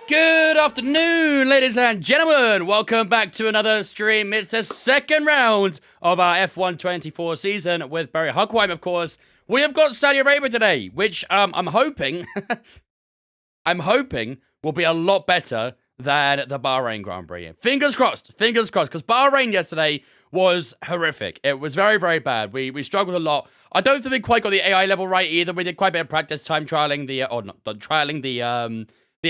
Good afternoon, ladies and gentlemen. Welcome back to another stream. It's the second round of our F124 season with Barry Huckleheim, of course. We have got Saudi Arabia today, which I'm hoping, will be a lot better than the Bahrain Grand Prix. Fingers crossed, because Bahrain yesterday was horrific. It was very, very bad. We struggled a lot. I don't think we quite got the AI level right either. We did quite a bit of practice time trialing the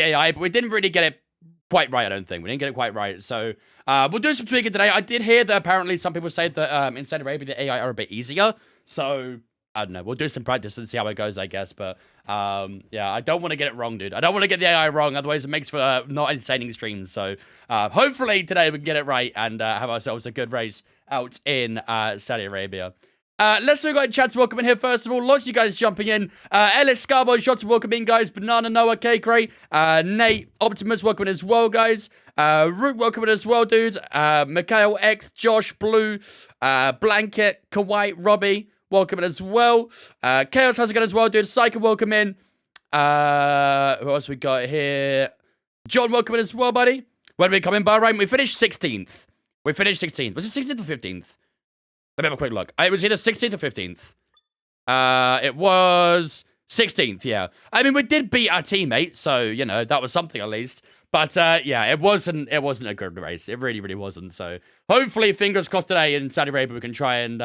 AI, but we didn't really get it quite right, I don't think. We didn't get it quite right. So we'll do some tweaking today. I did hear that apparently some people say that in Saudi Arabia, the AI are a bit easier. So I don't know. We'll do some practice and see how it goes, I guess. But yeah, I don't want to get it wrong, dude. I don't want to get the AI wrong. Otherwise, it makes for not entertaining streams. So hopefully today we can get it right and have ourselves a good race out in Saudi Arabia. Let's see, we got chat to welcome in here. First of all, lots of you guys jumping in. Ellis Scarbo, shot to welcome in, guys. Banana Noah, Cake Ray, Nate, Optimus, welcome in as well, guys. Root, welcome in as well, dudes. Mikhail X, Josh, Blue, Blanket, Kawhi, Robbie, welcome in as well. Chaos, how's it going as well, dude? Psycho, welcome in. Who else we got here? John, welcome in as well, buddy. When did we come in, Bahrain? We finished 16th. Was it 16th or 15th? Let me have a quick look. It was either 16th or 15th. It was 16th, yeah. I mean, we did beat our teammate, so, you know, that was something at least. But, yeah, it wasn't a good race. It really, really wasn't. So, hopefully, fingers crossed today in Saudi Arabia, we can try and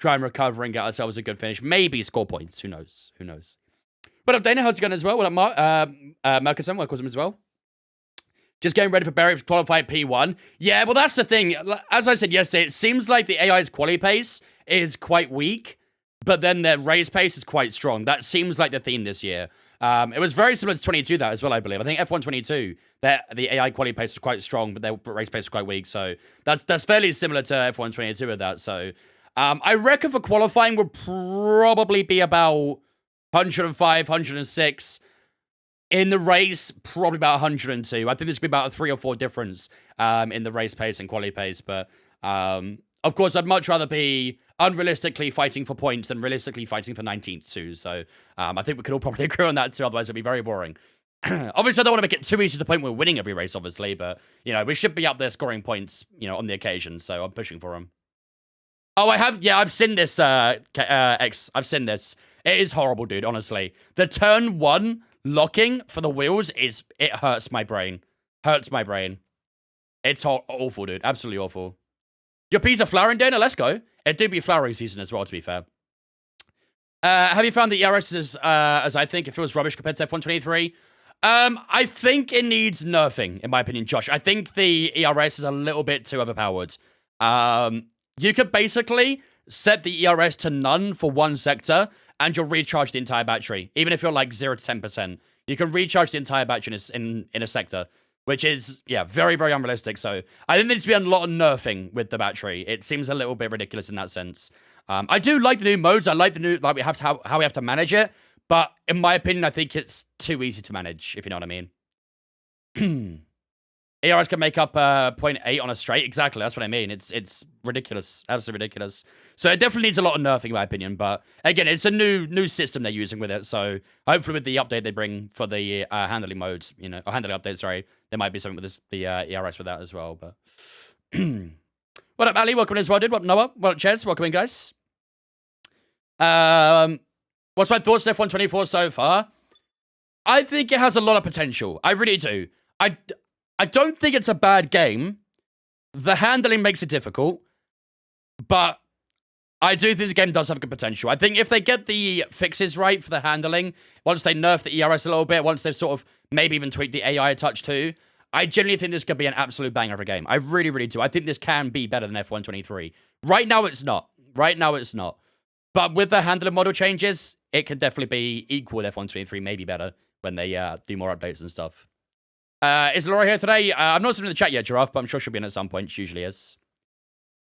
recover and get ourselves a good finish. Maybe score points. Who knows? What up, Dana? How's it going as well? What up, Marcus? Welcome as well. Just getting ready for Barry to qualify P1. Yeah, well, that's the thing. As I said yesterday, it seems like the AI's quali pace is quite weak, but then their race pace is quite strong. That seems like the theme this year. It was very similar to 22, that as well, I believe. I think F1 22, the AI quali pace is quite strong, but their race pace is quite weak. So that's fairly similar to F1 22 with that. So I reckon for qualifying would probably be about 105, 106. In the race, probably about 102. I think there's going to be about a 3 or 4 difference in the race pace and quali pace. But, of course, I'd much rather be unrealistically fighting for points than realistically fighting for 19th, too. So, I think we could all probably agree on that, too. Otherwise, it'd be very boring. Obviously, I don't want to make it too easy to the point where we're winning every race, obviously. But, you know, we should be up there scoring points, you know, on the occasion. So, I'm pushing for them. Oh, I have? Yeah, I've seen this, X. I've seen this. It is horrible, dude, honestly. The turn 1... locking for the wheels it hurts my brain. It's awful, dude. Absolutely awful. Your peas are flowering, Dana? Let's go. It do be flowery season as well, to be fair. Have you found the ERS as I think it feels rubbish compared to F123? I think it needs nerfing, in my opinion, Josh. I think the ERS is a little bit too overpowered. You could basically set the ERS to none for one sector, and you'll recharge the entire battery. Even if you're like 0 to 10%, you can recharge the entire battery in a sector, which is, yeah, very, very unrealistic. So I think there needs to be a lot of nerfing with the battery. It seems a little bit ridiculous in that sense. I do like the new modes. I like the new, like how we have to manage it. But in my opinion, I think it's too easy to manage, if you know what I mean. ERS can make up 0.8 on a straight. Exactly, that's what I mean. It's ridiculous. Absolutely ridiculous. So it definitely needs a lot of nerfing, in my opinion. But again, it's a new system they're using with it. So hopefully with the update they bring for the handling modes, you know, or handling update, sorry, there might be something with the ERS with that as well. But what up, Ali? Welcome in as well, dude. What up, Noah? What up, Ches? Welcome in, guys. What's my thoughts on F124 so far? I think it has a lot of potential. I really do. I don't think it's a bad game. The handling makes it difficult, but I do think the game does have good potential. I think if they get the fixes right for the handling, once they nerf the ERS a little bit, once they've sort of maybe even tweaked the AI a touch too, I genuinely think this could be an absolute banger of a game. I really, really do. I think this can be better than F123. Right now, it's not. But with the handling model changes, it can definitely be equal with F123, maybe better when they do more updates and stuff. Is Laura here today? I'm not sitting in the chat yet, Giraffe, but I'm sure she'll be in at some point. She usually is.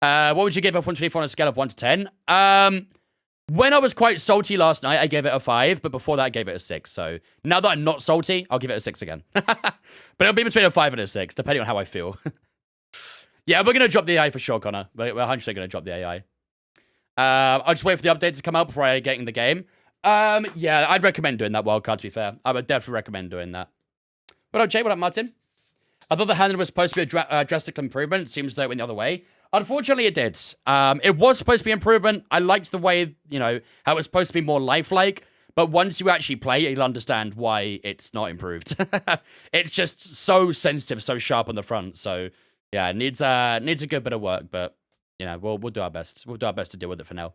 What would you give F124 on a scale of 1 to 10? When I was quite salty last night, I gave it a 5, but before that, I gave it a 6. So now that I'm not salty, I'll give it a 6 again. But it'll be between a 5 and a 6, depending on how I feel. Yeah, we're going to drop the AI for sure, Connor. We're 100% going to drop the AI. I'll just wait for the update to come out before I get in the game. Yeah, I'd recommend doing that wildcard, to be fair. I would definitely recommend doing that. What up, Jay? What up, Martin? I thought the handling was supposed to be a drastic improvement. Seems though it went the other way. Unfortunately, it did. It was supposed to be improvement. I liked the way, you know, how it was supposed to be more lifelike. But once you actually play, you'll understand why it's not improved. It's just so sensitive, so sharp on the front. So yeah, it needs a good bit of work. But you know, we'll do our best. We'll do our best to deal with it for now.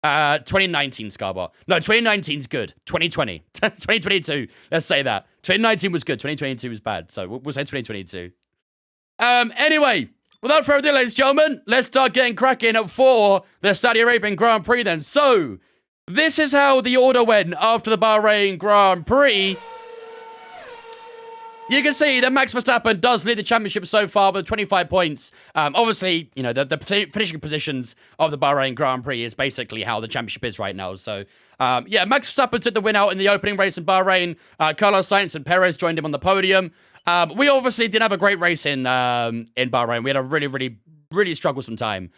2019 Scarbot. No, 2019's good. 2020. 2022. Let's say that. 2019 was good. 2022 was bad. So we'll say 2022. Anyway, without further ado, ladies and gentlemen, let's start getting cracking for the Saudi Arabian Grand Prix then. So, this is how the order went after the Bahrain Grand Prix. You can see that Max Verstappen does lead the championship so far with 25 points. Obviously, you know, the finishing positions of the Bahrain Grand Prix is basically how the championship is right now. So, yeah, Max Verstappen took the win out in the opening race in Bahrain. Carlos Sainz and Perez joined him on the podium. We obviously didn't have a great race in Bahrain. We had a really struggled some time.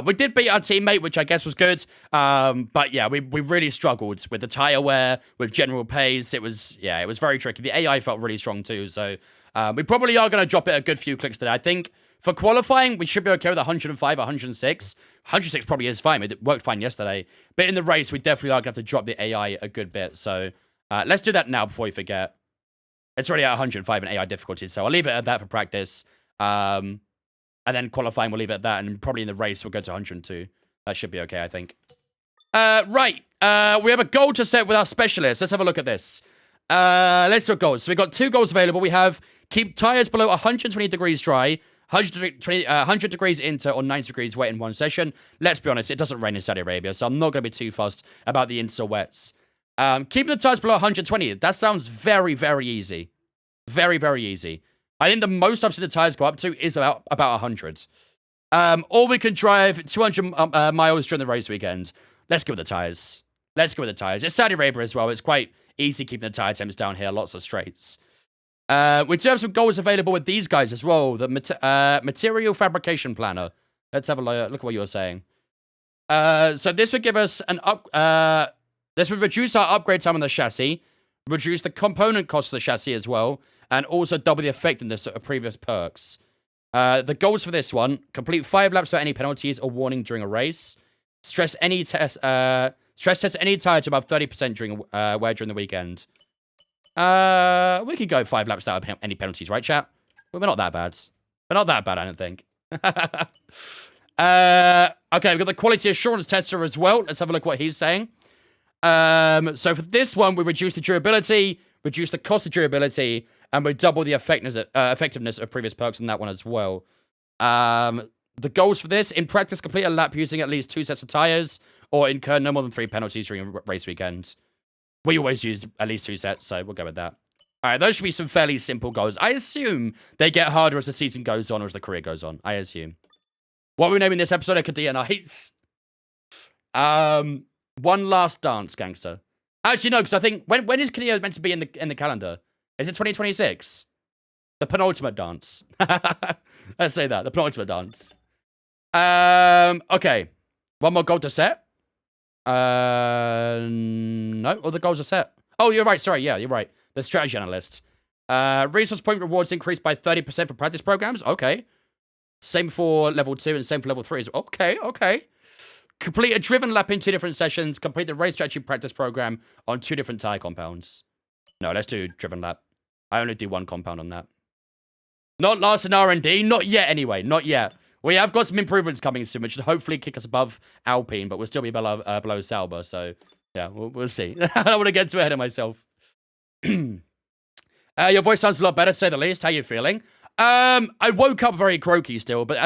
We did beat our teammate, which I guess was good. But yeah, we really struggled with the tire wear, with general pace. It was very tricky. The AI felt really strong too. So we probably are going to drop it a good few clicks today. I think for qualifying, we should be okay with 105, 106. 106 probably is fine. It worked fine yesterday. But in the race, we definitely are going to have to drop the AI a good bit. So let's do that now before we forget. It's already at 105 in AI difficulty, so I'll leave it at that for practice. And then qualifying, we'll leave it at that. And probably in the race, we'll go to 102. That should be okay, I think. Right. We have a goal to set with our specialist. Let's have a look at this. Let's do goals. So we've got 2 goals available. We have keep tires below 120 degrees dry, 100 degrees inter, or 90 degrees wet in one session. Let's be honest, it doesn't rain in Saudi Arabia, so I'm not going to be too fussed about the inter or wets. Keeping the tires below 120. That sounds very, very easy. Very, very easy. I think the most I've seen the tires go up to is about 100. Or we can drive 200 miles during the race weekend. Let's go with the tires. Let's go with the tires. It's Saudi Arabia as well. It's quite easy keeping the tire temps down here. Lots of straights. We do have some goals available with these guys as well. The material fabrication planner. Let's have a look at what you were saying. So this would give us this would reduce our upgrade time on the chassis, reduce the component cost of the chassis as well, and also double the effectiveness of previous perks. The goals for this one: complete 5 laps without any penalties or warning during a race. Stress test any tire to above 30% during wear during the weekend. We could go 5 laps without any penalties, right, chat? We're not that bad. We're not that bad, I don't think. Okay, we've got the quality assurance tester as well. Let's have a look what he's saying. So for this one, we reduce the durability, reduce the cost of durability, and we double the effectiveness of previous perks in that one as well. The goals for this: in practice, complete a lap using at least 2 sets of tires, or incur no more than 3 penalties during a race weekend. We always use at least 2 sets, so we'll go with that. All right, those should be some fairly simple goals. I assume they get harder as the season goes on or as the career goes on. I assume. What are we naming this episode? Akadia Nights. One last dance, gangster. Actually, no, because I think when is Kadia meant to be in the calendar? Is it 2026? The penultimate dance. Let's say that. The penultimate dance. Okay. One more goal to set. No, all the goals are set. Oh, you're right. Sorry, yeah, you're right. The strategy analyst. Resource point rewards increased by 30% for practice programs. Okay. Same for level 2 and same for level 3. Okay. Complete a driven lap in 2 different sessions. Complete the race strategy practice program on 2 different tire compounds. No, let's do driven lap. I only do 1 compound on that. Not last in R&D. Not yet, anyway. Not yet. We have got some improvements coming soon, which should hopefully kick us above Alpine, but we'll still be below Sauber. So, yeah, we'll see. I don't want to get too ahead of myself. Your voice sounds a lot better, to say the least. How you feeling? I woke up very croaky still, but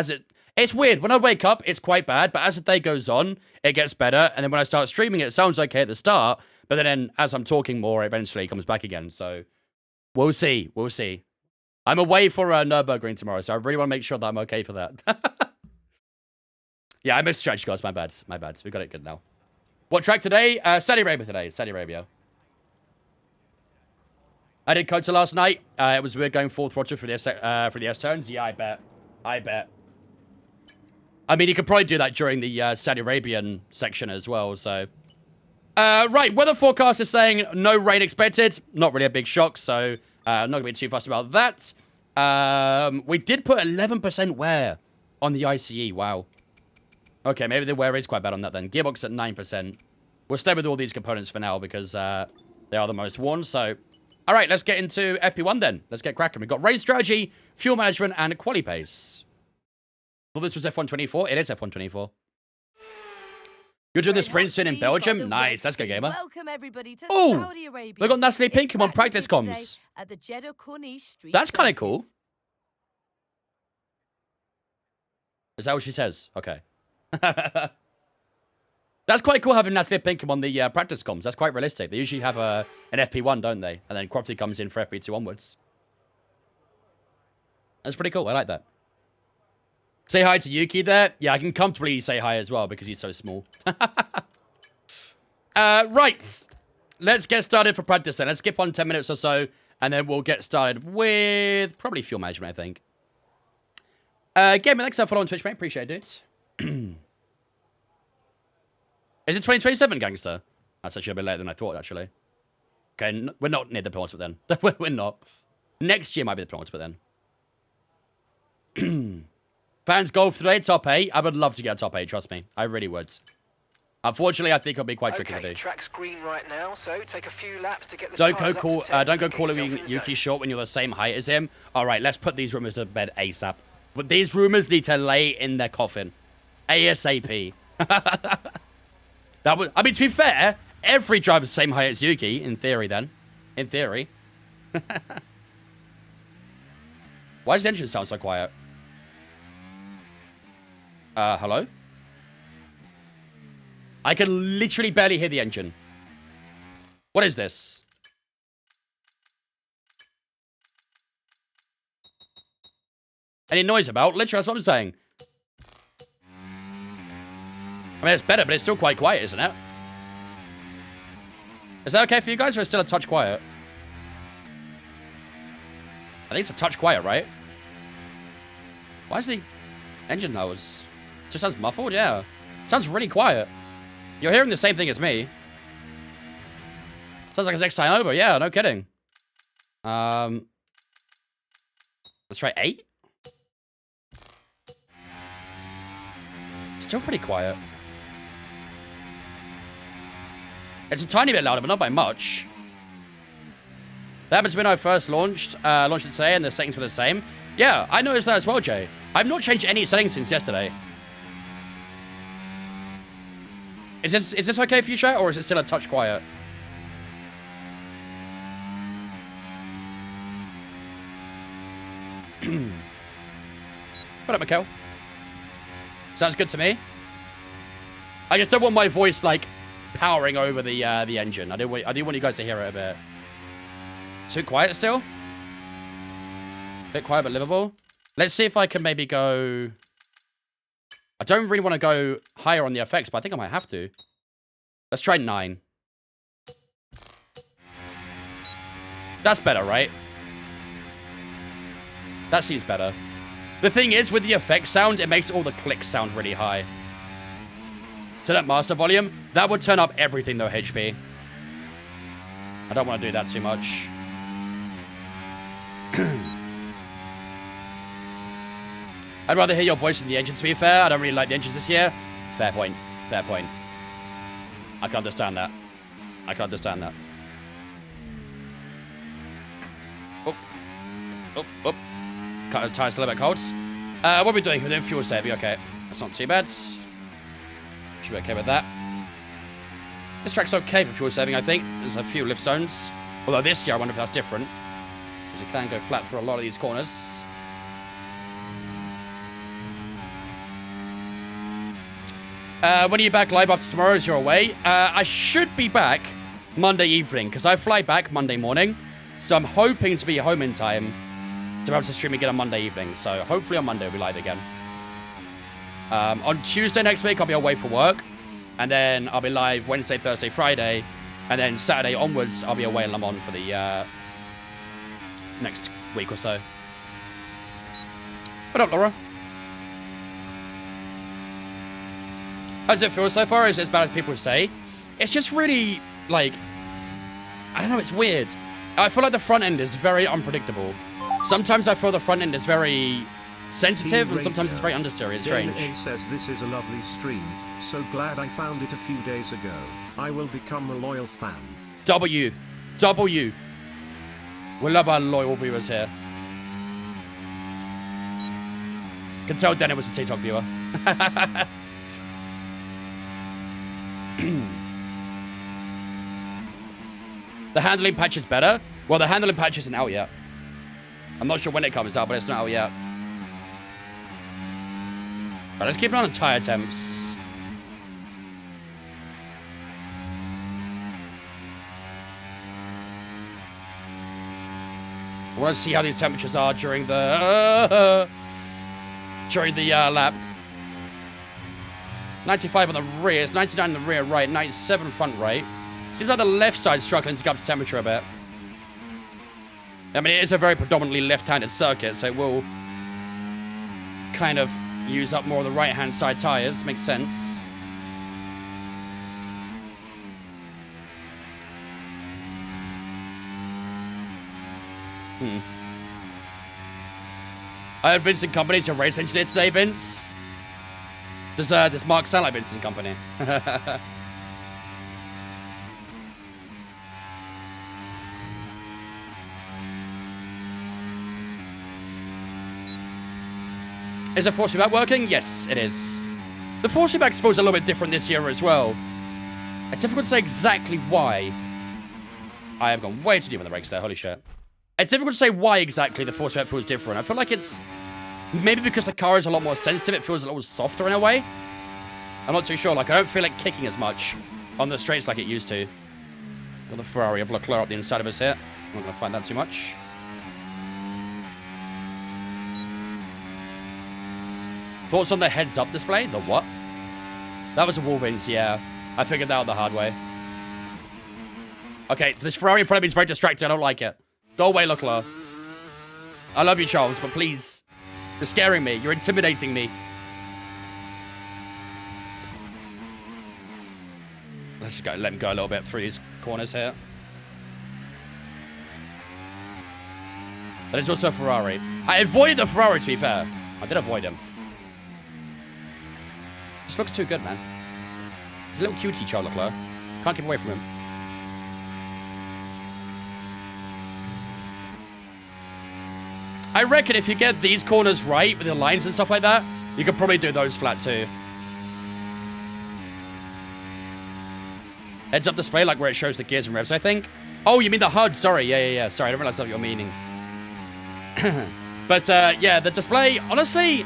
it's weird. When I wake up, it's quite bad, but as the day goes on, it gets better. And then when I start streaming, it sounds okay at the start, but then as I'm talking more, eventually it comes back again. So we'll see. We'll see. I'm away for Nürburgring tomorrow, so I really want to make sure that I'm okay for that. Yeah, I missed stretch, guys. My bad. We got it good now. What track today? Saudi Arabia today. Saudi Arabia. I did Kota last night. It was weird going full throttle for the S-turns. Yeah, I bet. I mean, you could probably do that during the Saudi Arabian section as well, so... Right, weather forecast is saying no rain expected. Not really a big shock, so not going to be too fussed about that. We did put 11% wear on the ICE. Wow. Okay, maybe the wear is quite bad on that then. Gearbox at 9%. We'll stay with all these components for now because they are the most worn, so... All right, let's get into FP1 then. Let's get cracking. We've got race strategy, fuel management, and quali pace. Well, this was F124. It is F124. You're doing the sprint soon in Belgium? Nice, that's good, gamer. Welcome everybody to Saudi Arabia. We got Natalie Pinkham on practice comms. At the Jeddah Street. That's kind of cool. Is that what she says? Okay. That's quite cool having Natalie Pinkham on the practice comms. That's quite realistic. They usually have an FP1, don't they? And then Crofty comes in for FP2 onwards. That's pretty cool. I like that. Say hi to Yuki there. Yeah, I can comfortably say hi as well because he's so small. Right. Let's get started for practice then. Let's skip on 10 minutes or so, and then we'll get started with probably fuel management, I think. Game, thanks for following Twitch, mate. Appreciate it, dude. Is it 2027, gangster? That's actually a bit later than I thought, actually. Okay, we're not near the penultimate then. We're not. Next year might be the penultimate then. Fans golf today, top 8. I would love to get a top 8, trust me. I really would. Unfortunately, I think it'll be quite tricky to do. Track's green right now, so take a few laps to get the don't go calling Yuki short when you're the same height as him. All right, let's put these rumors to bed ASAP. But these rumors need to lay in their coffin. ASAP. That was, I mean, to be fair, every driver's the same height as Yuki, in theory then. In theory. Why does the engine sound so quiet? Hello? I can literally barely hear the engine. What is this? Any noise about? Literally, that's what I'm saying. I mean, it's better, but it's still quite quiet, isn't it? Is that okay for you guys, or is it still a touch quiet? I think it's a touch quiet, right? Why is the engine nose? It just sounds muffled, yeah. It sounds really quiet. You're hearing the same thing as me. Sounds like it's next time over, yeah, no kidding. Let's try 8. Still pretty quiet. It's a tiny bit louder, but not by much. That happened to me when I first launched it today, and the settings were the same. Yeah, I noticed that as well, Jay. I've not changed any settings since yesterday. Is this okay for you, chat, or is it still a touch quiet? What up, Mikkel? Sounds good to me. I just don't want my voice, like, powering over the engine. I do want you guys to hear it a bit. Too quiet still? Bit quiet but livable. Let's see if I can maybe go... I don't really want to go higher on the effects, but I think I might have to. Let's try 9. That's better, right? That seems better. The thing is, with the effect sound, it makes all the clicks sound really high. Turn up master volume. That would turn up everything, though, HP. I don't want to do that too much. I'd rather hear your voice than the engine, to be fair. I don't really like the engines this year. Fair point. Fair point. I can understand that. I can understand that. Oh. Oh, oh. Kind of tire's a little bit cold. What are we doing? We're doing fuel saving. Okay. That's not too bad. Should be okay with that. This track's okay for fuel saving, I think. There's a few lift zones. Although this year, I wonder if that's different. Because you can go flat for a lot of these corners. When are you back live after tomorrow as you're away? I should be back Monday evening, because I fly back Monday morning. So I'm hoping to be home in time to be able to stream again on Monday evening. So hopefully on Monday we'll be live again. On Tuesday next week, I'll be away for work. And then I'll be live Wednesday, Thursday, Friday. And then Saturday onwards, I'll be away in Le Mans for the next week or so. What up, Laura? How does it feel so far? Is it as bad as people say? It's just really, like, I don't know, it's weird. I feel like the front end is very unpredictable. Sometimes I feel the front end is very sensitive, and sometimes it's very understeery. It's strange. Dana A says this is a lovely stream. So glad I found it a few days ago. I will become a loyal fan. W. We love our loyal viewers here. Can tell Dennis was a TikTok viewer. The handling patch is better. Well, the handling patch isn't out yet. I'm not sure when it comes out, but it's not out yet. Right, let's keep it on the tire temps. I want to see how these temperatures are during the lap. 95 on the rear, it's 99 on the rear right, 97 front right. Seems like the left side's struggling to get up to temperature a bit. I mean, it is a very predominantly left-handed circuit, so it will kind of use up more of the right-hand side tires. Makes sense. I heard Vincent Company's a race engineer today, Vince. Does Mark sound like Vincent Company? Is a force feedback working? Yes, it is. The force feedback feels a little bit different this year as well. It's difficult to say exactly why. I have gone way too deep on the brakes there, holy shit. It's difficult to say why exactly the force feedback feels different. I feel like it's maybe because the car is a lot more sensitive, it feels a little softer in a way. I'm not too sure, like I don't feel it kicking as much on the straights like it used to. Got the Ferrari of Leclerc up the inside of us here. I'm not going to find that too much. Thoughts on the heads-up display? The what? That was a Wolverines, yeah. I figured that out the hard way. Okay, this Ferrari in front of me is very distracting. I don't like it. Go away, Leclerc. I love you, Charles, but please. You're scaring me. You're intimidating me. Let's just go, let him go a little bit through these corners here. That is also a Ferrari. I avoided the Ferrari, to be fair. I did avoid him. This looks too good, man. He's a little cutie, Charles Leclerc. Can't keep away from him. I reckon if you get these corners right with the lines and stuff like that, you could probably do those flat too. Heads up display, like where it shows the gears and revs, I think. Oh, you mean the HUD? Sorry, yeah. Sorry, I didn't realize that's what you're meaning. But, yeah, the display, honestly,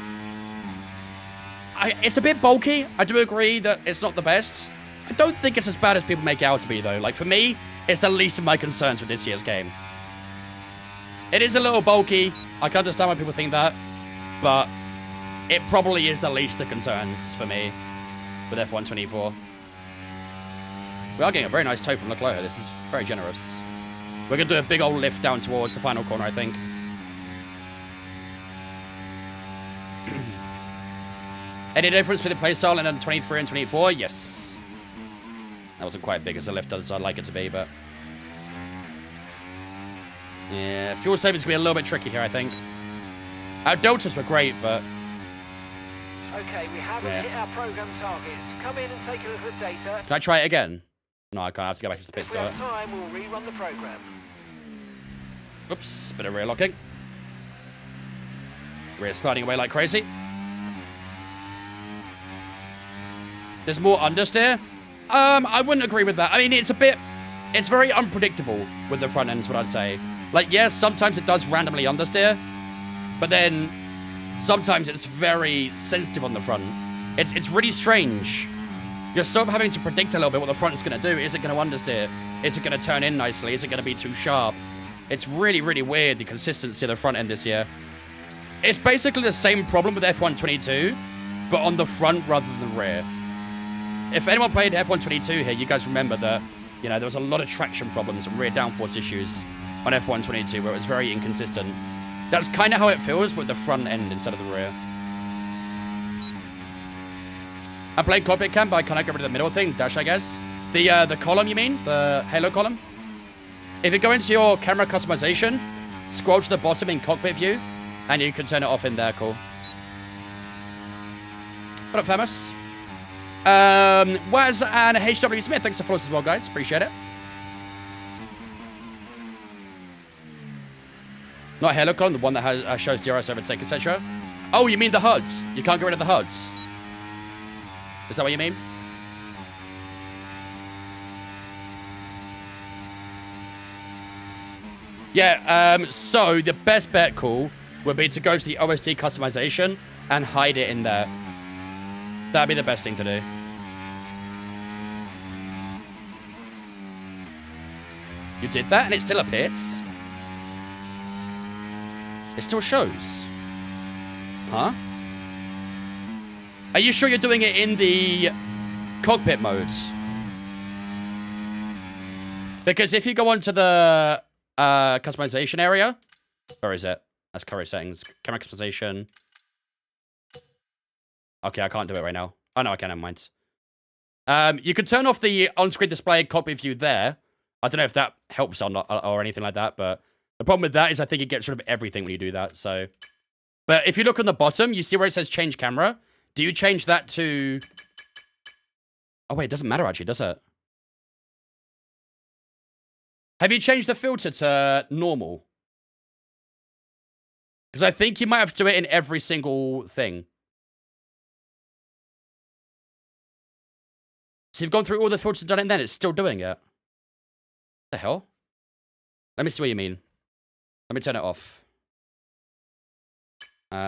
it's a bit bulky. I do agree that it's not the best. I don't think it's as bad as people make it out to be, though. Like, for me, it's the least of my concerns with this year's game. It is a little bulky. I can understand why people think that. But it probably is the least of concerns for me with F124. We are getting a very nice toe from Leclerc. This is very generous. We're going to do a big old lift down towards the final corner, I think. Any difference with the playstyle in 23 and 24? Yes. That wasn't quite big as a lift as I'd like it to be, but... yeah, fuel savings can be a little bit tricky here, I think. Our deltas were great, but... okay, we haven't hit our program targets. Come in and take a look at the data. Can I try it again? No, I can't. I have to go back to the pit If we have time, we'll rerun the program. Oops, bit of rear locking. Rear sliding away like crazy. There's more understeer. I wouldn't agree with that. I mean, it's very unpredictable with the front end, is what I'd say. Like, yes, sometimes it does randomly understeer, but then sometimes it's very sensitive on the front. It's really strange. You're sort of having to predict a little bit what the front is going to do. Is it going to understeer? Is it going to turn in nicely? Is it going to be too sharp? It's really, really weird, the consistency of the front end this year. It's basically the same problem with F122, but on the front rather than the rear. If anyone played F122 here, you guys remember that, you know, there was a lot of traction problems and rear downforce issues on F122 where it was very inconsistent. That's kind of how it feels with the front end instead of the rear. I played cockpit cam, but I can't get rid of the middle thing. Dash, I guess. The column, you mean? The halo column? If you go into your camera customization, scroll to the bottom in cockpit view, and you can turn it off in there, cool. What up, famous? Waz and HW Smith, thanks for following us as well, guys. Appreciate it. Not halo column, the one that has shows DRS overtake, etc. Oh, you mean the HUDs? You can't get rid of the HUDs. Is that what you mean? Yeah, so the best bet, cool, would be to go to the OSD customization and hide it in there. That'd be the best thing to do. You did that and it still appears? It still shows. Huh? Are you sure you're doing it in the cockpit mode? Because if you go onto the customization area, where is it? That's current settings. Camera customization. Okay, I can't do it right now. Oh, no, I can, never mind. You can turn off the on-screen display cockpit view there. I don't know if that helps or not, or anything like that, but the problem with that is I think it gets rid of everything when you do that, so... But if you look on the bottom, you see where it says change camera? Do you change that to... Oh, wait, it doesn't matter, actually, does it? Have you changed the filter to normal? Because I think you might have to do it in every single thing. So you've gone through all the filters and done it, and then it's still doing it. What the hell? Let me see what you mean. Let me turn it off. So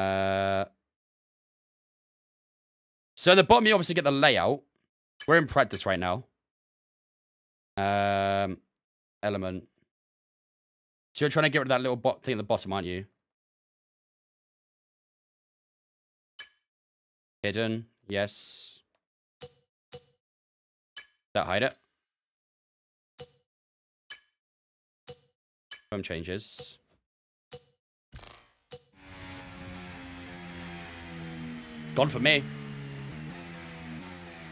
at the bottom, you obviously get the layout. We're in practice right now. Element. So you're trying to get rid of that little thing at the bottom, aren't you? Hidden. Yes. That hide it. Some changes. Gone for me.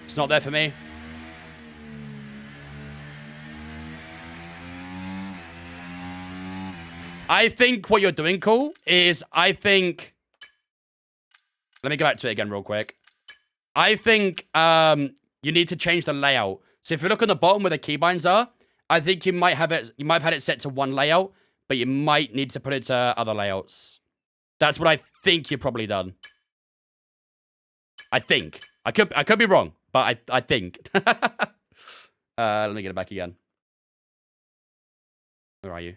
It's not there for me. I think what you're doing, cool, is I think... Let me go back to it again real quick. I think you need to change the layout. So if you look on the bottom where the keybinds are, I think you might have had it set to one layout, but you might need to put it to other layouts. That's what I think you've probably done. I think. I could be wrong, but I think. Let me get it back again. Where are you?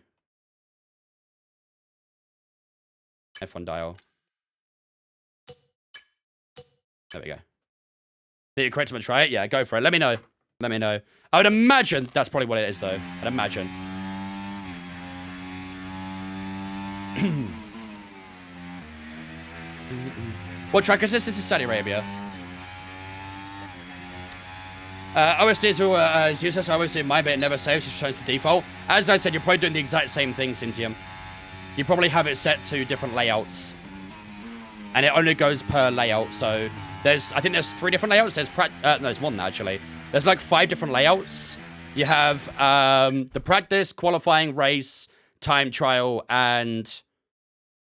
F1 dial. There we go. Did you correct him and try it? Yeah, go for it. Let me know. Let me know. I would imagine that's probably what it is, though. I'd imagine. What track is this? This is Saudi Arabia. OSD is useless. I always do my bit. It never saves. Just turns to default. As I said, you're probably doing the exact same thing, Cintium. You probably have it set to different layouts. And it only goes per layout, so... I think there's 3 different layouts. There's no, there's more than that, actually. There's like 5 different layouts. You have the practice, qualifying, race, time trial, and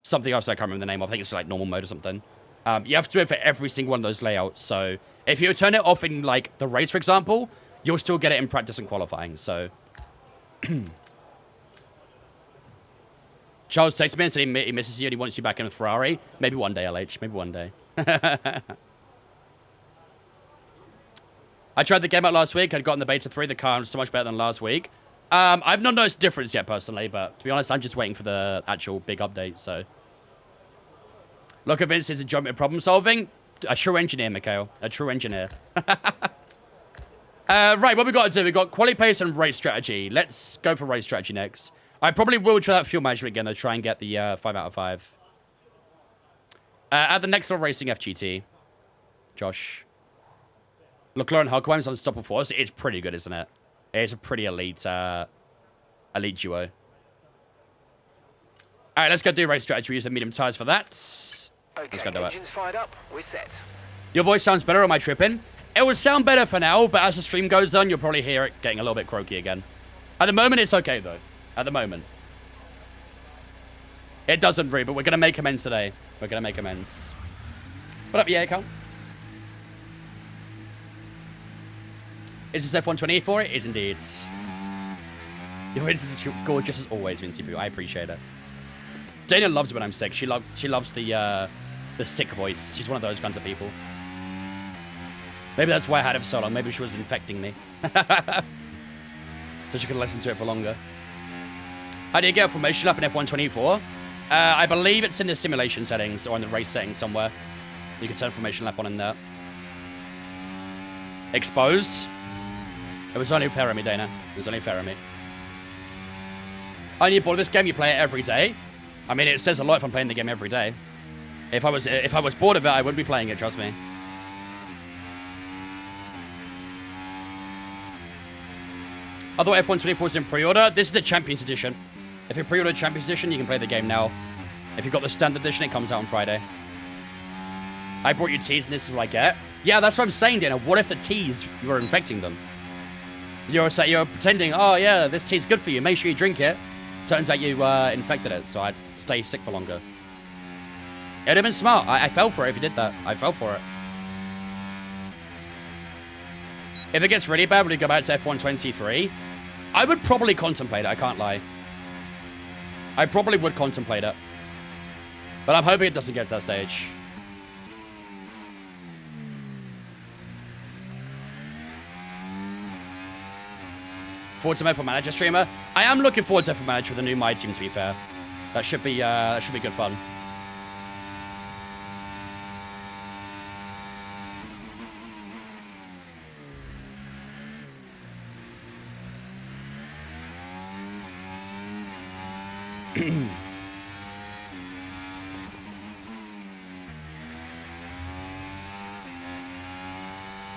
something else I can't remember the name of. I think it's like normal mode or something. You have to do it for every single one of those layouts. So if you turn it off in like the race, for example, you'll still get it in practice and qualifying. So Charles texted me and said he misses you and he wants you back in with Ferrari. Maybe one day, LH. Maybe one day. I tried the game out last week. I'd gotten the beta 3. The car was so much better than last week. I've not noticed a difference yet, personally, but to be honest, I'm just waiting for the actual big update, so. Look, Vince is a jump in problem solving. A true engineer, Mikhail. A true engineer. Right, what we got to do? We've got quality pace and race strategy. Let's go for race strategy next. I probably will try that fuel management again to try and get the 5 out of 5. At the next level racing FGT. Josh. Leclerc and Huckleheim's unstoppable force. It's pretty good, isn't it? It's a pretty elite elite duo. Alright, let's go do race strategy. We use the medium tires for that. Okay, let's go do engines fired up. We're set. Your voice sounds better. Am I tripping? It will sound better for now, but as the stream goes on, you'll probably hear it getting a little bit croaky again. At the moment, it's okay, though. At the moment. It doesn't read, but we're going to make amends today. We're going to make amends. What up, EA account? Is this F124? It is indeed. Your voice is gorgeous as always, Vinci Boo. I appreciate it. Dana loves it when I'm sick. She loves the sick voice. She's one of those kinds of people. Maybe that's why I had it for so long. Maybe she was infecting me. So she could listen to it for longer. How do you get formation up in F124? I believe it's in the simulation settings or in the race settings somewhere. You can turn formation lap on in there. Exposed. It was only fair of me, Dana. It was only fair of me. Are you bored of this game? You play it every day. I mean, it says a lot if I'm playing the game every day. If I was bored of it, I wouldn't be playing it. Trust me. Although F124 is in pre-order, this is the Champions Edition. If you pre-order Champions Edition, you can play the game now. If you've got the Standard Edition, it comes out on Friday. I brought you teas, and this is what I get. Yeah, that's what I'm saying, Dana. What if the teas, you were infecting them? You're pretending, oh yeah, this tea's good for you. Make sure you drink it. Turns out you infected it, so I'd stay sick for longer. It'd have been smart. I fell for it if you did that. I fell for it. If it gets really bad, would you go back to F123? I would probably contemplate it, I can't lie. I probably would contemplate it. But I'm hoping it doesn't get to that stage. Forward to F1 Manager streamer. I am looking forward to F1 Manager with the new My Team, to be fair. That should be good fun.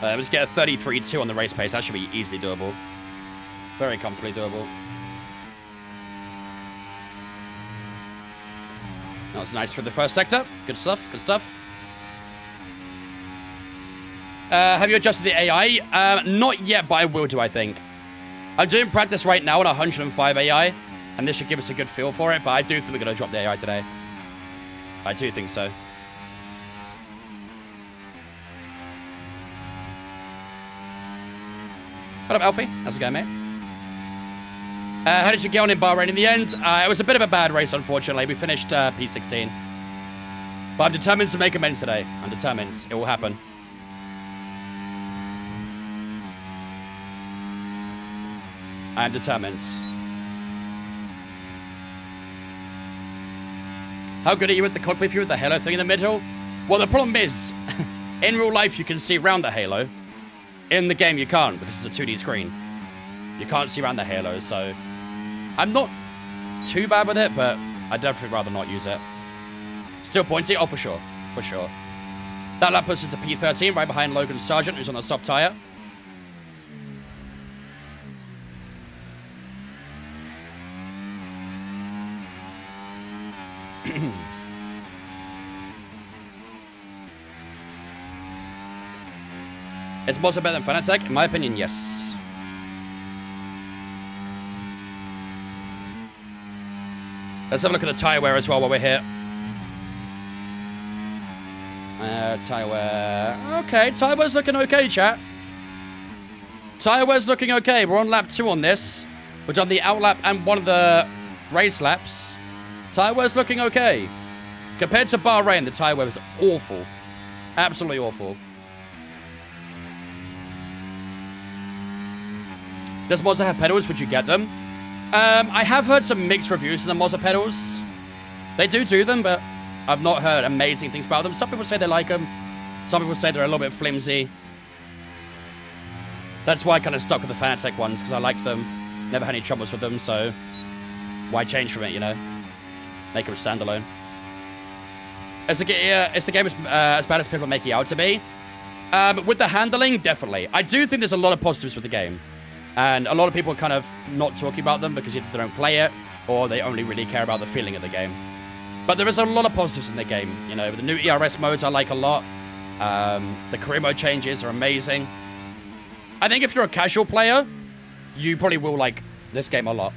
Let's get a 33.2 on the race pace. That should be easily doable. Very comfortably doable. That was nice for the first sector. Good stuff, good stuff. Have you adjusted the AI? Not yet, but I will do, I think. I'm doing practice right now at 105 AI, and this should give us a good feel for it, but I do think we're going to drop the AI today. I do think so. What up, Alfie? How's it going, mate? How did you get on in Bahrain in the end? It was a bit of a bad race, unfortunately. We finished P16. But I'm determined to make amends today. I'm determined. It will happen. I am determined. How good are you with the cockpit view with the halo thing in the middle? Well, the problem is, in real life, you can see around the halo. In the game, you can't, because it's a 2D screen. You can't see around the halo, so... I'm not too bad with it, but I'd definitely rather not use it. Still pointy? Oh, for sure. For sure. That lap puts into P13, right behind Logan Sargent, who's on the soft tyre. Is Monza better than Fanatec? In my opinion, yes. Let's have a look at the tyre wear as well while we're here. Tyre wear. Okay, tyre wear's looking okay, chat. Tyre wear's looking okay. We're on lap 2 on this. We've done the out lap and one of the race laps. Tyre wear's looking okay. Compared to Bahrain, the tyre wear was awful. Absolutely awful. Does Monza have pedals? Would you get them? I have heard some mixed reviews of the Monza pedals. They do them, but I've not heard amazing things about them. Some people say they like them. Some people say they're a little bit flimsy. That's why I kind of stuck with the Fanatec ones, because I liked them. Never had any troubles with them, so why change from it, you know? Make them standalone. Is the game as bad as people make it out to be? With the handling, definitely. I do think there's a lot of positives with the game. And a lot of people are kind of not talking about them because either they don't play it or they only really care about the feeling of the game. But there is a lot of positives in the game. You know, the new ERS modes I like a lot. The career mode changes are amazing. I think if you're a casual player, you probably will like this game a lot.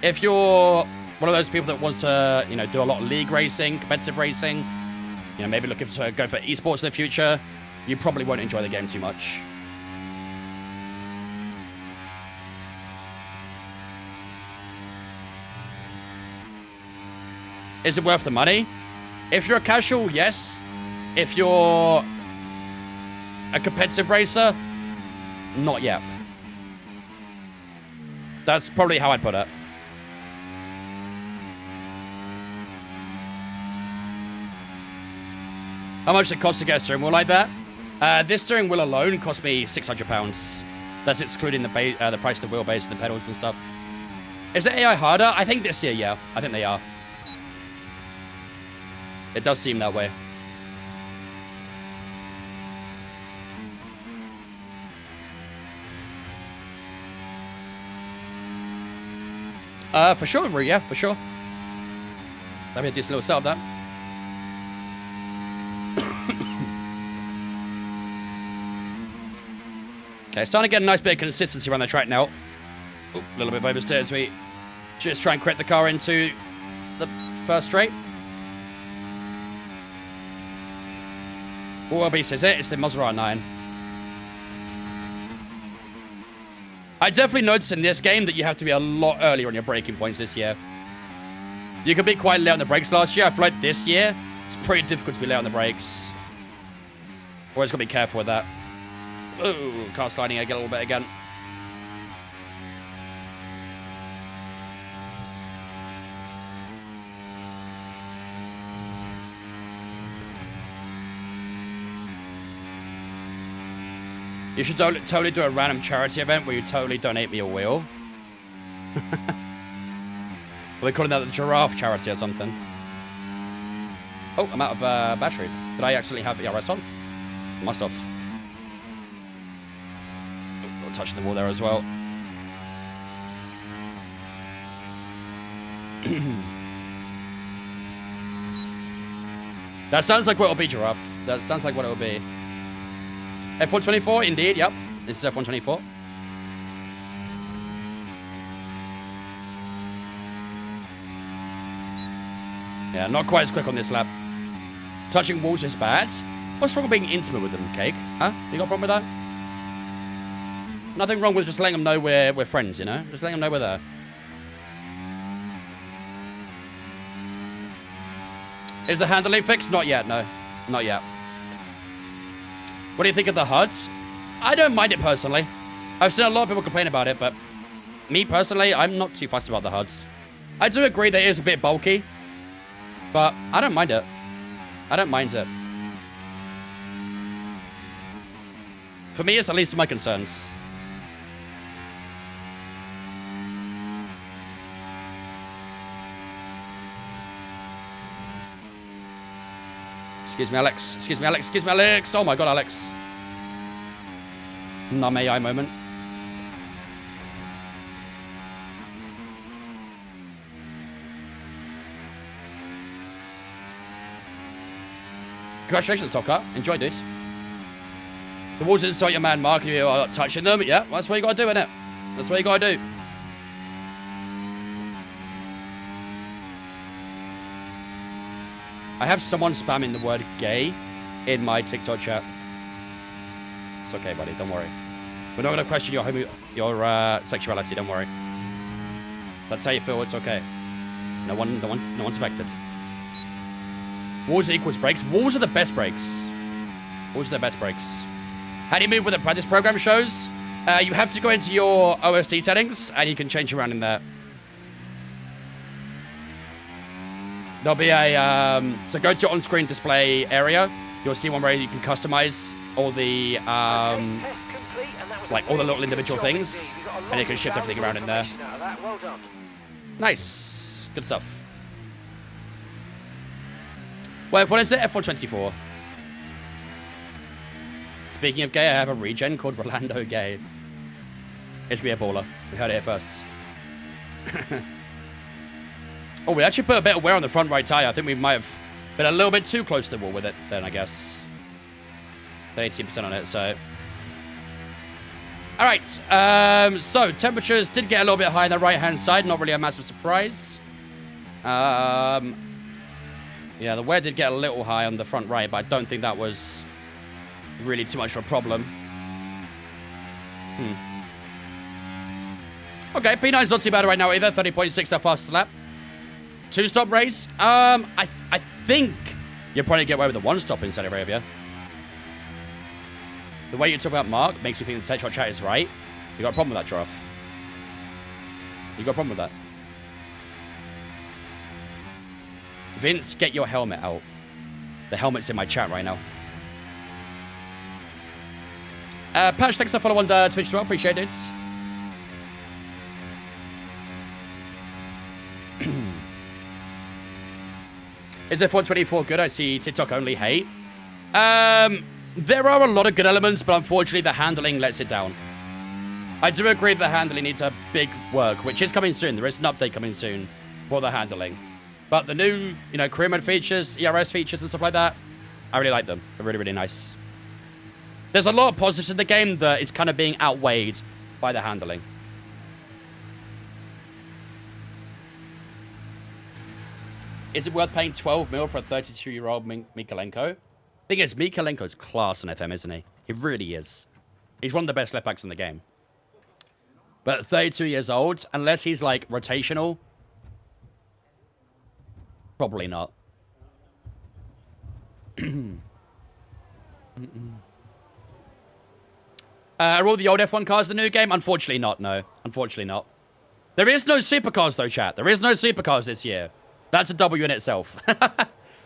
If you're one of those people that wants to, you know, do a lot of league racing, competitive racing, you know, maybe looking to go for esports in the future, you probably won't enjoy the game too much. Is it worth the money? If you're a casual, yes. If you're a competitive racer, not yet. That's probably how I'd put it. How much does it cost to get a steering wheel like that? This steering wheel alone cost me £600. That's excluding the price of the wheelbase and the pedals and stuff. Is the AI harder? I think this year, yeah. I think they are. It does seem that way. For sure, yeah, for sure. That'd be a decent little setup, that. Okay, starting to get a nice bit of consistency around the track now. Oop, a little bit of oversteer as we just try and correct the car into the first straight. What beast is it? It's the Maserati 9. I definitely noticed in this game that you have to be a lot earlier on your braking points this year. You could be quite late on the brakes last year. I feel like this year, it's pretty difficult to be late on the brakes. Always got to be careful with that. Ooh, car sliding again a little bit again. You should totally do a random charity event where you totally donate me a wheel. We're calling that the giraffe charity or something. Oh, I'm out of battery. Did I actually have ERS on? Must have. Oh, touching the wall there as well. That sounds like what it'll be, giraffe. That sounds like what it'll be. F124, indeed, yep. This is F124. Yeah, not quite as quick on this lap. Touching walls is bad. What's wrong with being intimate with them, Cake? Huh? You got a problem with that? Nothing wrong with just letting them know we're friends, you know? Just letting them know we're there. Is the handling fixed? Not yet, no. Not yet. What do you think of the HUD? I don't mind it personally. I've seen a lot of people complain about it, but me personally, I'm not too fussed about the HUDs. I do agree that it is a bit bulky, but I don't mind it. I don't mind it. For me, it's the least of my concerns. Excuse me, Alex. Excuse me, Alex. Excuse me, Alex. Oh my god, Alex. Numb AI moment. Congratulations, Soccer. Enjoy this. The walls inside your man, Mark, and you are touching them. Yeah, that's what you gotta do, innit? That's what you gotta do. I have someone spamming the word gay in my TikTok chat. It's okay, buddy. Don't worry. We're not going to question your sexuality. Don't worry. That's how you feel. It's okay. No one's affected. Walls equals brakes. Walls are the best brakes. Walls are the best brakes. How do you move with the practice program shows? You have to go into your OSD settings and you can change around in there. There'll be a, so go to your on-screen display area. You'll see one where you can customize all the, like all the little individual things. And you can shift everything around in there. Well done. Nice. Good stuff. Well, what is it? F124. Speaking of gay, I have a regen called Rolando Gay. It's gonna be a baller. We heard it here first. Oh, we actually put a bit of wear on the front right tire. I think we might have been a little bit too close to the wall with it then, I guess. 18% on it, so. All right. So temperatures did get a little bit high on the right-hand side. Not really a massive surprise. Yeah, the wear did get a little high on the front right, but I don't think that was really too much of a problem. Okay, P9's not too bad right now either. 30.6 up fastest lap. 2-stop race. I think you'll probably get away with a 1-stop in Saudi Arabia. The way you talk about Mark makes me think the Tetshot chat is right. You got a problem with that, Giraffe? You got a problem with that? Vince, get your helmet out. The helmet's in my chat right now. Patch, thanks for follow on Twitch as well. Appreciate it. Is F124 good? I see TikTok only hate. There are a lot of good elements, but unfortunately the handling lets it down. I do agree that the handling needs a big work, which is coming soon. There is an update coming soon for the handling. But the new, career mode features, ERS features and stuff like that, I really like them. They're really, really nice. There's a lot of positives in the game that is kind of being outweighed by the handling. Is it worth paying 12 mil for a 32-year-old Mikalenko? Thing is, Mikalenko's class in FM, isn't he? He really is. He's one of the best left backs in the game. But 32 years old, unless he's like rotational, probably not. Are all the old F1 cars the new game? Unfortunately not, no. Unfortunately not. There is no supercars though, chat. There is no supercars this year. That's a W in itself.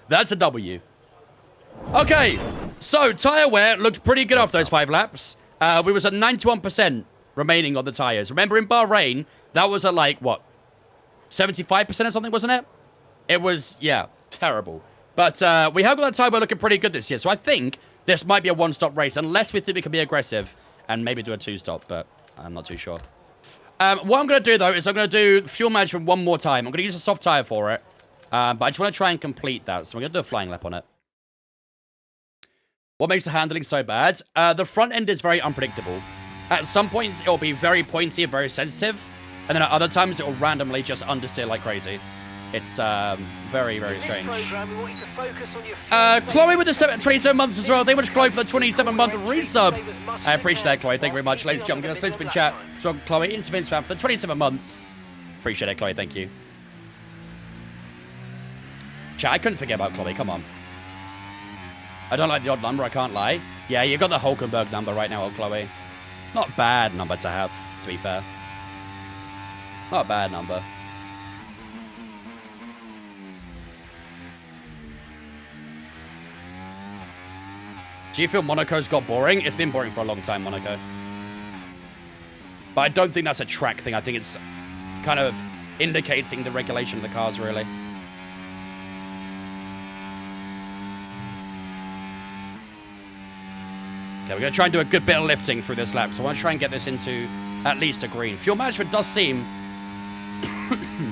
That's a W. Okay, so tyre wear looked pretty good off those 5 laps. We was at 91% remaining on the tyres. Remember in Bahrain, that was at like, what, 75% or something, wasn't it? It was, yeah, terrible. But we have got that tyre wear looking pretty good this year. So I think this might be a 1-stop race, unless we think we can be aggressive and maybe do a 2-stop, but I'm not too sure. What I'm going to do, though, is I'm going to do fuel management one more time. I'm going to use a soft tyre for it. But I just want to try and complete that. So I'm going to do a flying lap on it. What makes the handling so bad? The front end is very unpredictable. At some points, it'll be very pointy and very sensitive. And then at other times, it'll randomly just understeer like crazy. It's very, very strange. Chloe with the 27 months as well. Thank you much, Chloe, for the 27-month resub. I appreciate that, Chloe. Thank you very much. Ladies and gentlemen, I'm going to spin chat. So, Chloe, Insta fan for the 27 months. Appreciate it, Chloe. Thank you. Chat, I couldn't forget about Chloe. Come on. I don't like the odd number, I can't lie. Yeah, you got the Hulkenberg number right now, Chloe. Not a bad number to have, to be fair. Not a bad number. Do you feel Monaco's got boring? It's been boring for a long time, Monaco. But I don't think that's a track thing. I think it's kind of indicating the regulation of the cars, really. Okay, we're going to try and do a good bit of lifting through this lap. So I want to try and get this into at least a green. Fuel management does seem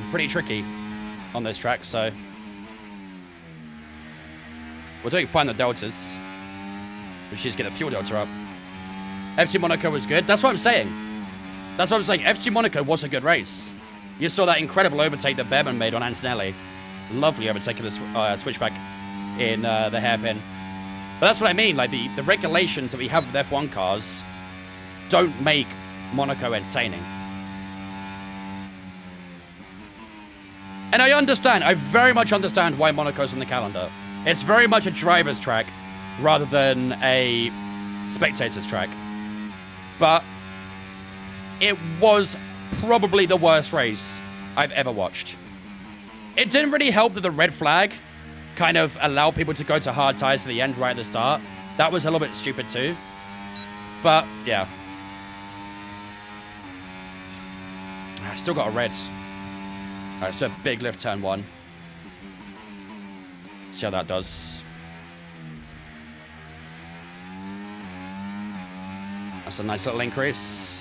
pretty tricky on this track, so... We're doing fine the deltas. We should just get the fuel delta up. FC Monaco was good. That's what I'm saying. That's what I'm saying. FC Monaco was a good race. You saw that incredible overtake that Behrman made on Antonelli. Lovely overtake of the switchback in the hairpin. But that's what I mean. Like, the regulations that we have with F1 cars don't make Monaco entertaining. And I understand. I very much understand why Monaco's on the calendar. It's very much a driver's track rather than a spectator's track. But it was probably the worst race I've ever watched. It didn't really help that the red flag kind of allowed people to go to hard tires to the end right at the start. That was a little bit stupid too. But, yeah. I still got a red. Alright, so big lift turn 1. See how that does. That's a nice little increase.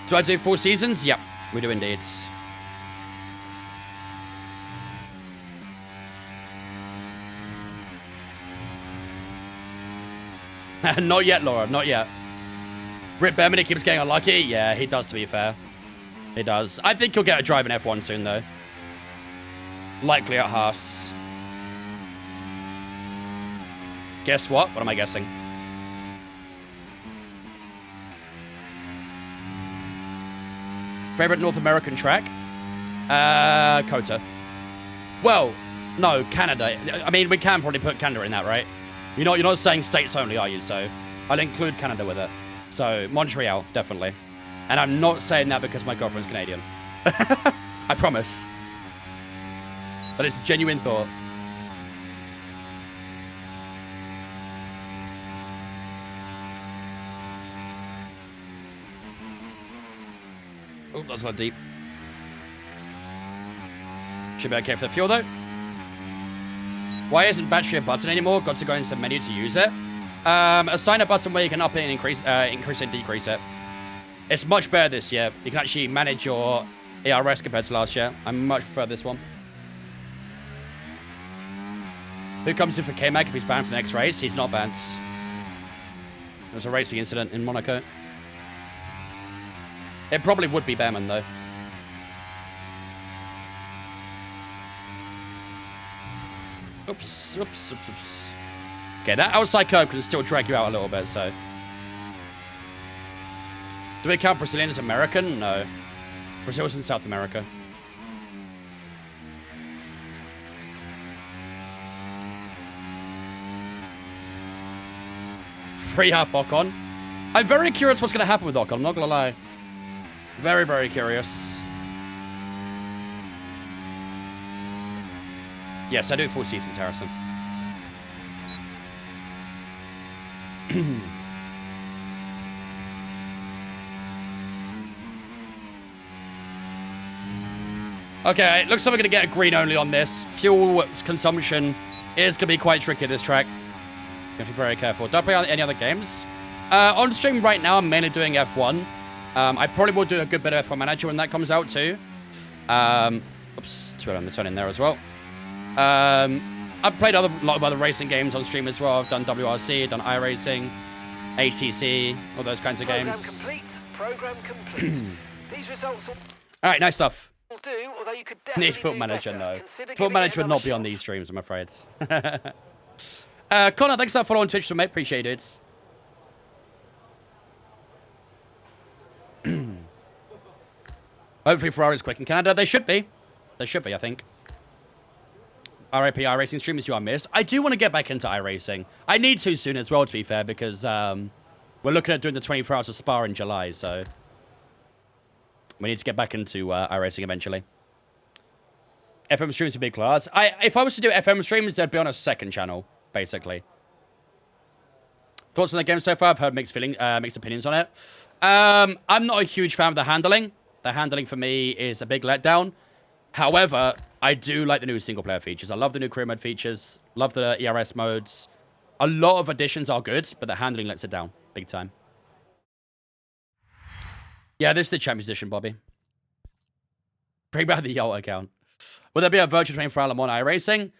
Do I do 4 seasons? Yep, we do indeed. Not yet, Laura. Not yet. Rip Berman, keeps getting unlucky. Yeah, he does, to be fair. He does. I think he'll get a drive in F1 soon, though. Likely at Haas. Guess what? What am I guessing? Favorite North American track? Kota. Well, no, Canada. I mean, we can probably put Canada in that, right? You're not saying states only, are you? So I'll include Canada with it. So Montreal, definitely. And I'm not saying that because my girlfriend's Canadian. I promise. But it's a genuine thought. Oh, that's not deep. Should be okay for the fuel, though. Why isn't battery a button anymore? Got to go into the menu to use it. Assign a button where you can up it and increase and decrease it. It's much better this year. You can actually manage your ERS compared to last year. I much prefer this one. Who comes in for K-Mag if he's banned for the next race? He's not banned. There's a racing incident in Monaco. It probably would be Behrman, though. Oops. Okay, that outside curve can still drag you out a little bit, so. Do we count Brazilian as American? No. Brazil's in South America. Free up Ocon. I'm very curious what's going to happen with Ocon, I'm not going to lie. Very, very curious. Yes, I do 4 seasons, Harrison. Okay, it looks like we're going to get a green only on this. Fuel consumption is going to be quite tricky this track. Got to be very careful. Don't play any other games. On stream right now, I'm mainly doing F1. I probably will do a good bit of F1 Manager when that comes out too. Oops, I'm turning there as well. I've played a lot of other racing games on stream as well. I've done WRC, done iRacing, ACC, all those kinds of games. Program complete. These results all right, nice stuff. do, although you could definitely Need Foot do Manager, better. no. Consider Foot giving Manager it would not another be on shot. these streams, I'm afraid. Connor, thanks for following Twitch, mate. Appreciate it. Hopefully Ferrari's quick in Canada. They should be. They should be, I think. RIP iRacing streamers you are missed. I do want to get back into iRacing. I need to soon as well, to be fair, because we're looking at doing the 24 hours of Spa in July, so we need to get back into iRacing eventually. FM streams would be class. If I was to do FM streams, they'd be on a second channel, basically. Thoughts on the game so far? I've heard mixed opinions on it. I'm not a huge fan of the handling. The handling for me is a big letdown. However, I do like the new single-player features. I love the new career mode features. Love the ERS modes. A lot of additions are good, but the handling lets it down. Big time. Yeah, this is the Champions Edition, Bobby. Bring back the Yalt account. Will there be a virtual 24-hour Le Mans iRacing?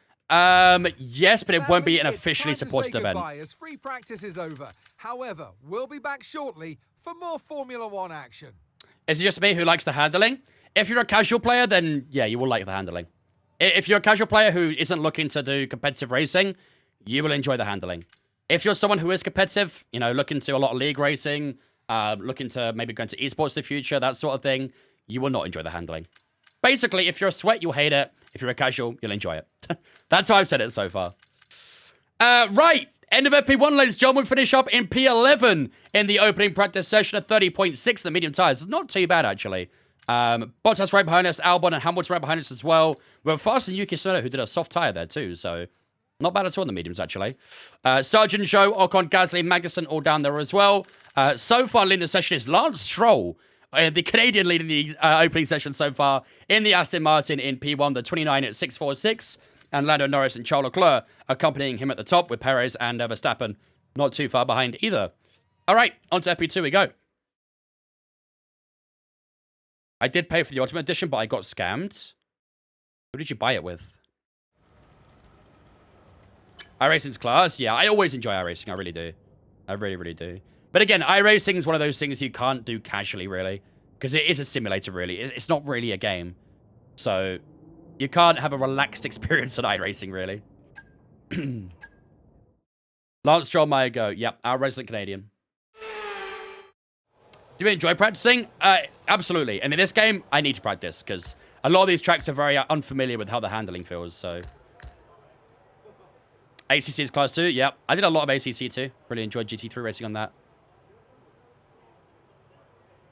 Yes, but it won't be an officially supported event. As free practice is over. However, we'll be back shortly for more Formula One action. Is it just me who likes the handling? If you're a casual player, then yeah, you will like the handling. If you're a casual player who isn't looking to do competitive racing, you will enjoy the handling. If you're someone who is competitive, you know, looking to a lot of league racing, looking to maybe go into esports in the future, that sort of thing, you will not enjoy the handling. Basically, if you're a sweat, you'll hate it. If you're a casual, you'll enjoy it. That's how I've said it so far. Right. End of FP1, ladies and gentlemen. Finish up in P11 in the opening practice session at 30.6, the medium tires. It's not too bad, actually. Bottas right behind us, Albon and Hamilton right behind us as well. We're faster than Yuki Tsunoda, who did a soft tire there too, so not bad at all in the mediums, actually. Sargent, Joe, Ocon, Gasly, Magnussen all down there as well. So far, leading the session is Lance Stroll, the Canadian leading the opening session so far in the Aston Martin in P1, the 29 at 646. And Lando Norris and Charles Leclerc accompanying him at the top with Perez and Verstappen not too far behind either. All right, on to FP2 we go. I did pay for the Ultimate Edition, but I got scammed. Who did you buy it with? iRacing's class? Yeah, I always enjoy iRacing, I really do. I really, really do. But again, iRacing is one of those things you can't do casually, really. Because it is a simulator, really. It's not really a game. So, you can't have a relaxed experience on iRacing, really. Lance Stroll, Maya Go. Yep, our resident Canadian. Do you enjoy practicing? Absolutely. And in this game, I need to practice. Because a lot of these tracks are very unfamiliar with how the handling feels, so... ACC is class 2. Yep. I did a lot of ACC too. Really enjoyed GT3 racing on that.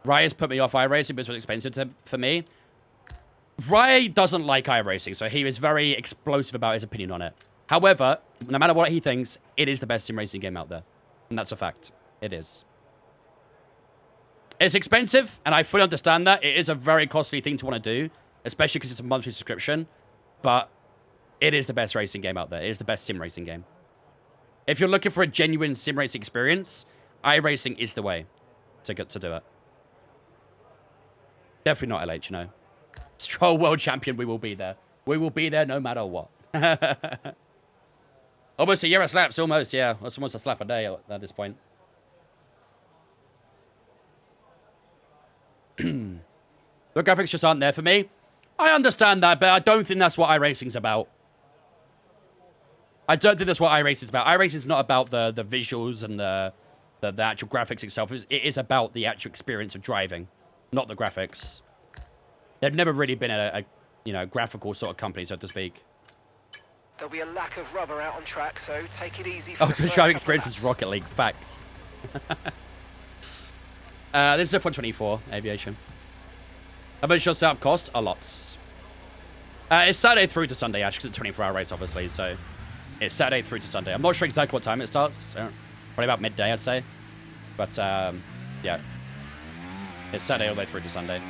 Rai has put me off iRacing, but it's really expensive for me. Rai doesn't like iRacing, so he is very explosive about his opinion on it. However, no matter what he thinks, it is the best sim racing game out there. And that's a fact. It is. It's expensive, and I fully understand that. It is a very costly thing to want to do, especially because it's a monthly subscription. But it is the best racing game out there. It is the best sim racing game. If you're looking for a genuine sim racing experience, iRacing is the way to do it. Definitely not LH, no. Stroll World Champion, we will be there. We will be there no matter what. Almost a year of slaps, almost, yeah. That's almost a slap a day at this point. The graphics just aren't there for me. I understand that, but I don't think that's what iRacing's about. I don't think that's what iRacing's about. iRacing's not about the visuals and the actual graphics itself. It is about the actual experience of driving, not the graphics. They've never really been a you know, graphical sort of company, so to speak. There'll be a lack of rubber out on track, so take it easy. Oh, so the driving experience is Rocket League. Facts. This is F124 Aviation. How much does setup cost? A lot. It's Saturday through to Sunday, actually, because it's a 24-hour race, obviously, so it's Saturday through to Sunday. I'm not sure exactly what time it starts. Probably about midday, I'd say. But, yeah. It's Saturday all the way through to Sunday.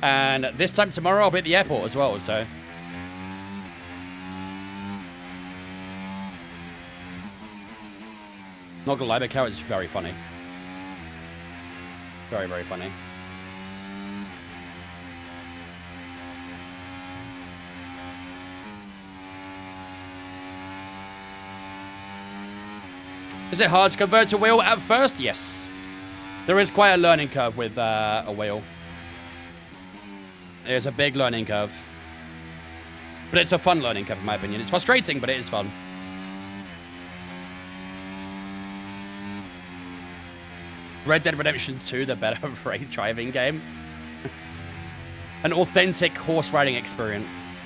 And this time tomorrow, I'll be at the airport as well, so... Not gonna lie, the carrot is very funny. Very, very funny. Is it hard to convert to wheel at first? Yes. There is quite a learning curve with a wheel. There's a big learning curve. But it's a fun learning curve, in my opinion. It's frustrating, but it is fun. Red Dead Redemption 2, the better race driving game. An authentic horse riding experience.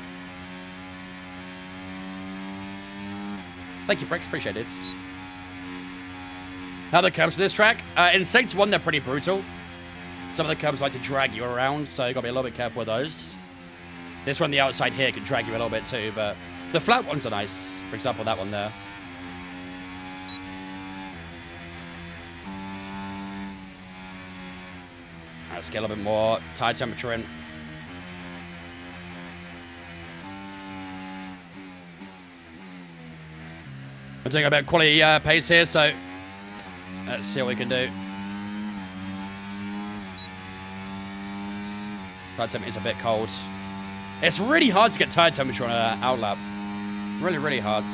Thank you, Brex. Appreciate it. How the curbs to this track? In Saints 1, they're pretty brutal. Some of the curbs like to drag you around, so you gotta be a little bit careful with those. This one, the outside here, can drag you a little bit too, but the flat ones are nice. For example, that one there. Let's get a little bit more tire temperature in. We're doing a bit of quality pace here, so let's see what we can do. Tire temperature is a bit cold. It's really hard to get tire temperature on an outlap. Really, really hard.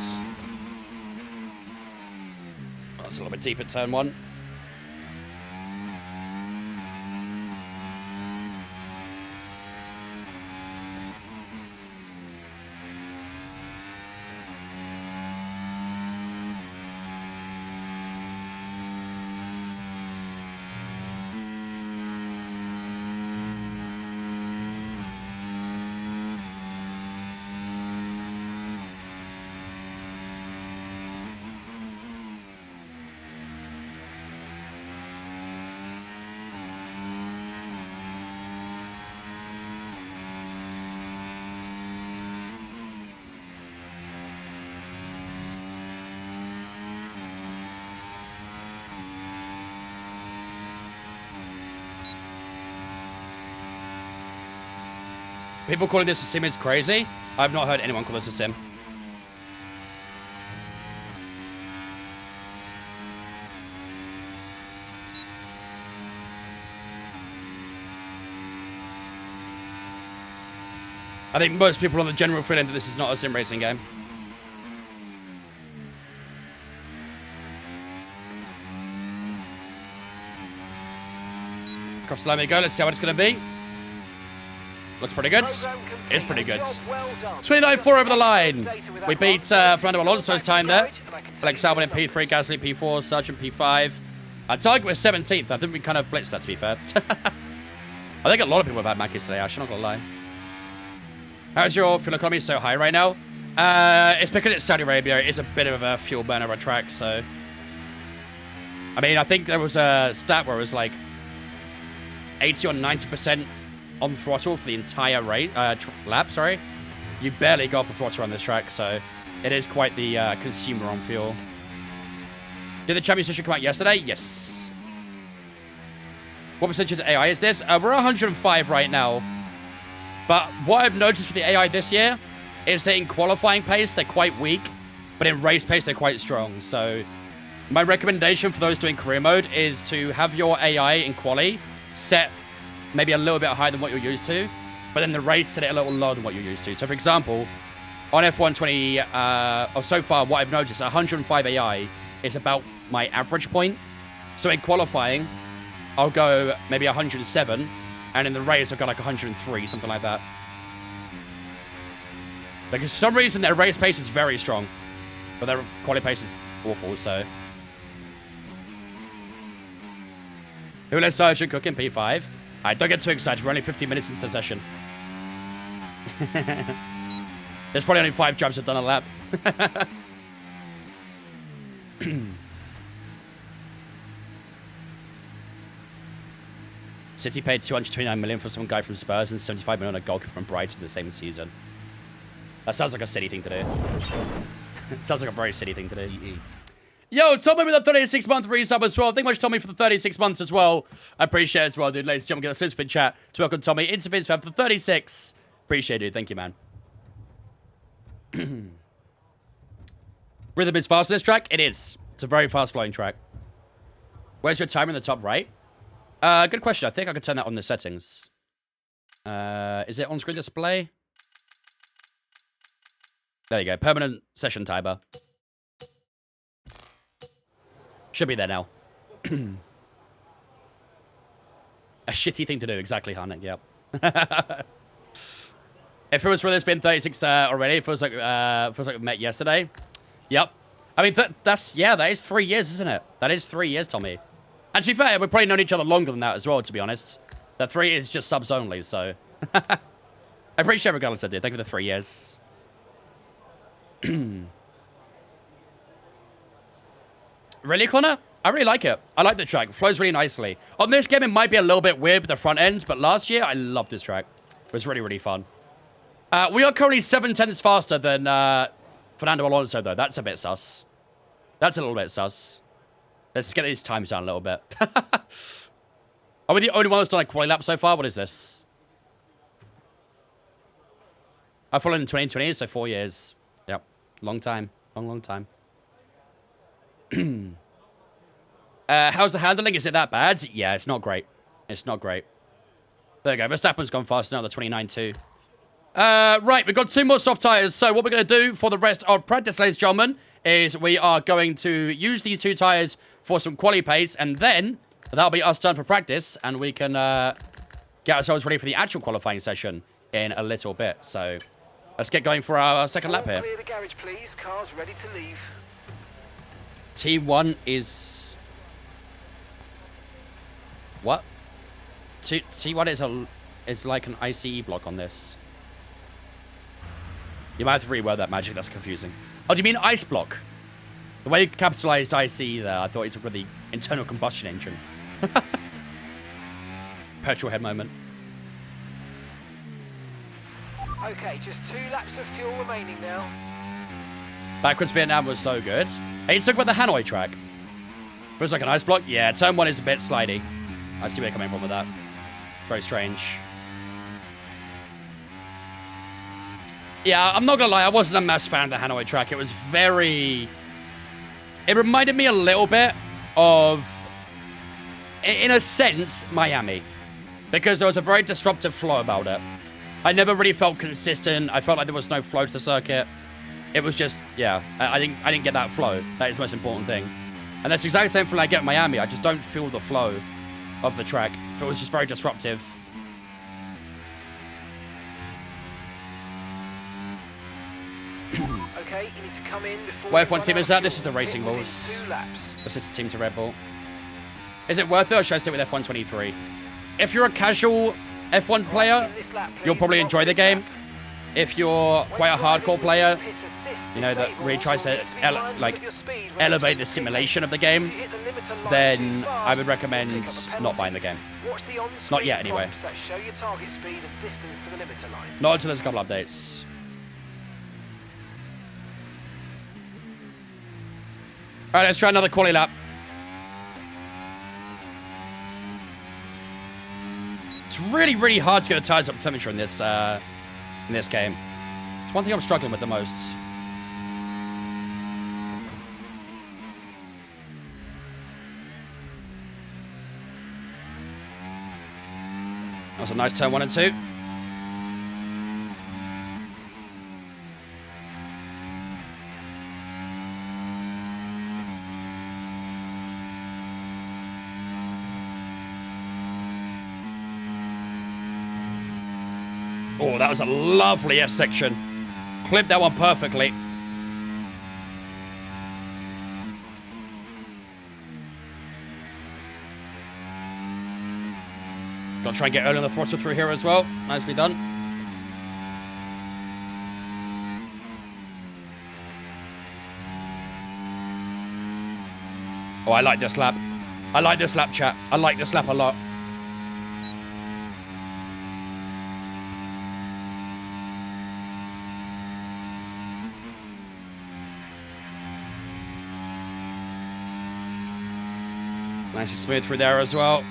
That's a little bit deep at turn 1. People calling this a sim is crazy. I've not heard anyone call this a sim. I think most people are the general feeling that this is not a sim racing game. Cross the line we go. Let's see how it's going to be. Looks pretty good. Program complete. It's pretty good. Job well done. 29.4 over the line. We beat Fernando Alonso's time there. And I can tell Alex you Albon in numbers. P3, Gasly P4, Sargent P5. Our target was 17th. I think we kind of blitzed that, to be fair. I think a lot of people have had Mackies today, Ash. I'm not going to lie. How's your fuel economy so high right now? It's because it's Saudi Arabia. It's a bit of a fuel burner of a track, so... I mean, I think there was a stat where it was like 80 or 90% on throttle for the entire lap, sorry. You barely go off the throttle on this track, so it is quite the consumer on fuel. Did the Champions Edition come out yesterday? Yes. What percentage of AI is this? We're 105 right now. But what I've noticed with the AI this year is that in qualifying pace, they're quite weak. But in race pace, they're quite strong. So my recommendation for those doing career mode is to have your AI in quali set maybe a little bit higher than what you're used to. But then the race set it a little lower than what you're used to. So for example, on F120, or so far, what I've noticed, 105 AI is about my average point. So in qualifying, I'll go maybe 107, and in the race, I'll go like 103, something like that. Because for some reason, their race pace is very strong, but their quali pace is awful, so... Who let Sergeant cook in P5? Don't get too excited, we're only 15 minutes into the session. There's probably only 5 jumps I've done a lap. City paid 229 million for some guy from Spurs and 75 million on a goalkeeper from Brighton the same season. That sounds like a City thing to do. Sounds like a very City thing to do. Yo, Tommy with a 36-month resub as well. Thank you much, Tommy, for the 36 months as well. I appreciate it as well, dude. Ladies and gentlemen, get a super chat to welcome Tommy into Vince Fan for 36. Appreciate it, dude. Thank you, man. Rhythm is fast on this track? It is. It's a very fast-flowing track. Where's your timer in the top right? Good question. I think I could turn that on the settings. Is it on-screen display? There you go. Permanent session timer. Should be there now. A shitty thing to do. Exactly, Hanek. Yep. If it was for this been 36 already, it feels like we met yesterday. Yep. I mean, that is 3 years, isn't it? That is 3 years, Tommy. And to be fair, we've probably known each other longer than that as well, to be honest. That 3 is just subs only, so... I appreciate it regardless, I did. Thank you for the 3 years. Really, Connor? I really like it. I like the track. It flows really nicely. On this game, it might be a little bit weird with the front ends, but last year, I loved this track. It was really, really fun. We are currently 7/10 faster than Fernando Alonso, though. That's a bit sus. That's a little bit sus. Let's get these times down a little bit. Are we the only one that's done a quali lap so far? What is this? I followed in 2020, so 4 years. Yep. Long time. Long, long time. How's the handling? Is it that bad? Yeah, it's not great. It's not great. There you go. Verstappen's gone faster now, the 29.2. Right, we've got 2 more soft tires. So what we're going to do for the rest of practice, ladies and gentlemen, is we are going to use these 2 tires for some quali pace, and then that'll be us done for practice, and we can get ourselves ready for the actual qualifying session in a little bit. So let's get going for our second lap here. Clear the garage, please. Car's ready to leave. T1 is... What? T1 is like an ICE block on this. You might have to reword that, Magic. That's confusing. Oh, do you mean ice block? The way you capitalized ICE there, I thought it took with the internal combustion engine. Petrol head moment. Okay, just 2 laps of fuel remaining now. Backwards Vietnam was so good. Hey, let's talk about the Hanoi track. Feels like an ice block. Yeah, turn 1 is a bit slidey. I see where you're coming from with that. Very strange. Yeah, I'm not gonna lie, I wasn't a massive fan of the Hanoi track. It was very... It reminded me a little bit of, in a sense, Miami. Because there was a very disruptive flow about it. I never really felt consistent. I felt like there was no flow to the circuit. It was just, yeah, I didn't get that flow. That is the most important thing. And that's exactly the same thing I get in Miami. I just don't feel the flow of the track. If it was just very disruptive. Okay, you need to come in before. What we F1 team run is out that? of This is the fuel. racing Hit within rules. 2 laps. This is the team to Red Bull. Is it worth it, or should I stick with F123? If you're a casual F1 player, In this lap, you'll please, probably watch enjoy the this game. lap. If you're quite a hardcore player, Pit assist you know, that disabled, really tries so you to need be mindful like of your speed when elevate entering the pit simulation lane. of the game, If you hit the limiter line then too fast, I would you'll recommend pick up a not penalty. buying the game. Watch the on-screen Not yet, anyway. prompts that show your target speed and distance to the limiter line. Not until there's a couple updates. Alright, let's try another quali lap. It's really, really hard to get the tires up temperature in this game. It's one thing I'm struggling with the most. That was a nice turn 1 and 2. Oh, that was a lovely S section. Clipped that one perfectly. Gotta try and get early on the throttle through here as well. Nicely done. Oh, I like this lap. I like this lap, chat. I like this lap a lot. Nice and smooth through there as well.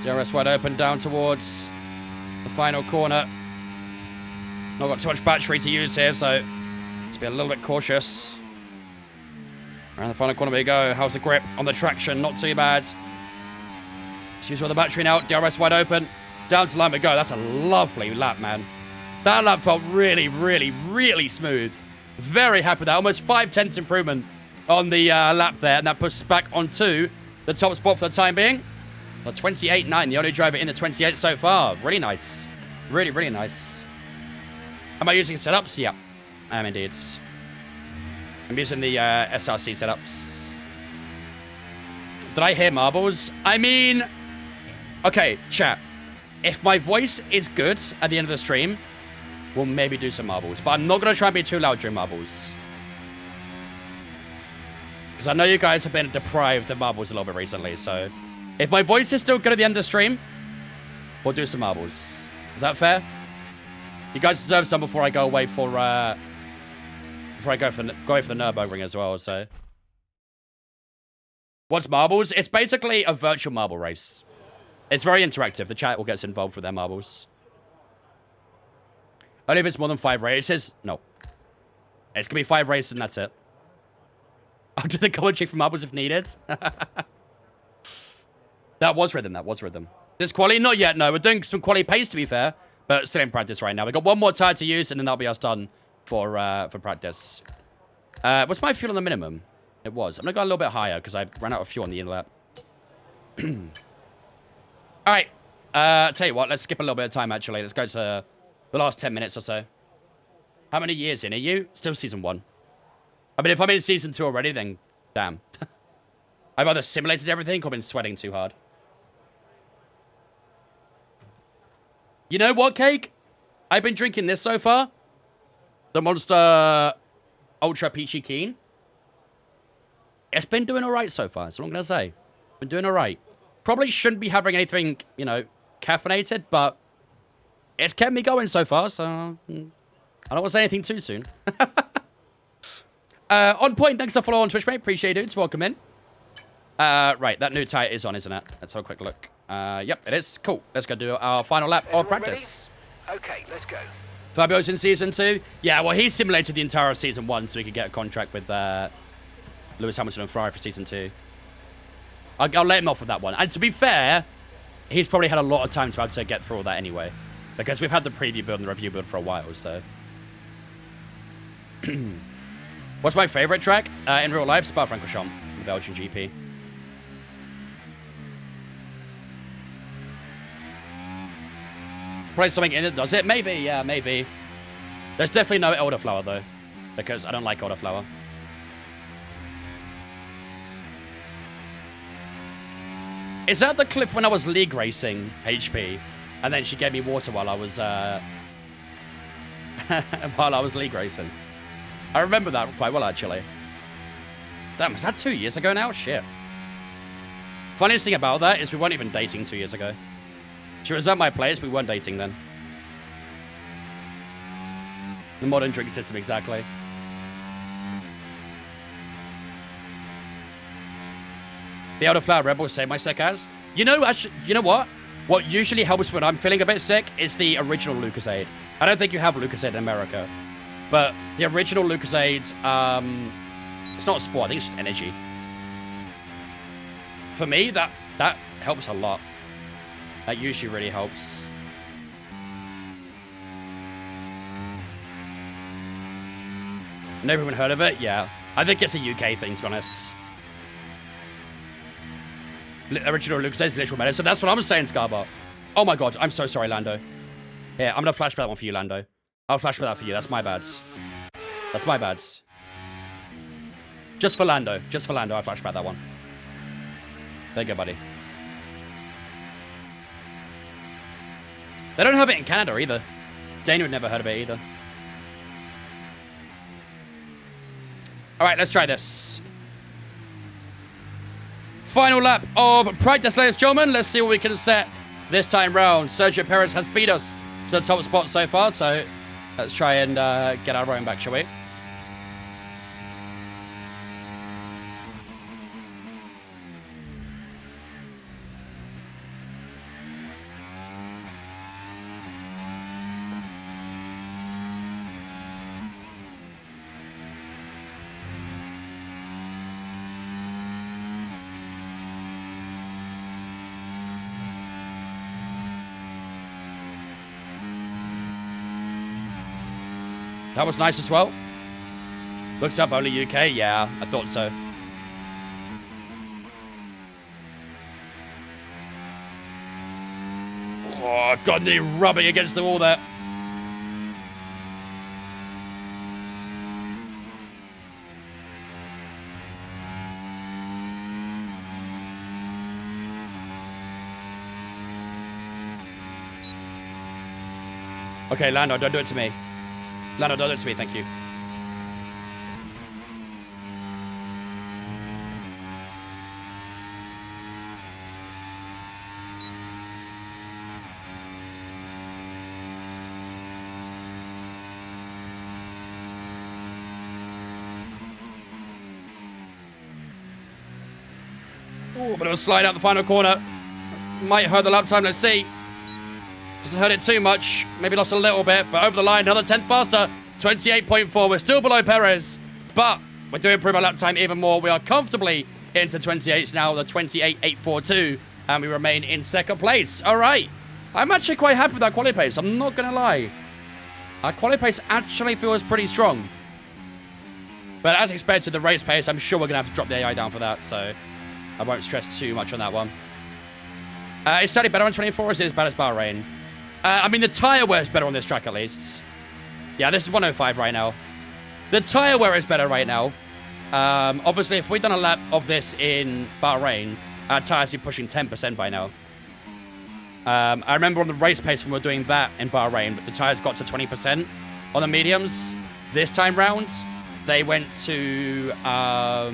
DRS wide open down towards the final corner. Not got too much battery to use here, so let's be a little bit cautious. Around the final corner we go. How's the grip on the traction? Not too bad. Let's use all the battery now. DRS wide open. Down to line we go. That's a lovely lap, man. That lap felt really, really, really smooth. Very happy with that. Almost 5/10 improvement on the lap there, and that pushes us back onto the top spot for the time being. Well, 28.9, the only driver in the 28 so far. Really nice. Really, really nice. Am I using setups? Yeah, I am indeed. I'm using the SRC setups. Did I hear marbles? I mean, okay, chat. If my voice is good at the end of the stream, we'll maybe do some marbles. But I'm not going to try and be too loud during marbles. Because I know you guys have been deprived of marbles a little bit recently, so if my voice is still good at the end of the stream, we'll do some marbles. Is that fair? You guys deserve some before I go away for go away for the Nürburgring as well. So, what's marbles? It's basically a virtual marble race. It's very interactive. The chat will get involved with their marbles. Only if it's more than 5 races. No, it's gonna be 5 races and that's it. I'll do the commentary for marbles if needed. That was rhythm. That was rhythm. This quali? Not yet, no. We're doing some quali pace, to be fair. But still in practice right now. We've got one more tire to use, and then that'll be us done for practice. What's my fuel on the minimum? It was. I'm going to go a little bit higher, because I ran out of fuel on the inner lap. Alright. Tell you what, let's skip a little bit of time, actually. Let's go to the last 10 minutes or so. How many years in are you? Still season 1. I mean, if I'm in season 2 already, then damn. I've either simulated everything or been sweating too hard. You know what, Cake? I've been drinking this so far. The Monster Ultra Peachy Keen. It's been doing alright so far. That's all I'm going to say. Been doing alright. Probably shouldn't be having anything, you know, caffeinated, but it's kept me going so far, so I don't want to say anything too soon. On point, thanks for following on Twitch, mate. Appreciate it, dudes. Welcome in. Right, that new tire is on, isn't it? Let's have a quick look. Yep, it is. Cool. Let's go do our final lap of practice. Ready? Okay, let's go. Fabio's in season 2. Yeah, well, he simulated the entire season 1 so he could get a contract with Lewis Hamilton and Ferrari for season 2. I'll let him off with that one. And to be fair, he's probably had a lot of time to be able to get through all that anyway. Because we've had the preview build and the review build for a while, so. What's my favorite track? In real life, Spa-Francorchamps, the Belgian GP. probably something in it does it. Maybe, yeah, maybe. There's definitely no elderflower, though. Because I don't like elderflower. Is that the clip when I was league racing HP? And then she gave me water while I was, while I was league racing. I remember that quite well, actually. Damn, was that 2 years ago now? Shit. Funniest thing about that is we weren't even dating 2 years ago. She was at my place, we weren't dating then. The modern drink system, exactly. The elderflower rebel saved my sick ass. You know, actually, you know what? What usually helps when I'm feeling a bit sick is the original Lucozade. I don't think you have Lucozade in America. But the original Lucozade, it's not a sport, I think it's just energy. For me, that helps a lot. That usually really helps. Never even heard of it? Yeah. I think it's a UK thing, to be honest. Original Lucasade's literal medicine. So that's what I'm saying, Scarbot. Oh my god, I'm so sorry, Lando. Yeah, I'm gonna flash for that one for you, Lando. I'll flash for that for you. That's my bad. That's my bad. Just for Lando. Just for Lando, I'll flash back that one. There you go, buddy. They don't have it in Canada either. Dana would never heard of it either. Alright, let's try this. Final lap of practice, ladies and gentlemen. Let's see what we can set this time round. Sergio Perez has beat us to the top spot so far, so let's try and get our rowing back, shall we? That was nice as well. Looks up only UK. Yeah, I thought so. Oh, God, they're rubbing against the wall there. Okay, Lando, don't do it to me. Lando, don't do it to me, thank you. Ooh, but it will slide out the final corner. Might hurt the lap time, let's see. Doesn't hurt it too much. Maybe lost a little bit, but over the line, another 10th faster. 28.4. We're still below Perez, but we're doing improve our lap time even more. We are comfortably into 28s now, the 28.842, and we remain in second place. All right. I'm actually quite happy with our quali pace. I'm not going to lie. Our quali pace actually feels pretty strong. But as expected, the race pace, I'm sure we're going to have to drop the AI down for that, so I won't stress too much on that one. It's slightly better on 24, or is it as bad as Bahrain? I mean, the tyre wear is better on this track, at least. Yeah, this is 105 right now. The tyre wear is better right now. Obviously, if we'd done a lap of this in Bahrain, our tyres would be pushing 10% by now. I remember on the race pace when we were doing that in Bahrain, but the tyres got to 20% on the mediums. This time round, they went to, I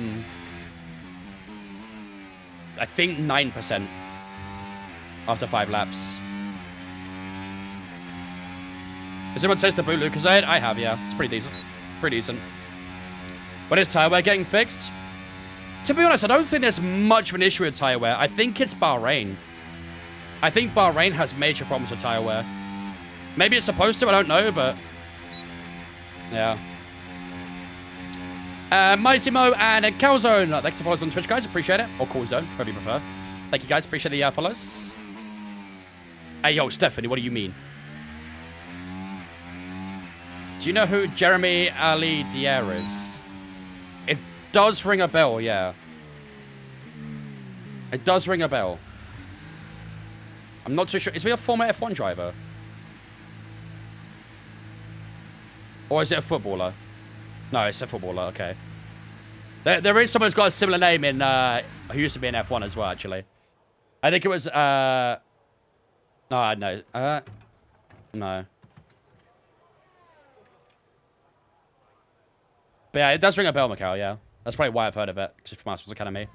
think 9% after 5 laps. Has anyone tasted the boot Lucozade? I have, yeah. It's pretty decent. Pretty decent. When is tyre wear getting fixed? To be honest, I don't think there's much of an issue with tyre wear. I think it's Bahrain. I think Bahrain has major problems with tyre wear. Maybe it's supposed to, I don't know, but... yeah. Mighty Mo and Calzone. Thanks for following us on Twitch, guys. Appreciate it. Or Calzone, whatever you prefer. Thank you, guys. Appreciate the follows. Hey, yo, Stephanie, what do you mean? Do you know who Jeremy Ali Dier is? It does ring a bell, yeah. It does ring a bell. I'm not too sure. Is he a former F1 driver? Or is it a footballer? No, it's a footballer. Okay. There is someone who's got a similar name in, who used to be in F1 as well, actually. I think it was, no. No. But yeah, it does ring a bell, Mikhail, yeah. That's probably why I've heard of it, because it's from Masters Academy.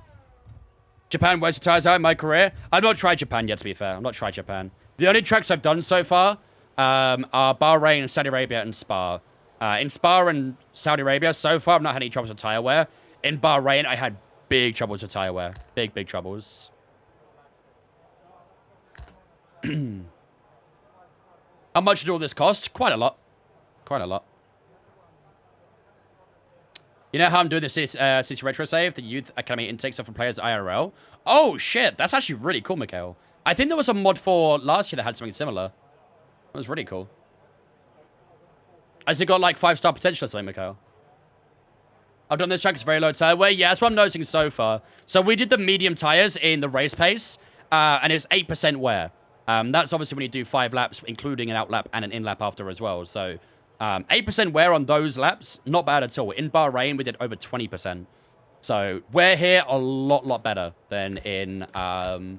Japan, where's the tires out in my career? I've not tried Japan yet, to be fair. I've not tried Japan. The only tracks I've done so far are Bahrain, Saudi Arabia, and Spa. In Spa and Saudi Arabia, so far, I've not had any troubles with tire wear. In Bahrain, I had big troubles with tire wear. Big troubles. How much did all this cost? Quite a lot. Quite a lot. You know how I'm doing this CC Retro Save? The Youth Academy intake stuff from players IRL? Oh, shit. That's actually really cool, Mikhail. I think there was a mod for last year that had something similar. That was really cool. Has it got, like, 5-star potential or something, Mikhail? I've done this track. It's very low tire wear. Yeah, that's what I'm noticing so far. So we did the medium tires in the race pace, and it's 8% wear. That's obviously when you do 5 laps, including an out lap and an in lap after as well. So 8% wear on those laps, not bad at all. In Bahrain, we did over 20%. So wear here a lot better than in Bahrain.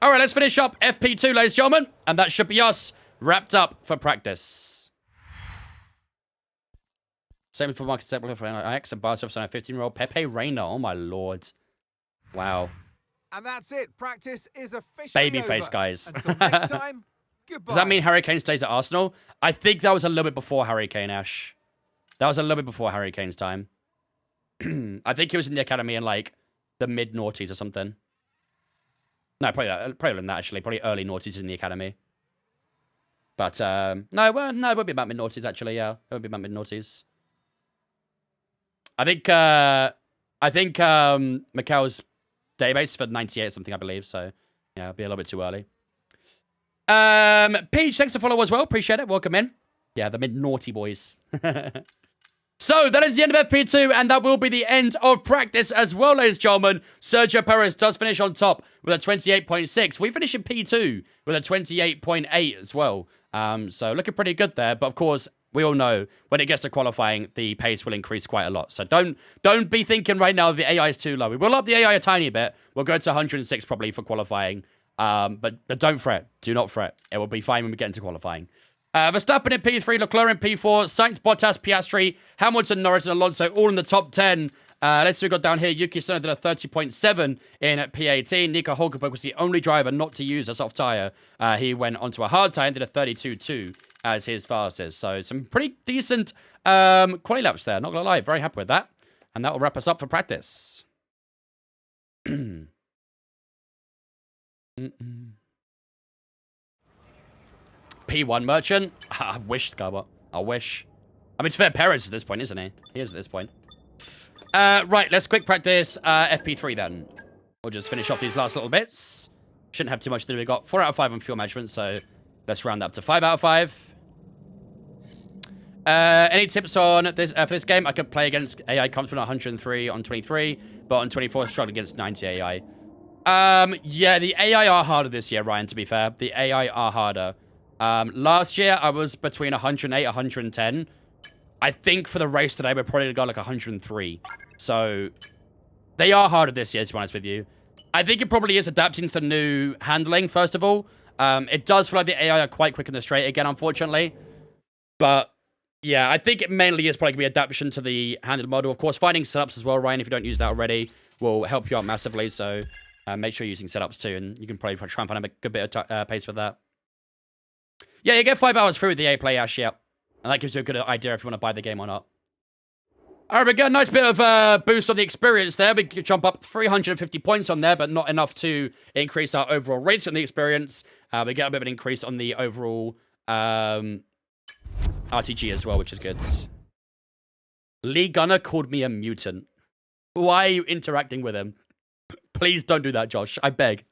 All right, let's finish up FP2, ladies and gentlemen, and that should be us wrapped up for practice. Same for Marcus Stepler for X and Barcelona on a 15-year-old Pepe Reina. Oh my lord! Wow. And that's it. Practice is officially Babyface, over. guys. Until next time, goodbye. Does that mean Harry Kane stays at Arsenal? I think that was a little bit before Harry Kane, Ash. That was a little bit before Harry Kane's time. I think he was in the academy in, like, the mid-noughties or something. No, probably than that, actually. Probably early noughties in the academy. But, no, it would be about mid-noughties, actually, yeah. It would be about mid-noughties. I think Mikhail's database for 98 or something, I believe. So, yeah, it'll be a little bit too early. Peach, thanks for follow as well. Appreciate it. Welcome in. Yeah, the mid-naughty boys. So, that is the end of FP2, and that will be the end of practice as well, ladies and gentlemen. Sergio Perez does finish on top with a 28.6. We finish in P2 with a 28.8 as well. So, looking pretty good there. But, of course, we all know when it gets to qualifying, the pace will increase quite a lot. So, don't be thinking right now the AI is too low. We will up the AI a tiny bit. We'll go to 106 probably for qualifying. But don't fret. Do not fret. It will be fine when we get into qualifying. Verstappen in P3, Leclerc in P4, Sainz, Bottas, Piastri, Hamilton, Norris, and Alonso all in the top 10. Let's see what we got down here. Yuki Tsunoda did a 30.7 in P18. Nico Hulkenberg was the only driver not to use a soft tyre. He went onto a hard tyre and did a 32.2 as his fastest. So some pretty decent quali laps there. Not going to lie. Very happy with that. And that will wrap us up for practice. P1 Merchant. I wish, Scarbot. I wish. I mean, it's fair. Perez at this point, isn't he? He is at this point. Right, let's quick practice FP3 then. We'll just finish off these last little bits. Shouldn't have too much to do. We got 4 out of 5 on fuel management, so let's round up to 5 out of 5. Any tips on this for this game? I could play against AI comfortable on 103 on 23, but on 24 struggled against 90 AI. Yeah, the AI are harder this year, Ryan, to be fair. The AI are harder. Last year, I was between 108, 110. I think for the race today, we're probably going to go like 103. So, they are harder this year, to be honest with you. I think it probably is adapting to the new handling, first of all. It does feel like the AI are quite quick in the straight again, unfortunately. But, yeah, I think it mainly is probably going to be adaptation to the handling model. Of course, finding setups as well, Ryan, if you don't use that already, will help you out massively. So, make sure you're using setups too, and you can probably try and find a good bit of pace with that. Yeah, you get 5 hours free with the A Play Ash, yeah. And that gives you a good idea if you want to buy the game or not. All right, we got a nice bit of boost on the experience there. We could jump up 350 points on there, but not enough to increase our overall rates on the experience. We get a bit of an increase on the overall RTG as well, which is good. Lee Gunner called me a mutant. Why are you interacting with him? Please don't do that, Josh. I beg.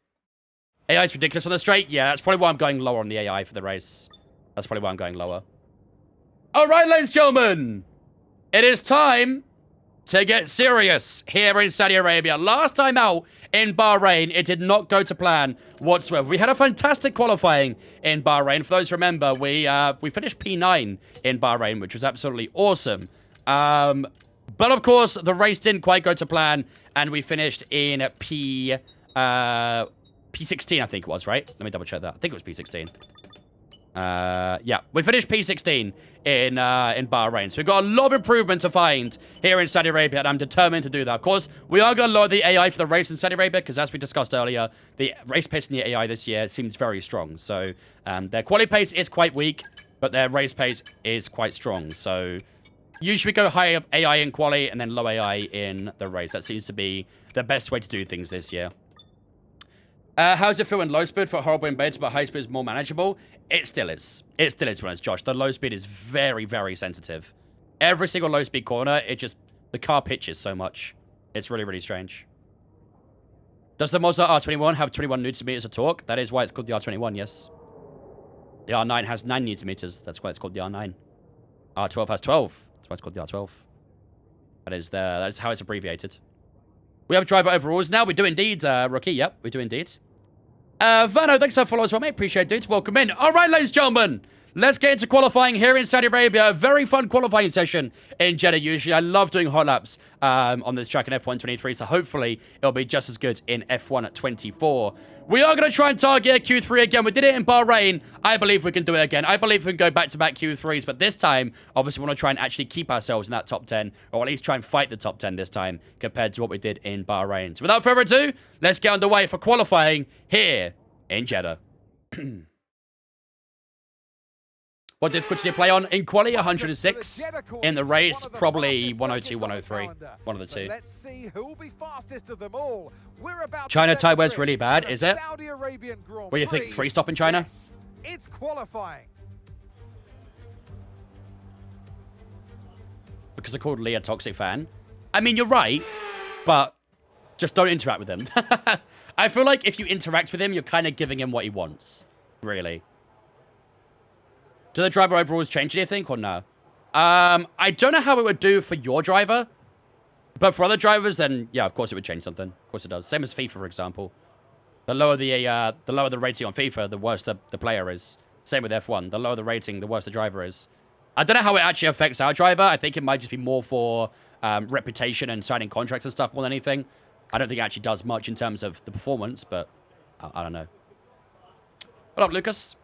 AI is ridiculous on the straight. Yeah, that's probably why I'm going lower on the AI for the race. That's probably why I'm going lower. All right, ladies and gentlemen. It is time to get serious here in Saudi Arabia. Last time out in Bahrain, it did not go to plan whatsoever. We had a fantastic qualifying in Bahrain. For those who remember, we finished P9 in Bahrain, which was absolutely awesome. But of course, the race didn't quite go to plan, and we finished in P16, I think it was, right? Let me double check that. I think it was P16. Yeah, we finished P16 in Bahrain. So we've got a lot of improvement to find here in Saudi Arabia, and I'm determined to do that. Of course, we are going to lower the AI for the race in Saudi Arabia, because as we discussed earlier, the race pace in the AI this year seems very strong. So their quality pace is quite weak, but their race pace is quite strong. So usually we go high AI in quali and then low AI in the race. That seems to be the best way to do things this year. How's it feel in low speed for horrible embeds, but high speed is more manageable? It still is. It still is, when it's Josh. The low speed is very, very sensitive. Every single low speed corner, the car pitches so much. It's really, really strange. Does the Mazda R21 have 21 Newton meters of torque? That is why it's called the R21, yes. The R9 has 9 Newton meters. That's why it's called the R9. R12 has 12. That's why it's called the R12. That's how it's abbreviated. We have driver overalls now. We do indeed, Rookie. Yep, we do indeed. Vano, thanks for following us, mate. Appreciate it, dudes. Welcome in. All right, ladies and gentlemen. Let's get into qualifying here in Saudi Arabia. A very fun qualifying session in Jeddah usually. I love doing hot laps on this track in F1 23, so hopefully it'll be just as good in F1 at 24. We are going to try and target Q3 again. We did it in Bahrain. I believe we can do it again. I believe we can go back-to-back Q3s, but this time, obviously, we want to try and actually keep ourselves in that top 10, or at least try and fight the top 10 this time, compared to what we did in Bahrain. So without further ado, let's get underway for qualifying here in Jeddah. What difficulty do you play on? In quali, 106. In the race, probably 102, 103. One of the two. Let's see who will be fastest of them all. We're about China to set tyre wear's the really bad, is it? Saudi Arabian Grand What do you think? Prix. Free stop in China? Yes, it's qualifying. Because I called Lee a toxic fan. I mean, you're right, but just don't interact with him. I feel like if you interact with him, you're kind of giving him what he wants. Really. Do the driver overalls change anything or no? I don't know how it would do for your driver. But for other drivers, then, yeah, of course it would change something. Of course it does. Same as FIFA, for example. The lower the rating on FIFA, the worse the player is. Same with F1. The lower the rating, the worse the driver is. I don't know how it actually affects our driver. I think it might just be more for reputation and signing contracts and stuff more than anything. I don't think it actually does much in terms of the performance, but I don't know. What up, Lucas?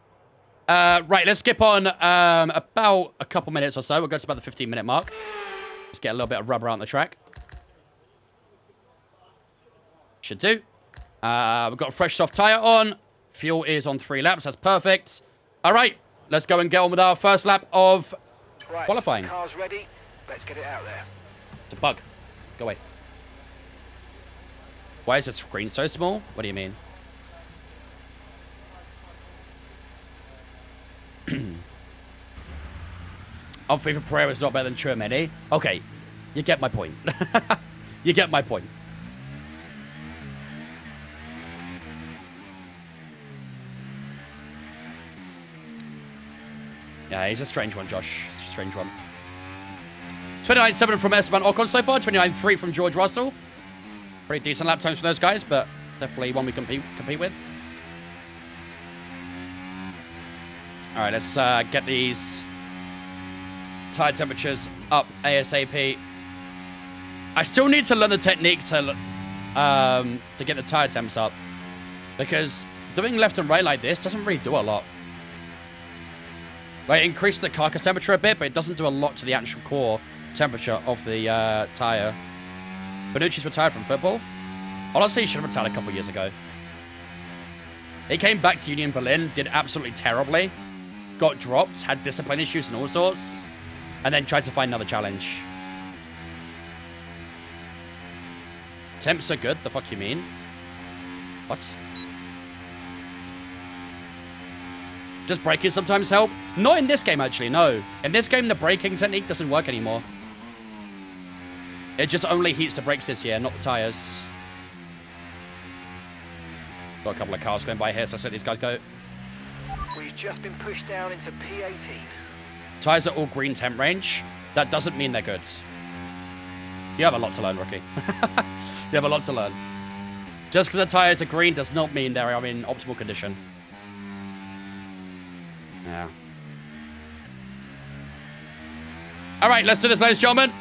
Right, let's skip on about a couple minutes or so. We'll go to about the 15-minute mark. Just get a little bit of rubber out on the track. Should do. We've got a fresh soft tyre on. Fuel is on 3 laps. That's perfect. All right, let's go and get on with our first lap of qualifying. Car's ready. Let's get it out there. It's a bug. Go away. Why is the screen so small? What do you mean? Oh, FIFA Pro is not better than Churmany. Okay, you get my point. You get my point. Yeah, he's a strange one, Josh. He's a strange one. 29.7 from Esteban Ocon so far. 29.3 from George Russell. Pretty decent lap times for those guys, but definitely one we compete with. All right, let's get these tire temperatures up ASAP. I still need to learn the technique to get the tire temps up, because doing left and right like this doesn't really do a lot. Like, it increases the carcass temperature a bit, but it doesn't do a lot to the actual core temperature of the tire. Bonucci's retired from football. Honestly, he should have retired a couple years ago. He came back to Union Berlin, did absolutely terribly, got dropped, had discipline issues and all sorts, and then tried to find another challenge. Temps are good? The fuck you mean? What? Does braking sometimes help? Not in this game, actually, no. In this game, the braking technique doesn't work anymore. It just only heats the brakes this year, not the tires. Got a couple of cars going by here, so let's let these guys go. We've just been pushed down into P18. Tires are all green temp range. That doesn't mean they're good. You have a lot to learn, rookie. You have a lot to learn. Just because the tires are green does not mean they are in optimal condition. Yeah. All right, let's do this, ladies and gentlemen.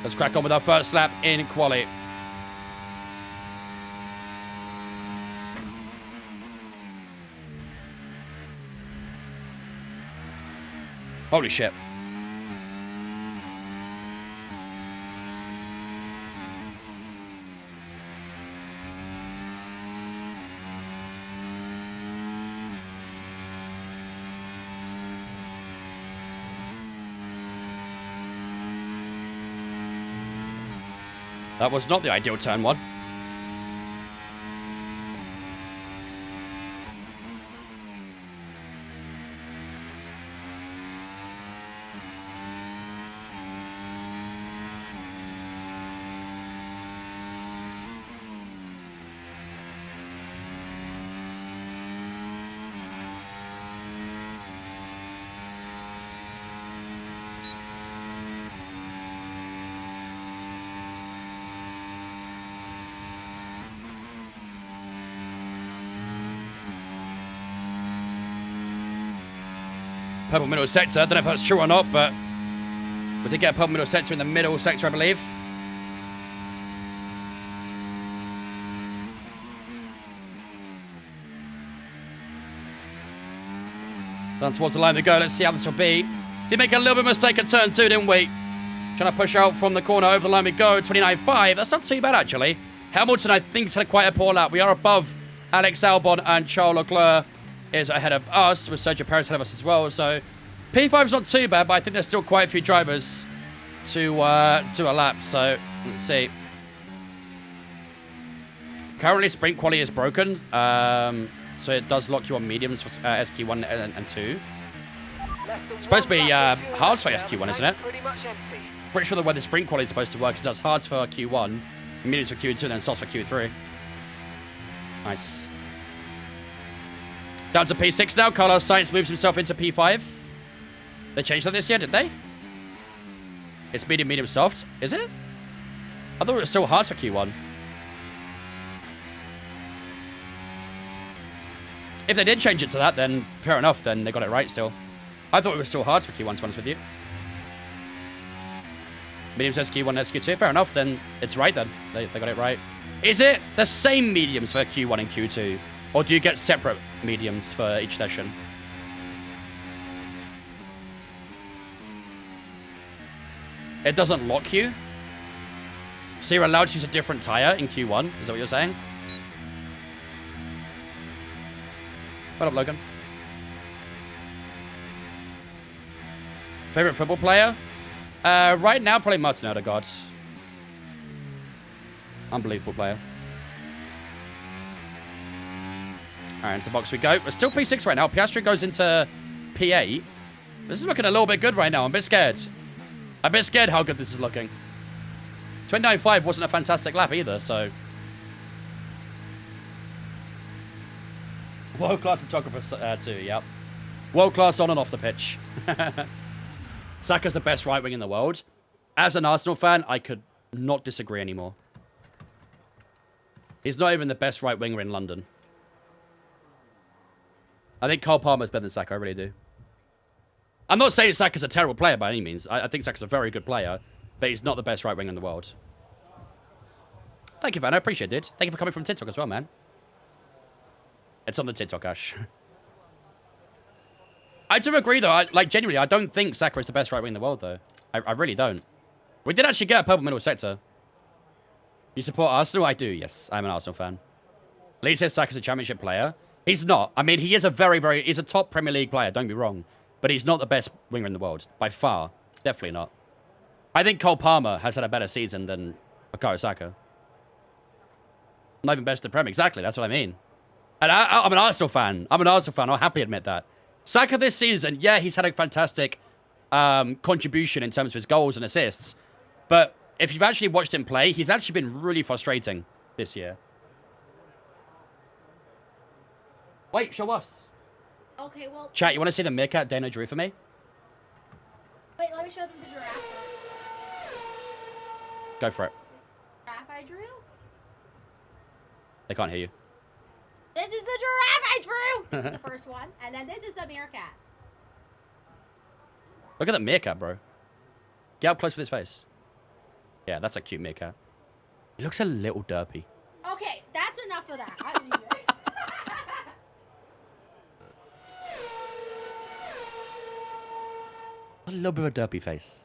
Let's crack on with our first lap in quali. Holy shit. That was not the ideal turn one. Purple middle sector. I don't know if that's true or not, but we did get a purple middle sector in the middle sector, I believe. Down towards the line we go. Let's see how this will be. Did make a little bit of mistake at turn 2, didn't we? Trying to push out from the corner over the line we go. 29.5. That's not too bad, actually. Hamilton, I think, has had quite a poor lap. We are above Alex Albon, and Charles Leclerc is ahead of us, with Sergio Perez ahead of us as well. So P5's not too bad, but I think there's still quite a few drivers to a lap. So let's see. Currently, sprint quality is broken, so it does lock you on mediums for SQ1 and 2. It's supposed to be hards for SQ1, isn't it? Pretty sure the way the sprint quality is supposed to work is it does hards for Q1, mediums for Q2, and then softs for Q3. Nice. Down to P6 now. Carlos Sainz moves himself into P5. They changed that this year, did they? It's medium, medium, soft. Is it? I thought it was still hard for Q1. If they did change it to that, then fair enough. Then they got it right still. I thought it was still hard for Q1, to be honest with you. Mediums SQ1 and SQ2. Fair enough. Then it's right then. They got it right. Is it the same mediums for Q1 and Q2? Or do you get separate mediums for each session? It doesn't lock you? So you're allowed to use a different tire in Q1? Is that what you're saying? What up, Logan? Favorite football player? Right now, probably Martin Odegaard. Unbelievable player. Alright, into the box we go. We're still P6 right now. Piastri goes into P8. This is looking a little bit good right now. I'm a bit scared. I'm a bit scared how good this is looking. 29.5 wasn't a fantastic lap either, so... World-class photographer too, yep. World-class on and off the pitch. Saka's the best right wing in the world. As an Arsenal fan, I could not disagree anymore. He's not even the best right winger in London. I think Cole Palmer's better than Saka, I really do. I'm not saying Saka's a terrible player by any means. I think Saka's a very good player, but he's not the best right winger in the world. Thank you, Van. I appreciate it. Thank you for coming from TikTok as well, man. It's on the TikTok, Ash. I do agree, though. Genuinely, I don't think Saka is the best right wing in the world, though. I really don't. We did actually get a purple middle sector. You support Arsenal? I do, yes. I'm an Arsenal fan. Lee says Saka's a championship player. He's not. I mean, he is a he's a top Premier League player, don't be wrong. But he's not the best winger in the world. By far. Definitely not. I think Cole Palmer has had a better season than Bukayo Saka. Not even best in the Premier. Exactly, that's what I mean. And I'm an Arsenal fan. I'll happily admit that. Saka this season, yeah, he's had a fantastic contribution in terms of his goals and assists. But if you've actually watched him play, he's actually been really frustrating this year. Wait, show us. Okay, well... Chat, you want to see the meerkat Dana drew for me? Wait, let me show them the giraffe. Go for it. Giraffe I drew? They can't hear you. This is the giraffe I drew! This is the first one. And then this is the meerkat. Look at that meerkat, bro. Get up close with his face. Yeah, that's a cute meerkat. He looks a little derpy. Okay, that's enough of that. I don't need it. A little bit of a derpy face.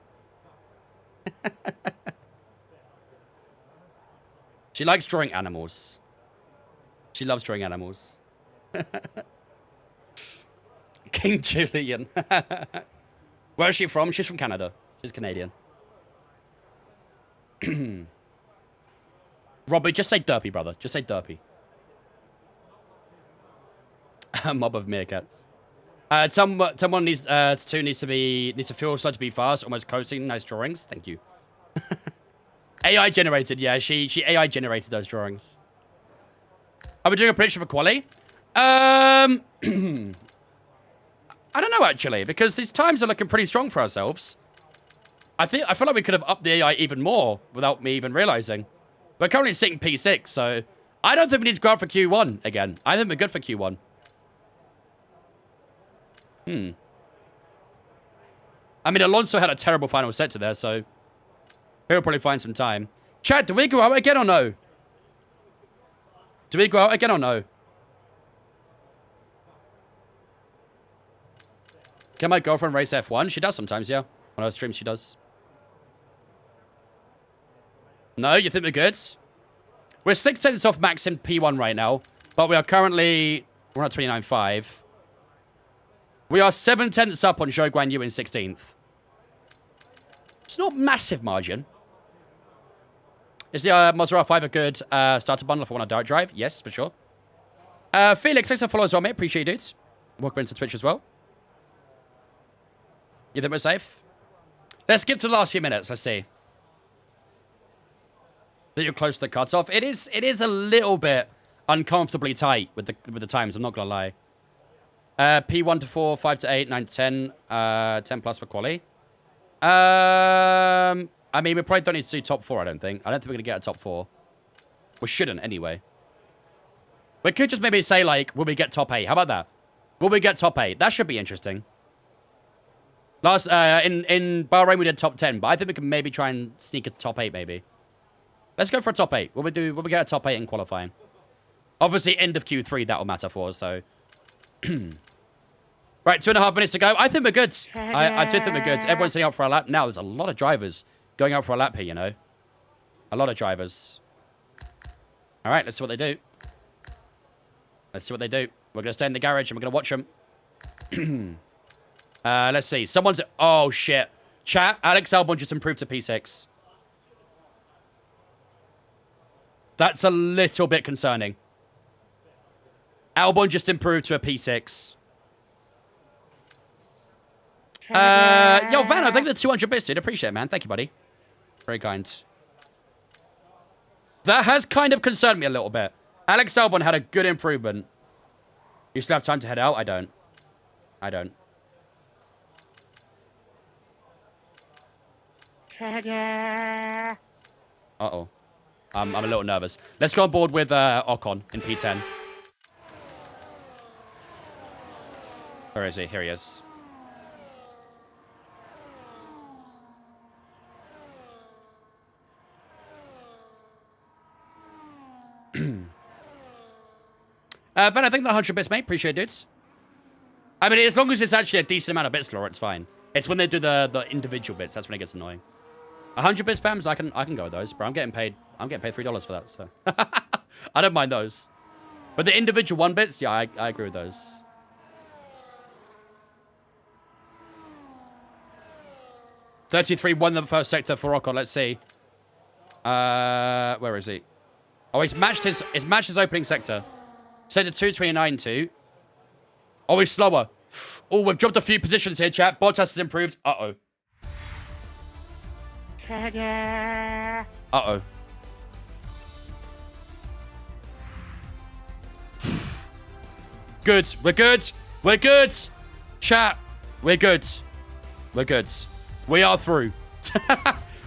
She likes drawing animals. She loves drawing animals. King Julian. Where is she from? She's from Canada. She's Canadian. Robbie, just say derpy, brother. Just say derpy. A mob of meerkats. Someone needs to feel so to be fast, almost coasting. Nice drawings. Thank you. AI generated, yeah. She AI generated those drawings. Are we doing a prediction for quali? I don't know actually, because these times are looking pretty strong for ourselves. I feel like we could have upped the AI even more without me even realizing. We're currently sitting P6, so I don't think we need to go out for Q1 again. I think we're good for Q1. I mean, Alonso had a terrible final sector there, so he'll probably find some time. Chat, do we go out again or no? Do we go out again or no? Can my girlfriend race F1? She does sometimes, yeah. On her streams, she does. No, you think we're good? We're 6 tenths off max in P1 right now, but we are currently... We're at 29.5. We are 7 tenths up on Zhou Guan Yu in 16th. It's not massive margin. Is the Mazda 5 a good starter bundle if I want a direct drive? Yes, for sure. Felix, thanks for following as well, mate. Appreciate you, dudes. Welcome into Twitch as well. You think we're safe? Let's skip to the last few minutes. Let's see. That you're close to the cutoff. It is a little bit uncomfortably tight with the times. I'm not gonna lie. P1 to 4, 5 to 8, 9 to 10, 10 plus for quali. I mean, we probably don't need to do top 4. I don't think we're gonna get a top 4. We shouldn't anyway. We could just maybe say like, will we get top 8? How about that? Will we get top 8? That should be interesting. Last in Bahrain we did top 10, but I think we can maybe try and sneak a top 8 maybe. Let's go for a top 8. Will we get a top 8 in qualifying? Obviously, end of Q3 that'll matter for us. So, right, 2.5 minutes to go. I think we're good. I do think we're good. Everyone's sitting out for a lap now. There's a lot of drivers going out for a lap here. You know, a lot of drivers. All right, let's see what they do. Let's see what they do. We're gonna stay in the garage and we're gonna watch them. Let's see. Someone's... Oh, shit. Chat, Alex Albon just improved to P6. That's a little bit concerning. Albon just improved to a P6. Yo, Van, I think the 200 bits, dude. Appreciate it, man. Thank you, buddy. Very kind. That has kind of concerned me a little bit. Alex Albon had a good improvement. You still have time to head out? I don't. Uh-oh. I'm a little nervous. Let's go on board with Ocon in P10. Where is he? Here he is. Ben, I think the 100 bits, mate. Appreciate it, dudes. I mean, as long as it's actually a decent amount of bits, Laura, it's fine. It's when they do the individual bits. That's when it gets annoying. 100 bit spams, I can go with those, bro. I'm getting paid $3 for that, so I don't mind those. But the individual 1 bits, yeah, I agree with those. $33 won the first sector for Ocon. Let's see. Where is he? Oh, he's matched his opening sector. Sector 229.2. Oh, he's slower. Oh, we've dropped a few positions here, chat. Bottas has improved. Uh-oh. Uh-oh. Good. We're good. We're good. Chat. We're good. We're good. We are through.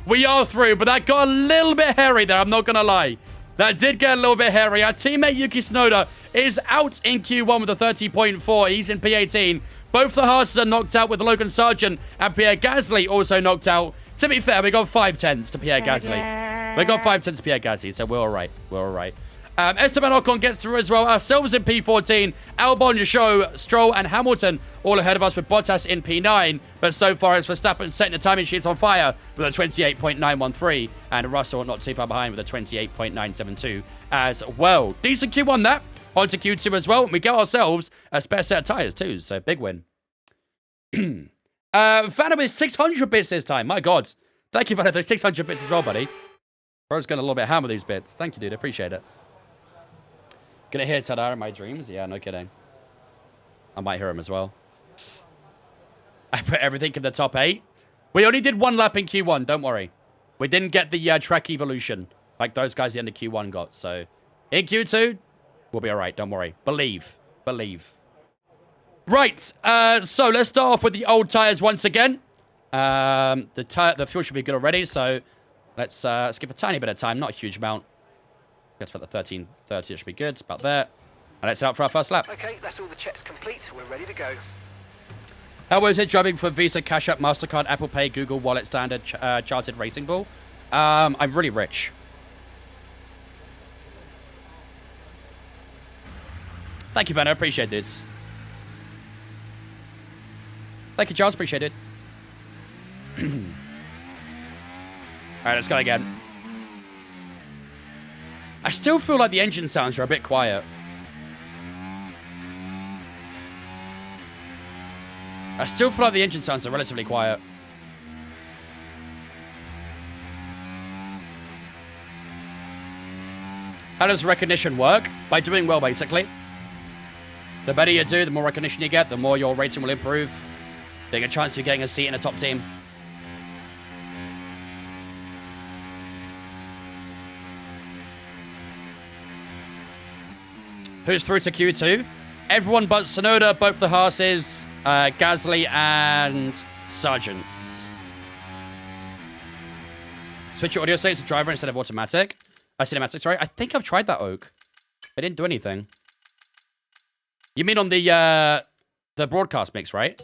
We are through, but that got a little bit hairy there, I'm not going to lie. That did get a little bit hairy. Our teammate Yuki Tsunoda is out in Q1 with a 30.4. He's in P18. Both the Haas are knocked out with Logan Sargent and Pierre Gasly also knocked out. To be fair, we got 5/10s to Pierre Gasly. We got 5/10s to Pierre Gasly, so we're all right. We're all right. Esteban Ocon gets through as well. Ourselves in P14. Albon, Yasho, Stroll, and Hamilton all ahead of us with Bottas in P9. But so far, it's Verstappen setting the timing sheets on fire with a 28.913. And Russell not too far behind with a 28.972 as well. Decent Q1 that. On to Q2 as well. We get ourselves a spare set of tyres too, so big win. Vanna with 600 bits this time. My God. Thank you, Vanna, for 600 bits as well, buddy. Bro's going a little bit ham with these bits. Thank you, dude. I appreciate it. Gonna hear Tadar in my dreams? Yeah, no kidding. I might hear him as well. I put everything in the top 8. We only did 1 lap in Q1, don't worry. We didn't get the track evolution like those guys at the end of Q1 got. So, in Q2, we'll be alright, don't worry. Believe. Believe. Right, so let's start off with the old tyres once again. The fuel should be good already, so let's skip a tiny bit of time, not a huge amount. Guess for the 13:30, it should be good. It's about there. And let's head out for our first lap. Okay, that's all the checks complete. We're ready to go. How was it driving for Visa, Cash App, MasterCard, Apple Pay, Google Wallet, Standard, Chartered Racing Ball? I'm really rich. Thank you, Vanna. Appreciate it. Thank you, Charles. Appreciate it. All right, let's go again. I still feel like the engine sounds are a bit quiet. I still feel like the engine sounds are relatively quiet. How does recognition work? By doing well, basically. The better you do, the more recognition you get, the more your rating will improve. Bigger chance of you getting a seat in a top team. Who's through to Q2? Everyone but Tsunoda, both the Haases, Gasly, and Sargents. Switch your audio settings to driver instead of automatic. Cinematic, sorry. I think I've tried that, Oak. It didn't do anything. You mean on the broadcast mix, right?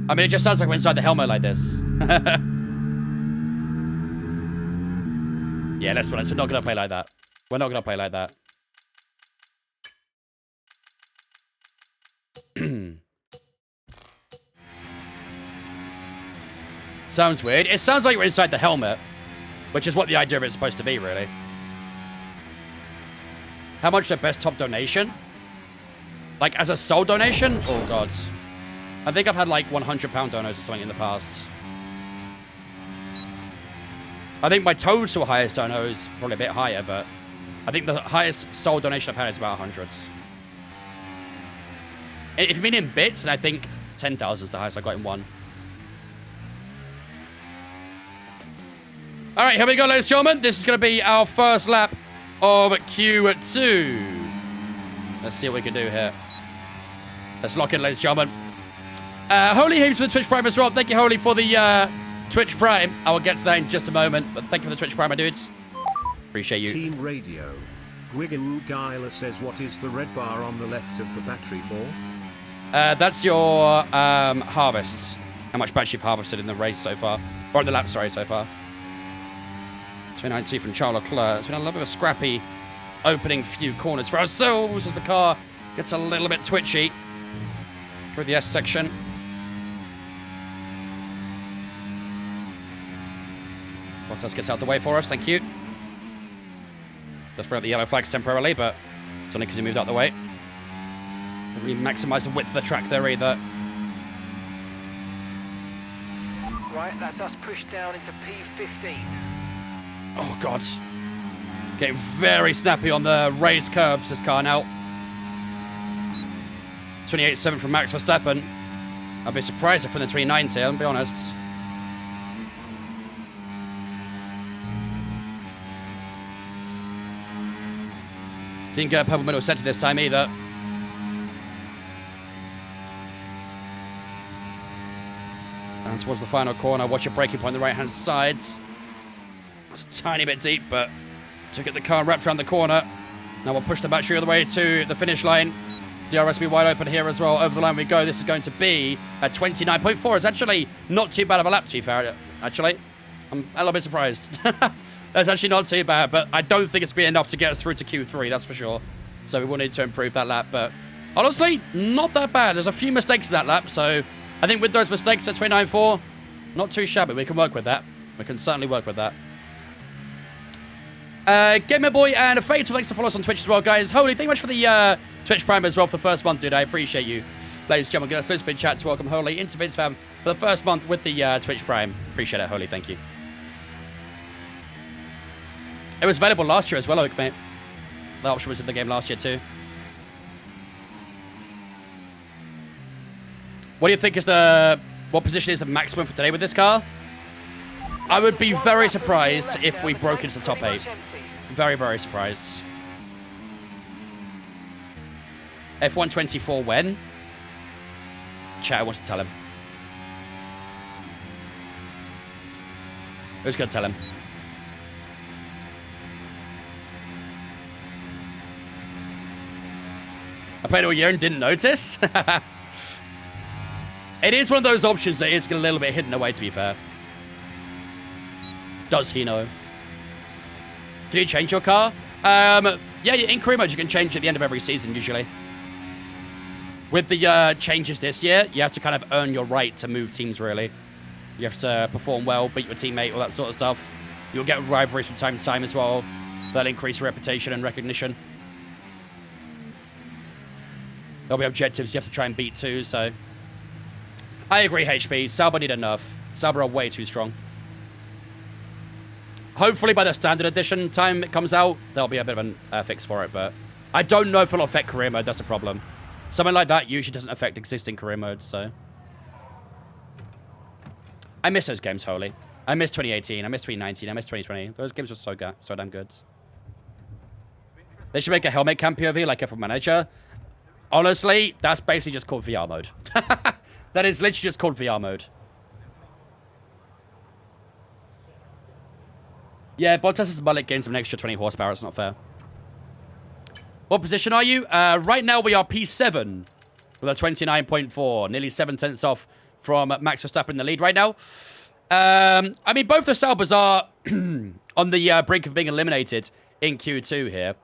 I mean, it just sounds like we're inside the helmet like this. Yeah, let's be honest. We're not going to play like that. We're not going to play like that. Sounds weird. It sounds like we're inside the helmet, which is what the idea of it's supposed to be, really. How much the best top donation? Like, as a sole donation? Oh, God. I think I've had, like, £100 donos or something in the past. I think my total highest dono is probably a bit higher, but I think the highest sole donation I've had is about 100. If you mean in bits, then I think 10,000 is the highest I got in one. All right, here we go, ladies and gentlemen. This is going to be our first lap of Q2. Let's see what we can do here. Let's lock in, ladies and gentlemen. Holy Heaps for the Twitch Prime as well. Thank you, Holy, for the Twitch Prime. I will get to that in just a moment, but thank you for the Twitch Prime, my dudes. Appreciate you. Team Radio. Gwigoo Gyla says, what is the red bar on the left of the battery for? That's your harvest. How much battery you've harvested in the race so far. Or in the lap, sorry, so far. 292 from Charles Leclerc. It's been a little bit of a scrappy opening few corners for ourselves as the car gets a little bit twitchy through the S section. Bottas gets out the way for us, thank you. Let's bring up the yellow flags temporarily, but it's only because he moved out the way. Don't really maximise the width of the track there either. Right, that's us pushed down into P15. Oh, God. Getting very snappy on the raised curbs, this car now. 28.7 from Max Verstappen. I'd be surprised if we're in the 29s here, I'll be honest. Didn't get a purple middle set to this time either. And towards the final corner. Watch your braking point on the right-hand side. It's a tiny bit deep, but to get the car wrapped around the corner. Now we'll push the battery all the way to the finish line. DRS will be wide open here as well. Over the line we go. This is going to be at 29.4. It's actually not too bad of a lap, to be fair. Actually, I'm a little bit surprised. That's actually not too bad, but I don't think it's going to be enough to get us through to Q3, that's for sure. So we will need to improve that lap, but honestly, not that bad. There's a few mistakes in that lap, so I think with those mistakes at 29.4, not too shabby. We can work with that. We can certainly work with that. Gamer Boy and Fatal, thanks to follow us on Twitch as well, guys. Holy, thank you much for the Twitch Prime as well for the first month, dude. I appreciate you. Ladies and gentlemen, get a spin chat to welcome Holy into Vince Fam for the first month with the Twitch Prime. Appreciate it, Holy. Thank you. It was available last year as well, Oak, mate. That option was in the game last year too. What do you think is what position is the maximum for today with this car? I would be very surprised if we broke into the top 8. Very, very surprised. F124 when? Chat wants to tell him. Who's going to tell him? I played all year and didn't notice. It is one of those options that is a little bit hidden away, to be fair. Does he know? Can you change your car? Yeah, in career mode, you can change at the end of every season, usually. With the changes this year, you have to kind of earn your right to move teams, really. You have to perform well, beat your teammate, all that sort of stuff. You'll get rivalries from time to time as well. That'll increase your reputation and recognition. There'll be objectives you have to try and beat too, so... I agree, HP. Sauber need a nerf. Sauber are way too strong. Hopefully by the standard edition time it comes out, there'll be a bit of a fix for it, but I don't know if it'll affect career mode, that's the problem. Something like that usually doesn't affect existing career modes, so... I miss those games, Holy. I miss 2018, I miss 2019, I miss 2020. Those games were so damn good. They should make a helmet cam POV like F1 Manager. Honestly, that's basically just called VR mode. That is literally just called VR mode. Yeah, Bottas' mullet gains him an extra 20 horsepower. It's not fair. What position are you? Right now, we are P7 with a 29.4. Nearly 7 tenths off from Max Verstappen in the lead right now. I mean, both the Saubers are on the brink of being eliminated in Q2 here.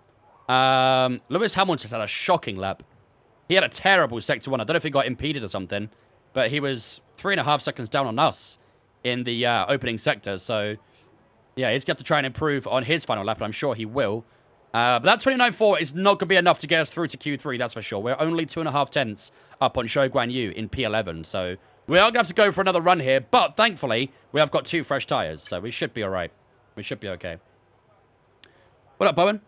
Lewis Hamilton had a shocking lap. He had a terrible Sector 1. I don't know if he got impeded or something, but he was 3.5 seconds down on us in the opening sector. So, yeah, he's got to try and improve on his final lap, and I'm sure he will. But that 29.4 is not going to be enough to get us through to Q3, that's for sure. We're only 2.5 tenths up on Zhou Guanyu in P11, so we are going to have to go for another run here. But thankfully, we have got 2 fresh tyres, so we should be all right. We should be okay. What up, Bowen?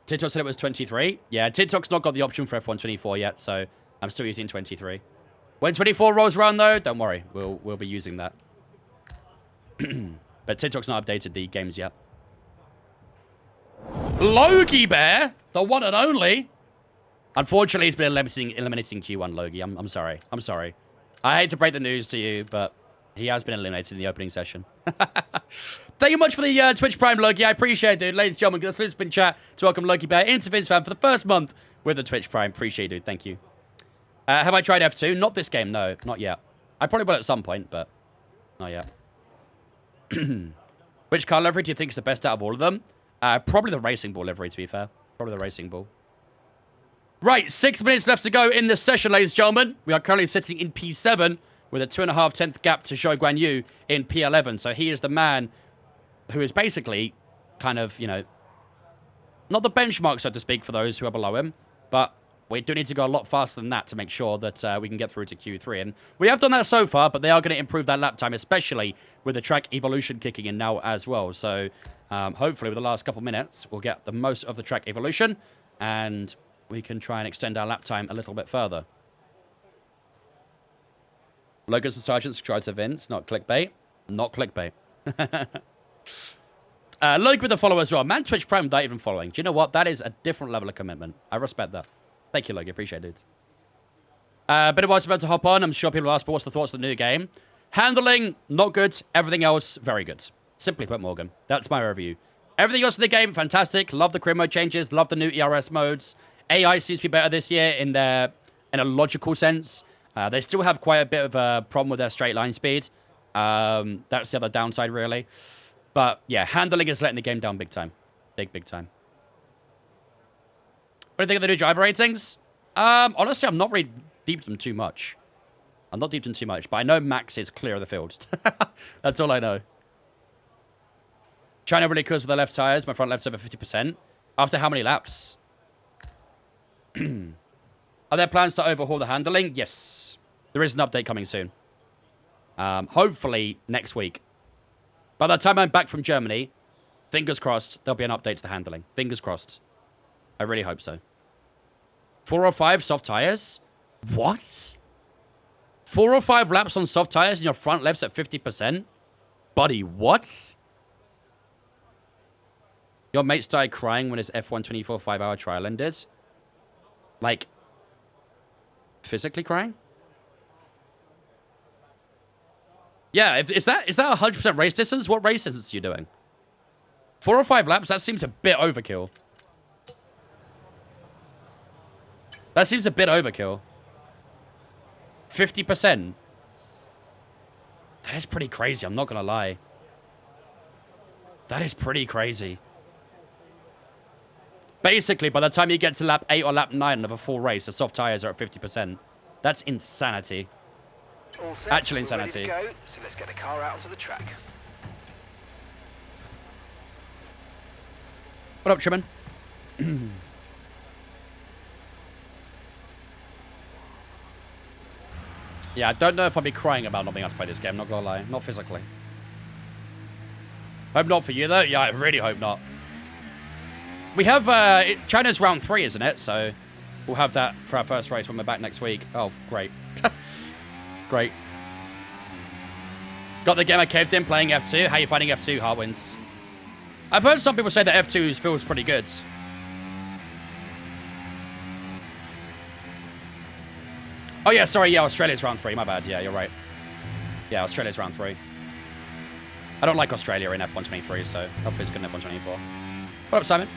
TikTok said it was 23. Yeah, TikTok's not got the option for F124 yet, so I'm still using 23. When 24 rolls around, though, don't worry. We'll be using that. But TikTok's not updated the games yet. Logie Bear, the one and only. Unfortunately, he's been eliminating Q1, Logie. I'm sorry. I'm sorry. I hate to break the news to you, but he has been eliminated in the opening session. Thank you much for the Twitch Prime, Logie. I appreciate it, dude. Ladies and gentlemen, let's spin chat to welcome Logie Bear into Vince Fan for the first month with the Twitch Prime. Appreciate it, dude. Thank you. Have I tried F2? Not this game, no. Not yet. I probably will at some point, but not yet. Which car livery do you think is the best out of all of them? Probably the Racing Ball livery, to be fair. Probably the Racing Ball. Right, 6 minutes left to go in this session, ladies and gentlemen. We are currently sitting in P7 with a 2.5 tenth gap to Zhou Guanyu in P11. So he is the man who is basically kind of, you know, not the benchmark, so to speak, for those who are below him, but we do need to go a lot faster than that to make sure that we can get through to Q3. And we have done that so far, but they are going to improve that lap time, especially with the track evolution kicking in now as well. So hopefully with the last couple minutes, we'll get the most of the track evolution and we can try and extend our lap time a little bit further. Logos and Sergeant subscribe to Vince, not clickbait. Not clickbait. Logan with the follow as well. Man, Twitch Prime without even following. Do you know what? That is a different level of commitment. I respect that. Thank you, Logan. Appreciate it. But it was about to hop on. I'm sure people will ask, but what's the thoughts of the new game? Handling, not good. Everything else, very good. Simply put, Morgan. That's my review. Everything else in the game, fantastic. Love the career mode changes. Love the new ERS modes. AI seems to be better this year in a logical sense. They still have quite a bit of a problem with their straight line speed. That's the other downside, really. But yeah, handling is letting the game down big time. Big time. What do you think of the new driver ratings? Honestly, I'm not really deep them too much. I'm not deep them too much, but I know Max is clear of the field. That's all I know. China really close with the left tires. My front left's over 50%. After how many laps? Are there plans to overhaul the handling? Yes. There is an update coming soon. Hopefully next week. By the time I'm back from Germany, fingers crossed, there'll be an update to the handling. Fingers crossed. I really hope so. 4 or 5 soft tires? What? 4 or 5 laps on soft tires and your front left's at 50%? Buddy, what? Your mate started crying when his F124 5-hour trial ended? Like, physically crying? Yeah, is that 100% race distance? What race distance are you doing? 4 or 5 laps? That seems a bit overkill. That seems a bit overkill. 50%. That is pretty crazy, I'm not gonna lie. That is pretty crazy. Basically, by the time you get to lap 8 or lap 9 of a full race, the soft tires are at 50%. That's insanity. All set. Actual We're ready insanity. to go, so let's get the car out onto the track. What up, Truman? Yeah, I don't know if I'll be crying about not being able to play this game, not gonna lie. Not physically. Hope not for you, though. Yeah, I really hope not. We have, China's round 3, isn't it? So, we'll have that for our first race when we're back next week. Oh, great. Great. Got the game I caved in playing F2. How are you finding F2, Heartwinds? I've heard some people say that F2 feels pretty good. Oh, yeah, sorry. Yeah, Australia's round 3. My bad. Yeah, you're right. Yeah, Australia's round 3. I don't like Australia in F123, so hopefully it's good in F124. What up, Simon?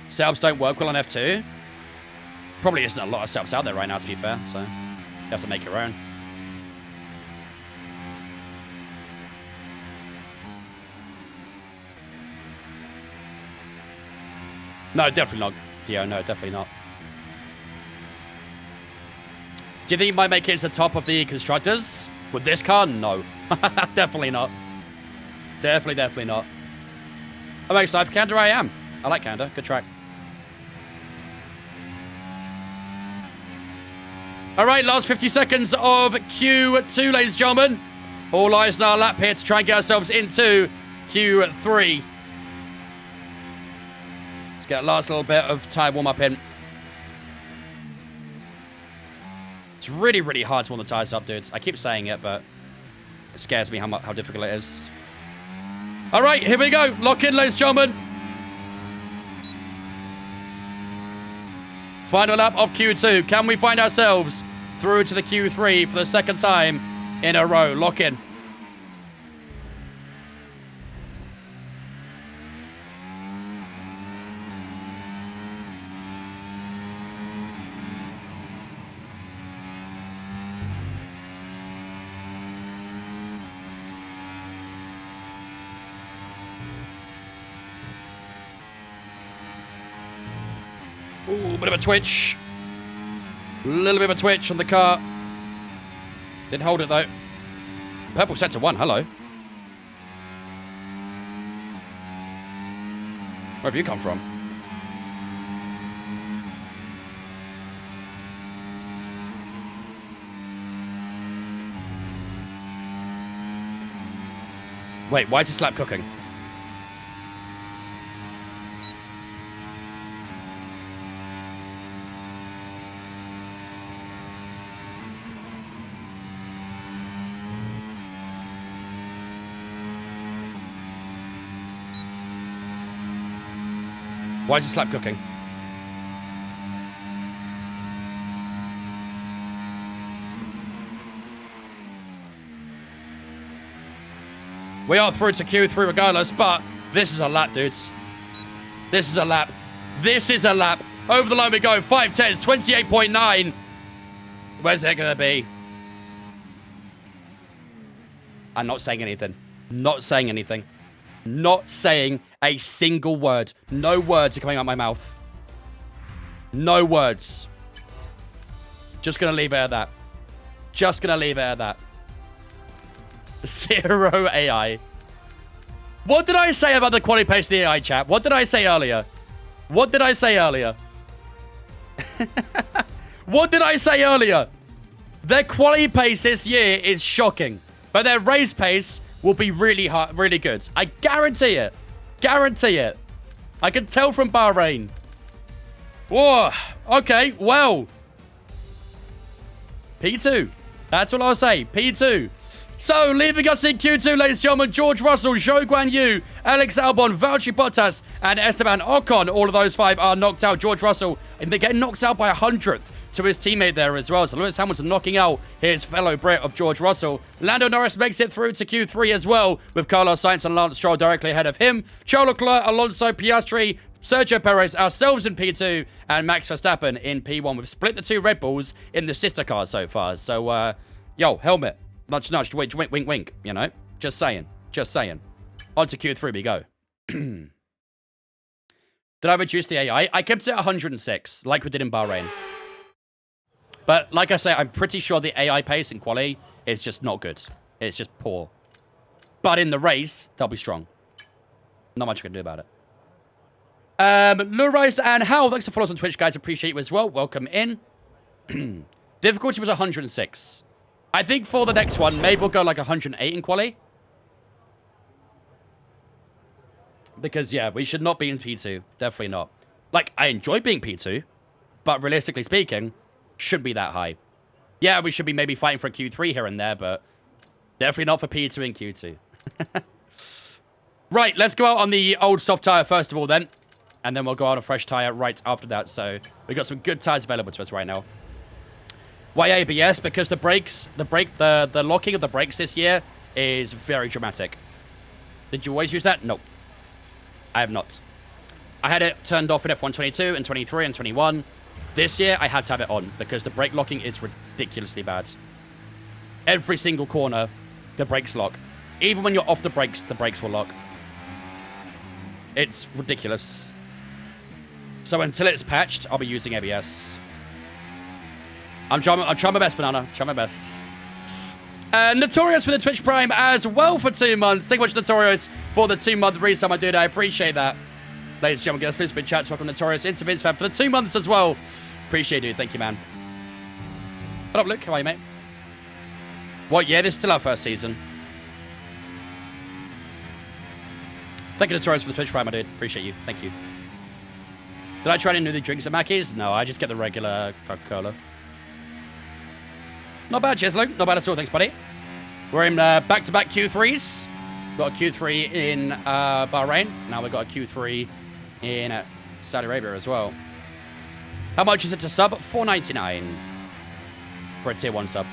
Setups don't work well on F2. Probably isn't a lot of setups out there right now, to be fair, so you have to make your own. No, definitely not, Dio. No, definitely not. Do you think you might make it to the top of the constructors? With this car? No. Definitely not. Definitely not. I'm excited for Canada. I am. I like Canada. Good track. All right, last 50 seconds of Q2, ladies and gentlemen. All eyes on our lap here to try and get ourselves into Q3. Let's get a last little bit of time warm-up in. It's really, really hard to warm the tires up, dudes. I keep saying it, but it scares me how difficult it is. All right, here we go. Lock in, ladies and gentlemen. Final lap of Q2. Can we find ourselves through to the Q3 for the second time in a row? Lock in. Ooh, bit of a twitch. A little bit of a twitch on the car. Didn't hold it, though. Purple set to 1. Hello. Where have you come from? Wait, why is this lap cooking? Why is this lap cooking? We are through to Q3 regardless, but this is a lap, dudes. This is a lap. This is a lap. Over the line we go. 5/10s, 28.9. Where's it going to be? I'm not saying anything. Not saying anything. Not saying a single word. No words are coming out of my mouth. No words. Just going to leave it at that. Just going to leave it at that. 0 AI. What did I say about the quality pace of the AI, chat? What did I say earlier? What did I say earlier? What did I say earlier? Their quality pace this year is shocking. But their race pace will be really hard, really good. I guarantee it. Guarantee it. I can tell from Bahrain. Whoa. Okay, well. P2. That's what I'll say. P2. So, leaving us in Q2, ladies and gentlemen, George Russell, Zhou Guanyu, Alex Albon, Valtteri Bottas, and Esteban Ocon. All of those 5 are knocked out. George Russell, and they get knocked out by 100th to his teammate there as well. So, Lewis Hamilton knocking out his fellow Brit of George Russell. Lando Norris makes it through to Q3 as well, with Carlos Sainz and Lance Stroll directly ahead of him. Charles Leclerc, Alonso, Piastri, Sergio Perez, ourselves in P2, and Max Verstappen in P1. We've split the 2 Red Bulls in the sister cars so far. So, yo, helmet. Nudge, nudge, wink, wink, wink, wink, you know? Just saying. Just saying. On to Q3 we go. Did I reduce the AI? I kept it at 106, like we did in Bahrain. But, like I say, I'm pretty sure the AI pace in quali is just not good. It's just poor. But in the race, they'll be strong. Not much I can do about it. Lurized and Hal, thanks for following us on Twitch, guys. Appreciate you as well. Welcome in. Difficulty was 106. I think for the next one, maybe we'll go like 108 in quali. Because, yeah, we should not be in P2. Definitely not. Like, I enjoy being P2, but realistically speaking, shouldn't be that high. Yeah, we should be maybe fighting for a Q3 here and there, but definitely not for P2 and Q2. Right, let's go out on the old soft tire first of all then. And then we'll go on a fresh tire right after that. So, we've got some good tires available to us right now. Why ABS? Because the brakes, the locking of the brakes this year is very dramatic. Did you always use that? No. I have not. I had it turned off in F122 and 23 and 21. This year, I had to have it on because the brake locking is ridiculously bad. Every single corner, the brakes lock. Even when you're off the brakes will lock. It's ridiculous. So until it's patched, I'll be using ABS. I'm trying my best, Banana. Trying my best. Notorious for the Twitch Prime as well for 2 months. Thank you much, Notorious, for the 2-month resub, my dude. I appreciate that. Ladies and gentlemen, get a super chat to welcome Notorious into Vince Fan for the 2 months as well. Appreciate it, thank you, man. What up, Luke? How are you, mate? What year? This is still our first season. Thank you, Notorious, for the Twitch Prime, my dude. Appreciate you. Thank you. Did I try any new drinks at Mackey's? No, I just get the regular Coca-Cola. Not bad, cheers, Luke. Not bad at all, thanks, buddy. We're in back-to-back Q3s. Got a Q3 in Bahrain. Now we've got a Q3 in Saudi Arabia as well. How much is it to sub? $4.99 for a tier 1 sub.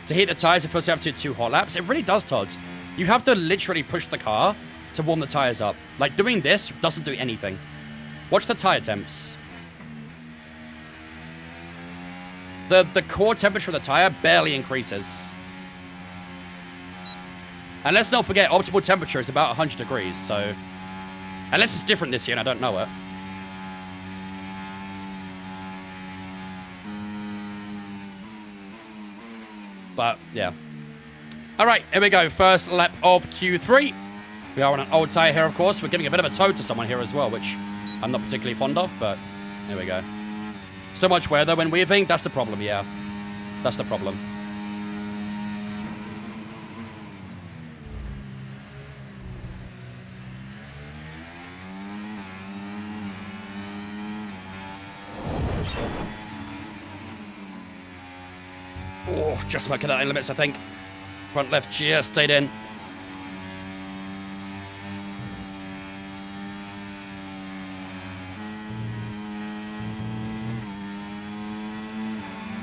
To heat the tires, it feels you have to do 2 hot laps. It really does, Todd. You have to literally push the car to warm the tires up. Like, doing this doesn't do anything. Watch the tire temps. The core temperature of the tire barely increases. And let's not forget, optimal temperature is about 100 degrees, so... Unless it's different this year and I don't know it. But, yeah. Alright, here we go. First lap of Q3. We are on an old tire here, of course. We're giving a bit of a tow to someone here as well, which I'm not particularly fond of, but here we go. So much wear, though, when weaving. That's the problem, yeah. That's the problem. Oh, just working that in limits, I think. Front left just stayed in.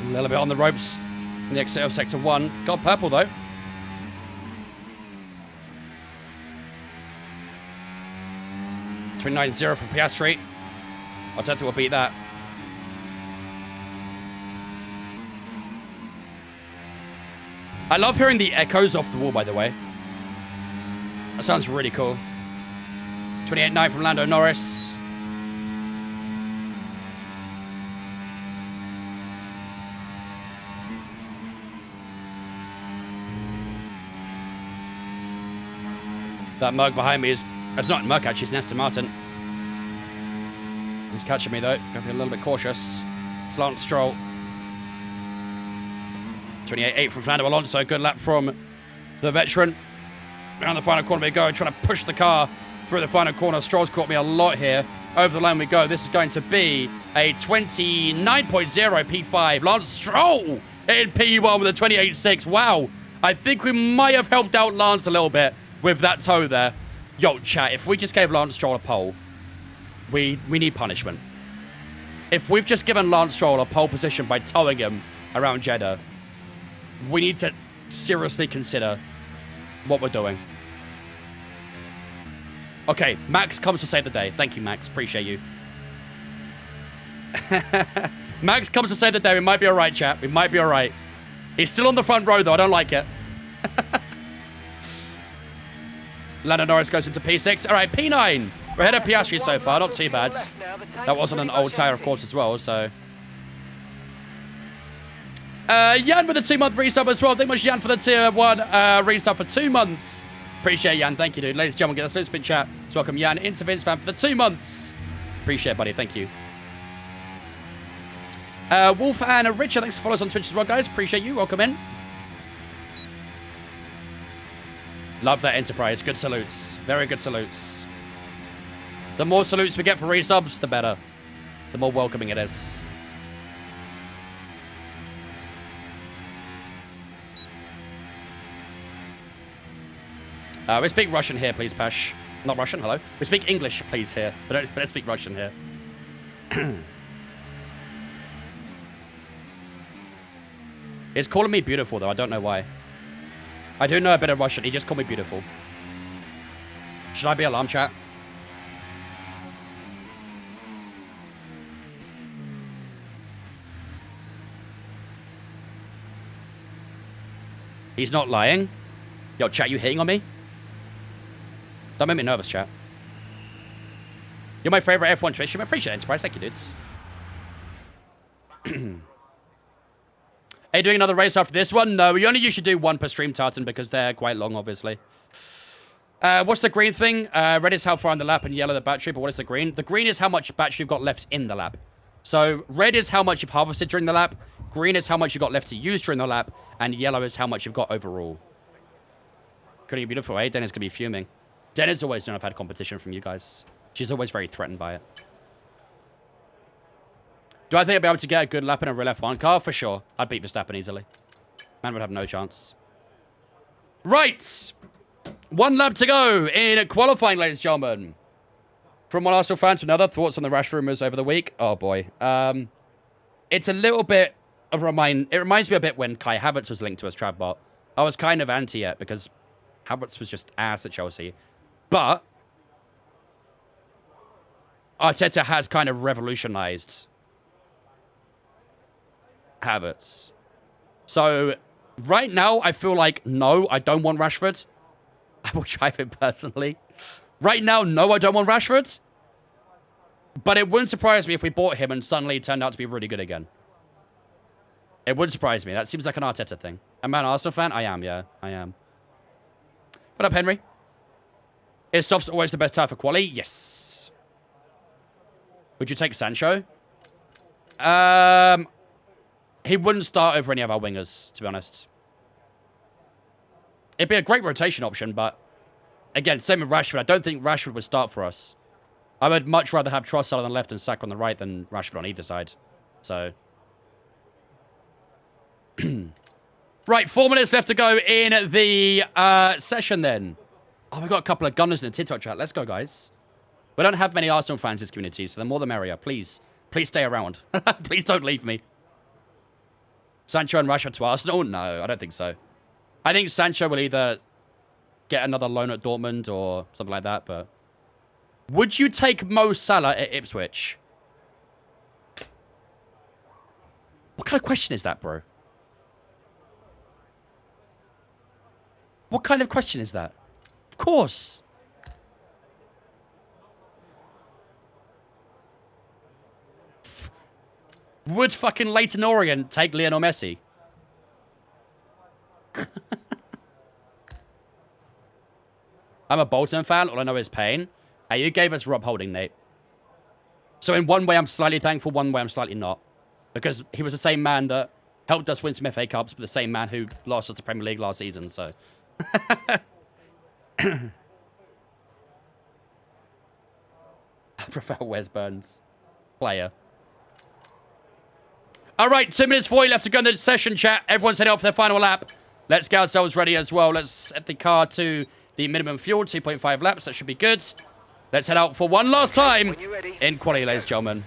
A little bit on the ropes. the exit of Sector 1. Got purple, though. Between 9-0 for Piastri. I don't think we'll beat that. I love hearing the echoes off the wall, by the way. That sounds really cool. 28-9 from Lando Norris. That mug behind me is... It's not a mug, actually. It's an Aston Martin. He's catching me, though. Gotta be a little bit cautious. It's Lance Stroll. 28-8 from Fernando Alonso. Good lap from the veteran. Around the final corner we go. Trying to push the car through the final corner. Stroll's caught me a lot here. Over the line we go. This is going to be a 29.0 P5. Lance Stroll in P1 with a 28.6. Wow. I think we might have helped out Lance a little bit with that toe there. Yo, chat, if we just gave Lance Stroll a pole, we need punishment. If we've just given Lance Stroll a pole position by towing him around Jeddah, we need to seriously consider what we're doing. Okay, Max comes to save the day. Thank you, Max. Appreciate you. Max comes to save the day. We might be all right, chat. We might be all right. He's still on the front row, though. I don't like it. Lando Norris goes into P6. All right, P9. We're ahead of Piastri so far. Not too bad. That wasn't an old tyre, of course, as well, so... Jan with a 2-month restart as well. Thank you much, Jan, for the tier 1 restart for 2 months. Appreciate it, Jan. Thank you, dude. Ladies and gentlemen, get the super spin chat. So welcome, Jan, into Vince Fan for the 2 months. Appreciate it, buddy. Thank you. Wolf and Richard, thanks for following us on Twitch as well, guys. Appreciate you. Welcome in. Love that Enterprise. Good salutes. Very good salutes. The more salutes we get for resubs, the better. The more welcoming it is. We speak Russian here, please, Pash. Not Russian, hello. We speak English, please, here. But don't speak Russian here. He's calling me beautiful, though. I don't know why. I do know a bit of Russian. He just called me beautiful. Should I be alarm chat? He's not lying. Yo, chat, you hitting on me? Don't make me nervous, chat. You're my favorite F1 Twitch. I appreciate it, Enterprise. Thank you, dudes. Are you doing another race after this one? No, we only usually do one per stream, Tartan, because they're quite long, obviously. What's the green thing? Red is how far on the lap and yellow the battery, but what is the green? The green is how much battery you've got left in the lap. So red is how much you've harvested during the lap, green is how much you've got left to use during the lap, and yellow is how much you've got overall. Couldn't be beautiful, eh? Dennis going to be fuming. Dennis always known I've had competition from you guys. She's always very threatened by it. Do I think I'll be able to get a good lap in a real F1 car? For sure. I'd beat Verstappen easily. Man would have no chance. Right. 1 lap to go in qualifying, ladies and gentlemen. From one Arsenal fan to another, thoughts on the rash rumors over the week? Oh, boy. It's a little bit of a remind. It reminds me a bit when Kai Havertz was linked to us, Travbot. I was kind of anti it because Havertz was just ass at Chelsea. But Arteta has kind of revolutionized Havertz. So right now, I feel like, no, I don't want Rashford. I will drive him personally. Right now, no, I don't want Rashford. But it wouldn't surprise me if we bought him and suddenly he turned out to be really good again. It wouldn't surprise me. That seems like an Arteta thing. Am I an Arsenal fan? I am, yeah. I am. What up, Henry? Is Softs always the best type for quali? Yes. Would you take Sancho? He wouldn't start over any of our wingers, to be honest. It'd be a great rotation option, but again, same with Rashford. I don't think Rashford would start for us. I would much rather have Trossard on the left and Saka on the right than Rashford on either side. So. Right, 4 minutes left to go in the session then. Oh, we've got a couple of gunners in the TikTok chat. Let's go, guys. We don't have many Arsenal fans in this community, so the more the merrier. Please stay around. Please don't leave me. Sancho and Rashford to Arsenal? No, I don't think so. I think Sancho will either get another loan at Dortmund or something like that, but... Would you take Mo Salah at Ipswich? What kind of question is that, bro? What kind of question is that? Of course. Would fucking Leyton Orient take Lionel Messi? I'm a Bolton fan. All I know is pain. Hey, you gave us Rob Holding, Nate. So in one way, I'm slightly thankful. One way, I'm slightly not. Because he was the same man that helped us win some FA Cups, but the same man who lost us the Premier League last season, so... I prefer Wes Burns. Player. Alright, 2 minutes 40 left to go in the session, chat. Everyone's heading up for their final lap. Let's get ourselves ready as well. Let's set the car to the minimum fuel, 2.5 laps. That should be good. Let's head out for one last time in quality, ladies and gentlemen.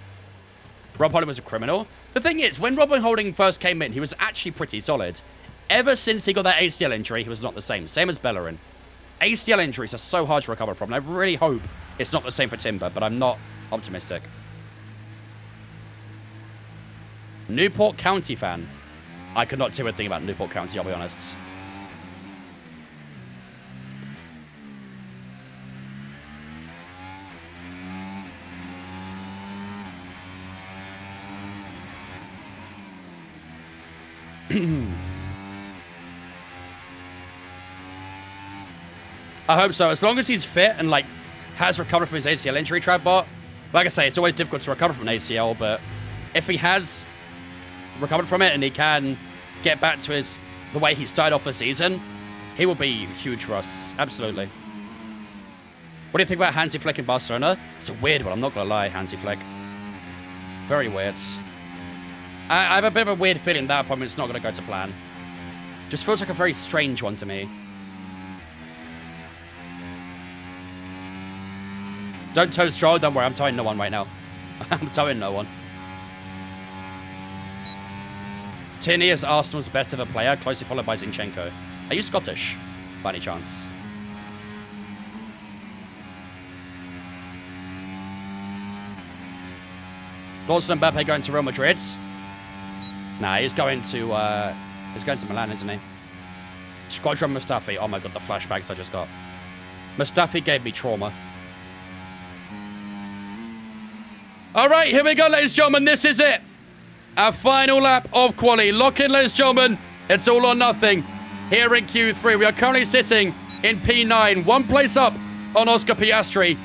Rob Holding was a criminal. The thing is, when Rob Holding first came in, he was actually pretty solid. Ever since he got that ACL injury, he was not the same. Same as Bellerin. ACL injuries are so hard to recover from, and I really hope it's not the same for Timber, but I'm not optimistic. Newport County fan. I could not tell you a thing about Newport County, I'll be honest. I hope so. As long as he's fit and, like, has recovered from his ACL injury, Travbot. Like I say, it's always difficult to recover from an ACL, but if he has recovered from it and he can get back to the way he started off the season, he will be huge for us. Absolutely. What do you think about Hansi Flick in Barcelona? It's a weird one, I'm not going to lie, Hansi Flick. Very weird. I have a bit of a weird feeling that appointment's not going to go to plan. Just feels like a very strange one to me. Don't tow Stroll, don't worry, I'm towing no one right now. I'm towing no one. Tierney is Arsenal's best ever player, closely followed by Zinchenko. Are you Scottish, by any chance? Thoughts on Mbappe going to Real Madrid? Nah, he's going to Milan, isn't he? Squadron Mustafi. Oh my god, the flashbacks I just got. Mustafi gave me trauma. Alright, here we go, ladies and gentlemen. This is it. Our final lap of quali. Lock in, ladies and gentlemen. It's all or nothing. Here in Q3. We are currently sitting in P9. One place up on Oscar Piastri.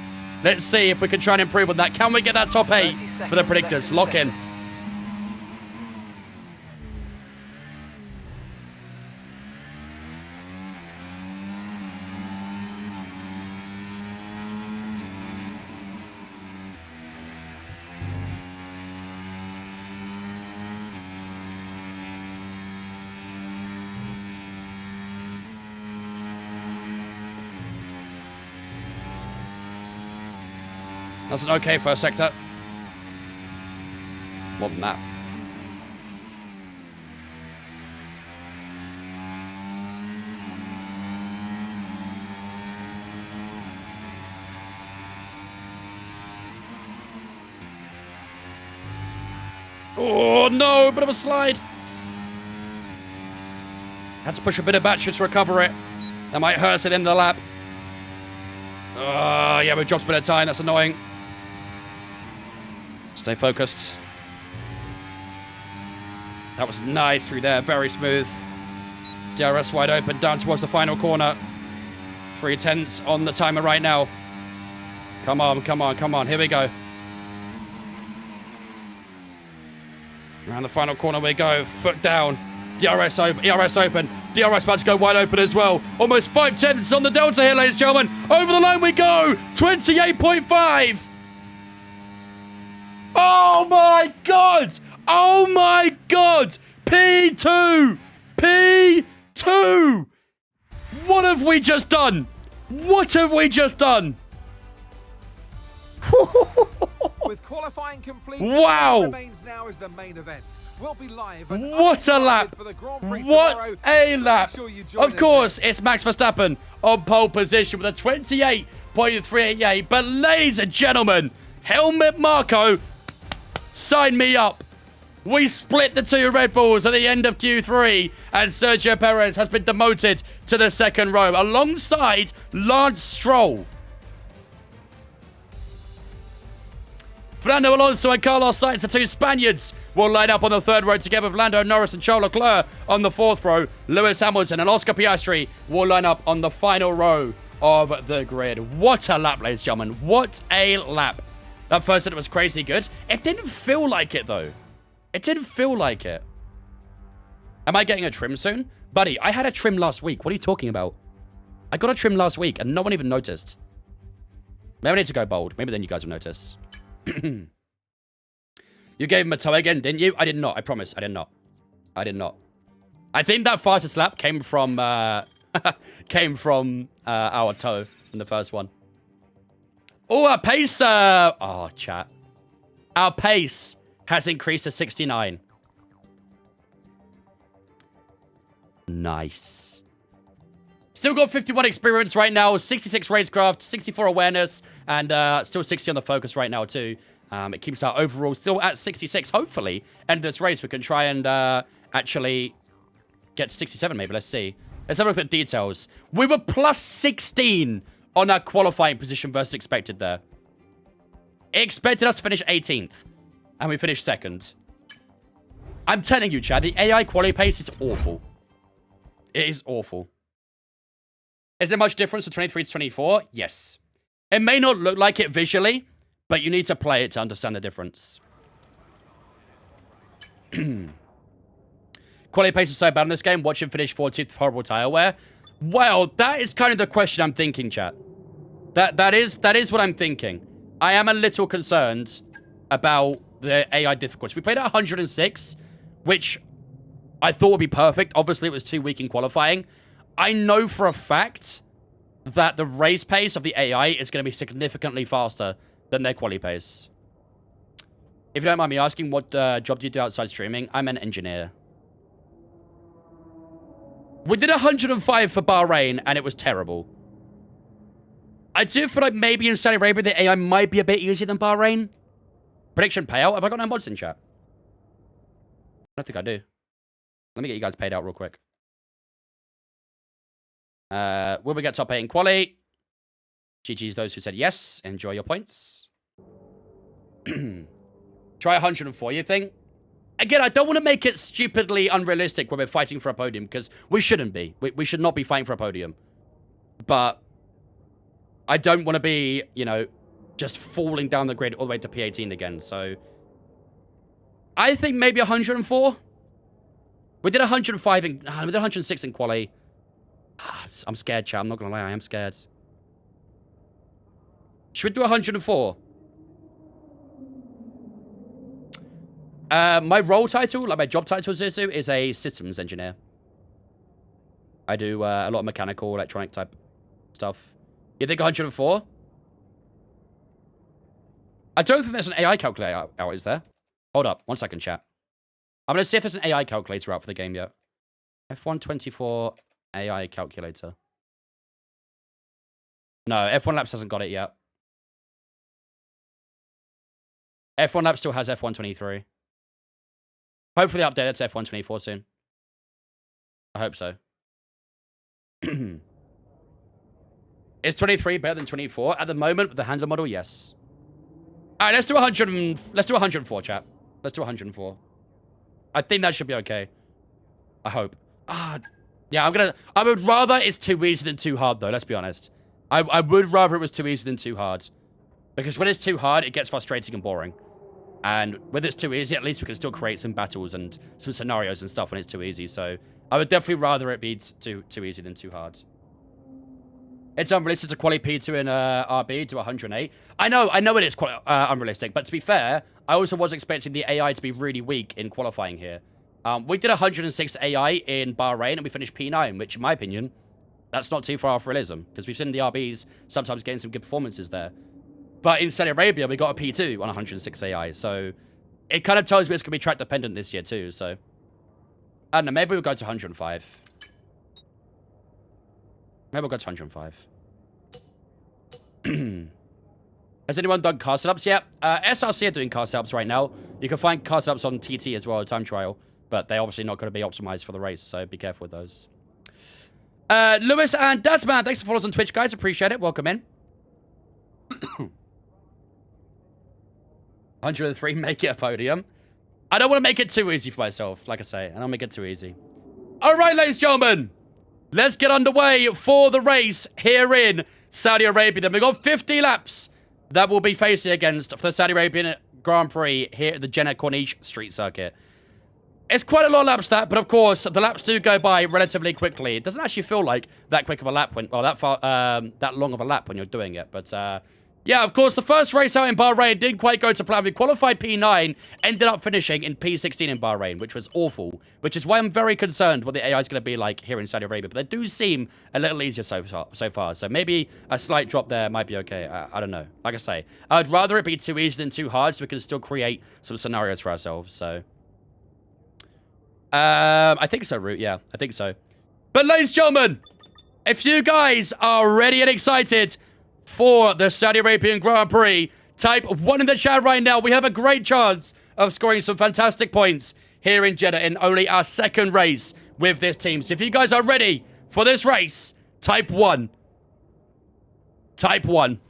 Let's see if we can try and improve on that. Can we get that top 8 for the predictors? Lock in. That's an okay first sector. More than that. Oh no, bit of a slide. Had to push a bit of battery to recover it. That might hurt us at the end of the lap. Oh, yeah, we dropped a bit of time. That's annoying. Stay focused. That was nice through there. Very smooth. DRS wide open down towards the final corner. 3/10 on the timer right now. Come on, come on, come on. Here we go. Around the final corner we go. Foot down. DRS open. ERS open. DRS about to go wide open as well. Almost 5/10 on the delta here, ladies and gentlemen. Over the line we go. 28.5. Oh my god! Oh my god! P2! P2! What have we just done? What have we just done? With qualifying Qualifying complete. Wow. What remains now is the main event. We'll be live. And What a lap. for the Grand Prix What tomorrow, a so lap. make sure you join Of us course, it's Max Verstappen on pole position with a 28.388. But ladies and gentlemen, Helmut Marko, sign me up. We split the two Red Bulls at the end of Q3, and Sergio Perez has been demoted to the second row alongside Lance Stroll. Fernando Alonso and Carlos Sainz, the two Spaniards, will line up on the third row together with Lando Norris and Charles Leclerc on the fourth row. Lewis Hamilton and Oscar Piastri will line up on the final row of the grid. What a lap, ladies and gentlemen. What a lap. That first set was crazy good. It didn't feel like it, though. It didn't feel like it. Am I getting a trim soon? Buddy, I had a trim last week. What are you talking about? I got a trim last week, and no one even noticed. Maybe I need to go bold. Maybe then you guys will notice. You gave him a toe again, didn't you? I did not. I promise. I did not. I did not. I think that fastest lap came from our toe in the first one. Oh, our pace. Oh, chat. Our pace has increased to 69. Nice. Still got 51 experience right now, 66 racecraft, 64 awareness, and still 60 on the focus right now too. It keeps our overall still at 66. Hopefully, end of this race, we can try and actually get to 67 maybe. Let's see. Let's have a look at the details. We were plus 16 on our qualifying position versus expected there. It expected us to finish 18th. And we finished second. I'm telling you, Chad, the AI quality pace is awful. It is awful. Is there much difference from 23 to 24? Yes. It may not look like it visually, but you need to play it to understand the difference. Quality pace is so bad in this game. Watch him finish 14th with horrible tire wear. Well, that is kind of the question I'm thinking, chat. That is what I'm thinking. I am a little concerned about the AI difficulty. We played at 106, which I thought would be perfect. Obviously, it was too weak in qualifying. I know for a fact that the race pace of the AI is going to be significantly faster than their quali pace. If you don't mind me asking, what job do you do outside streaming? I'm an engineer. We did 105 for Bahrain, and it was terrible. I do feel like maybe in Saudi Arabia, the AI might be a bit easier than Bahrain. Prediction payout? Have I got no mods in chat? I don't think I do. Let me get you guys paid out real quick. Will we get top 8 in quali? GG's those who said yes. Enjoy your points. Try 104, you think? Again, I don't want to make it stupidly unrealistic when we're fighting for a podium, because we shouldn't be. We should not be fighting for a podium. But I don't want to be, you know, just falling down the grid all the way to P18 again. So I think maybe 104. We did 105 in, we did 106 in quali. I'm scared, chat. I'm not gonna lie, I am scared. Should we do 104? My role title, like my job title, Zuzu, is a systems engineer. I do a lot of mechanical, electronic type stuff. You think 104? I don't think there's an AI calculator out, is there? Hold up, 1 second, chat. I'm going to see if there's an AI calculator out for the game yet. F124 AI calculator. No, F1 Labs hasn't got it yet. F1 Labs still has F123. Hopefully update that to F124 soon. I hope so. Is 23 better than 24? At the moment, with the handler model, yes. Alright, let's do 100 let's do 104, chat. Let's do 104. I think that should be okay. I hope. Yeah, I would rather it's too easy than too hard, though, let's be honest. I would rather it was too easy than too hard. Because when it's too hard, it gets frustrating and boring. And when it's too easy, at least we can still create some battles and some scenarios and stuff when it's too easy. So I would definitely rather it be too easy than too hard. It's unrealistic to quali P2 in RB to 108. I know it is quite unrealistic. But to be fair, I also was expecting the AI to be really weak in qualifying here. We did 106 AI in Bahrain and we finished P9, which in my opinion, that's not too far off realism. Because we've seen the RBs sometimes getting some good performances there. But in Saudi Arabia, we got a P2 on 106 AI. So it kind of tells me it's going to be track dependent this year too. So I don't know. Maybe we'll go to 105. Maybe we'll go to 105. Has anyone done car setups yet? SRC are doing car setups right now. You can find car setups on TT as well, time trial. But they're obviously not going to be optimized for the race, so be careful with those. Lewis and Dasman, thanks for following us on Twitch, guys. Appreciate it. Welcome in. 103, make it a podium. I don't want to make it too easy for myself, like I say. I don't make it too easy. All right, ladies and gentlemen. Let's get underway for the race here in Saudi Arabia. Then we've got 50 laps that we'll be facing against for the Saudi Arabian Grand Prix here at the Jeddah Corniche Street Circuit. It's quite a lot of laps that, but of course, the laps do go by relatively quickly. It doesn't actually feel like that quick of a lap when, well, that long of a lap when you're doing it. But, yeah, of course, the first race out in Bahrain didn't quite go to plan. We qualified P9, ended up finishing in P16 in Bahrain, which was awful, which is why I'm very concerned what the AI is going to be like here in Saudi Arabia. But they do seem a little easier so far. So maybe a slight drop there might be okay. I don't know. Like I say, I'd rather it be too easy than too hard so we can still create some scenarios for ourselves. So, I think so, Root. Yeah, I think so. But ladies and gentlemen, if you guys are ready and excited for the Saudi Arabian Grand Prix, type 1 in the chat right now. We have a great chance of scoring some fantastic points here in Jeddah in only our second race with this team. So if you guys are ready for this race, type 1. Type 1.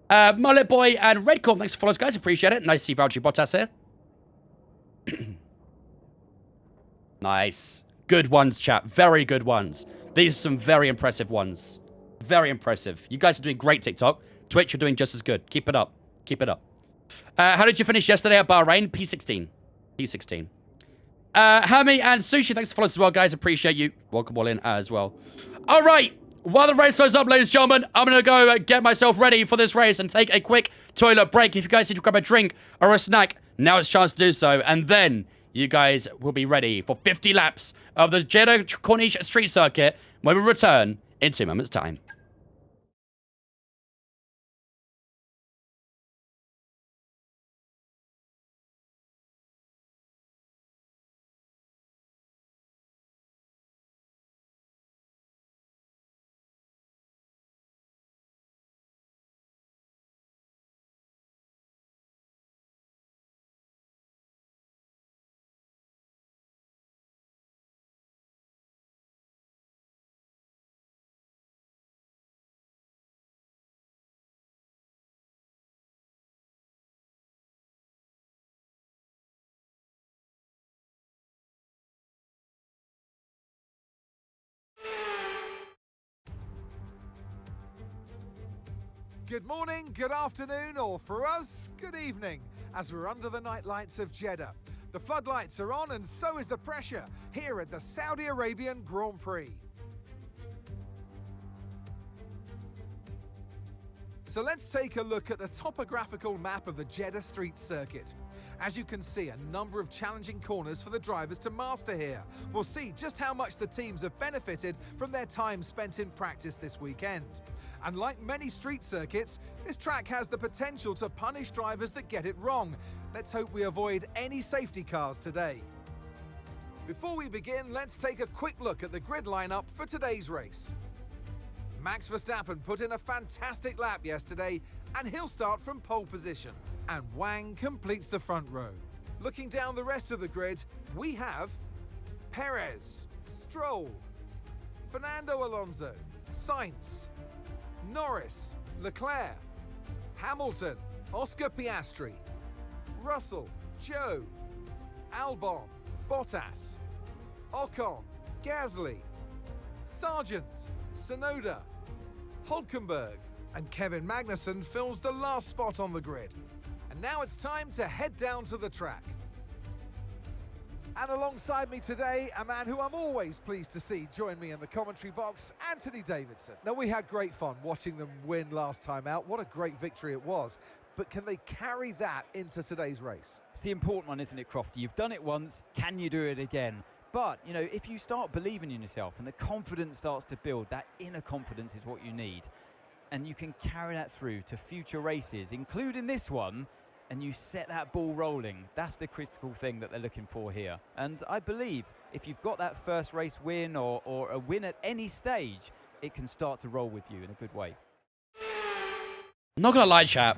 Mullet Boy and Redcorn, thanks for following us, guys. Appreciate it. Nice to see Valtteri Bottas here. Nice. Good ones, chat. Very good ones. These are some very impressive ones. Very impressive. You guys are doing great, TikTok. Twitch, you're doing just as good. Keep it up. Keep it up. How did you finish yesterday at Bahrain? P16. P16. Hammy and Sushi, thanks for following us as well, guys. Appreciate you. Welcome all in as well. All right. While the race goes up, ladies and gentlemen, I'm going to go get myself ready for this race and take a quick toilet break. If you guys need to grab a drink or a snack, now it's a chance to do so. And then you guys will be ready for 50 laps of the Jeddah Corniche Street Circuit when we return in 2 moments' time. Good morning, good afternoon, or for us, good evening, as we're under the night lights of Jeddah. The floodlights are on and so is the pressure here at the Saudi Arabian Grand Prix. So let's take a look at the topographical map of the Jeddah Street Circuit. As you can see, a number of challenging corners for the drivers to master here. We'll see just how much the teams have benefited from their time spent in practice this weekend. And like many street circuits, this track has the potential to punish drivers that get it wrong. Let's hope we avoid any safety cars today. Before we begin, let's take a quick look at the grid lineup for today's race. Max Verstappen put in a fantastic lap yesterday, and he'll start from pole position. And Wang completes the front row. Looking down the rest of the grid, we have Perez, Stroll, Fernando Alonso, Sainz, Norris, Leclerc, Hamilton, Oscar Piastri, Russell, Joe, Albon, Bottas, Ocon, Gasly, Sargent, Tsunoda, Hulkenberg, and Kevin Magnussen fills the last spot on the grid. And now it's time to head down to the track. And alongside me today, a man who I'm always pleased to see join me in the commentary box, Anthony Davidson. Now, we had great fun watching them win last time out. What a great victory it was. But can they carry that into today's race? It's the important one, isn't it, Crofty? You've done it once, can you do it again? But, you know, if you start believing in yourself and the confidence starts to build, that inner confidence is what you need. and you can carry that through to future races, including this one, and you set that ball rolling. That's the critical thing that they're looking for here. And I believe if you've got that first race win or a win at any stage, it can start to roll with you in a good way. I'm not gonna lie, chat.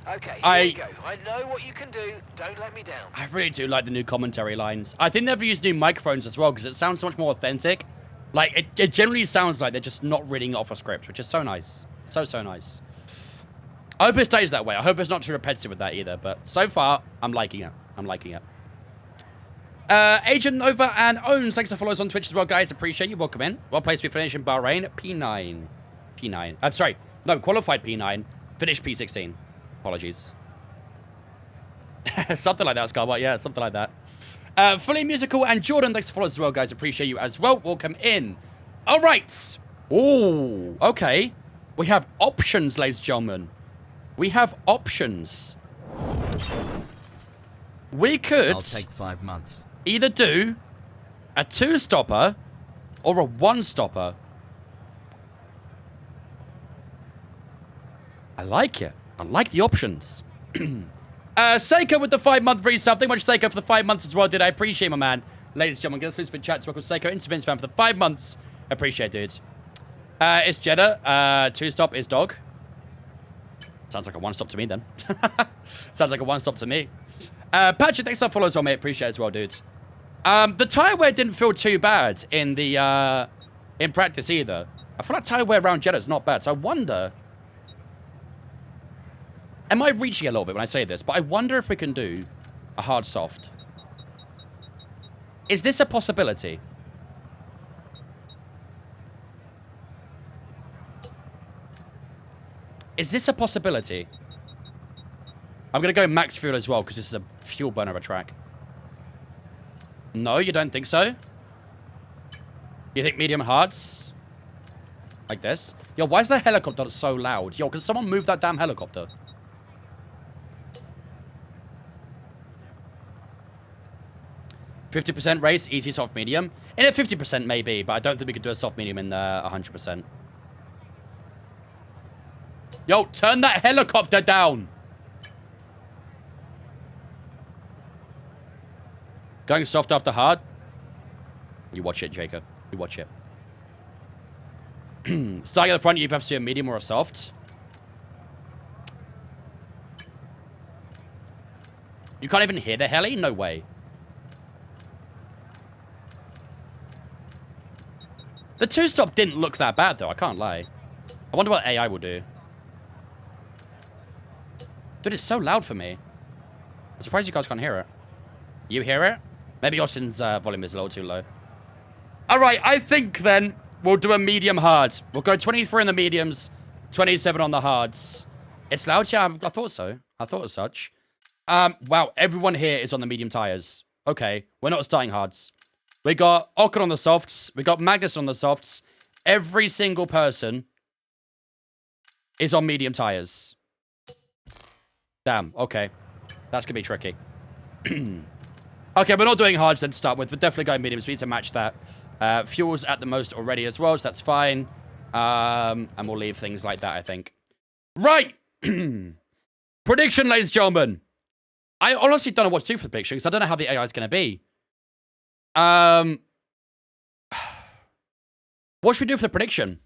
Okay, here we go. I know what you can do. Don't let me down. I really do like the new commentary lines. I think they've used new microphones as well because it sounds so much more authentic. Like, it generally sounds like they're just not reading off a script, which is so nice. So nice. I hope it stays that way. I hope it's not too repetitive with that either, but so far, I'm liking it. I'm liking it. Agent Nova and Owns, thanks for following us on Twitch as well, guys. Appreciate you. Welcome in. Well placed, we finished in Bahrain. P9. P9. I'm sorry. No, qualified P9. Finished P16. Apologies. Something like that, Scarbot. Yeah, something like that. Fully Musical and Jordan, thanks for following us as well, guys. Appreciate you as well. Welcome in. All right. Ooh, okay. We have options, ladies and gentlemen. We have options. We could... I'll take 5 months. Either do a 2-stopper or a 1-stopper. I like it. I like the options. Seiko with the 5-month resub. Thank you much, Seiko, for the 5 months as well, dude. I appreciate my man. Ladies and gentlemen, get us in chat to welcome Seiko into Vince fan for the 5 months. Appreciate it, dudes. It's Jeddah. 2-stop is dog. Sounds like a 1-stop to me, then. Sounds like a 1-stop to me. Patrick, thanks for following us, mate. Appreciate it as well, dudes. The tire wear didn't feel too bad in the in practice either. I feel like tire wear around Jeddah is not bad, so I wonder... Am I reaching a little bit when I say this? But I wonder if we can do a hard soft. Is this a possibility? Is this a possibility? I'm going to go max fuel as well because this is a fuel burner of a track. No, you don't think so? You think medium hards? Like this? Yo, why is the helicopter so loud? Yo, can someone move that damn helicopter? %50 race, easy, soft, medium. In a 50% maybe, but I don't think we could do a soft, medium in 100%. Yo, turn that helicopter down. Going soft after hard. You watch it, Jacob. You watch it. Starting at the front, you have to see a medium or a soft. You can't even hear the heli? No way. The 2-stop didn't look that bad, though. I can't lie. I wonder what AI will do. Dude, it's so loud for me. I'm surprised you guys can't hear it. You hear it? Maybe Austin's volume is a little too low. All right, I think then we'll do a medium hard. We'll go 23 on the mediums, 27 on the hards. It's loud, yeah. I thought so. I thought as such. Wow, everyone here is on the medium tires. Okay, we're not starting hards. We got Ocon on the softs. We got Magnus on the softs. Every single person is on medium tires. Damn, okay. That's going to be tricky. Okay, we're not doing hards then to start with. We're definitely going mediums. We need to match that. Fuel's at the most already as well, so that's fine. And we'll leave things like that, I think. Right! Prediction, ladies and gentlemen. I honestly don't know what to do for the prediction, because I don't know how the AI is going to be. What should we do for the prediction?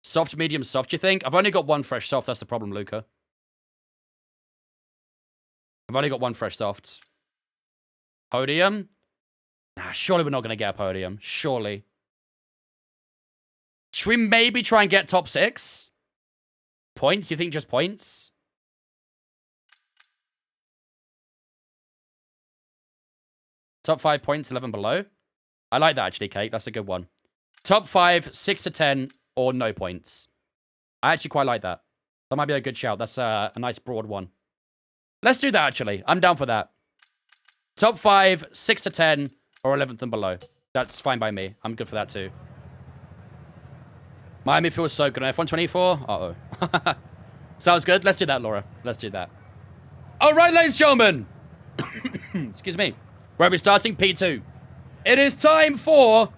Soft, medium, soft, you think? I've only got one fresh soft. That's the problem, Luca. I've only got one fresh soft. Podium? Nah, surely we're not going to get a podium. Surely. Should we maybe try and get top 6? Points? You think just points? Top 5 points, 11 below. I like that, actually, Kate. That's a good one. Top 5, 6 to 10, or no points. I actually quite like that. That might be a good shout. That's a nice broad one. Let's do that, actually. I'm down for that. Top 5, 6 to 10, or 11th and below. That's fine by me. I'm good for that, too. Miami feels so good on F124. Uh-oh. Sounds good. Let's do that, Laura. Let's do that. All right, ladies and gentlemen. Excuse me. Where are we starting? P2. It is time for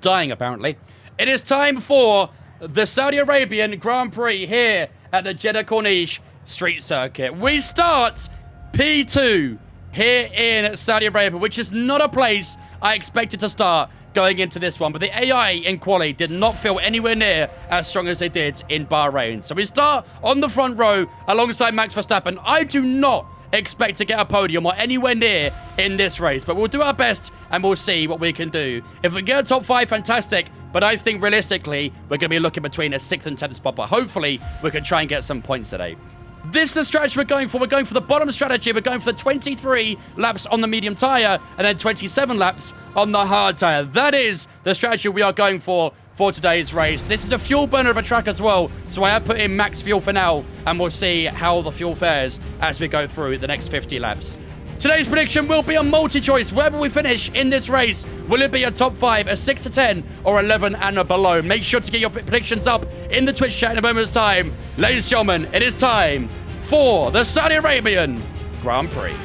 dying, apparently. It is time for the Saudi Arabian Grand Prix here at the Jeddah Corniche Street Circuit. We start P2 here in Saudi Arabia, which is not a place I expected to start going into this one. But the AI in quali did not feel anywhere near as strong as they did in Bahrain. So we start on the front row alongside Max Verstappen. I do not expect to get a podium or anywhere near in this race, but we'll do our best and we'll see what we can do. If we get a top 5, fantastic, but I think realistically we're going to be looking between a 6th and 10th spot, but hopefully we can try and get some points today. This is the strategy we're going for. We're going for the bottom strategy. We're going for the 23 laps on the medium tire and then 27 laps on the hard tire. That is the strategy we are going for today's race. This is a fuel burner of a track as well, so I have put in max fuel for now, and we'll see how the fuel fares as we go through the next 50 laps. Today's prediction will be a multi-choice. Wherever we finish in this race, will it be a top 5, a 6 to 10, or 11 and below? Make sure to get your predictions up in the Twitch chat in a moment's time. Ladies and gentlemen, it is time for the Saudi Arabian Grand Prix.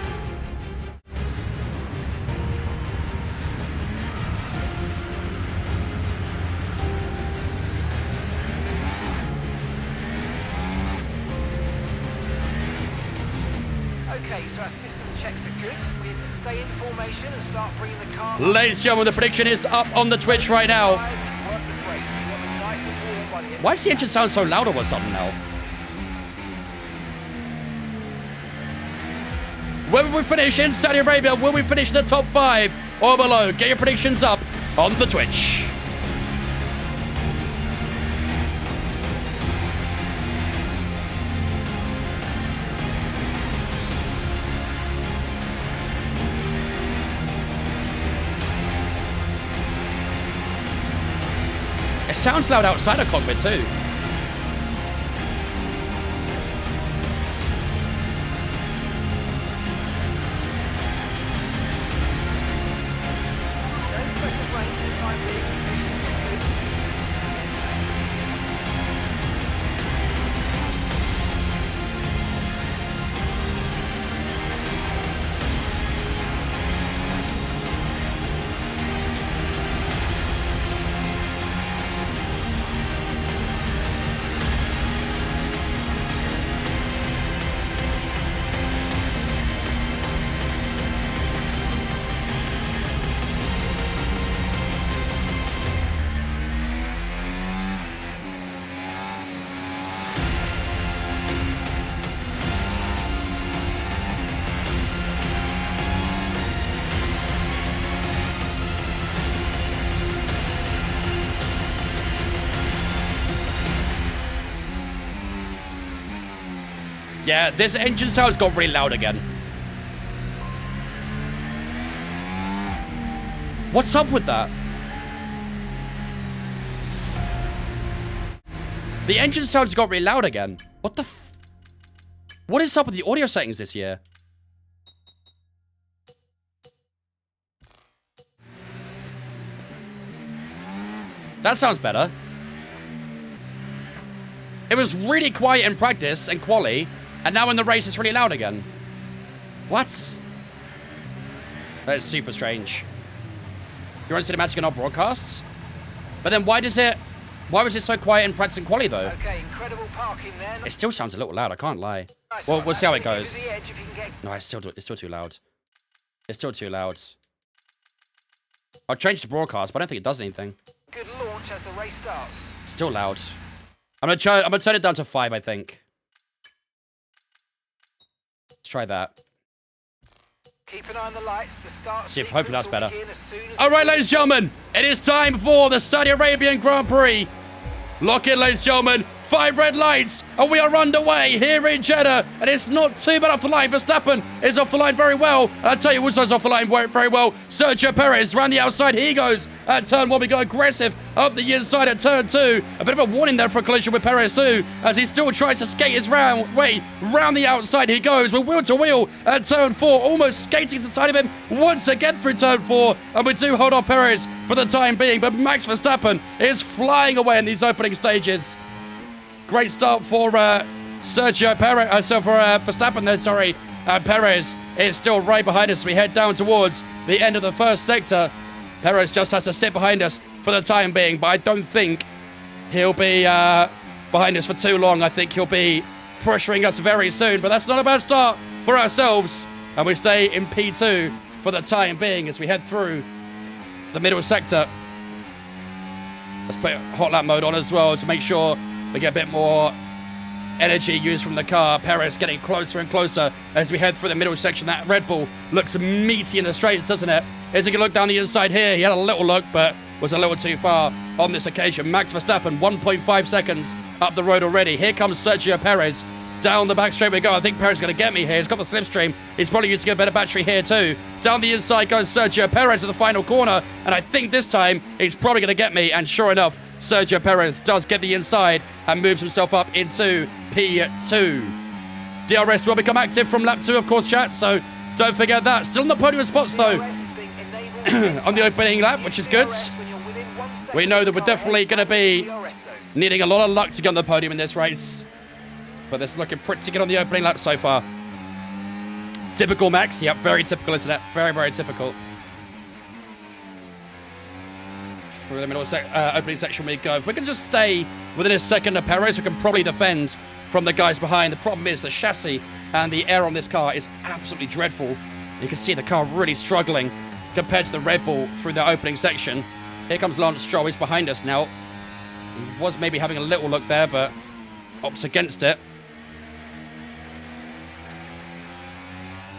Okay, so our system checks are good. We need to stay in formation and start bringing the car up. Ladies and gentlemen, the prediction is up on the Twitch right now. Tyres and work the brakes. We want them nice and warm by the end. Why does the engine sound so loud or something now? Where will we finish in Saudi Arabia? Will we finish in the top 5 or below? Get your predictions up on the Twitch. It sounds loud outside the cockpit too. Don't threat of rain for the time being. Conditions are good. Yeah, this engine sound's got really loud again. What's up with that? The engine sounds got really loud again. What the f... What is up with the audio settings this year? That sounds better. It was really quiet in practice and quali, and now in the race it's really loud again. What? That is super strange. You're on cinematic and not broadcasts? But then why was it so quiet in practice and quali though? Okay, incredible parking there. It still sounds a little loud, I can't lie. Nice Well, one. we'll see how it That's gonna give goes. you the edge if you can get No, it's still too loud. It's still too loud. I'll change the broadcast, but I don't think it does anything. good launch as the race starts. Still loud. I'm gonna turn it down to 5, I think. Let's try that. Keep an eye on the lights. The start See if hopefully sequence that's will better. begin as soon as All right, the ladies and gentlemen, it is time for the Saudi Arabian Grand Prix. Lock in, ladies and gentlemen. 5 red lights, and we are underway here in Jeddah. And it's not too bad off the line. Verstappen is off the line very well. And I'll tell you, Woodside's off the line very well. Sergio Perez around the outside. He goes at turn 1. We go aggressive up the inside at turn 2. A bit of a warning there for a collision with Perez too, as he still tries to skate his way round the outside. He goes with wheel to wheel at turn 4, almost skating to the side of him once again through turn 4. And we do hold off Perez for the time being. But Max Verstappen is flying away in these opening stages. Great start for Sergio Perez, for Verstappen there, sorry. Perez is still right behind us. We head down towards the end of the first sector. Perez just has to sit behind us for the time being, but I don't think he'll be behind us for too long. I think he'll be pressuring us very soon, but that's not a bad start for ourselves. And we stay in P2 for the time being as we head through the middle sector. Let's put hot lap mode on as well to make sure we get a bit more energy used from the car. Perez getting closer and closer as we head through the middle section. That Red Bull looks meaty in the straights, doesn't it? As he can look down the inside here, he had a little look, but was a little too far on this occasion. Max Verstappen, 1.5 seconds up the road already. Here comes Sergio Perez. Down the back straight we go. I think Perez is going to get me here. He's got the slipstream. He's probably using a better battery here too. Down the inside goes Sergio Perez at the final corner. And I think this time he's probably going to get me. And sure enough, Sergio Perez does get the inside and moves himself up into P2. DRS will become active from lap 2, of course, chat. So don't forget that. Still in the podium spots though on the opening lap, which is good. We know that we're definitely going to be needing a lot of luck to get on the podium in this race. But this is looking pretty good on the opening lap so far. Typical Max. Yep, very typical, isn't it? Very, very typical. Through the middle opening section we go. If we can just stay within a second of Perez, we can probably defend from the guys behind. The problem is the chassis and the air on this car is absolutely dreadful. You can see the car really struggling compared to the Red Bull through the opening section. Here comes Lance Stroll. He's behind us now. He was maybe having a little look there, but opts against it.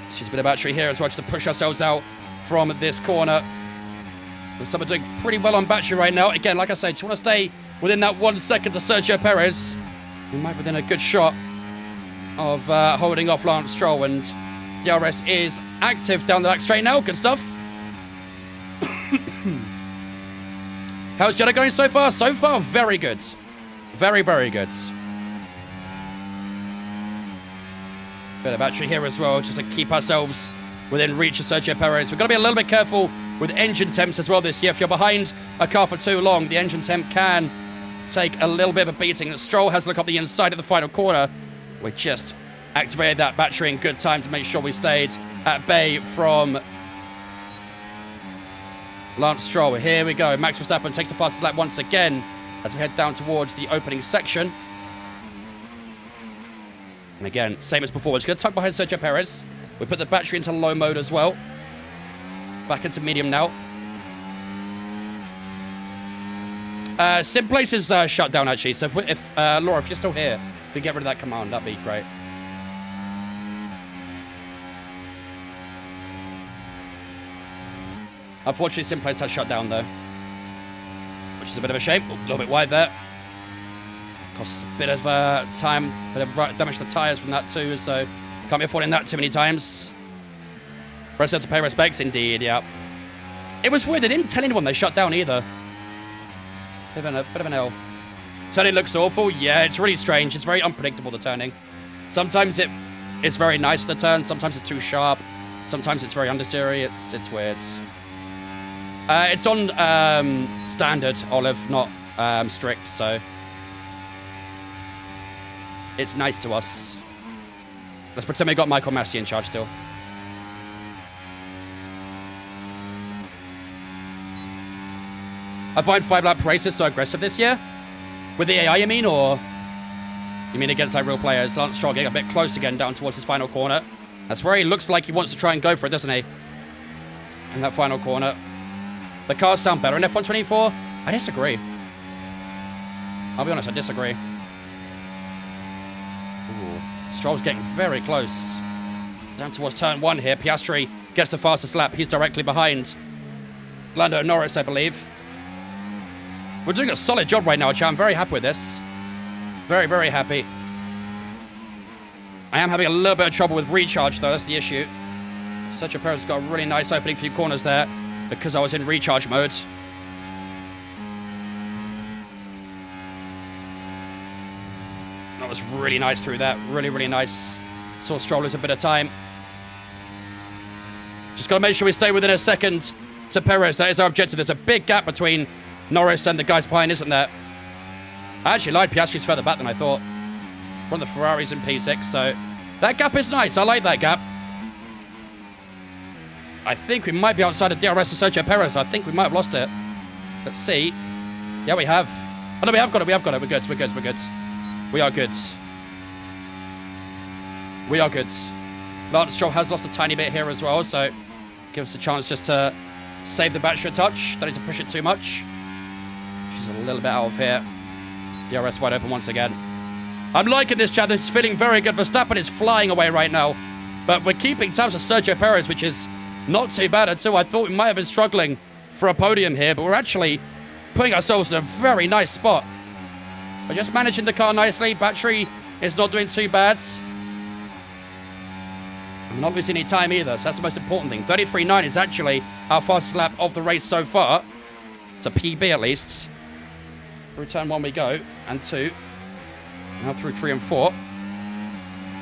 Let's use a bit of battery here as well, just to push ourselves out from this corner. We're doing pretty well on battery right now. Again, like I said, just want to stay within that 1 second to Sergio Perez. We might be within a good shot of holding off Lance Stroll, and DRS is active down the back straight now. Good stuff. How's Jeddah going so far? So far, very good. Very, very good. Bit of battery here as well, just to keep ourselves within reach of Sergio Perez. We've got to be a little bit careful with engine temps as well this year. If you're behind a car for too long, the engine temp can take a little bit of a beating. Stroll has to look up the inside of the final corner. We just activated that battery in good time to make sure we stayed at bay from Lance Stroll. Here we go. Max Verstappen takes the fastest lap once again as we head down towards the opening section. And again, same as before. We're just going to tuck behind Sergio Perez. We put the battery into low mode as well. Back into medium now. SimPlace is shut down, actually. So if Laura, if you're still here, if you get rid of that command, that'd be great. Unfortunately, SimPlace has shut down, though. Which is a bit of a shame. A little bit wide there. Costs a bit of time, bit of damage to the tyres from that too, so can't be affording that too many times. Rest have to pay respects, indeed, yeah. It was weird, they didn't tell anyone they shut down either. Bit of an L. Turning looks awful, yeah, it's really strange. It's very unpredictable, the turning. Sometimes it's very nice, the turn, sometimes it's too sharp, sometimes it's very understeery, it's weird. It's on standard, Olive, not strict, so it's nice to us. Let's pretend we got Michael Massey in charge still. I find 5-lap races so aggressive this year. With the AI, you mean, or you mean against like real players? Lance Stroll getting a bit close again down towards his final corner. That's where he looks like he wants to try and go for it, doesn't he? In that final corner. The cars sound better in F124. I disagree. I'll be honest, I disagree. Ooh. Stroll's getting very close. Down towards turn 1 here. Piastri gets the fastest lap. He's directly behind Lando Norris, I believe. We're doing a solid job right now, chat. I'm very happy with this. Very, very happy. I am having a little bit of trouble with recharge, though. That's the issue. Sergio Perez got a really nice opening few corners there because I was in recharge mode. That was really nice through that. Really, really nice. Saw Stroll lose a bit of time. Just got to make sure we stay within a second to Perez. That is our objective. There's a big gap between Norris and the guys behind, isn't there? I actually lied. Piastri's further back than I thought. One of the Ferraris in P6, so that gap is nice. I like that gap. I think we might be outside of DRS to Sergio Perez. I think we might have lost it. Let's see. Yeah, we have. Oh, no, we have got it. We have got it. We're good. We're good. We're good. We are good. We are good. Lance Stroll has lost a tiny bit here as well, so give us a chance just to save the battery a touch. Don't need to push it too much. She's a little bit out of here. DRS wide open once again. I'm liking this, chat. This is feeling very good. Verstappen is flying away right now. But we're keeping tabs of Sergio Perez, which is not too bad at all. I thought we might have been struggling for a podium here, but we're actually putting ourselves in a very nice spot. We're just managing the car nicely. Battery is not doing too bad. We're not losing any time either, so that's the most important thing. 33.9 is actually our fastest lap of the race so far. It's a PB at least. Through turn 1 we go, and 2. Now through 3 and 4.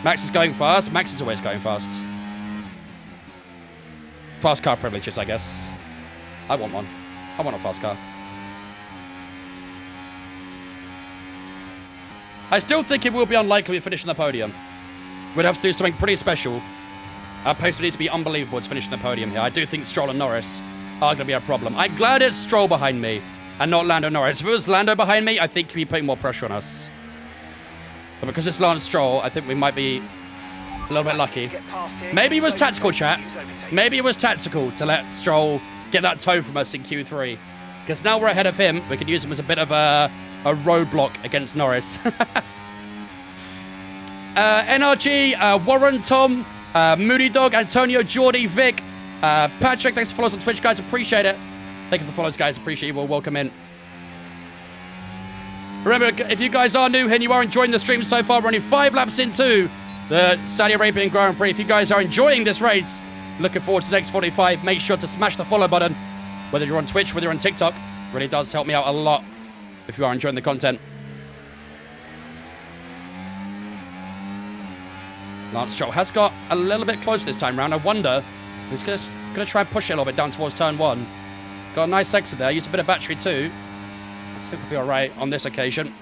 Max is going fast. Max is always going fast. Fast car privileges, I guess. I want one. I want a fast car. I still think it will be unlikely we finish on the podium. We'd have to do something pretty special. Our pace would need to be unbelievable to finish on the podium here. I do think Stroll and Norris are going to be a problem. I'm glad it's Stroll behind me and not Lando Norris. If it was Lando behind me, I think he'd be putting more pressure on us. But because it's Lance Stroll, I think we might be a little bit lucky. Maybe it was tactical, chat. Maybe it was tactical to let Stroll get that toe from us in Q3. Because now we're ahead of him, we can use him as a bit of a roadblock against Norris. NRG, Warren, Tom, Moody Dog, Antonio, Geordie, Vic, Patrick, thanks for following us on Twitch, guys. Appreciate it. Thank you for the follows, guys. Appreciate you all. Welcome in. Remember, if you guys are new here and you are enjoying the stream so far, we're only 5 laps into the Saudi Arabian Grand Prix. If you guys are enjoying this race, looking forward to the next 45, make sure to smash the follow button. Whether you're on Twitch, whether you're on TikTok, really does help me out a lot if you are enjoying the content. Lance Stroll has got a little bit close this time round. I wonder, he's going to try and push it a little bit down towards turn 1. Got a nice exit there. Use a bit of battery too. I think we'll be all right on this occasion.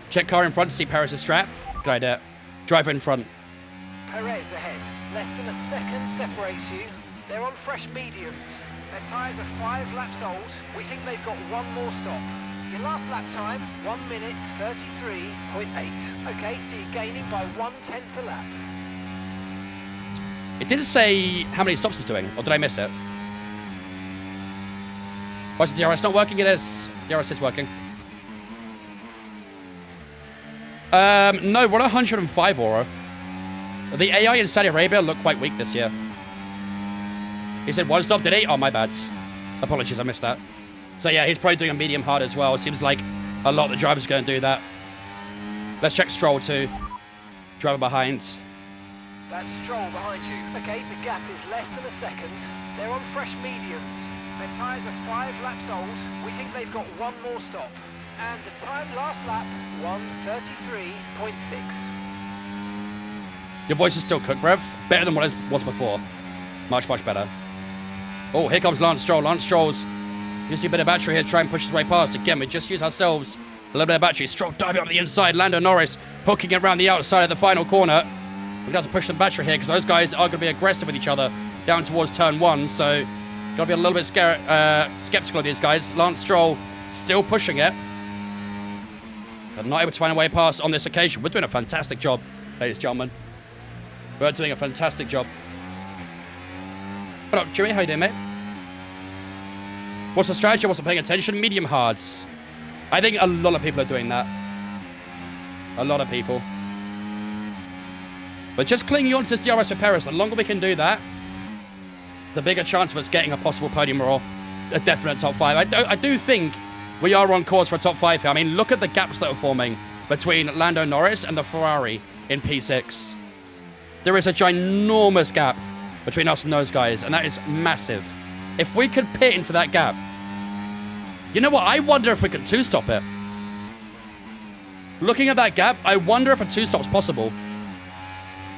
Check car in front to see Perez's strap. Good idea. Driver in front. Perez ahead. Less than a second separates you. They're on fresh mediums. Their tyres are 5 laps old. We think they've got one more stop. Your last lap time, 1 minute 33.8. Okay, so you're gaining by 1/10 a lap. It didn't say how many stops it's doing, or did I miss it? Why is the DRS not working? It is. DRS is working. No, we're on 105 aura. The AI in Saudi Arabia look quite weak this year. He said 1 stop, did he? Oh, my bad. Apologies, I missed that. So yeah, he's probably doing a medium hard as well. It seems like a lot of the drivers are going to do that. Let's check Stroll too. Driver behind. That's Stroll behind you. Okay, the gap is less than a second. They're on fresh mediums. Their tyres are 5 laps old. We think they've got one more stop. And the time last lap, 1:33.6. Your voice is still cooked, Rev. Better than what it was before. Much, much better. Oh, here comes Lance Stroll. Lance Stroll's using a bit of battery here to try and push his way past. Again, we just use ourselves a little bit of battery. Stroll diving up the inside. Lando Norris hooking it around the outside of the final corner. We're going to have to push some battery here because those guys are going to be aggressive with each other down towards turn 1. So, got to be a little bit skeptical of these guys. Lance Stroll still pushing it. But not able to find a way past on this occasion. We're doing a fantastic job, ladies and gentlemen. We're doing a fantastic job. What up, Jimmy? How you doing, mate? What's the strategy? I wasn't paying attention. Medium hards. I think a lot of people are doing that. A lot of people. But just clinging on to this DRS for Perez, the longer we can do that, the bigger chance of us getting a possible podium or a definite top 5. I do think we are on course for a top 5 here. I mean, look at the gaps that are forming between Lando Norris and the Ferrari in P6. There is a ginormous gap between us and those guys, and that is massive. If we could pit into that gap, you know what? I wonder if we could 2-stop it. Looking at that gap, I wonder if a 2-stop's possible.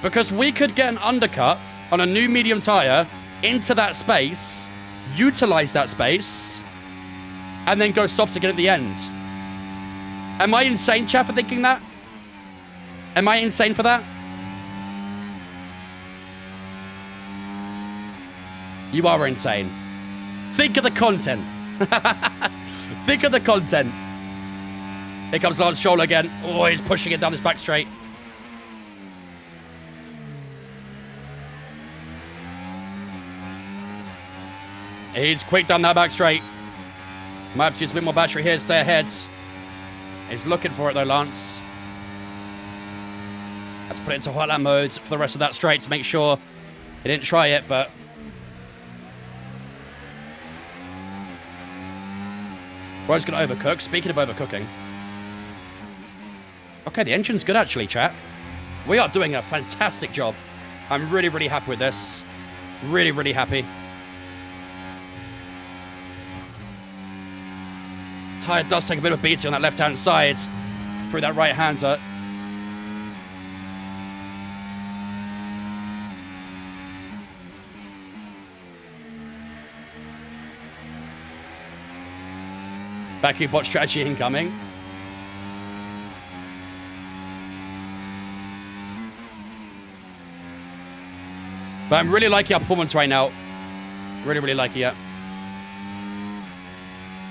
Because we could get an undercut on a new medium tyre into that space, utilize that space, and then go softs again at the end. Am I insane, chat, for thinking that? Am I insane for that? You are insane. Think of the content. Think of the content. Here comes Lance Stroll again. Oh, he's pushing it down this back straight. He's quick down that back straight. Might have to use a bit more battery here to stay ahead. He's looking for it though, Lance. Let's put it into Huckleheim mode for the rest of that straight to make sure he didn't try it, but... We're just going to overcook. Speaking of overcooking. Okay, the engine's good actually, chat. We are doing a fantastic job. I'm really, really happy with this. Really, really happy. Tyre does take a bit of a beating on that left-hand side through that right-hander. Baku bot strategy incoming. But I'm really liking our performance right now. Really, really liking it.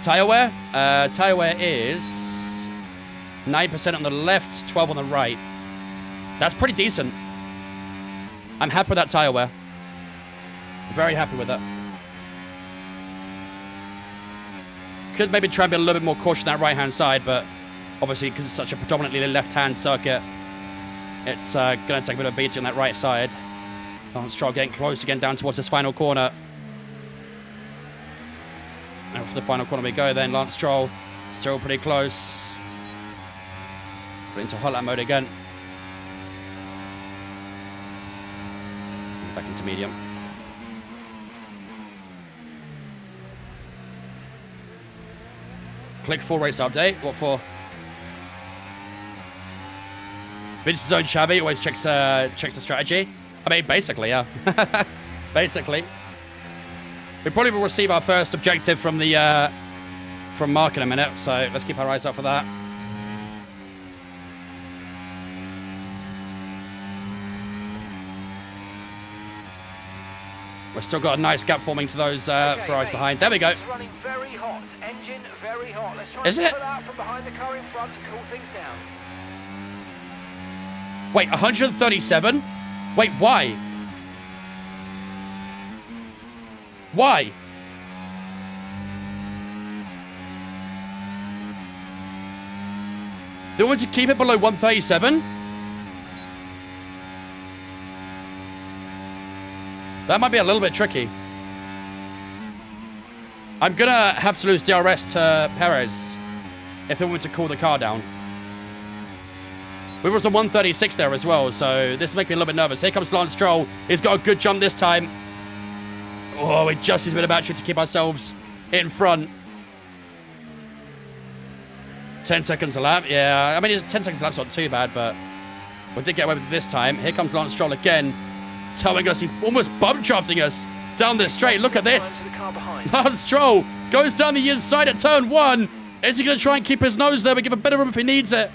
Tyre wear? Tyre wear is 9% on the left, 12 on the right. That's pretty decent. I'm happy with that tyre wear. Very happy with it. Could maybe try and be a little bit more cautious on that right-hand side, but obviously because it's such a predominantly left-hand circuit, it's going to take a bit of a beating on that right side. Lance Stroll getting close again down towards this final corner. And for the final corner we go then. Lance Stroll still pretty close. Put into Huckleheim mode again. Back into medium. Click full race update. What for? Vince's own Chavi always checks the strategy. I mean, basically, yeah. Basically. We probably will receive our first objective from the from Mark in a minute, so let's keep our eyes out for that. We've still got a nice gap forming to those Ferraris behind. There we go. It's running very hot. Engine very hot. Let's try Is and it? pull out from behind the car in front and cool things down. Wait, 137? Wait, why? Why? They want to keep it below 137? That might be a little bit tricky. I'm gonna have to lose DRS to Perez if they want to cool the car down. We were on 136 there as well, so this makes me a little bit nervous. Here comes Lance Stroll. He's got a good jump this time. Oh, we just use a bit of battery to keep ourselves in front. 10 seconds a lap. Yeah, I mean, 10 seconds a lap's not too bad, but we did get away with it this time. Here comes Lance Stroll again, towing us. He's almost bump drafting us down this straight. Look at this. Lance Stroll goes down the inside at turn 1. Is he going to try and keep his nose there? We give a bit of room if he needs it.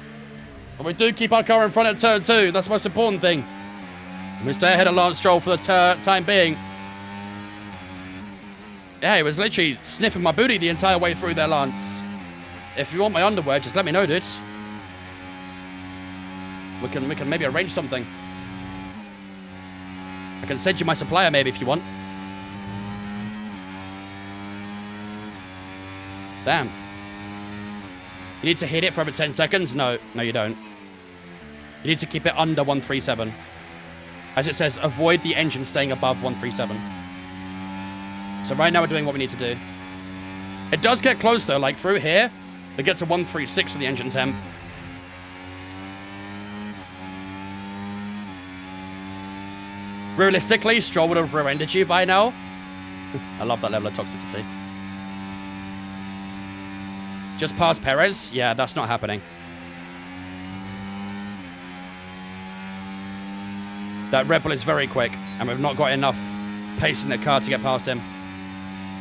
But we do keep our car in front at turn 2. That's the most important thing. We stay ahead of Lance Stroll for the time being. Yeah, he was literally sniffing my booty the entire way through there, Lance. If you want my underwear, just let me know, dude. We can maybe arrange something. I can send you my supplier maybe if you want. Damn. You need to hit it for over 10 seconds? No, you don't. You need to keep it under 137. As it says, avoid the engine staying above 137. So right now we're doing what we need to do. It does get close though, like through here, it gets to 136 in the engine temp. Realistically, Stroll would have rear-ended you by now. I love that level of toxicity. Just past Perez? Yeah, that's not happening. That Red Bull is very quick, and we've not got enough pace in the car to get past him.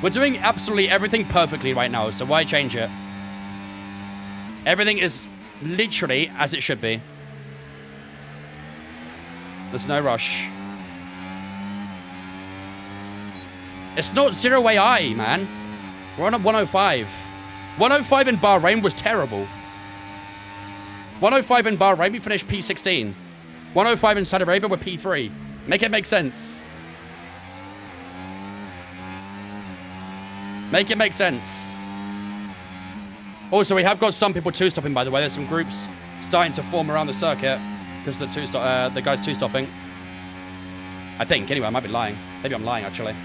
We're doing absolutely everything perfectly right now, so why change it? Everything is literally as it should be. There's no rush. It's not 0 AI, man. We're on a 105. 105 in Bahrain was terrible. 105 in Bahrain, we finished P16. 105 in Saudi Arabia, we're P3. Make it make sense. Make it make sense. Also, we have got some people two-stopping, by the way. There's some groups starting to form around the circuit because the guys two-stopping. I think, anyway, I might be lying. Maybe I'm lying, actually.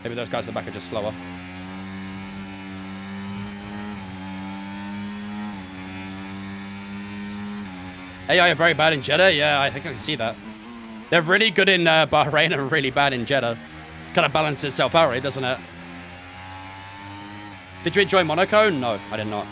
Maybe those guys at the back are just slower. AI are very bad in Jeddah? Yeah, I think I can see that. They're really good in Bahrain and really bad in Jeddah. Kind of balances itself out, right, doesn't it? Did you enjoy Monaco? No, I did not.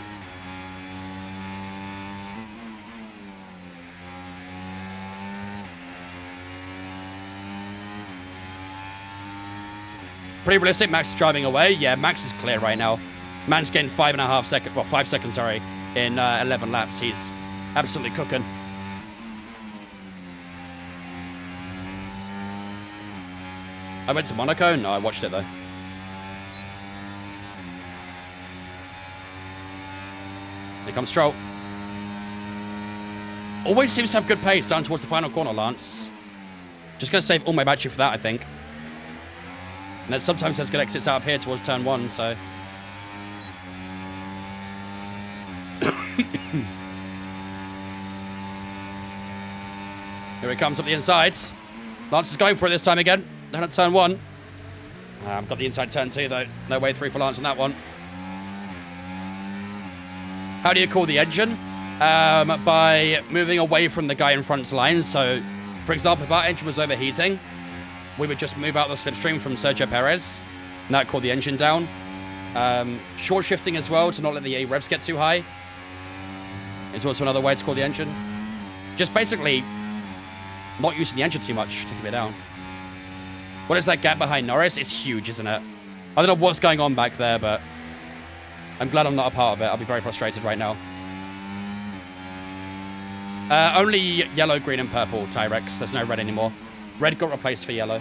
Pretty realistic. Max is driving away. Yeah, Max is clear right now. Man's getting 5.5 seconds. Well, 5 seconds, sorry. In 11 laps. He's absolutely cooking. I went to Monaco? No, I watched it though. Here comes Stroll. Always seems to have good pace down towards the final corner, Lance. Just going to save all my battery for that, I think. And then sometimes there's good exits out of here towards turn 1, so... Here he comes up the inside. Lance is going for it this time again. Down at turn 1. I've got the inside turn 2, though. No way through for Lance on that one. How do you call the engine? By moving away from the guy in front's line. So, for example, if our engine was overheating, we would just move out the slipstream from Sergio Perez, and that cooled the engine down. Short shifting as well to not let the revs get too high. It's also another way to cool the engine. Just basically not using the engine too much to keep it down. What is that gap behind Norris? It's huge, isn't it? I don't know what's going on back there, but I'm glad I'm not a part of it. I'll be very frustrated right now. Only yellow, green, and purple Tyrex. There's no red anymore. Red got replaced for yellow.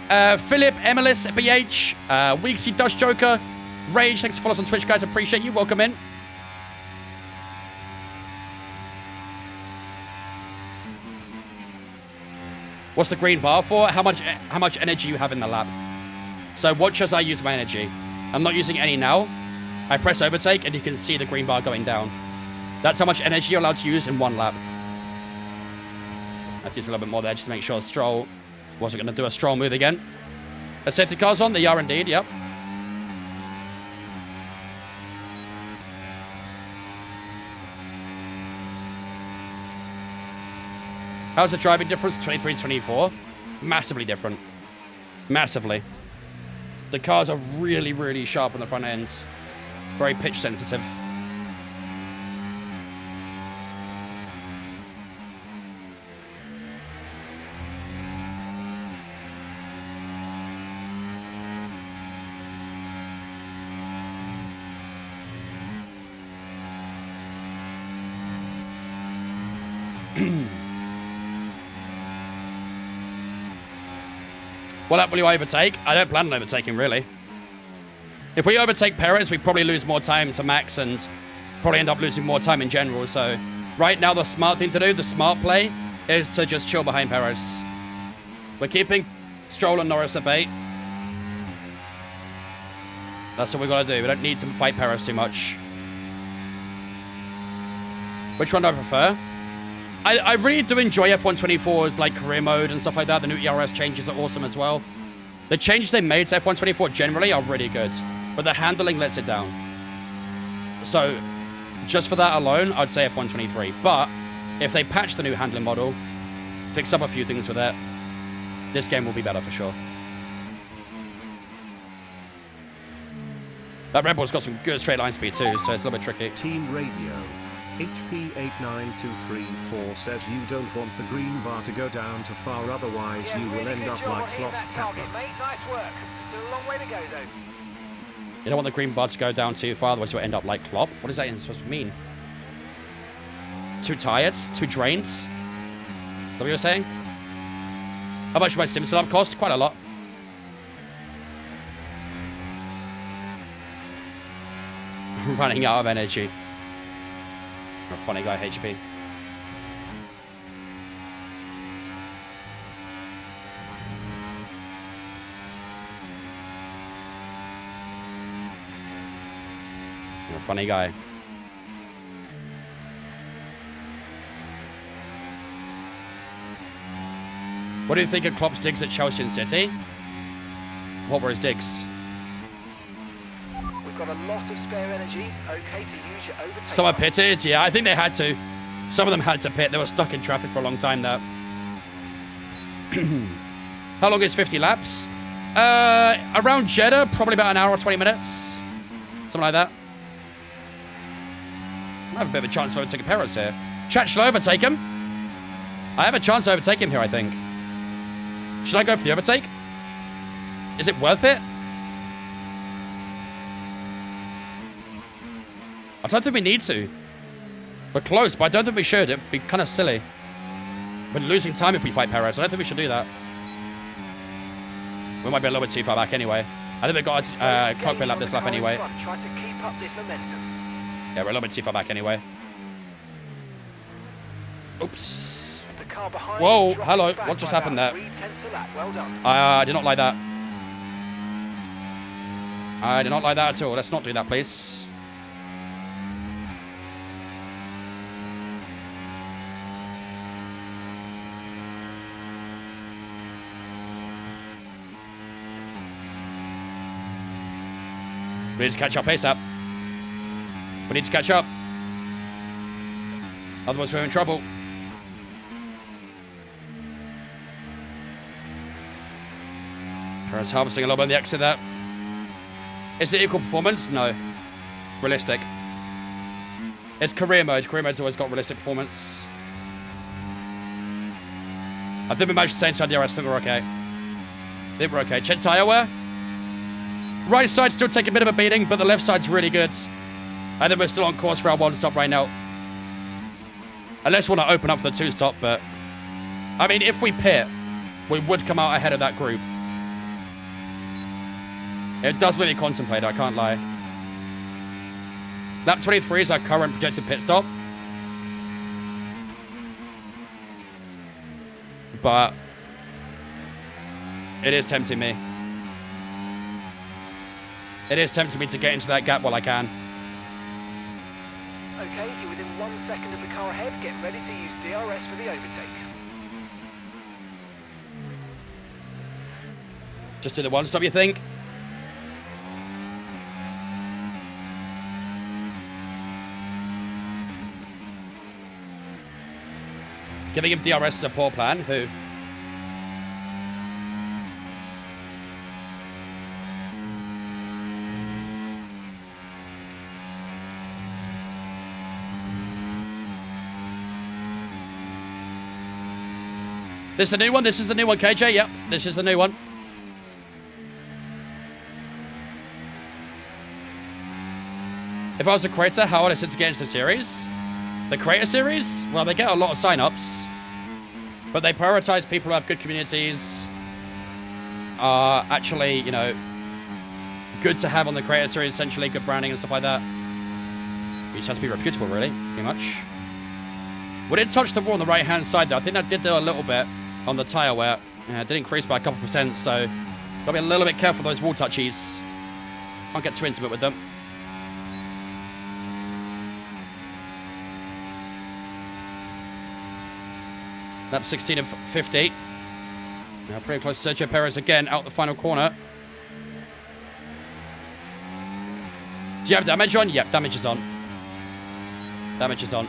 Philip, Emilis, BH, Weeksy, Dutch Joker, Rage, thanks for following us on Twitch, guys. Appreciate you. Welcome in. What's the green bar for? How much energy you have in the lap. So watch as I use my energy. I'm not using any now. I press overtake and you can see the green bar going down. That's how much energy you're allowed to use in one lap. I have to use a little bit more there just to make sure Stroll wasn't going to do a Stroll move again. The safety cars on? They are indeed, yep. How's the driving difference? 23 to 24? Massively different. Massively. The cars are really, really sharp on the front ends. Very pitch sensitive. What lap will you overtake? I don't plan on overtaking, really. If we overtake Perez, we probably lose more time to Max and probably end up losing more time in general. So right now, the smart thing to do, the smart play, is to just chill behind Perez. We're keeping Stroll and Norris at bay. That's what we've got to do. We don't need to fight Perez too much. Which one do I prefer? I really do enjoy F124's like career mode and stuff like that. The new ERS changes are awesome as well. The changes they made to F124 generally are really good, but the handling lets it down. So just for that alone, I'd say F123. But if they patch the new handling model, fix up a few things with it, this game will be better for sure. That Red Bull's got some good straight line speed too, so it's a little bit tricky. Team Radio. HP89234 says you don't want the green bar to go down too far, otherwise Yeah, you will really end good up job like on hitting Clock that target, Pepper. mate. Nice work. Still a long way to go, though. You don't want the green bar to go down too far, otherwise you'll end up like Klopp. What is that even supposed to mean? Too tired? Too drained? Is that what you're saying? How much my sim setup cost? Quite a lot. Running out of energy. A funny guy, HP. You're a funny guy. What do you think of Klopp's digs at Chelsea and City? What were his digs? We've got a lot of spare energy. Okay to use your overtake. Some are pitted. Yeah, I think they had to. Some of them had to pit. They were stuck in traffic for a long time there. How long is 50 laps? Around Jeddah, probably about an hour or 20 minutes. Something like that. I have a bit of a chance to overtake Perez here. Chat, should I overtake him? I have a chance to overtake him here, I think. Should I go for the overtake? Is it worth it? I don't think we need to. We're close, but I don't think we should. It'd be kind of silly. We're losing time if we fight Perez. I don't think we should do that. We might be a little bit too far back anyway. I think we've got a cockpit lap this lap anyway. Try to keep up this momentum. Yeah, we're a little bit too far back anyway. Oops. The car behind Whoa, is dropping hello. back What just by happened there? about 3/10 a lap. Well done. I did not like that. I did not like that at all. Let's not do that, please. We need to catch up ASAP. We need to catch up. Otherwise we're in trouble. Perez harvesting a little bit on the exit there. Is it equal performance? No. Realistic. It's career mode. Career mode's always got realistic performance. I think we managed to stay inside the DRS. I think we're okay. I think we're okay. Check tire wear. Right side still taking a bit of a beating, but the left side's really good. I think we're still on course for our one stop right now. Unless we want to open up for the two stop, but... I mean, if we pit, we would come out ahead of that group. It does make me contemplate, I can't lie. Lap 23 is our current projected pit stop. But... it is tempting me. It is tempting me to get into that gap while I can. Okay, you're within 1 second of the car ahead. Get ready to use DRS for the overtake. Just do the one stop, you think? Giving him DRS is a poor plan. Who? This is the new one? This is the new one, KJ? Yep, this is the new one. If I was a creator, how would I sit to get into the series? The creator series? Well, they get a lot of sign-ups. But they prioritize people who have good communities. Are actually, you know, good to have on the creator series, essentially. Good branding and stuff like that. You just have to be reputable, really, pretty much. We did touch the wall on the right-hand side, though. I think that did do a little bit on the tyre wear. It did increase by a couple %, so gotta be a little bit careful with those wall touchies. Can't get too intimate with them. Lap 16 of 50. Now pretty close to Sergio Perez again, out the final corner. Do you have damage on? Yep, damage is on. Damage is on.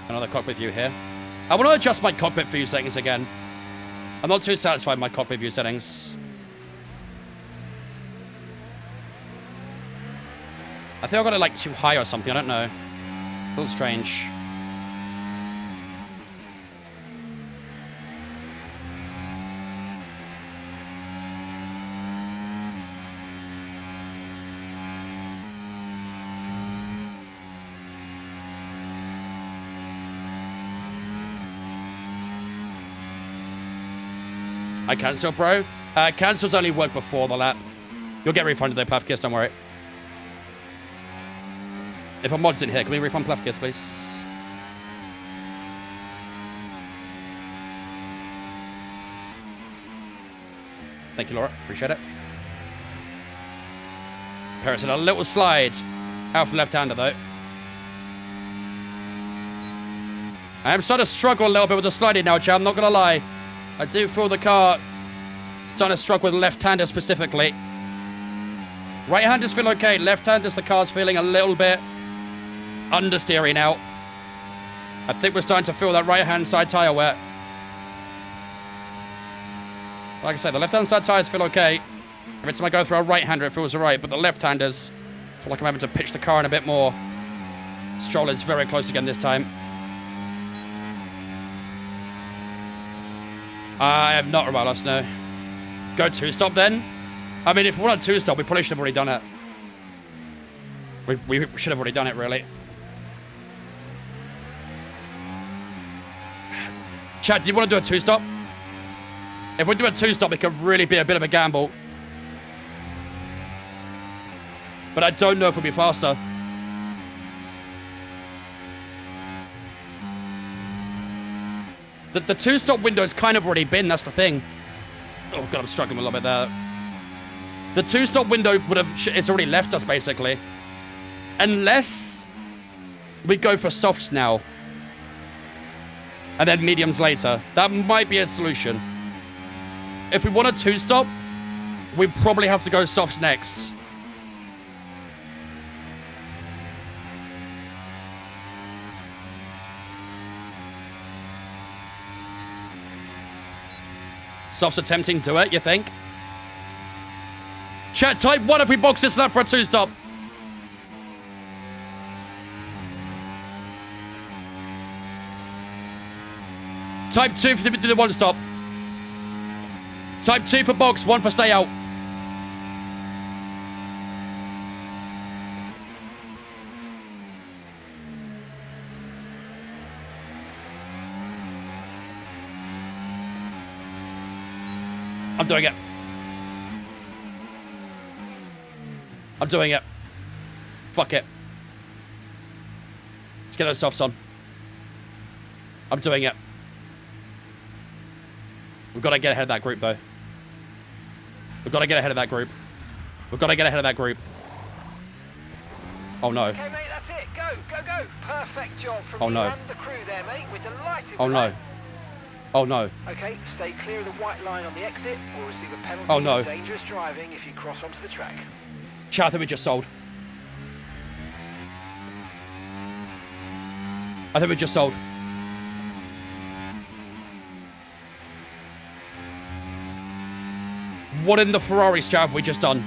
Another cockpit view here. I want to adjust my cockpit view settings again. I'm not too satisfied with my cockpit view settings. I think I got it like too high or something. I don't know. A little strange. I cancel, bro. Cancels only work before the lap. You'll get refunded though, Plafkiss, don't worry. If a mod's in here, can we refund Plafkiss, please? Thank you, Laura. Appreciate it. Paris in a little slide. Out for left-hander, though. I am starting to struggle a little bit with the sliding now, Chad. I'm not going to lie. I do feel the car starting to struggle with left-hander specifically. Right-handers feel okay. Left-handers, the car's feeling a little bit understeery now. I think we're starting to feel that right-hand side tyre wear. Like I said, the left-hand side tyres feel okay. Every time I go through a right-hander, it feels alright. But the left-handers, I feel like I'm having to pitch the car in a bit more. Stroller's very close again this time. I have not Romalos, no. Go two-stop then? I mean, if we want a two-stop, we probably should have already done it. We should have already done it, really. Chad, do you want to do a two-stop? If we do a two-stop, it could really be a bit of a gamble. But I don't know if we'll be faster. The two-stop window's kind of already been, that's the thing. Oh, God, I'm struggling a little bit there. The two-stop window would have... It's already left us, basically. Unless we go for softs now. And then mediums later. That might be a solution. If we want a two-stop, we probably have to go softs next. Softs attempting to it, you think? Chat, type 1 if we box this lap for a two-stop. Type 2 for the one-stop. Type 2 for box, 1 for stay out. I'm doing it. I'm doing it. Fuck it. Let's get those softs on. I'm doing it. We've got to get ahead of that group, though. We've got to get ahead of that group. We've got to get ahead of that group. Oh, no. Okay, mate, that's it. Go, go, go. Perfect job from you no. and the crew there, mate. We're delighted Oh, with no. that. Oh, no. Okay, stay clear of the white line on the exit. We'll receive a penalty Oh, no. for dangerous driving if you cross onto the track. Chat, I think we just sold. I think we just sold. What in the Ferrari strat have we just done?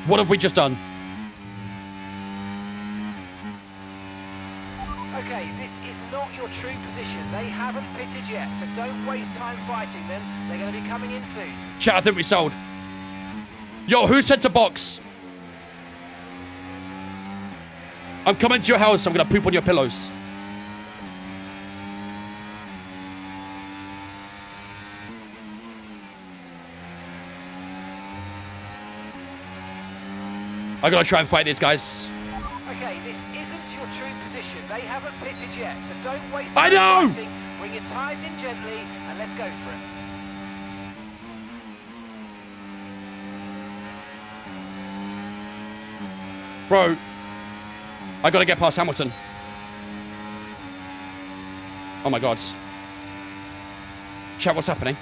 What have we just done? Okay, this is not your true position. They haven't pitted yet, so don't waste time fighting them. They're going to be coming in soon. Chat, I think we sold. Yo, who said to box? I'm coming to your house. I'm going to poop on your pillows. I got to try and fight these guys. Okay, this isn't your true position. They haven't pitted yet, so don't waste I time know! fighting. Bring your tyres in gently, and let's go for it. Bro, I got to get past Hamilton. Oh my God. Chat, what's happening?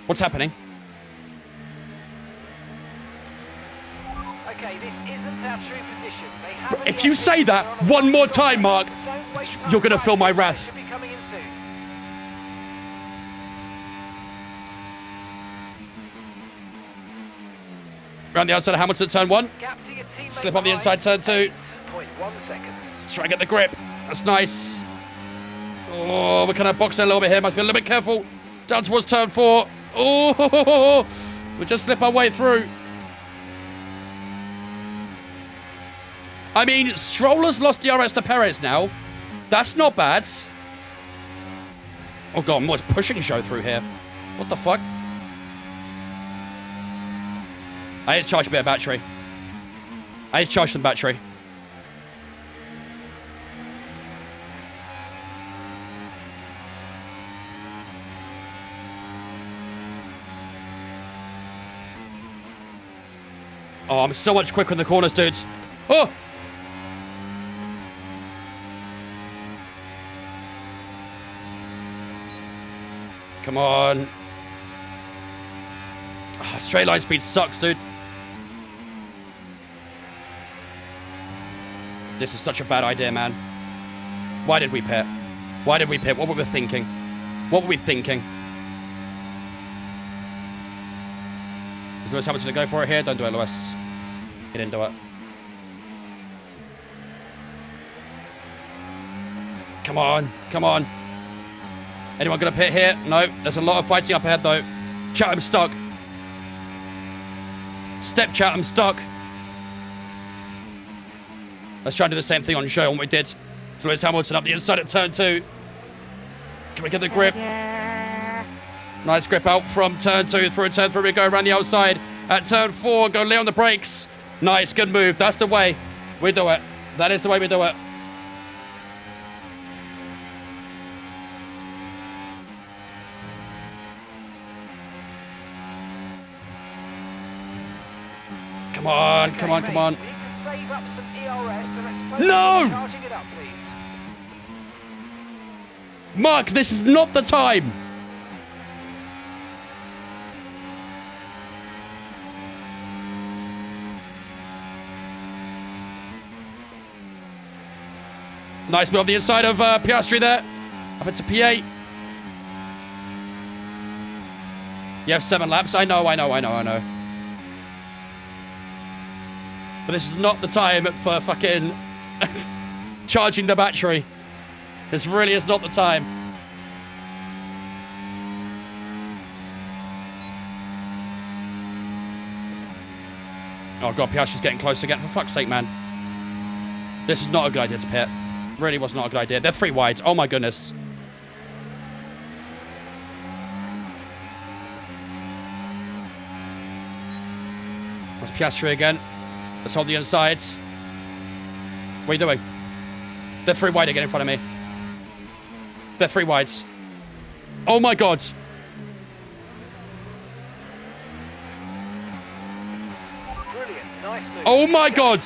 What's happening? Okay, this isn't our true position. They haven't If yet you say pitted. that They're on a one more one-stop time, Mark, so don't waste time you're going to feel my fighting. wrath. They should be coming in soon. Around the outside of Hamilton, turn 1. Gap to your teammate Slip on the behind, inside, turn 2. 8.1 seconds. Let's try and get the grip. That's nice. Oh, we're kind of boxing a little bit here. Must be a little bit careful. Down towards turn 4. Oh, we just slip our way through. I mean, Stroller's lost DRS to Perez now. That's not bad. Oh god, what's pushing show through here? What the fuck? I need to charge a bit of battery. I need to charge some battery. Oh, I'm so much quicker in the corners, dudes. Oh! Come on. Oh, straight line speed sucks, dude. This is such a bad idea, man. Why did we pit? Why did we pit? What were we thinking? What were we thinking? Is Lewis Hamilton to go for it here? Don't do it, Lewis. He didn't do it. Come on. Come on. Anyone gonna pit here? No. There's a lot of fighting up ahead, though. Chatham stuck. Step Chatham stuck. Let's try and do the same thing on show on what we did. So Lewis Hamilton up the inside at turn 2. Can we get the grip? Nice grip out from turn 2 through turn 3. We go around the outside at turn 4. Go lay on the brakes. Nice, good move. That's the way we do it. That is the way we do it. Come on, come on, come on. We need to save up some ERS, so let's focus No! on charging it up, please. Mark, this is not the time. Nice move on the inside of Piastri there. Up into P8. You have 7 laps. I know. But this is not the time for fucking charging the battery. This really is not the time. Oh god, Piastri's getting close again. For fuck's sake, man. This is not a good idea to pit. Really was not a good idea. They're 3 wides. Oh my goodness. That's Piastri again. Let's hold the insides. What are you doing? They're 3 wide again in front of me. They're 3 wides. Oh my god. Brilliant, nice move. Oh my god.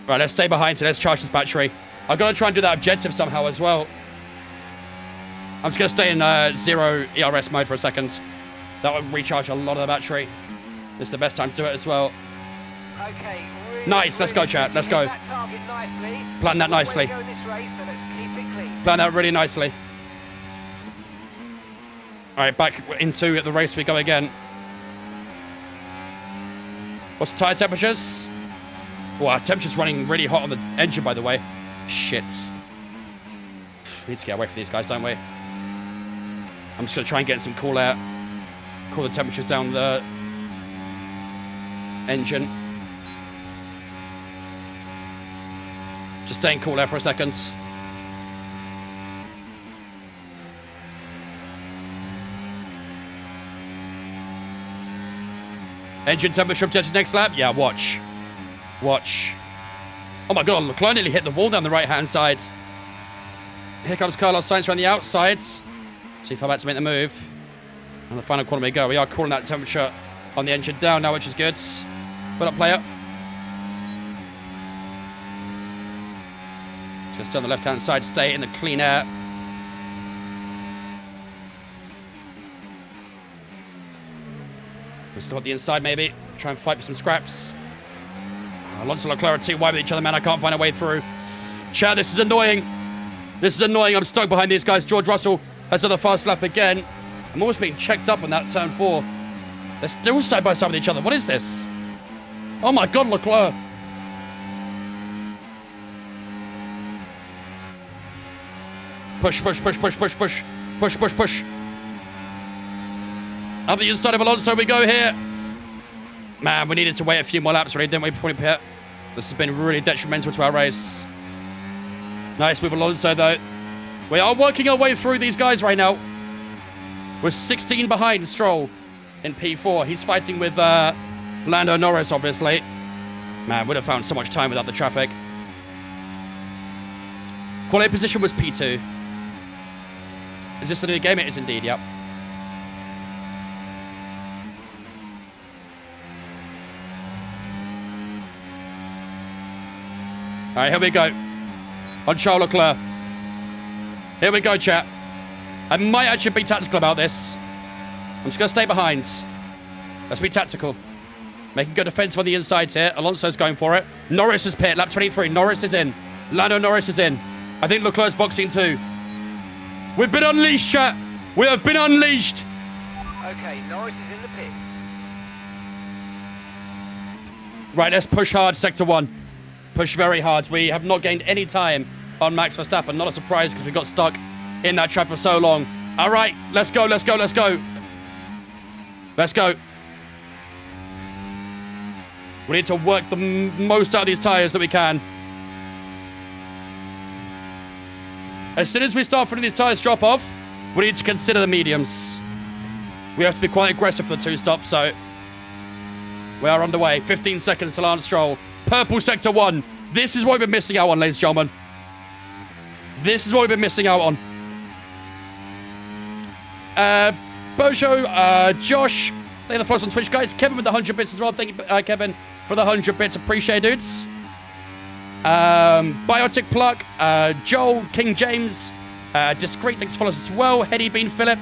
Right, let's stay behind. So let's charge this battery. I've got to try and do that objective somehow as well. I'm just going to stay in 0 ERS mode for a second. That would recharge a lot of the battery. This is the best time to do it as well. Okay, really, Nice, let's go, chat. Let's go. That target nicely. Plan that nicely. Go in this race, so let's keep it clean. Plan that really nicely. All right, back into the race we go again. What's the tyre temperatures? Well, our temperature's running really hot on the engine, by the way. Shit. We need to get away from these guys, don't we? I'm just going to try and get some cool air. Cool the temperatures down the engine. Just staying cool air for a second. Engine temperature up to next lap. Yeah, watch. Watch. Oh my god, Leclerc nearly hit the wall down the right-hand side. Here comes Carlos Sainz around the outsides. See if I'm about to make the move. On the final corner we go. We are cooling that temperature on the engine down now, which is good. Put up, player. Just on the left-hand side, stay in the clean air. We're still at the inside, maybe. Try and fight for some scraps. Alonso and Leclerc are 2 wide with each other, man. I can't find a way through. Chad, this is annoying. This is annoying. I'm stuck behind these guys. George Russell has another fast lap again. I'm almost being checked up on that turn 4. They're still side by side with each other. What is this? Oh my god, Leclerc. Push, push, push, push, push, push. Push, push, push. Up the inside of Alonso we go here. Man, we needed to wait a few more laps, really, didn't we, before we pit? This has been really detrimental to our race. Nice move, Alonso, though. We are working our way through these guys right now. We're 16 behind Stroll in P4. He's fighting with Lando Norris, obviously. Man, would have found so much time without the traffic. Quality position was P2. Is this the new game? It is indeed, yep. All right, here we go. On Charles Leclerc. Here we go, chat. I might actually be tactical about this. I'm just going to stay behind. Let's be tactical. Making good defense on the insides here. Alonso's going for it. Norris is pit. Lap 23. Norris is in. Lando Norris is in. I think Leclerc's boxing too. We've been unleashed, chat. We have been unleashed. Okay, Norris is in the pits. Right, let's push hard, Sector 1. Push very hard. We have not gained any time on Max Verstappen. Not a surprise because we got stuck in that trap for so long. All right, let's go, let's go, let's go. Let's go. We need to work the most out of these tires that we can. As soon as we start feeling these tires drop off, we need to consider the mediums. We have to be quite aggressive for the 2 stops, so we are underway. 15 seconds to Lance Stroll. Purple Sector 1. This is what we've been missing out on, ladies and gentlemen. This is what we've been missing out on. Bojo, Josh, thank you for the follows on Twitch, guys. Kevin with the 100 bits as well. Thank you, Kevin, for the 100 bits. Appreciate it, dudes. Biotic Pluck, Joel, King James, Discreet, thanks for following us as well. Heady Bean Phillip,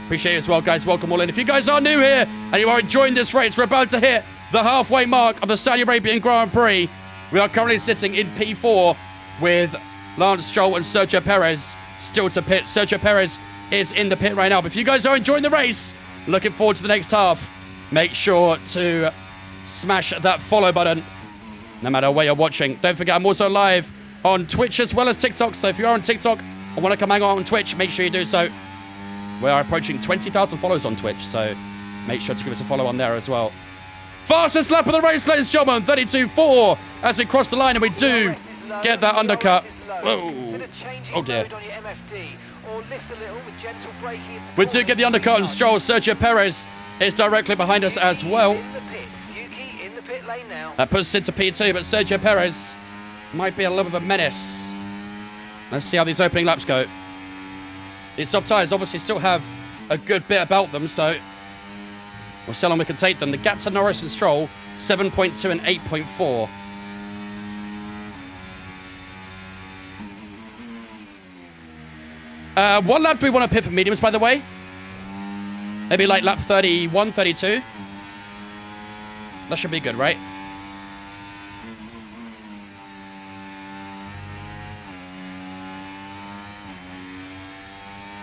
appreciate it as well, guys. Welcome all in. If you guys are new here and you are enjoying this race, we're about to hit the halfway mark of the Saudi Arabian Grand Prix. We are currently sitting in P4 with Lance Stroll and Sergio Perez still to pit. Sergio Perez is in the pit right now. But if you guys are enjoying the race, looking forward to the next half, make sure to smash that follow button no matter where you're watching. Don't forget, I'm also live on Twitch as well as TikTok. So if you are on TikTok and want to come hang out on Twitch, make sure you do so. We are approaching 20,000 followers on Twitch, so make sure to give us a follow on there as well. Fastest lap of the race, ladies and gentlemen, 32.4 as we cross the line, and we do get that undercut. Whoa. Oh dear. We do get the undercut, and Stroll. Sergio Perez is directly behind us as well. That puts us into P2, but Sergio Perez might be a little bit of a menace. Let's see how these opening laps go. These soft tyres obviously still have a good bit about them, so we'll see how long we can take them. The gap to Norris and Stroll, 7.2 and 8.4. What lap do we want to pit for mediums, by the way? Maybe like lap 31, 32? That should be good, right?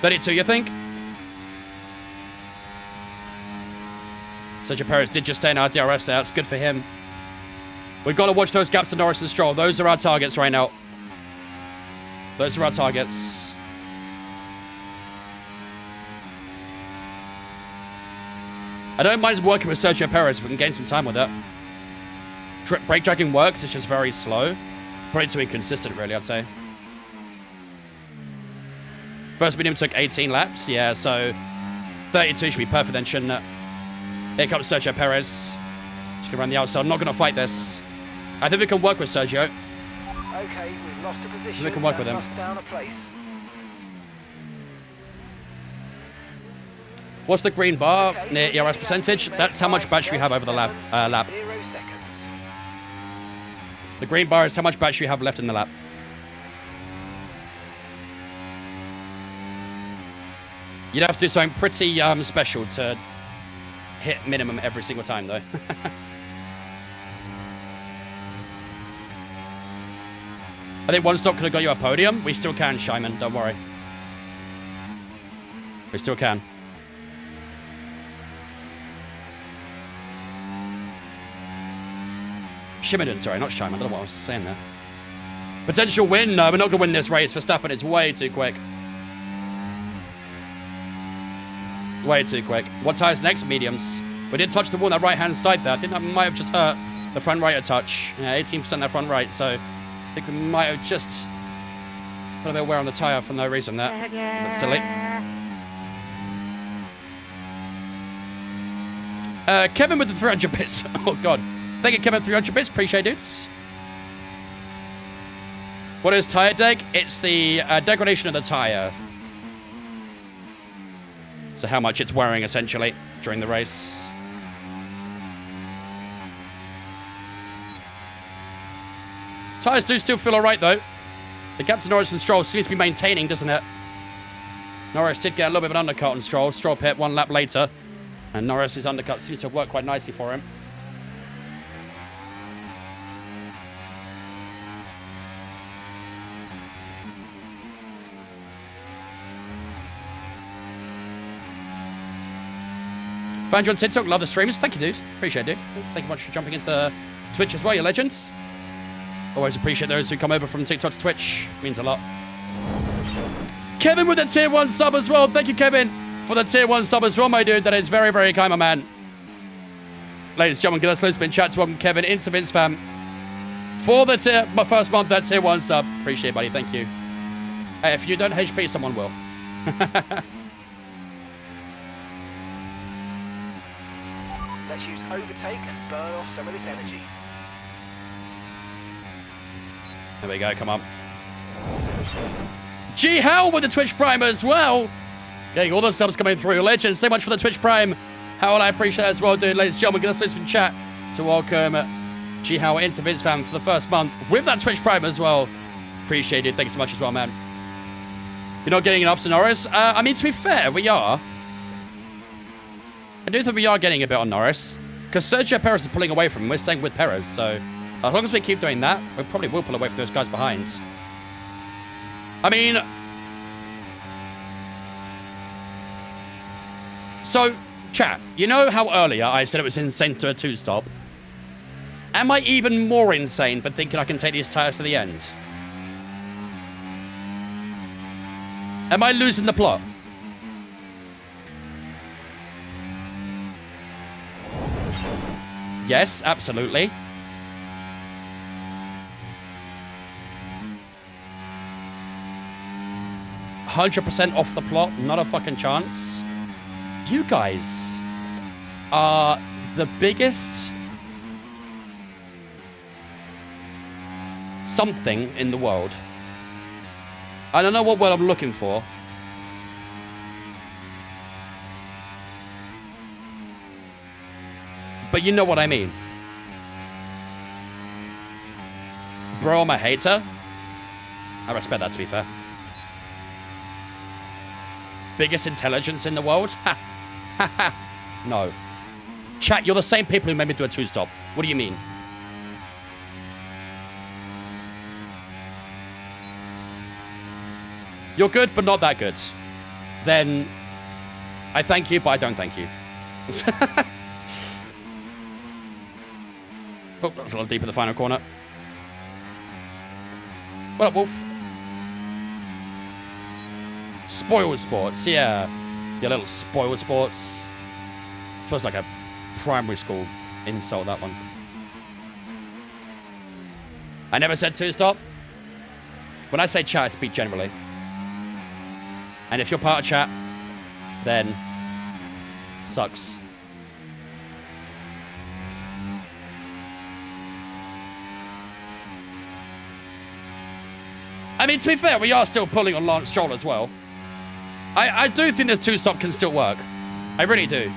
$32, you think? Sergio Perez did just stay in our DRS there. That's good for him. We've got to watch those gaps to Norris and Stroll. Those are our targets right now. Those are our targets. I don't mind working with Sergio Perez if we can gain some time with it. Brake dragging works. It's just very slow. Probably too inconsistent, really, I'd say. First medium took 18 laps. Yeah, so 32 should be perfect then, shouldn't it? Here comes Sergio Perez. Just going around the outside. I'm not going to fight this. I think we can work with Sergio. Okay, we've lost a position. We can work with him. That's us down a place. What's the green bar Okay, near so ERS percentage? That's how much battery we have over the lap. 0 seconds. The green bar is how much battery you have left in the lap. You'd have to do something pretty special to hit minimum every single time, though. I think one stop could have got you a podium. We still can, Shyman. Don't worry. We still can. Shimmerden, sorry, not Shyman. I don't know what I was saying there. Potential win? No, we're not going to win this race. Verstappen is way too quick. Way too quick. What tire's next? Mediums. We did touch the wall on that right-hand side there. I think that might have just hurt the front right a touch. Yeah, 18% that front right, so I think we might have just Put a bit of wear on the tyre for no reason there. That's silly. Kevin with the 300 bits. Oh, God. Thank you, Kevin, 300 bits. Appreciate it. What is tyre deg? It's the degradation of the tyre. So how much it's wearing, essentially, during the race. Tyres do still feel alright, though. The gap to Norris and Stroll seems to be maintaining, doesn't it? Norris did get a little bit of an undercut on Stroll. Stroll pit 1 lap later. And Norris's undercut seems to have worked quite nicely for him. Found you on TikTok. Love the streams. Thank you, dude. Appreciate it, dude. Thank you much for jumping into the Twitch as well, you legends. Always appreciate those who come over from TikTok to Twitch. Means a lot. Kevin with the tier 1 sub as well. Thank you, Kevin, for the tier 1 sub as well, my dude. That is very, very kind, my man. Ladies and gentlemen, give us a spin chat to welcome Kevin into Vince fam for the my first month, that tier 1 sub. Appreciate it, buddy. Thank you. Hey, if you don't HP, someone will. Let's use overtake and burn off some of this energy. There we go, come on. G Howell with the Twitch Prime as well. Getting all the subs coming through. Legends, so much for the Twitch Prime. Howell, I appreciate it as well, dude. Ladies and gentlemen, give us a spin chat to welcome G Howell into Vince fam for the first month with that Twitch Prime as well. Appreciate it. Thanks so much as well, man. You're not getting enough to Norris? I mean, to be fair, we are. I do think we are getting a bit on Norris. Because Sergio Perez is pulling away from him. We're staying with Perez. So, as long as we keep doing that, we probably will pull away from those guys behind. I mean... So, chat, you know how earlier I said it was insane to a 2-stop? Am I even more insane for thinking I can take these tyres to the end? Am I losing the plot? Yes, absolutely. %100% off the plot, not a fucking chance. You guys are the biggest something in the world. I don't know what word I'm looking for. But you know what I mean. Bro, I'm a hater. I respect that, to be fair. Biggest intelligence in the world? Ha! Ha ha! No. Chat, you're the same people who made me do a 2-stop. What do you mean? You're good, but not that good. Then I thank you, but I don't thank you. Oh, that's a little deep in the final corner. What up, Wolf? Spoiled sports, yeah. Your little spoiled sports. Feels like a primary school insult, that one. I never said 2-stop. When I say chat, I speak generally. And if you're part of chat, then sucks. I mean, to be fair, we are still pulling on Lance Stroll as well. I do think this 2-stop can still work. I really do.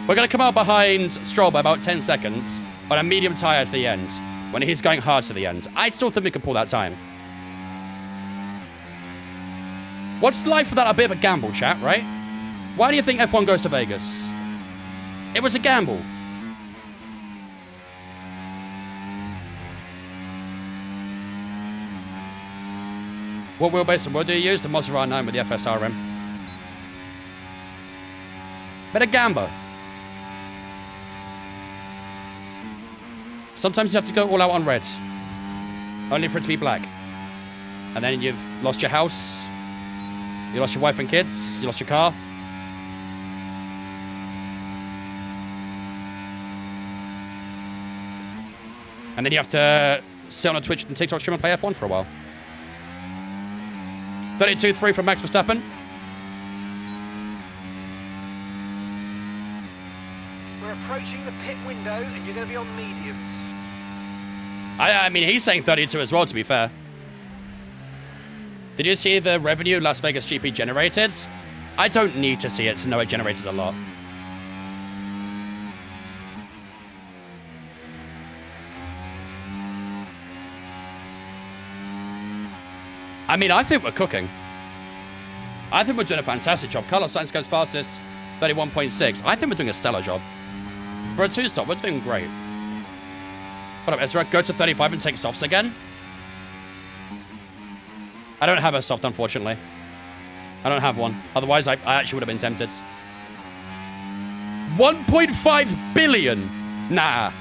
We're going to come out behind Stroll by about 10 seconds on a medium tyre to the end, when he's going hard to the end. I still think we can pull that time. What's life without a bit of a gamble, chat, right? Why do you think F1 goes to Vegas? It was a gamble. What wheelbase and what do you use? The Maserati 9 with the FSRM. Bit of gamble. Sometimes you have to go all out on red. Only for it to be black. And then you've lost your house. You lost your wife and kids. You lost your car. And then you have to sit on a Twitch and TikTok stream and play F1 for a while. 32.3 from Max Verstappen. We're approaching the pit window, and you're going to be on mediums. I mean, he's saying 32 as well, to be fair. Did you see the revenue Las Vegas GP generated? I don't need to see it to know it generated a lot. I mean, I think we're cooking. I think we're doing a fantastic job. Carlos Sainz goes fastest, 31.6. I think we're doing a stellar job. For a 2-stop, we're doing great. What up, Ezra? Go to 35 and take softs again? I don't have a soft, unfortunately. I don't have one. Otherwise, I actually would have been tempted. 1.5 billion? Nah.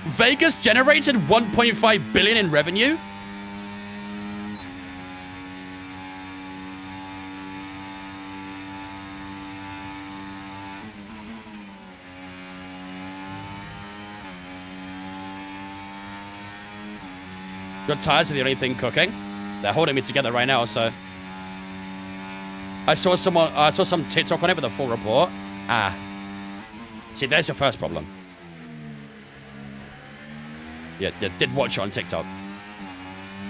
Vegas generated 1.5 billion in revenue? Your tires are the only thing cooking. They're holding me together right now, so. I saw some TikTok on it with a full report. Ah. See, there's your first problem. Yeah, did watch it on TikTok.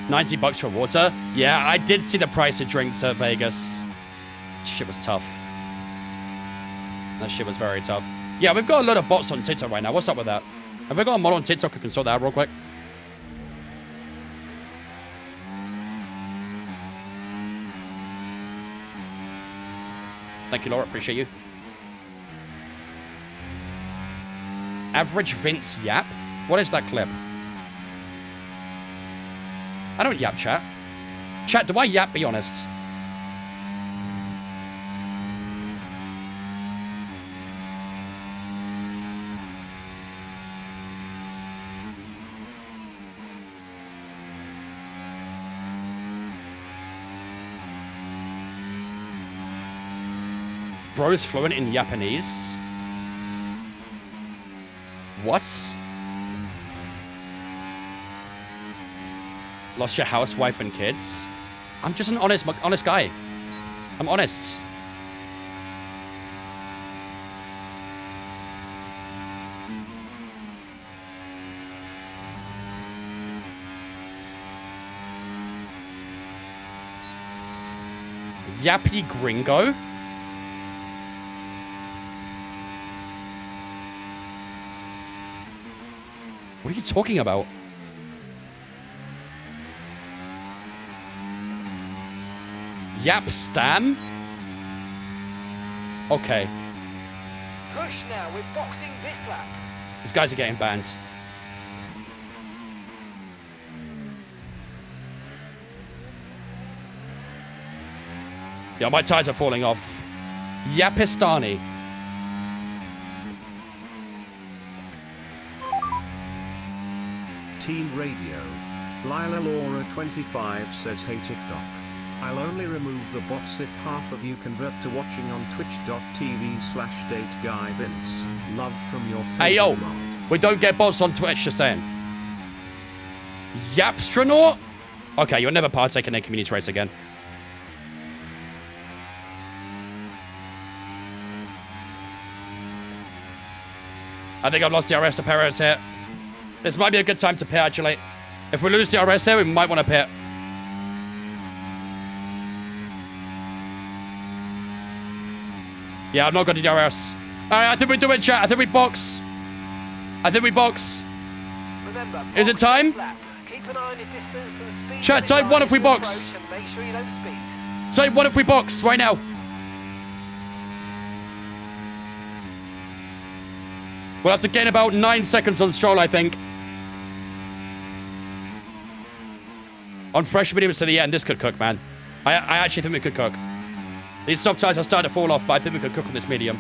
90 bucks for water. Yeah, I did see the price of drinks at Vegas. Shit was tough. That shit was very tough. Yeah, we've got a lot of bots on TikTok right now. What's up with that? Have we got a mod on TikTok who can sort that out real quick? Thank you, Laura. Appreciate you. Average Vince yap? What is that clip? I don't yap, chat. Chat, do I yap? Be honest. Bro's fluent in Japanese. What? Lost your house, wife, and kids? I'm just an honest guy. I'm honest. Yappy gringo? What are you talking about? Yap Stam? Okay. Push now, we're boxing this lap. These guys are getting banned. Yeah, my tires are falling off. Yapistani. Team Radio. Lila Laura 25 says, hey TikTok. I'll only remove the bots if half of you convert to watching on twitch.tv/dateguyvince. Love from your favorite Hey yo, mod. we don't get bots on Twitch, just saying. Yapstronaut? Okay, you'll never partake in a community race again. I think I've lost DRS to Perez here. This might be a good time to pit, actually. If we lose DRS here, we might want to pit. Yeah, I've not got the DRS. Alright, I think we do it, chat. I think we box. Remember, Is it time? Keep an eye on your distance and speed. Chat, type 1 if we box. And make sure you don't speed. Type 1 if we box, right now. We'll have to gain about 9 seconds on Stroll, I think. On fresh mediums to the end, this could cook, man. I actually think we could cook. These soft tires are starting to fall off, but I think we could cook on this medium.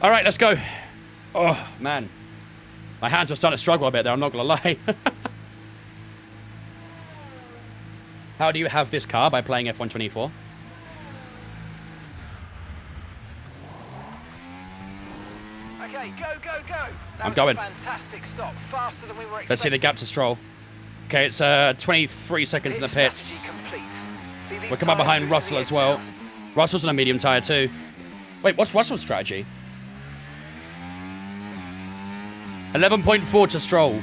All right, let's go. Oh, man. My hands are starting to struggle a bit there, I'm not going to lie. How do you have this car? By playing F124. go. That I'm was going. A fantastic stop, faster than we were expecting. Let's see the gap to Stroll. Okay, it's 23 seconds in the Pit pits. strategy complete. See these We're coming tyres behind through to Russell the as end well. now. Russell's on a medium tyre too. Wait, what's Russell's strategy? 11.4 to Stroll.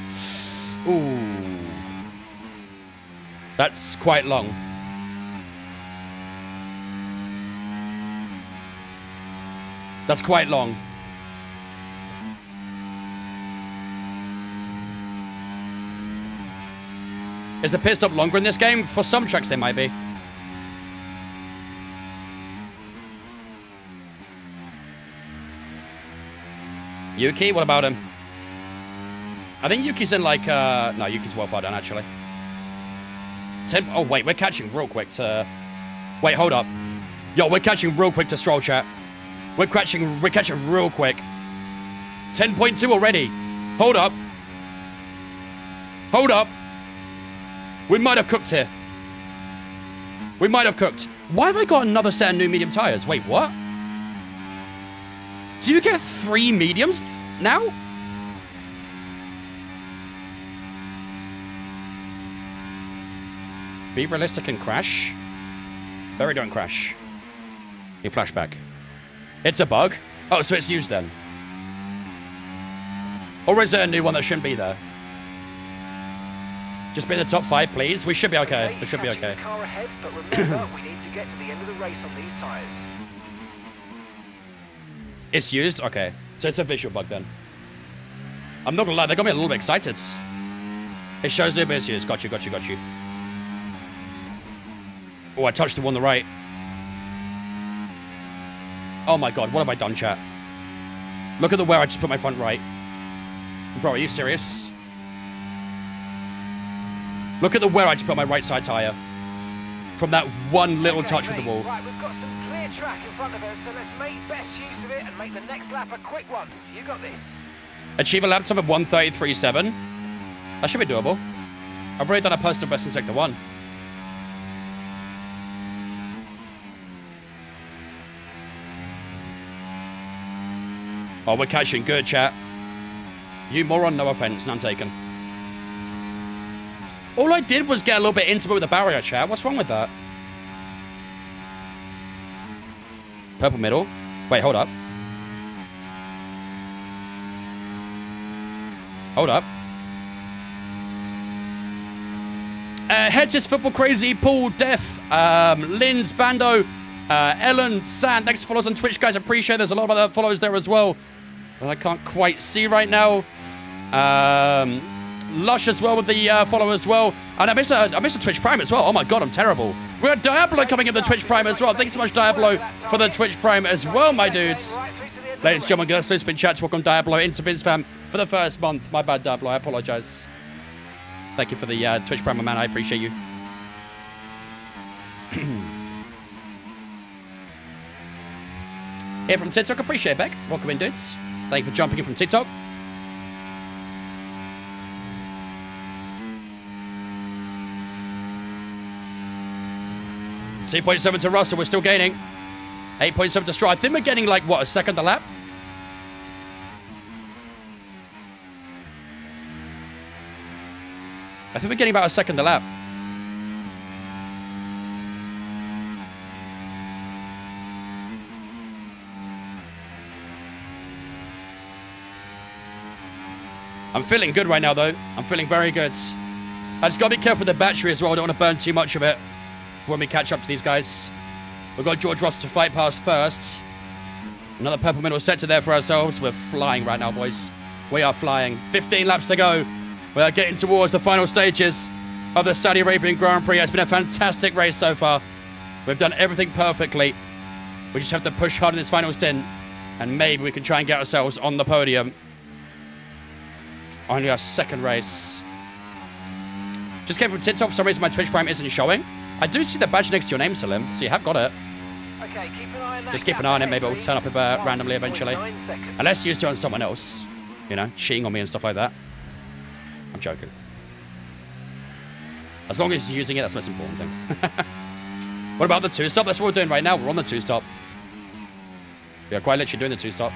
Ooh. That's quite long. That's quite long. Is the pit stop longer in this game? For some tracks, they might be. Yuki, what about him? I think Yuki's in like, no, Yuki's well far down, actually. Oh, wait, we're catching real quick to... Wait, hold up. Yo, we're catching real quick to Stroll, chat. We're catching real quick. 10.2 already. Hold up. Hold up. We might have cooked here. We might have cooked. Why have I got another set of new medium tires? Wait, what? Do you get 3 mediums now? Be realistic and crash. Very don't crash. You flashback. It's a bug. Oh, so it's used then. Or is there a new one that shouldn't be there? Just be in the top 5, please. We should be okay. We should be okay. The car ahead, but remember, we need to get to the end of the race on these tyres. It's used? Okay. So it's a visual bug then. I'm not gonna lie, they got me a little bit excited. It shows you, but it's used. Got you, got you, got you. Oh, I touched the one on the right. Oh my god, what have I done, chat? Look at the where I just put my front right. Bro, are you serious? Look at the where I just put my right side tyre. From that one little touch with the wall. Right, we've got some clear track in front of us, so let's make best use of it and make the next lap a quick one. You got this. Achieve a lap time of 1:33.7. That should be doable. I've already done a personal best in Sector 1. Oh, we're catching good, chat. You moron, no offense, none taken. All I did was get a little bit intimate with the barrier, chat. What's wrong with that? Purple middle. Wait, hold up. Hold up. Heads is football crazy. Paul, Def, Linz, Bando, Ellen, Sand. Thanks for follows on Twitch, guys. Appreciate it. There's a lot of other followers there as well that I can't quite see right now. Lush as well with the follow as well. And I missed a Twitch Prime as well. Oh my god, I'm terrible. We got Diablo coming in the Twitch Prime as well. Thanks so much, Diablo, for the Twitch Prime as well, my dudes. Ladies and gentlemen, get us spin chats. Welcome Diablo into Vince fam for the first month. My bad, Diablo. I apologize. Thank you for the Twitch Prime, my man. I appreciate you. Here from TikTok. Appreciate it, Beck. Welcome in, dudes. Thank you for jumping in from TikTok. .7 to Russell. We're still gaining. 8.7 to Stroll. I think we're getting like, what, a second a lap? I think we're getting about a second a lap. I'm feeling good right now, though. I'm feeling very good. I just got to be careful with the battery as well. I don't want to burn too much of it when we catch up to these guys. We've got George Russell to fight past first. Another purple middle sector there for ourselves. We're flying right now, boys. We are flying. 15 laps to go. We are getting towards the final stages of the Saudi Arabian Grand Prix. It's been a fantastic race so far. We've done everything perfectly. We just have to push hard in this final stint, and maybe we can try and get ourselves on the podium. Only our second race. Just came from TikTok. For some reason, my Twitch Prime isn't showing. I do see the badge next to your name, Salim, so you have got it. Okay, keep an eye on that. Just keep an eye on it. Maybe it'll turn up randomly eventually. Unless you're on someone else, you know, cheating on me and stuff like that. I'm joking. As long as you're using it, that's the most important thing. What about the two-stop? That's what we're doing right now. We're on the two-stop. We are quite literally doing the two-stop.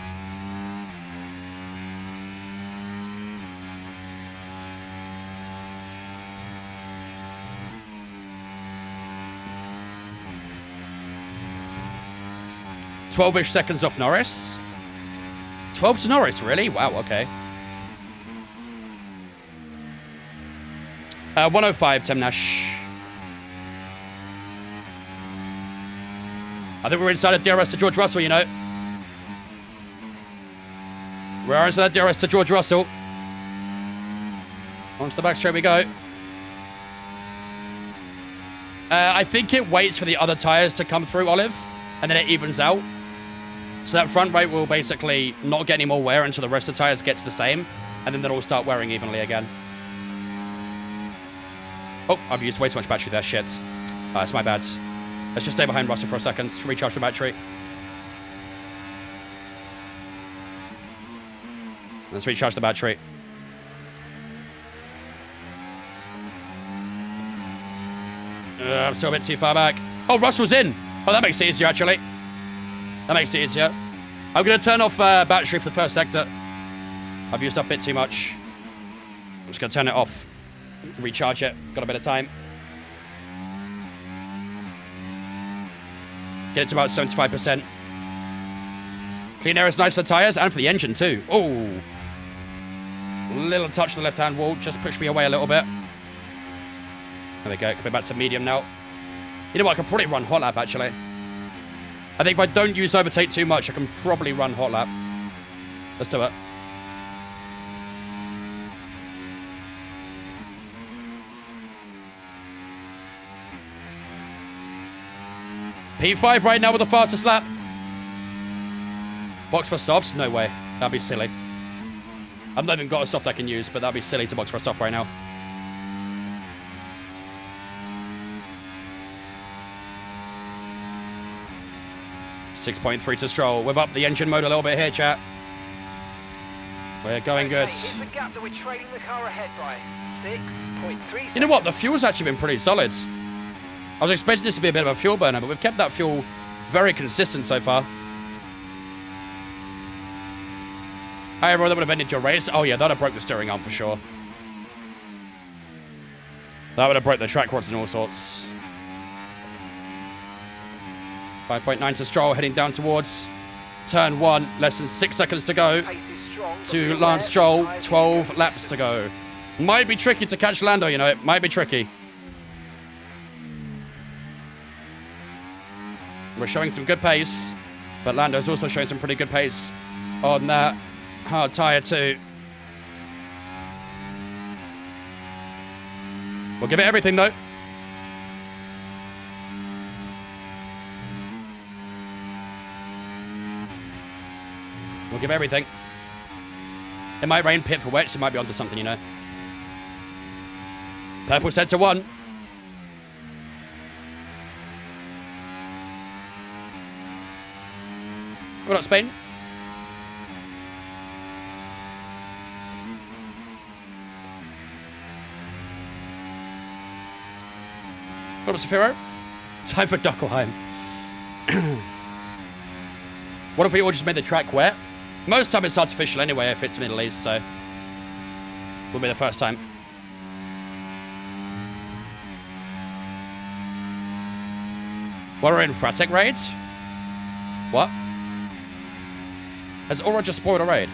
12-ish seconds off Norris. 12 to Norris, really? Wow, okay. 105, Tim Nash. I think we're inside of DRS to George Russell, you know. We are inside DRS to George Russell. Onto the back straight we go. I think it waits for the other tyres to come through, Olive, and then it evens out. So that front right will basically not get any more wear until the rest of the tyres get to the same, and then they'll all start wearing evenly again. Oh, I've used way too much battery there, shit. That's my bad. Let's just stay behind Russell for a second to recharge the battery. Let's recharge the battery. I'm still a bit too far back. Oh, Russell's in. Oh, that makes it easier, actually. That makes it easier. I'm going to turn off battery for the first sector. I've used up a bit too much. I'm just going to turn it off. Recharge it. Got a bit of time. Get it to about 75%. Clean air is nice for the tyres and for the engine, too. Oh. Little touch to the left-hand wall. Just pushed me away a little bit. There we go. Coming back to medium now. You know what? I can probably run hot lap, actually. I think if I don't use overtake too much, I can probably run hot lap. Let's do it. P5 right now with the fastest lap. Box for softs? No way. That'd be silly. I've not even got a soft I can use, but that'd be silly to box for a soft right now. .3 to Stroll. We've upped the engine mode a little bit here, chat. We're going good. Here's the gap that we're trailing the car ahead by. 6.3 seconds. You know what? The fuel's actually been pretty solid. I was expecting this to be a bit of a fuel burner, but we've kept that fuel very consistent so far. Hi, everyone. That would have ended your race. Oh, yeah. That would have broke the steering arm for sure. That would have broke the track rods and all sorts. 5.9 to Stroll, heading down towards turn 1. Less than 6 seconds to go. Pace is strong, To Lance Stroll, 12 laps to go. Might be tricky to catch Lando, you know. It might be tricky. We're showing some good pace, but Lando's also showing some pretty good pace on that hard tyre too. We'll give it everything though. We'll give everything. It might rain pit for wets. It might be onto something, you know. Purple set to 1. What up, Spain? What up, Safiro? Time for Huckleheim. What if we all just made the track wet? Most time it's artificial anyway if it's Middle East, so will be the first time. What are in Fratek raids? What? Has Aura just spoiled a raid?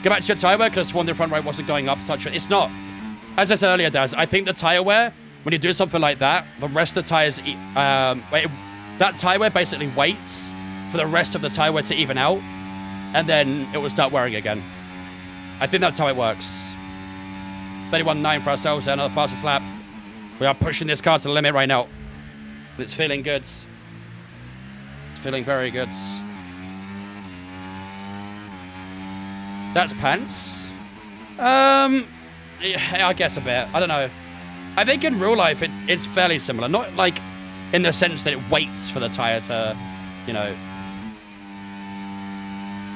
Go back to your tyre wear because one the front right wasn't going up to touch it. It's not. As I said earlier, Daz, I think the tyre wear, when you do something like that, the rest of the tyres, that tyre wear basically waits for the rest of the tyre wear to even out, and then it will start wearing again. I think that's how it works. 31.9 for ourselves, another fastest lap. We are pushing this car to the limit right now. It's feeling good. It's feeling very good. That's pants. Yeah, I guess a bit. I don't know. I think in real life it's fairly similar. Not like in the sense that it waits for the tyre to, you know,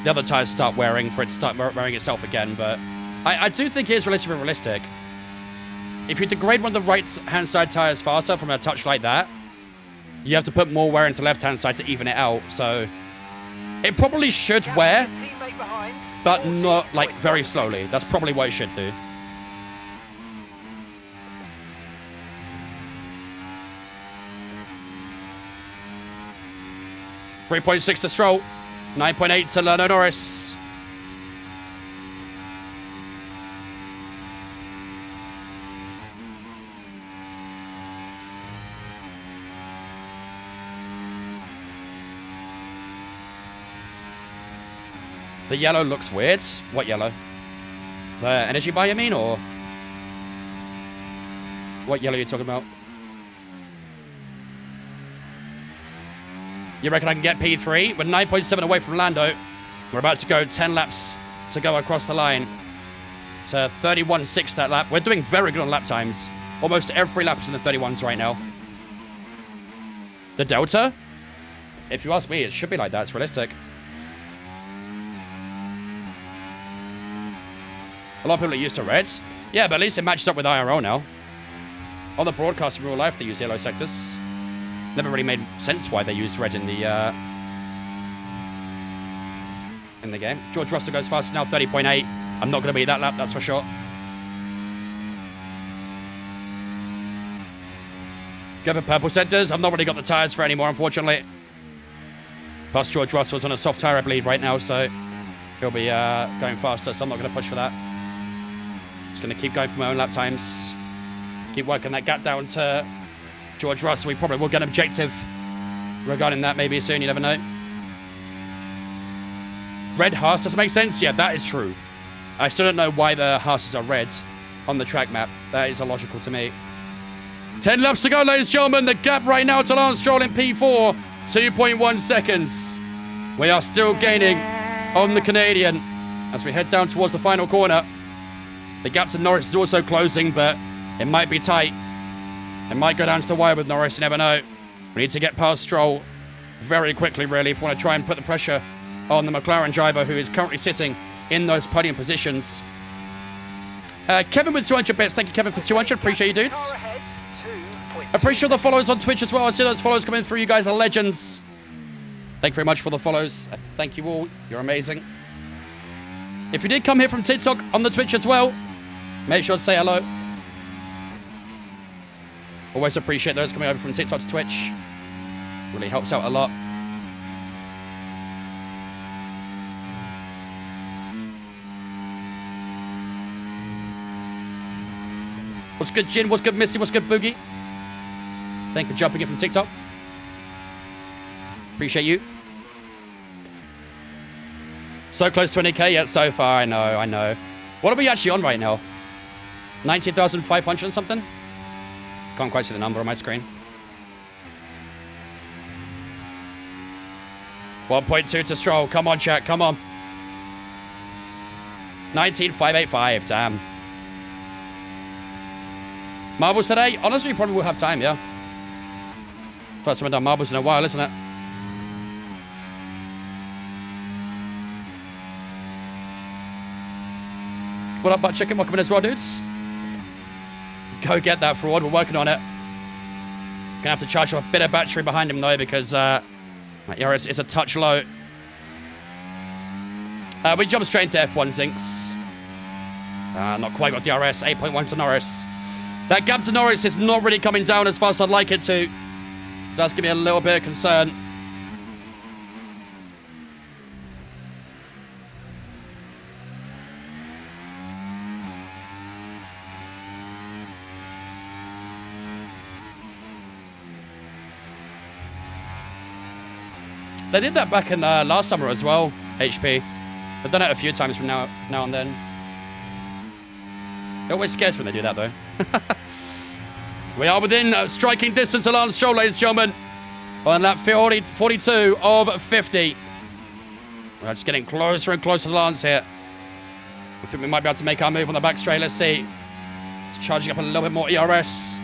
the other tyres start wearing for it to start wearing itself again, but I do think it is relatively realistic. If you degrade one of the right-hand side tyres faster from a touch like that, you have to put more wear into the left-hand side to even it out, so it probably should wear, but not, like, very slowly. That's probably what it should do. 3.6 to Stroll. 9.8 to Lando Norris. The yellow looks weird. What yellow? The energy bar, you mean, or what yellow are you talking about? You reckon I can get P3? We're 9.7 away from Lando. We're about to go 10 laps to go across the line to 31.6 that lap. We're doing very good on lap times. Almost every lap is in the 31s right now. The Delta? If you ask me, it should be like that. It's realistic. A lot of people are used to reds. Yeah, but at least it matches up with IRL now. On the broadcast in real life, they use yellow sectors. Never really made sense why they used red in the game. George Russell goes fast now, 30.8. I'm not going to beat that lap, that's for sure. Go for purple sectors. I've not really got the tyres for anymore, unfortunately. Plus, George Russell's on a soft tyre, I believe, right now, so he'll be going faster, so I'm not going to push for that. Just going to keep going for my own lap times. Keep working that gap down to George Russell. We probably will get an objective regarding that maybe soon. You never know. Red Haas doesn't make sense. Yeah, that is true. I still don't know why the Haases are red on the track map. That is illogical to me. 10 laps to go, ladies and gentlemen. The gap right now to Lance Stroll in P4. 2.1 seconds. We are still gaining on the Canadian as we head down towards the final corner. The gap to Norris is also closing, but it might be tight. It might go down to the wire with Norris. You never know. We need to get past Stroll very quickly, really, if we want to try and put the pressure on the McLaren driver, who is currently sitting in those podium positions. Kevin with 200 bits. Thank you, Kevin, for 200. Appreciate you, dudes. Appreciate the follows on Twitch as well. I see those follows coming through. You guys are legends. Thank you very much for the follows. Thank you all. You're amazing. If you did come here from TikTok on the Twitch as well, make sure to say hello. Always appreciate those coming over from TikTok to Twitch. Really helps out a lot. What's good, Jin? What's good, Missy? What's good, Boogie? Thank you for jumping in from TikTok. Appreciate you. So close to 20k yet so far. I know. What are we actually on right now? 19,500 and something? Can't quite see the number on my screen. 1.2 to Stroll. Come on, chat. Come on. 19,585. Damn. Marbles today? Honestly, we probably will have time, yeah. First time I've done marbles in a while, isn't it? What up, Butt Chicken? Welcome in as well, dudes. Go get that fraud. We're working on it. Gonna have to charge up a bit of battery behind him, though, because my ERS is a touch low. We jump straight into F1 Zinks. Not quite got DRS. 8.1 to Norris. That gap to Norris is not really coming down as fast as I'd like it to. Does give me a little bit of concern. They did that back in last summer as well, HP. They've done it a few times from now and then. It always scares when they do that, though. We are within striking distance of Lance Stroll, ladies and gentlemen. On lap 42 of 50. We're just getting closer and closer to Lance here. I think we might be able to make our move on the back straight. Let's see. It's charging up a little bit more ERS.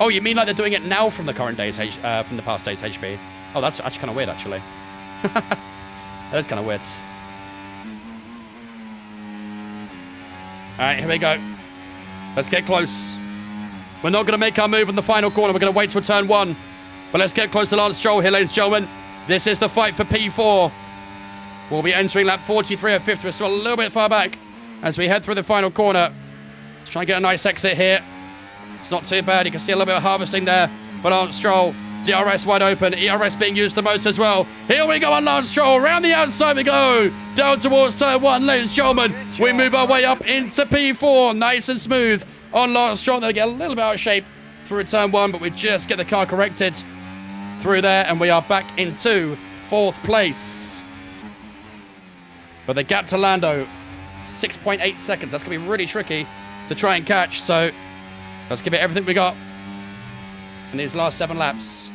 Oh, you mean like they're doing it now from the current days, from the past days HP? Oh, that's actually kind of weird, actually. That is kind of weird. All right, here we go. Let's get close. We're not going to make our move in the final corner. We're going to wait till turn 1. But let's get close to Lance Stroll here, ladies and gentlemen. This is the fight for P4. We'll be entering lap 43 of 50. We're still a little bit far back as we head through the final corner. Let's try and get a nice exit here. It's not too bad. You can see a little bit of harvesting there. But Lance Stroll, DRS wide open. ERS being used the most as well. Here we go on Lance Stroll. Around the outside we go. Down towards turn 1, ladies and gentlemen. We move our way up into P4. Nice and smooth on Lance Stroll. They get a little bit out of shape through turn 1, but we just get the car corrected through there, and we are back into 4th place. But the gap to Lando, 6.8 seconds. That's going to be really tricky to try and catch, so let's give it everything we got in these last 7 laps.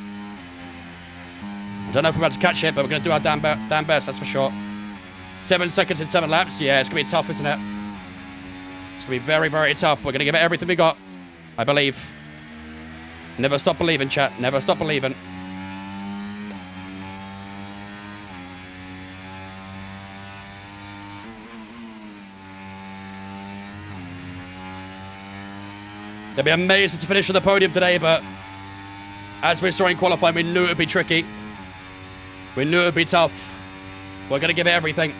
I don't know if we're about to catch it, but we're going to do our damn best, that's for sure. 7 seconds in 7 laps. Yeah, it's going to be tough, isn't it? It's going to be very, very tough. We're going to give it everything we got, I believe. Never stop believing, chat. Never stop believing. It'd be amazing to finish on the podium today, but as we saw in qualifying, we knew it would be tricky. We knew it would be tough. We're going to give it everything.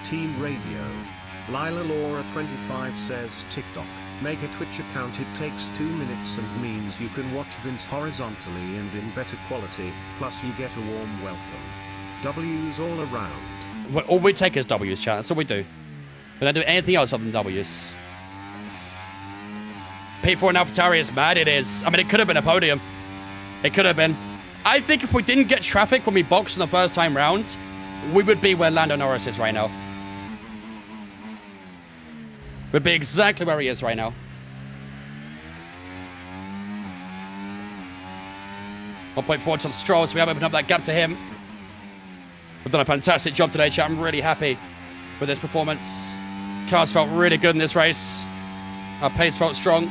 Team Radio. Lila Laura 25 says TikTok. Make a Twitch account. It takes 2 minutes and means you can watch Vince horizontally and in better quality. Plus you get a warm welcome. W's all around. Well, all we take is W's, chat. That's all we do. We don't do anything else other than W's. P4 and AlphaTauri is mad. It is. I mean, it could have been a podium. It could have been. I think if we didn't get traffic when we boxed in the first time round, we would be where Lando Norris is right now. We'd be exactly where he is right now. .4 to Stroll, so we have opened up that gap to him. We've done a fantastic job today, chat. I'm really happy with this performance. Cars felt really good in this race. Our pace felt strong.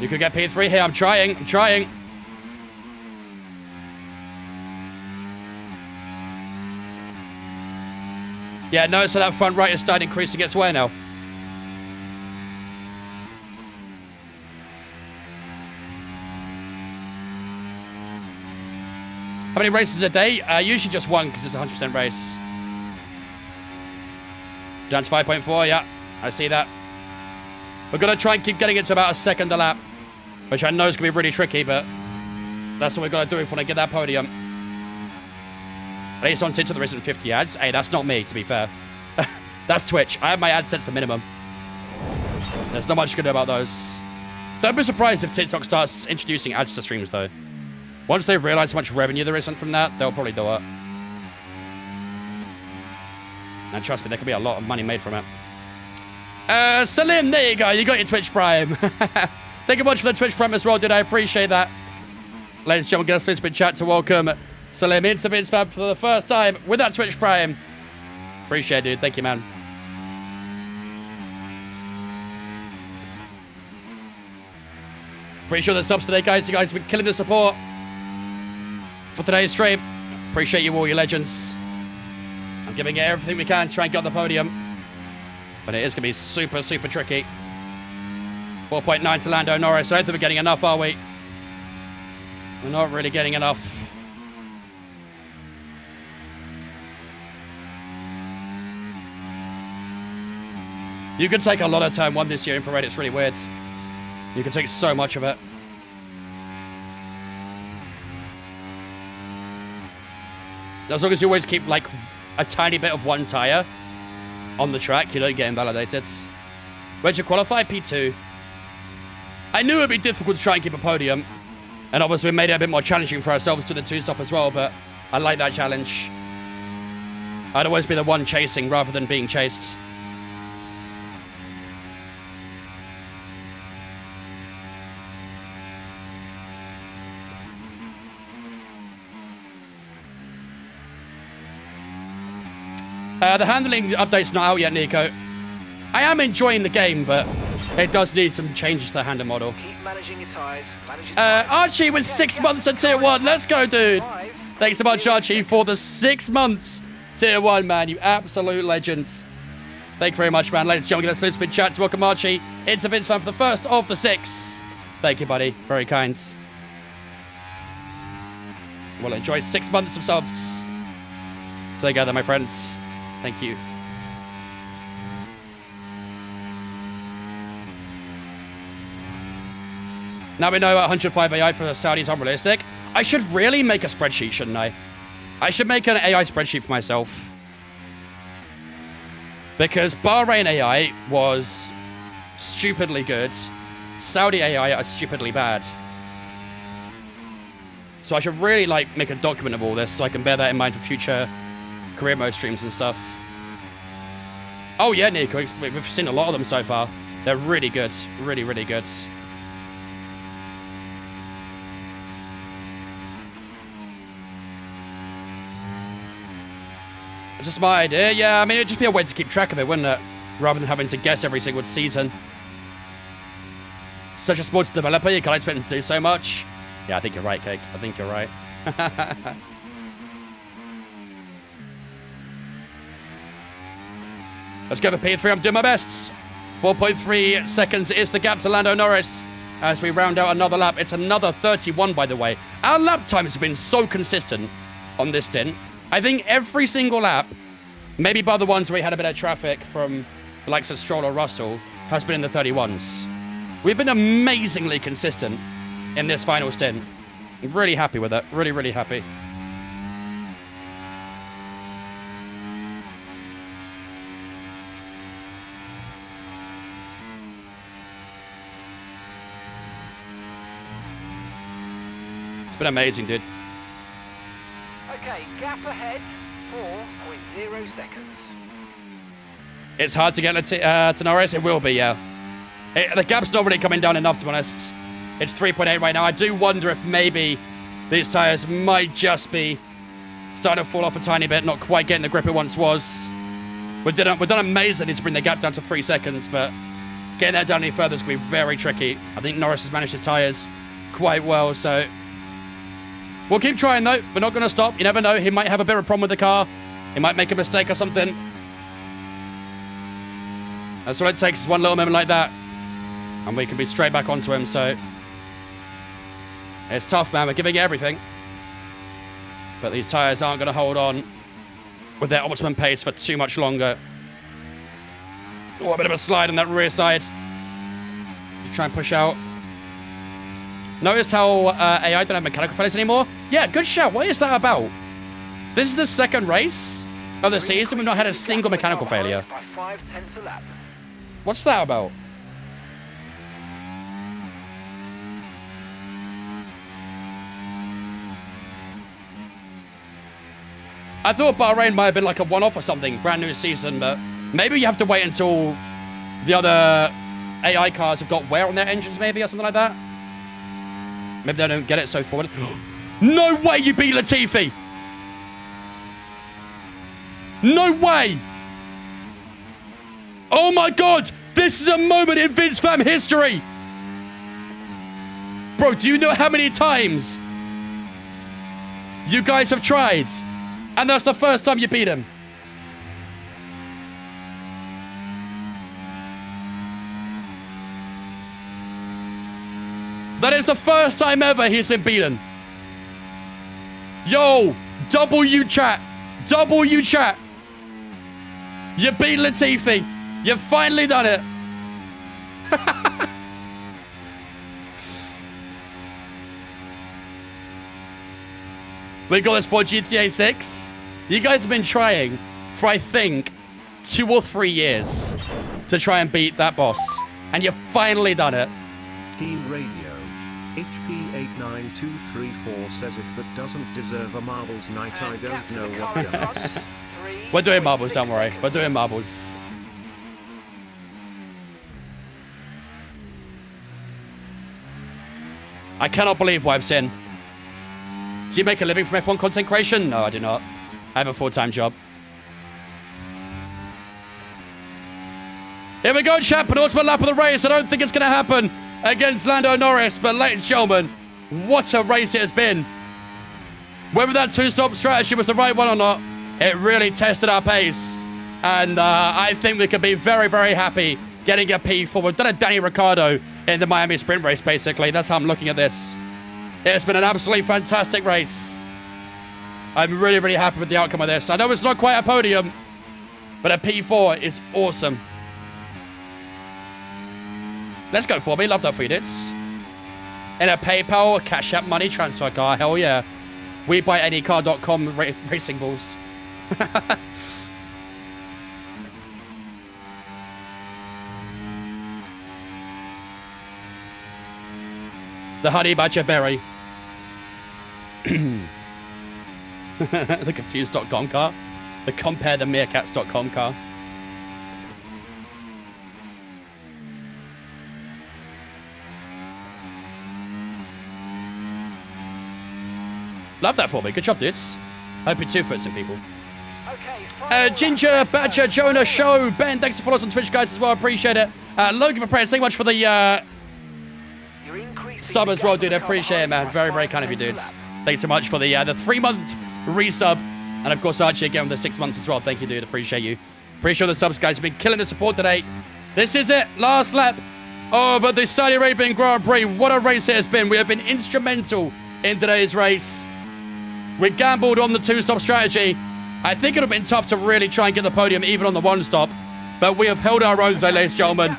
You could get P3 here. I'm trying. Yeah, no, so that front right is starting increasing its wear now. How many races a day? Usually just one because it's a 100% race. Down to 5.4, yeah. I see that. We're going to try and keep getting it to about a second a lap, which I know is going to be really tricky, but that's what we've got to do if we want to get that podium. At least on Twitter there isn't 50 ads. Hey, that's not me, to be fair. That's Twitch. I have my ads set to the minimum. There's not much you can do about those. Don't be surprised if TikTok starts introducing ads to streams, though. Once they realize how much revenue there isn't from that, they'll probably do it. And trust me, there could be a lot of money made from it. Salim, there you go. You got your Twitch Prime. Thank you much for the Twitch Prime as well, dude. I appreciate that. Ladies and gentlemen, get a super chat to welcome Salim into Vince Fab for the first time with that Twitch Prime. Appreciate it, dude. Thank you, man. Appreciate the subs today, guys. You guys have been killing the support for today's stream. Appreciate you all, you legends. I'm giving it everything we can to try and get on the podium. But it is going to be super, super tricky. 4.9 to Lando Norris. I don't think we're getting enough, are we? We're not really getting enough. You can take a lot of turn 1 this year, Infrared. It's really weird. You can take so much of it. As long as you always keep, like, a tiny bit of one tyre on the track, you don't get invalidated. Where'd you qualify? P2. I knew it would be difficult to try and keep a podium. And obviously we made it a bit more challenging for ourselves to the 2-stop as well, but I like that challenge. I'd always be the one chasing rather than being chased. The handling update's not out yet, Nico. I am enjoying the game, but it does need some changes to the handling model. Keep managing your tyres. Manage your tyres. Archie with 6 months at Tier 1. Let's go, dude. Thanks so much, Archie, for the 6 months Tier 1, man. You absolute legend. Thank you very much, man. Ladies and gentlemen, let's spin chats. Welcome, Archie. It's a Vince fan for the first of the 6. Thank you, buddy. Very kind. Well, enjoy 6 months of subs. Together, my friends. Thank you. Now we know 105 AI for Saudi is unrealistic. I should really make a spreadsheet, shouldn't I? I should make an AI spreadsheet for myself. Because Bahrain AI was stupidly good. Saudi AI are stupidly bad. So I should really, like, make a document of all this so I can bear that in mind for future career mode streams and stuff. Oh, yeah, Nico. We've seen a lot of them so far. They're really good. Really, really good. It's a smart idea. Yeah, I mean, it'd just be a way to keep track of it, wouldn't it? Rather than having to guess every single season. Such a sports developer, you can't expect them to do so much. Yeah, I think you're right, Cake. I think you're right. Let's go for P3. I'm doing my best. 4.3 seconds is the gap to Lando Norris as we round out another lap. It's another 31, by the way. Our lap times have been so consistent on this stint. I think every single lap, maybe by the ones where we had a bit of traffic from the likes of Stroll or Russell, has been in the 31s. We've been amazingly consistent in this final stint. Really happy with it. Really, really happy. It's been amazing, dude. Okay, gap ahead, 4.0 seconds. It's hard to get to Norris. It will be, yeah. The gap's not really coming down enough, to be honest. It's 3.8 right now. I do wonder if maybe these tyres might just be starting to fall off a tiny bit, not quite getting the grip it once was. We've done amazingly to bring the gap down to 3 seconds, but getting that down any further is going to be very tricky. I think Norris has managed his tyres quite well, so we'll keep trying, though. We're not going to stop. You never know. He might have a bit of a problem with the car. He might make a mistake or something. That's all it takes is one little moment like that, and we can be straight back onto him, so it's tough, man. We're giving it everything. But these tyres aren't going to hold on with their optimum pace for too much longer. Oh, a bit of a slide on that rear side. Try and push out. Notice how AI don't have mechanical failures anymore? Yeah, good shout. What is that about? This is the second race of the season. We've not had a single mechanical failure. By 0.5 a lap. What's that about? I thought Bahrain might have been like a one-off or something, brand new season, but maybe you have to wait until the other AI cars have got wear on their engines, maybe, or something like that. Maybe they don't get it so forward. No way you beat Latifi! No way! Oh my god! This is a moment in Vince Fam history! Bro, do you know how many times you guys have tried? And that's the first time you beat him. That is the first time ever he's been beaten. Yo, W chat. W chat. You beat Latifi. You've finally done it. We got this for GTA 6. You guys have been trying for, I think, 2 or 3 years to try and beat that boss. And you've finally done it. Team Radio. HP89234 says if that doesn't deserve a marbles night, I don't know what does. We're doing marbles, don't worry. We're doing marbles. I cannot believe what I've seen. Do you make a living from F1 content creation? No, I do not. I have a full-time job. Here we go, chat. Penultimate lap of the race. I don't think it's going to happen against Lando Norris. But ladies and gentlemen, what a race it has been. Whether that two-stop strategy was the right one or not, it really tested our pace. And I think we could be very, very happy getting a P4. We've done a Danny Ricciardo in the Miami sprint race, basically. That's how I'm looking at this. It's been an absolutely fantastic race. I'm really, really happy with the outcome of this. I know it's not quite a podium, but a P4 is awesome. Let's go for me. Love that for you, dudes. In a PayPal Cash App money transfer car. Hell yeah. We buy anycar.com racing balls. The Honey Badger Berry. The Confused.com car. The CompareTheMeerkats.com car. Love that for me. Good job, dudes. Hope you're 2 foot some people. Okay, Ginger, Badger, Jonah, Show, Ben, thanks for following us on Twitch, guys, as well. Appreciate it. Logan for prayers. Thank you much for the sub as well, dude. I appreciate it, man. Very, very kind of you, dudes. Thanks so much for the 3-month resub. And, of course, Archie again with the 6 months as well. Thank you, dude. Appreciate you. Appreciate the subs, guys. You've been killing the support today. This is it. Last lap of the Saudi Arabian Grand Prix. What a race it has been. We have been instrumental in today's race. We gambled on the 2-stop strategy. I think it would have been tough to really try and get the podium even on the 1-stop. But we have held our own today, ladies and gentlemen.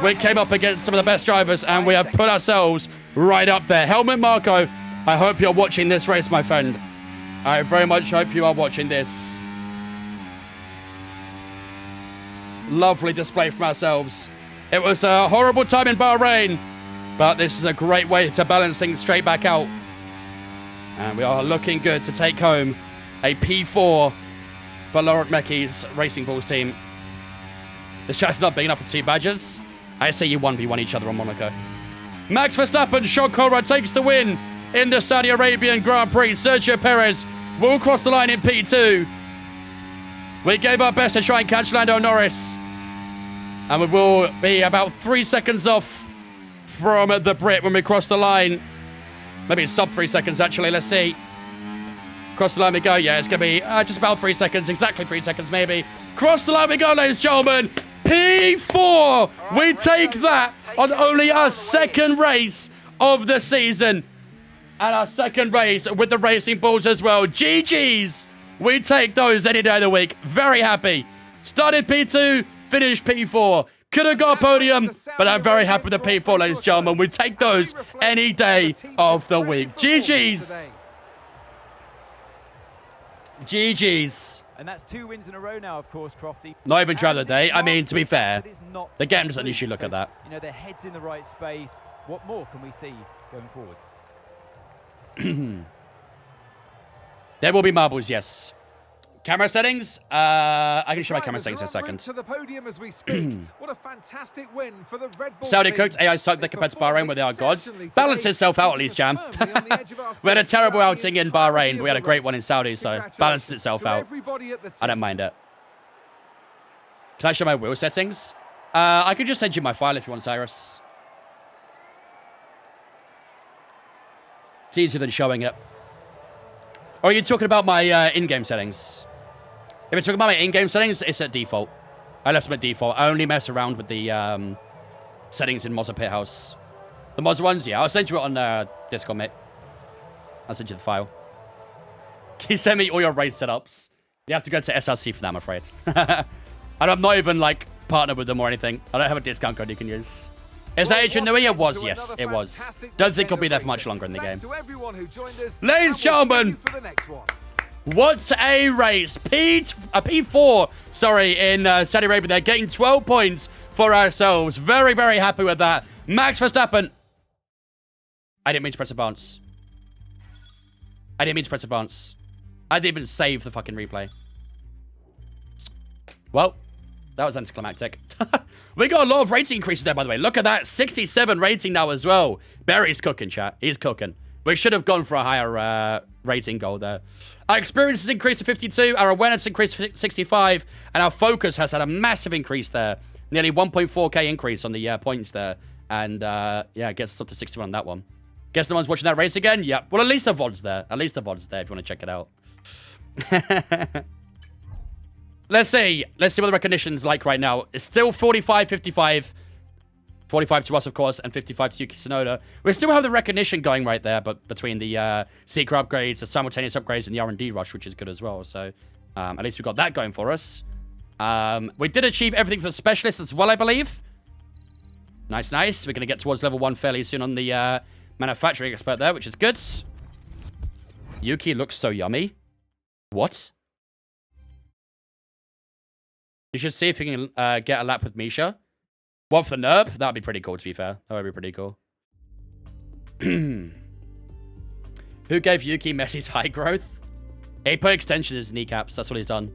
We came up against some of the best drivers, and we have put ourselves right up there. Helmut Marko, I hope you're watching this race, my friend. I very much hope you are watching this. Lovely display from ourselves. It was a horrible time in Bahrain, but this is a great way to balance things straight back out. And we are looking good to take home a P4 for Laurent Mecky's Racing Balls team. This chat's not big enough for 2 badges. I say you 1v1 each other on Monaco. Max Verstappen, Sean Conrad takes the win in the Saudi Arabian Grand Prix. Sergio Perez will cross the line in P2. We gave our best to try and catch Lando Norris. And we will be about 3 seconds off from the Brit when we cross the line. Maybe it's sub 3 seconds, actually. Let's see. Cross the line we go. Yeah, it's going to be just about 3 seconds. Exactly 3 seconds, maybe. Cross the line we go, ladies and gentlemen. P4. We take that on only our 2nd race of the season. And our 2nd race with the Racing Balls as well. GG's. We take those any day of the week. Very happy. Started P2, finished P4. Could have got a podium, but I'm very happy with the P4, ladies and gentlemen. We take those any day of the week. GG's. GG's. And that's 2 wins in a row now, of course, Crofty. Not even driver of the day. I mean, to be fair, the game doesn't usually look at that. You know, their head's in the right space. What more can we see going forwards? There will be marbles, yes. Camera settings. I can show my camera settings in a second. To the podium as we speak. What a fantastic win for the Red Bull Saudi team. cooked. AI sucked. They compared to Bahrain where they are gods. Balanced itself out at least, Jam. We had a terrible outing in Bahrain. We had a great one in Saudi, so balanced itself out. I don't mind it. Can I show my wheel settings? I could just send you my file if you want, Cyrus. It's easier than showing it. Or are you talking about my in-game settings? If you're talking about my in-game settings, it's at default. I left them at default. I only mess around with the settings in Mozza Pit House. The Mozza ones, yeah. I'll send you it on Discord, mate. I'll send you the file. Can you send me all your race setups? You have to go to SRC for that, I'm afraid. And I'm not even, like, partnered with them or anything. I don't have a discount code you can use. Is that Agent Nui? It was, yes, it was. Don't think I'll be there for much longer in the game. Ladies and gentlemen, what a race. P4, sorry, in Saudi Arabia. They're getting 12 points for ourselves. Very, very happy with that. Max Verstappen. I didn't mean to press advance. I didn't didn't even save the fucking replay. Well, that was anticlimactic. We got a lot of rating increases there, by the way. Look at that. 67 rating now as well. Barry's cooking, chat. He's cooking. We should have gone for a higher rating goal there. Our experience has increased to 52. Our awareness increased to 65. And our focus has had a massive increase there. Nearly 1.4k increase on the points there. And, yeah, gets us up to 61 on that one. Guess no one's watching that race again? Yep. Well, at least the VOD's there. At least the VOD's there if you want to check it out. let's see. Let's see what the recognition's like right now. It's still 45, 55. 45 to us, of course, and 55 to Yuki Tsunoda. We still have the recognition going right there, but between the secret upgrades, the simultaneous upgrades, and the R&D rush, which is good as well. So at least we've got that going for us. We did achieve everything for the specialists as well, I believe. Nice, nice. We're going to get towards level 1 fairly soon on the manufacturing expert there, which is good. Yuki looks so yummy. What? You should see if you can get a lap with Misha. What, for the NERP? That would be pretty cool, to be fair. That would be pretty cool. Who gave Yuki Messi's high growth? He put extensions in his kneecaps. That's what he's done.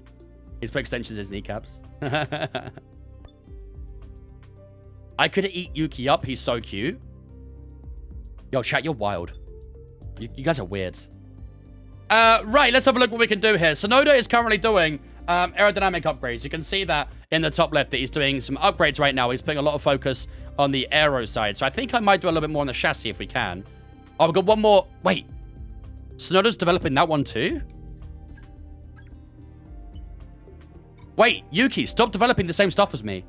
He's put extensions in his kneecaps. I could eat Yuki up. He's so cute. Yo, chat, you're wild. You guys are weird. Right, let's have a look what we can do here. Tsunoda is currently doing aerodynamic upgrades. You can see that in the top left that he's doing some upgrades right now. He's putting a lot of focus on the aero side. So I think I might do a little bit more on the chassis if we can. Oh, we've got one more. Wait. Tsunoda's developing that one too? Wait, Yuki, stop developing the same stuff as me.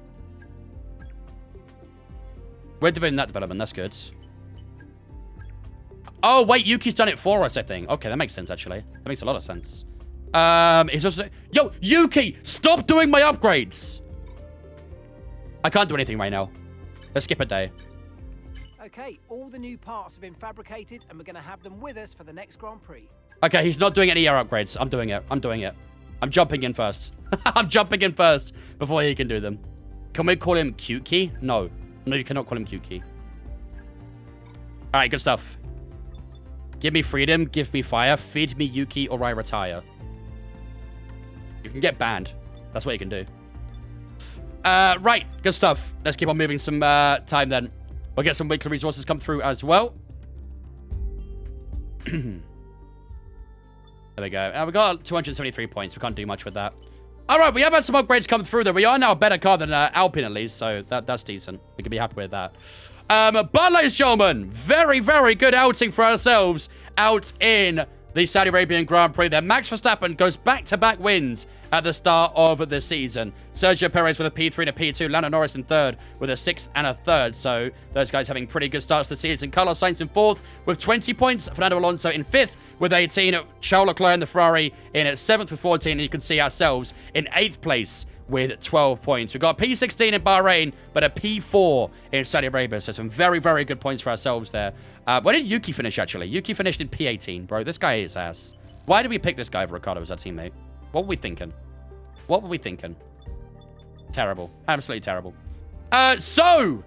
We're doing that development. That's good. Oh, wait, Yuki's done it for us, I think. Okay, that makes sense, actually. That makes a lot of sense. He's also... Yo, Yuki, stop doing my upgrades! I can't do anything right now. Let's skip a day. Okay, all the new parts have been fabricated and we're going to have them with us for the next Grand Prix. Okay, he's not doing any air upgrades. I'm doing it. I'm doing it. I'm jumping in first. I'm jumping in first before he can do them. Can we call him Cute Key? No. No, you cannot call him Cute Key. Alright, good stuff. Give me freedom, give me fire, feed me Yuki, or I retire. You can get banned. That's what you can do. Right, good stuff. Let's keep on moving some time then. We'll get some weekly resources come through as well. There we go. We got 273 points. We can't do much with that. All right, we have had some upgrades come through, though. We are now a better car than Alpine, at least, so that's decent. We can be happy with that. But, ladies and gentlemen, very, very good outing for ourselves out in the Saudi Arabian Grand Prix. There, Max Verstappen goes back-to-back wins at the start of the season. Sergio Perez with a P3 and a P2. Lando Norris in third with a 6th and a 3rd. So those guys having pretty good starts to the season. Carlos Sainz in 4th with 20 points. Fernando Alonso in 5th with 18. Charles Leclerc in the Ferrari in 7th with 14. And you can see ourselves in 8th place with 12 points. We've got a P16 in Bahrain, but a P4 in Saudi Arabia. So some very, very good points for ourselves there. Where did Yuki finish, actually? Yuki finished in P18, bro. This guy is ass. Why did we pick this guy over Ricardo as our teammate? What were we thinking? What were we thinking? Terrible. Absolutely terrible. So,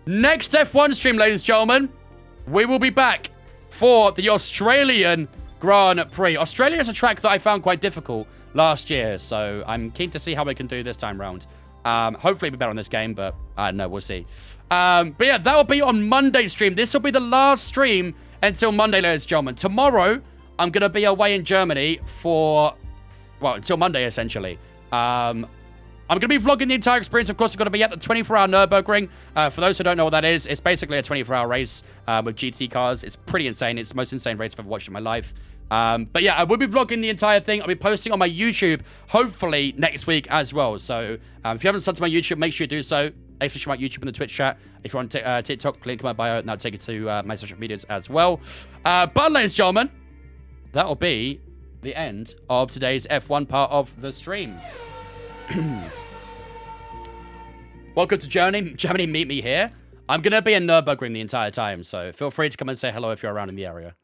next F1 stream, ladies and gentlemen, we will be back for the Australian Grand Prix. Australia is a track that I found quite difficult last year, so I'm keen to see how we can do this time round. Hopefully be better on this game, but I don't know, we'll see. But yeah, that will be on Monday's stream. This will be the last stream until Monday, ladies and gentlemen. Tomorrow, I'm going to be away in Germany for, well, until Monday, essentially. I'm going to be vlogging the entire experience. Of course, I'm going to be at the 24-hour Nürburgring. For those who don't know what that is, it's basically a 24-hour race with GT cars. It's pretty insane. It's the most insane race I've ever watched in my life. But yeah, I will be vlogging the entire thing. I'll be posting on my YouTube, hopefully, next week as well. So if you haven't subbed to my YouTube, make sure you do so. Especially my YouTube and the Twitch chat. If you're on TikTok, link in my bio, and I'll take it to my social medias as well. But ladies and gentlemen, that'll be the end of today's F1 part of the stream. Welcome to Germany, meet me here. I'm going to be in Nürburgring the entire time, so feel free to come and say hello if you're around in the area.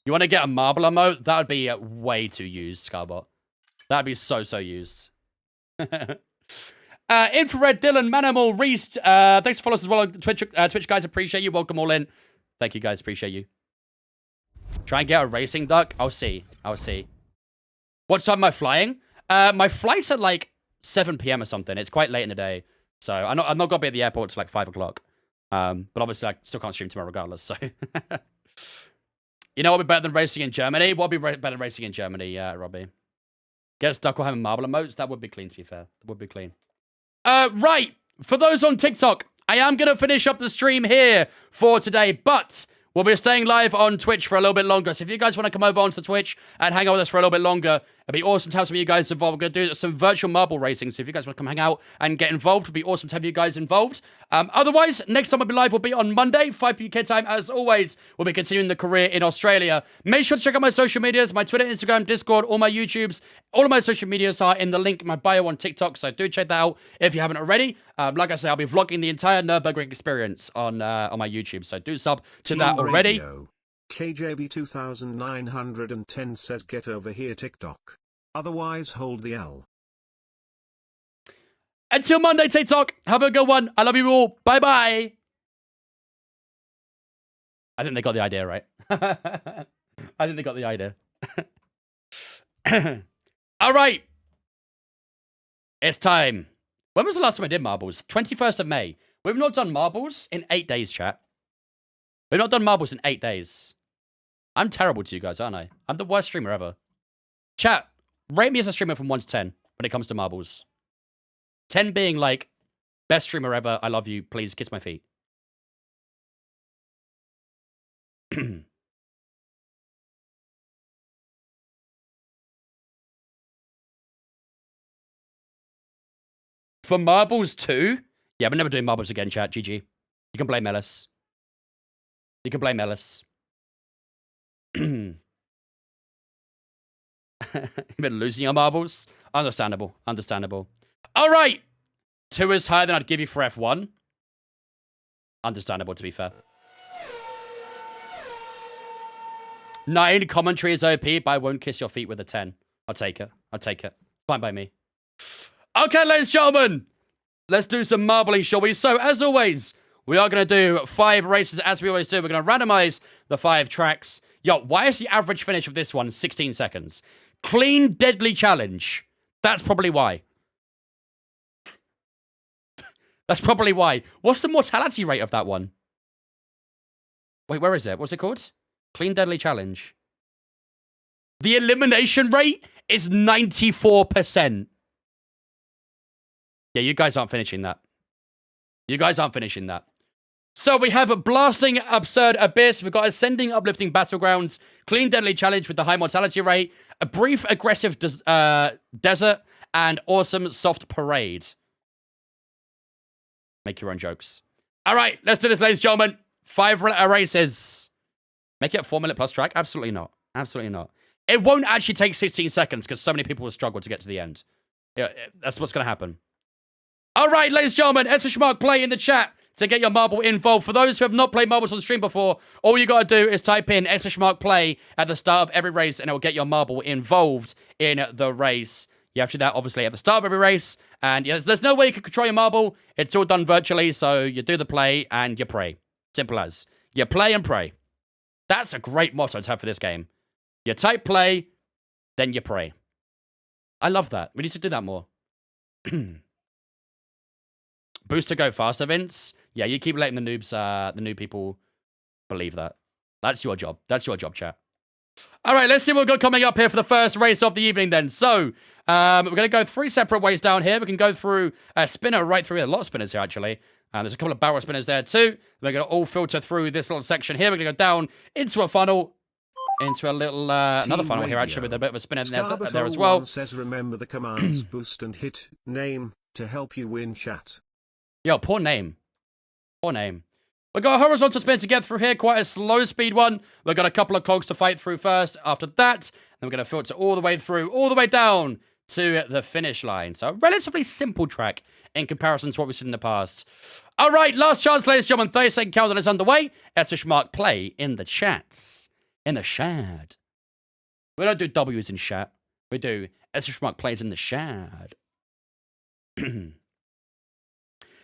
You want to get a marble emote? That would be way too used, Scarbot. That'd be so used. Infrared, Dylan, Manimal, Reese, thanks for following us as well on Twitch. Twitch guys, appreciate you. Welcome all in. Thank you guys, appreciate you. Try and get a racing duck. I'll see. What time am I flying? My flight's at like 7 p.m. or something. It's quite late in the day. So I'm not going to be at the airport till like 5 o'clock. But obviously I still can't stream tomorrow regardless. So you know what would be better than racing in Germany? What would be better than racing in Germany, Robbie? Get Huckleheim and marble emotes? That would be clean, to be fair. That would be clean. Right. For those on TikTok, I am going to finish up the stream here for today. But we'll be staying live on Twitch for a little bit longer. So if you guys want to come over onto the Twitch and hang out with us for a little bit longer, it'd be awesome to have some of you guys involved. We're going to do some virtual marble racing. So if you guys want to come hang out and get involved, it'd be awesome to have you guys involved. Otherwise, next time we'll be live will be on Monday, 5 UK time. As always, we'll be continuing the career in Australia. Make sure to check out my social medias, my Twitter, Instagram, Discord, all my YouTubes. All of my social medias are in the link in my bio on TikTok. So do check that out if you haven't already. Like I said, I'll be vlogging the entire Nürburgring experience on my YouTube. So do sub to that already. KJB 2910 says get over here TikTok. Otherwise hold the L. Until Monday, TikTok. Have a good one. I love you all. Bye-bye. I think they got the idea right. I think they got the idea. All right. It's time. When was the last time I did marbles? 21st of May. We've not done marbles in 8 days, chat. We've not done marbles in 8 days. I'm terrible to you guys, aren't I? I'm the worst streamer ever. Chat, rate me as a streamer from 1 to 10 when it comes to marbles. 10 being like, best streamer ever, I love you, please kiss my feet. For marbles too? Yeah, we're never doing marbles again, chat, GG. You can blame Ellis. You can blame Ellis. You've been losing your marbles? Understandable, understandable. All right. 2 is higher than I'd give you for F1. Understandable, to be fair. 9 commentary is OP, but I won't kiss your feet with a 10. I'll take it. I'll take it. Fine by me. Okay, ladies and gentlemen. Let's do some marbling, shall we? So, as always, we are going to do 5 races, as we always do. We're going to randomize the 5 tracks. Yo, why is the average finish of this one 16 seconds? Clean, deadly challenge. That's probably why. That's probably why. What's the mortality rate of that one? Wait, where is it? What's it called? Clean, deadly challenge. The elimination rate is 94%. Yeah, you guys aren't finishing that. You guys aren't finishing that. So we have a Blasting Absurd Abyss. We've got Ascending Uplifting Battlegrounds, Clean Deadly Challenge with the high mortality rate, a Brief Aggressive Desert, and Awesome Soft Parade. Make your own jokes. All right, let's do this, ladies and gentlemen. 5 races. Make it a 4-minute plus track? Absolutely not. Absolutely not. It won't actually take 16 seconds because so many people will struggle to get to the end. Yeah, that's what's going to happen. All right, ladies and gentlemen, S1E2 play in the chat to get your marble involved. For those who have not played marbles on the stream before, all you got to do is type in S1E2 play at the start of every race, and it will get your marble involved in the race. You have to do that, obviously, at the start of every race. And yes, there's no way you can control your marble. It's all done virtually, so you do the play and you pray. Simple as. You play and pray. That's a great motto to have for this game. You type play, then you pray. I love that. We need to do that more. Boost to go faster, Vince. Yeah, you keep letting the noobs, the new people believe that. That's your job. That's your job, chat. All right, let's see what we've got coming up here for the first race of the evening then. So, we're going to go 3 separate ways down here. We can go through a spinner right through here. A lot of spinners here, actually. There's a couple of barrel spinners there, too. We're going to all filter through this little section here. We're going to go down into a funnel, into a little, another funnel here, actually, with a bit of a spinner there as well. Says remember the commands boost and hit name to help you win chat. Yo, poor name. Poor name. We've got a horizontal spin to get through here, quite a slow speed one. We've got a couple of cogs to fight through first. After that, then we're going to filter all the way through, all the way down to the finish line. So a relatively simple track in comparison to what we've seen in the past. All right, last chance, ladies and gentlemen. 30-second countdown is underway. S1E2 play in the chats. In the shad. We don't do W's in chat. We do S1E2 plays in the shad.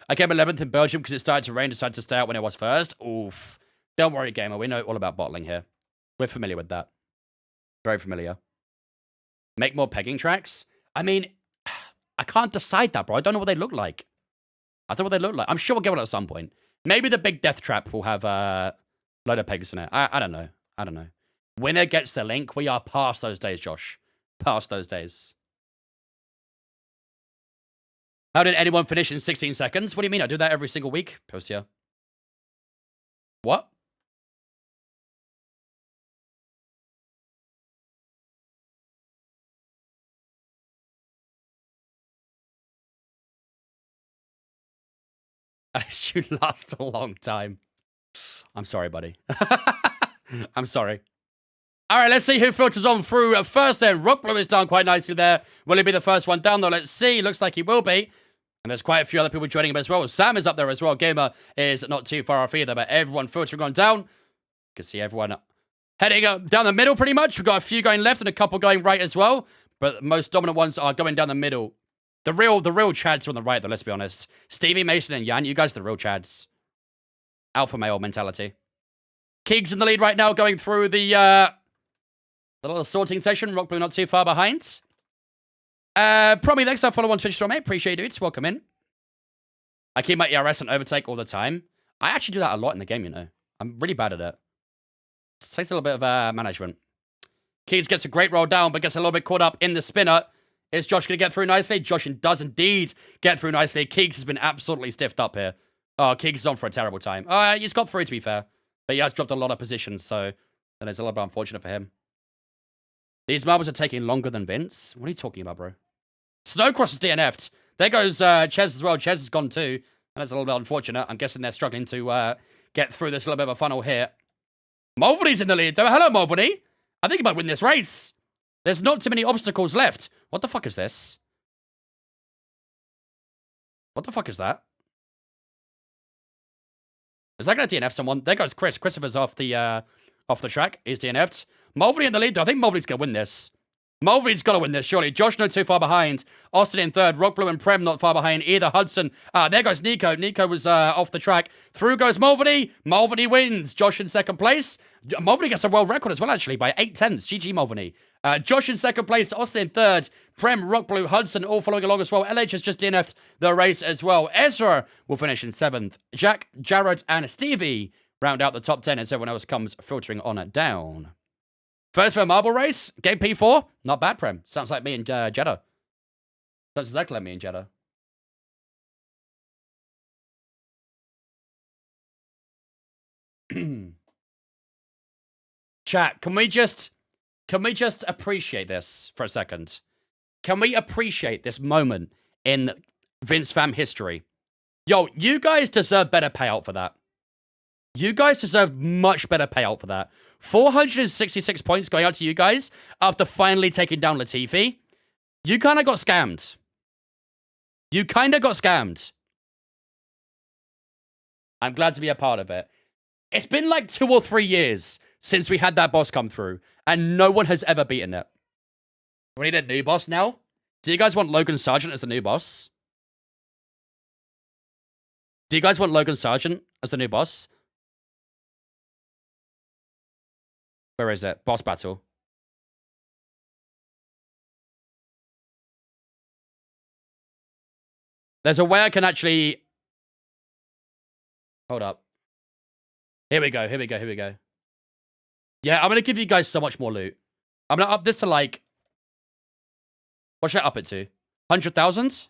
I came 11th in Belgium because it started to rain, decided to stay out when it was first. Oof. Don't worry, gamer. We know all about bottling here. We're familiar with that. Very familiar. Make more pegging tracks? I mean, I can't decide that, bro. I don't know what they look like. I don't know what they look like. I'm sure we'll get one at some point. Maybe the big death trap will have a load of pegs in it. I don't know. I don't know. Winner gets the link. We are past those days, Josh. Past those days. How did anyone finish in 16 seconds? What do you mean? I do that every single week, Postia. What? You last a long time. I'm sorry, buddy. I'm sorry. All right, let's see who filters on through first then. Rock Blue is down quite nicely there. Will he be the first one down, though? Let's see. Looks like he will be. And there's quite a few other people joining him as well. Sam is up there as well. Gamer is not too far off either, but everyone filtering on down. You can see everyone heading up down the middle pretty much. We've got a few going left and a couple going right as well. But the most dominant ones are going down the middle. The real Chads are on the right, though, let's be honest. Stevie, Mason, and Jan, you guys are the real Chads. Alpha male mentality. Keegs in the lead right now, going through the little sorting session. Rock Blue not too far behind. Probably next time, follow on Twitch, mate. Appreciate it, dudes. Welcome in. I keep my ERS and overtake all the time. I actually do that a lot in the game, you know. I'm really bad at it. It takes a little bit of management. Keegs gets a great roll down, but gets a little bit caught up in the spinner. Is Josh going to get through nicely? Josh does indeed get through nicely. Keegs has been absolutely stiffed up here. Oh, Keegs is on for a terrible time. He's got through, to be fair. But he has dropped a lot of positions, so that is a little bit unfortunate for him. These marbles are taking longer than Vince. What are you talking about, bro? Snowcross is DNF'd. There goes Ches as well. Ches has gone too. And that's a little bit unfortunate. I'm guessing they're struggling to get through this little bit of a funnel here. Mulvaney's in the lead, though. Hello, Mulvaney. I think he might win this race. There's not too many obstacles left. What the fuck is this? What the fuck is that? Is that going to DNF someone? There goes Chris. Christopher's off the track. He's DNF'd. Mulvaney in the lead, though. I think Mulvaney's going to win this. Mulvaney's got to win this, surely. Josh not too far behind. Austin in third. Rock Blue and Prem not far behind either. Hudson. There goes Nico. Nico was off the track. Through goes Mulvaney. Mulvaney wins. Josh in second place. Mulvaney gets a world record as well, actually, by 8/10. GG, Mulvaney. Josh in second place. Austin in third. Prem, Rock Blue, Hudson all following along as well. LH has just DNF'd the race as well. Ezra will finish in seventh. Jack, Jared, and Stevie round out the top 10 as everyone else comes filtering on down. First for a marble race, game P4. Not bad, Prem. Sounds like me and Jeddah. Sounds exactly like me and Jeddah. Chat, can we just appreciate this for a second? Can we appreciate this moment in Vince fam history? Yo, you guys deserve better payout for that. You guys deserve much better payout for that. 466 points going out to you guys after finally taking down Latifi. You kind of got scammed. You kind of got scammed. I'm glad to be a part of it. It's been like 2 or 3 years since we had that boss come through, and no one has ever beaten it. We need a new boss now? Do you guys want Logan Sargent as the new boss? Do you guys want Logan Sargent as the new boss? Where is it? Boss battle. There's a way I can actually... Hold up. Here we go, here we go, here we go. Yeah, I'm going to give you guys so much more loot. I'm going to up this to like... What should I up it to? 100,000?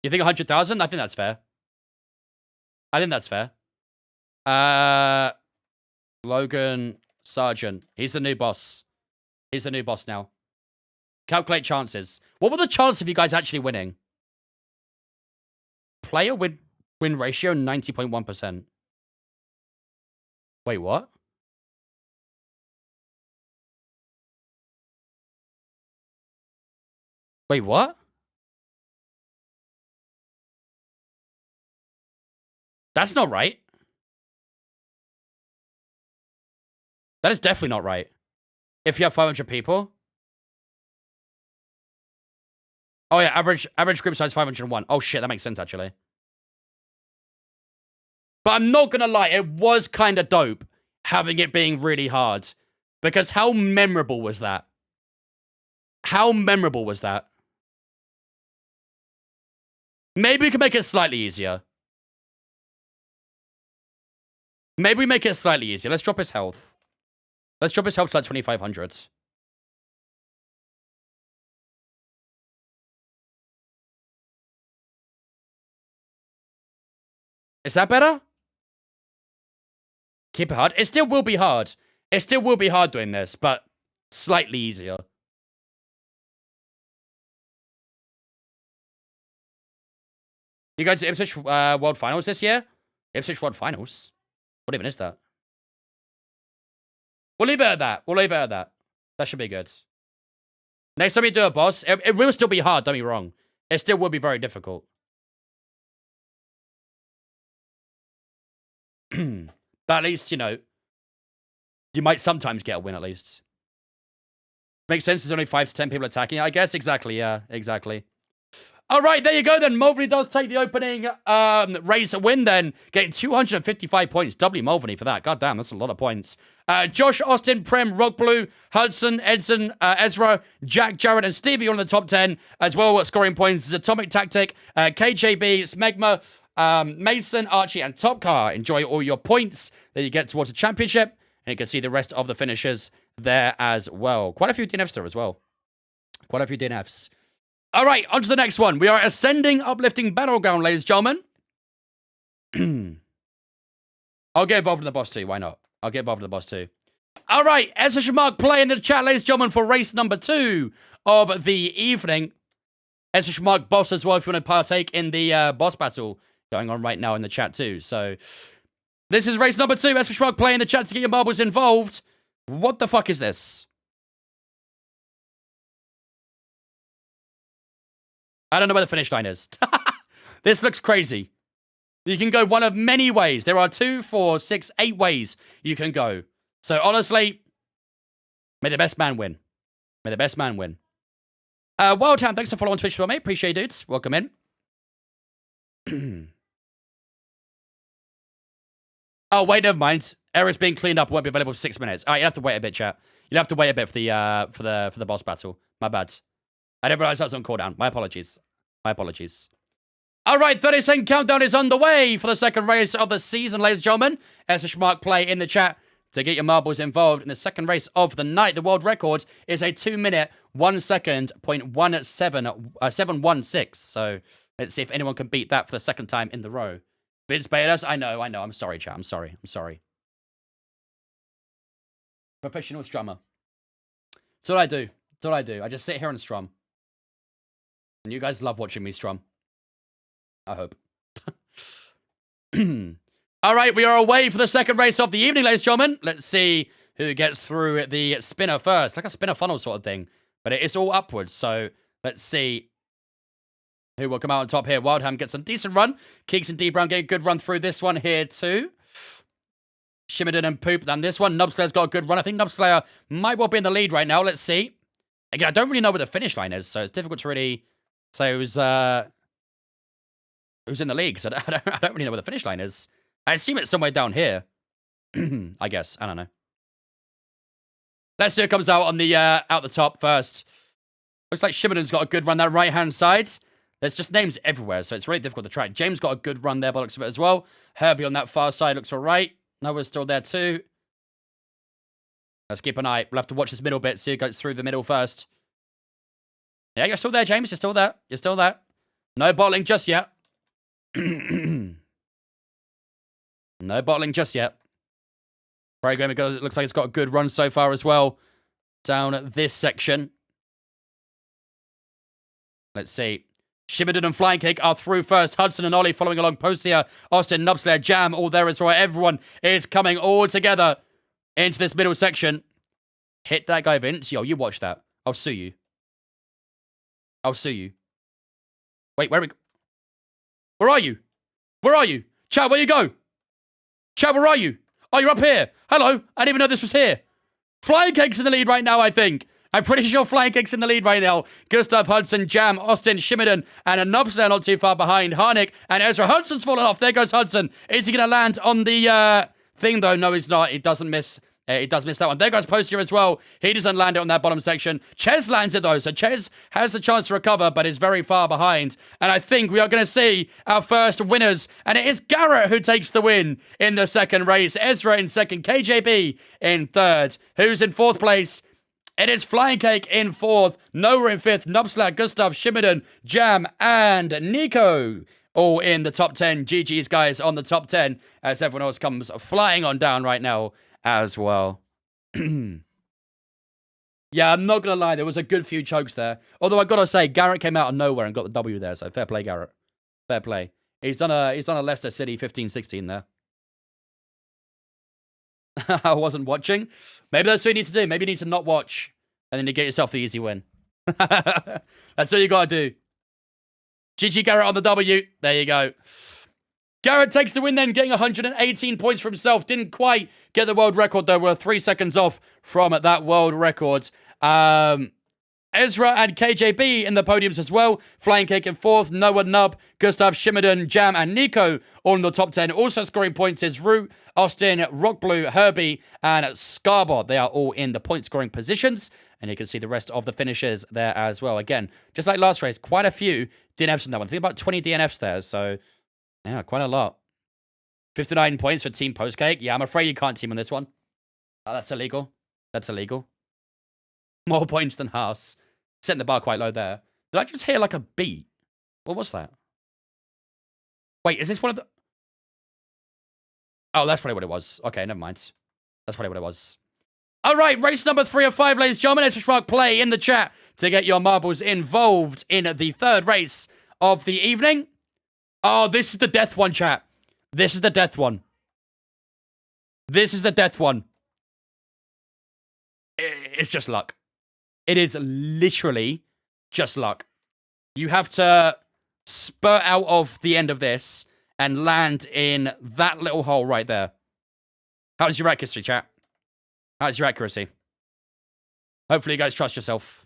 You think 100,000? I think that's fair. I think that's fair. Logan Sargent. He's the new boss. He's the new boss now. Calculate chances. What were the chances of you guys actually winning? Player win ratio 90.1%. Wait, what? Wait, what? That's not right. That is definitely not right. If you have 500 people. Oh yeah, average group size 501. Oh shit, that makes sense actually. But I'm not gonna lie, it was kind of dope having it being really hard. Because how memorable was that? How memorable was that? Maybe we can make it slightly easier. Maybe we make it slightly easier. Let's drop his health. Let's drop his health to like 2,500. Is that better? Keep it hard. It still will be hard. It still will be hard doing this, but slightly easier. You go to Ipswich World Finals this year? Ipswich World Finals? What even is that? We'll leave it at that. We'll leave it at that. That should be good. Next time you do a boss, it will still be hard, don't be wrong. It still will be very difficult. But at least, you know, you might sometimes get a win at least. Makes sense, there's only 5 to 10 people attacking. I guess, exactly, yeah, exactly. All right, there you go then. Mulvaney does take the opening race win then, getting 255 points. W Mulvaney for that. God damn, that's a lot of points. Josh, Austin, Prem, Rock Blue, Hudson, Edson, Ezra, Jack, Jared, and Stevie on the top 10, as well as scoring points is Atomic Tactic, KJB, Smegma, Mason, Archie, and Top Car. Enjoy all your points that you get towards the championship, and you can see the rest of the finishers there as well. Quite a few DNFs there as well. Quite a few DNFs. All right, on to the next one. We are ascending, uplifting battleground, ladies and gentlemen. I'll get involved in the boss too. Why not? I'll get involved in the boss too. All right, S1E2 Mark play in the chat, ladies and gentlemen, for race number 2 of the evening. S1E2 Mark boss as well if you want to partake in the boss battle going on right now in the chat too. So this is race number 2. S1E2 Mark play in the chat to get your marbles involved. What the fuck is this? I don't know where the finish line is. This looks crazy. You can go one of many ways. There are 2, 4, 6, 8 ways you can go. So honestly, may the best man win. May the best man win. Wildtown, thanks for following Twitch, mate. Appreciate it, dudes. Welcome in. Oh, wait, never mind. Error's being cleaned up. Won't be available for 6 minutes. All right, you have to wait a bit, chat. You'll have to wait a bit for the boss battle. My bad. I didn't realize that was on cooldown. My apologies. My apologies. All right, 30-second countdown is underway for the second race of the season, ladies and gentlemen. S1E2 Mark play in the chat to get your marbles involved in the second race of the night. The world record is a 2-minute, 1 second, 716. So let's see if anyone can beat that for the second time in the row. Vince Bayless, I know. I'm sorry, chat. I'm sorry. Professional strummer. That's all I do. I just sit here and strum. And you guys love watching me strum. I hope. All right, we are away for the second race of the evening, ladies and gentlemen. Let's see who gets through the spinner first. Like a spinner funnel sort of thing. But it is all upwards, so let's see who will come out on top here. Wildham gets some decent run. Keeks and D Brown get a good run through this one here too. Shimmerden and Poop. And this one, Nubslayer's got a good run. I think Nubslayer might well be in the lead right now. Let's see. Again, I don't really know where the finish line is, so it's difficult to really say who's in the league. Because I don't really know where the finish line is. I assume it's somewhere down here. I guess. I don't know. Let's see who comes out on the out the top first. Looks like Shimmerden's got a good run that right-hand side. There's just names everywhere, so it's really difficult to track. James got a good run there by the looks of it as well. Herbie on that far side looks all right. Noah's still there too. Let's keep an eye. We'll have to watch this middle bit, see who goes through the middle first. Yeah, you're still there, James. You're still there. No bottling just yet. No bottling just yet. Program, it looks like it's got a good run so far as well. Down this section. Let's see. Shimmerden and Flying Cake are through first. Hudson and Ollie following along post here. Austin, Nubslayer, Jam, all there as well. Everyone is coming all together into this middle section. Hit that guy, Vince. Yo, you watch that. I'll sue you. Wait, where are you? Chad, where you go? Chad, where are you? Oh, you're up here. Hello. I didn't even know this was here. Flying Cake's in the lead right now, I think. I'm pretty sure Flying Cake's in the lead right now. Gustav, Hudson, Jam, Austin, Shimmerden, and a Nubslayer not too far behind. Harnick and Ezra. Hudson's fallen off. There goes Hudson. Is he going to land on the thing, though? No, he's not. He doesn't miss. He does miss that one. There goes Postier as well. He doesn't land it on that bottom section. Ches lands it, though. So Ches has the chance to recover, but is very far behind. And I think we are going to see our first winners. And it is Garrett who takes the win in the second race. Ezra in second. KJB in third. Who's in fourth place? It is Flying Cake in fourth. Noah in fifth. Nubslayer, Gustav, Shimmerden, Jam, and Nico. All in the top 10. GG's, guys, on the top 10. As everyone else comes flying on down right now as well. Yeah, I'm not going to lie. There was a good few chokes there. Although I got to say, Garrett came out of nowhere and got the W there. So fair play, Garrett. Fair play. He's done a Leicester City 15-16 there. I wasn't watching. Maybe that's what you need to do. Maybe you need to not watch, and then you get yourself the easy win. That's all you gotta do. GG Garrett on the W. There you go. Garrett takes the win then, getting 118 points for himself. Didn't quite get the world record, though. We're 3 seconds off from that world record. Ezra and KJB in the podiums as well. Flying Cake in 4th. Noah Nub, Gustav, Shimmerden, Jam, and Nico all in the top 10. Also scoring points is Root, Austin, Rockblue, Herbie, and Scarbot. They are all in the point scoring positions. And you can see the rest of the finishers there as well. Again, just like last race, quite a few DNFs in that one. I think about 20 DNFs there. So, yeah, quite a lot. 59 points for Team Postcake. Yeah, I'm afraid you can't team on this one. Oh, that's illegal. That's illegal. More points than Haas. Setting the bar quite low there. Did I just hear like a beat? What was that? Wait, is this one of the... Oh, that's probably what it was. Okay, never mind. That's probably what it was. All right, race number 3 of 5, ladies and gentlemen. S1E2 play in the chat to get your marbles involved in the 3rd race of the evening. Oh, this is the death one, chat. This is the death one. This is the death one. It's just luck. It is literally just luck. You have to spurt out of the end of this and land in that little hole right there. How's your accuracy, chat? How's your accuracy? Hopefully you guys trust yourself.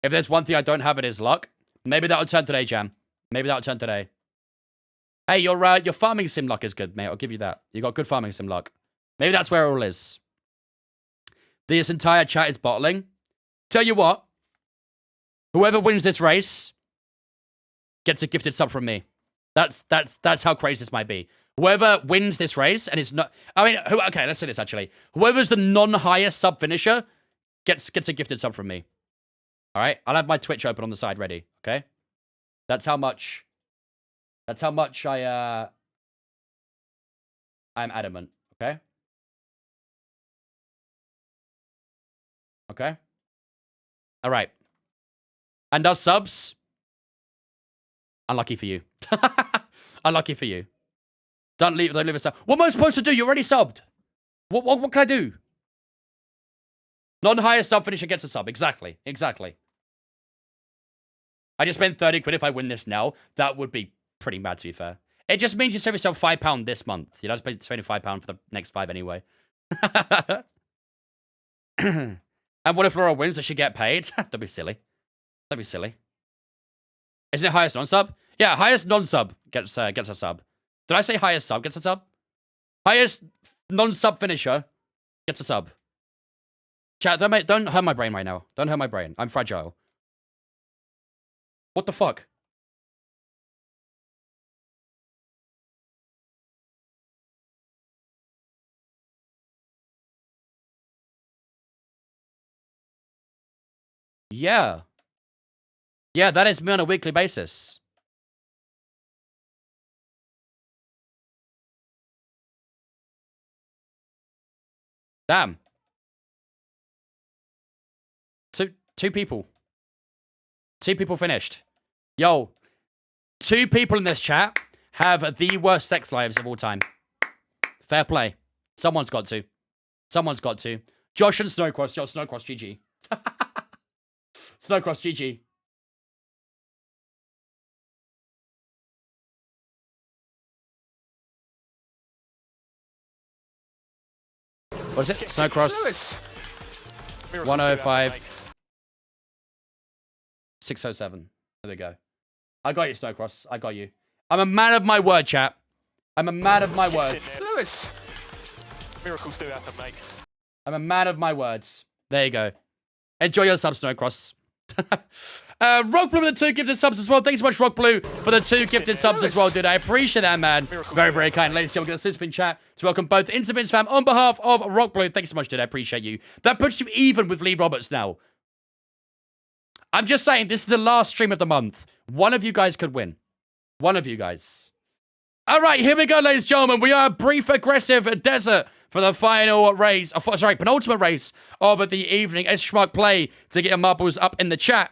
If there's one thing I don't have, it is luck. Maybe that'll turn today, Jam. Maybe that'll turn today. Hey, your farming sim luck is good, mate. I'll give you that. You got good farming sim luck. Maybe that's where it all is. This entire chat is bottling. Tell you what. Whoever wins this race gets a gifted sub from me. That's how crazy this might be. Whoever wins this race, and it's not... I mean, okay, let's say this, actually. Whoever's the non-highest sub finisher gets a gifted sub from me. All right? I'll have my Twitch open on the side ready, okay? That's how much I'm adamant, okay? Okay? All right. And us subs... Unlucky for you. Unlucky for you. Don't leave a sub. What am I supposed to do? You already subbed. What can I do? Non-highest sub finisher gets a sub. Exactly. Exactly. I just spent 30 quid if I win this now. That would be pretty mad, to be fair. It just means you save yourself £5 this month. You know, I spend £25 for the next 5 anyway. And what if Laura wins? Does she get paid? Don't be silly. Don't be silly. Isn't it highest non-sub? Yeah, highest non-sub gets a sub. Did I say highest sub gets a sub? Highest non-sub finisher gets a sub. Chat, don't hurt my brain right now. Don't hurt my brain. I'm fragile. What the fuck? Yeah. Yeah, that is me on a weekly basis. Damn. Two people. 2 people finished. Yo. 2 people in this chat have the worst sex lives of all time. Fair play. Someone's got to. Someone's got to. Josh and Snowcross. Yo, Snowcross, GG. Snowcross, GG. What is it? Snowcross. 105. 607. There we go. I got you, Snowcross. I got you. I'm a man of my word, chap. I'm a man of my word. Lewis. Miracles do happen, mate. I'm a man of my words. There you go. Enjoy your subs, Snowcross. Rockblue with the 2 gifted subs as well. Thanks so much, Rockblue, for the 2 gifted subs as well, dude. I appreciate that, man. Very, very kind. Ladies and gentlemen, get a super chat to welcome both Intervince fam on behalf of Rockblue. Thanks so much, dude. I appreciate you. That puts you even with Lee Roberts now. I'm just saying, this is the last stream of the month. One of you guys could win. One of you guys. All right, here we go, ladies and gentlemen. We are a brief, aggressive desert for the final race. Sorry, penultimate race of the evening. S1E2 play to get your marbles up in the chat.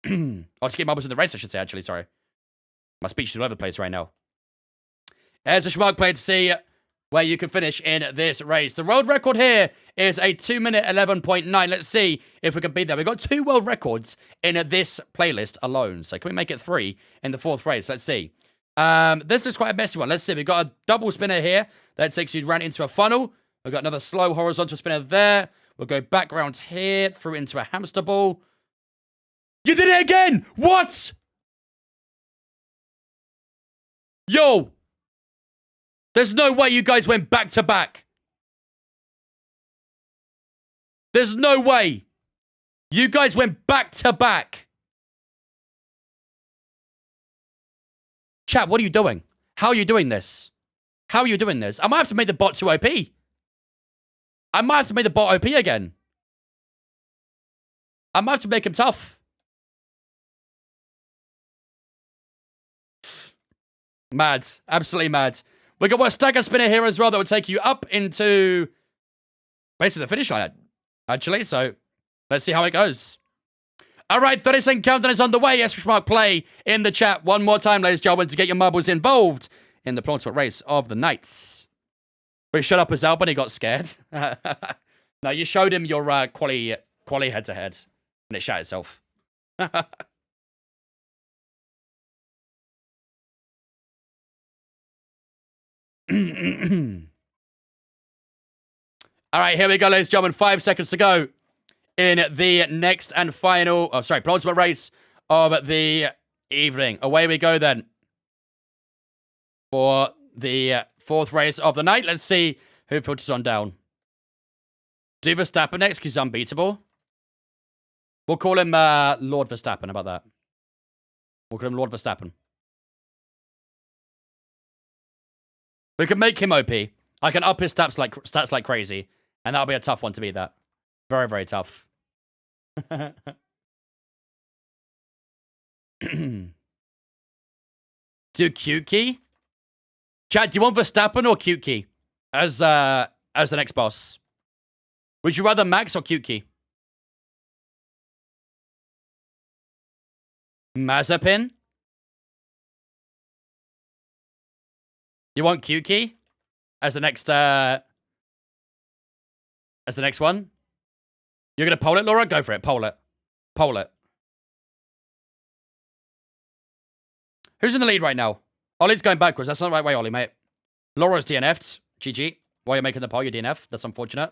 Or to get marbles in the race, I should say, actually. Sorry. My speech is all over the place right now. There's a Schmuck play to see where you can finish in this race. The world record here is a 2 minute 11.9. Let's see if we can beat that. We've got 2 world records in this playlist alone. So can we make it 3 in the 4th race? Let's see. This is quite a messy one. Let's see. We've got a double spinner here that takes you right into a funnel. We've got another slow horizontal spinner there. We'll go back round here, through into a hamster ball. You did it again! What? Yo! There's no way you guys went back to back. There's no way. You guys went back to back. Chat, what are you doing? How are you doing this? How are you doing this? I might have to make the bot too OP. I might have to make the bot OP again. I might have to make him tough. Mad. Absolutely mad. We got a stagger spinner here as well that will take you up into basically the finish line, actually. So let's see how it goes. All right, 30-second countdown is on the way. S1E2 play in the chat one more time, ladies and gentlemen, to get your marbles involved in the penultimate race of the night. We shut up as Albon, he got scared. No, you showed him your quali head-to-head, and it shot itself. All right, here we go, ladies and gentlemen. 5 seconds to go in the next and final, penultimate race of the evening. Away we go then for the 4th race of the night. Let's see who filters on down. Do Verstappen next because he's unbeatable. We'll call him Lord Verstappen. How about that? We'll call him Lord Verstappen. We can make him OP. I can up his stats like crazy. And that'll be a tough one to beat that. Very, very tough. Do Cute Key? Chad, do you want Verstappen or Cute Key as the next boss? Would you rather Max or Cute Key? Mazepin? You want Cute Key as the next one? You're gonna pole it, Laura? Go for it. Pole it. Pole it. Who's in the lead right now? Ollie's going backwards. That's not the right way, Ollie, mate. Laura's DNF'd. GG. While you're making the pole, you DNF. That's unfortunate.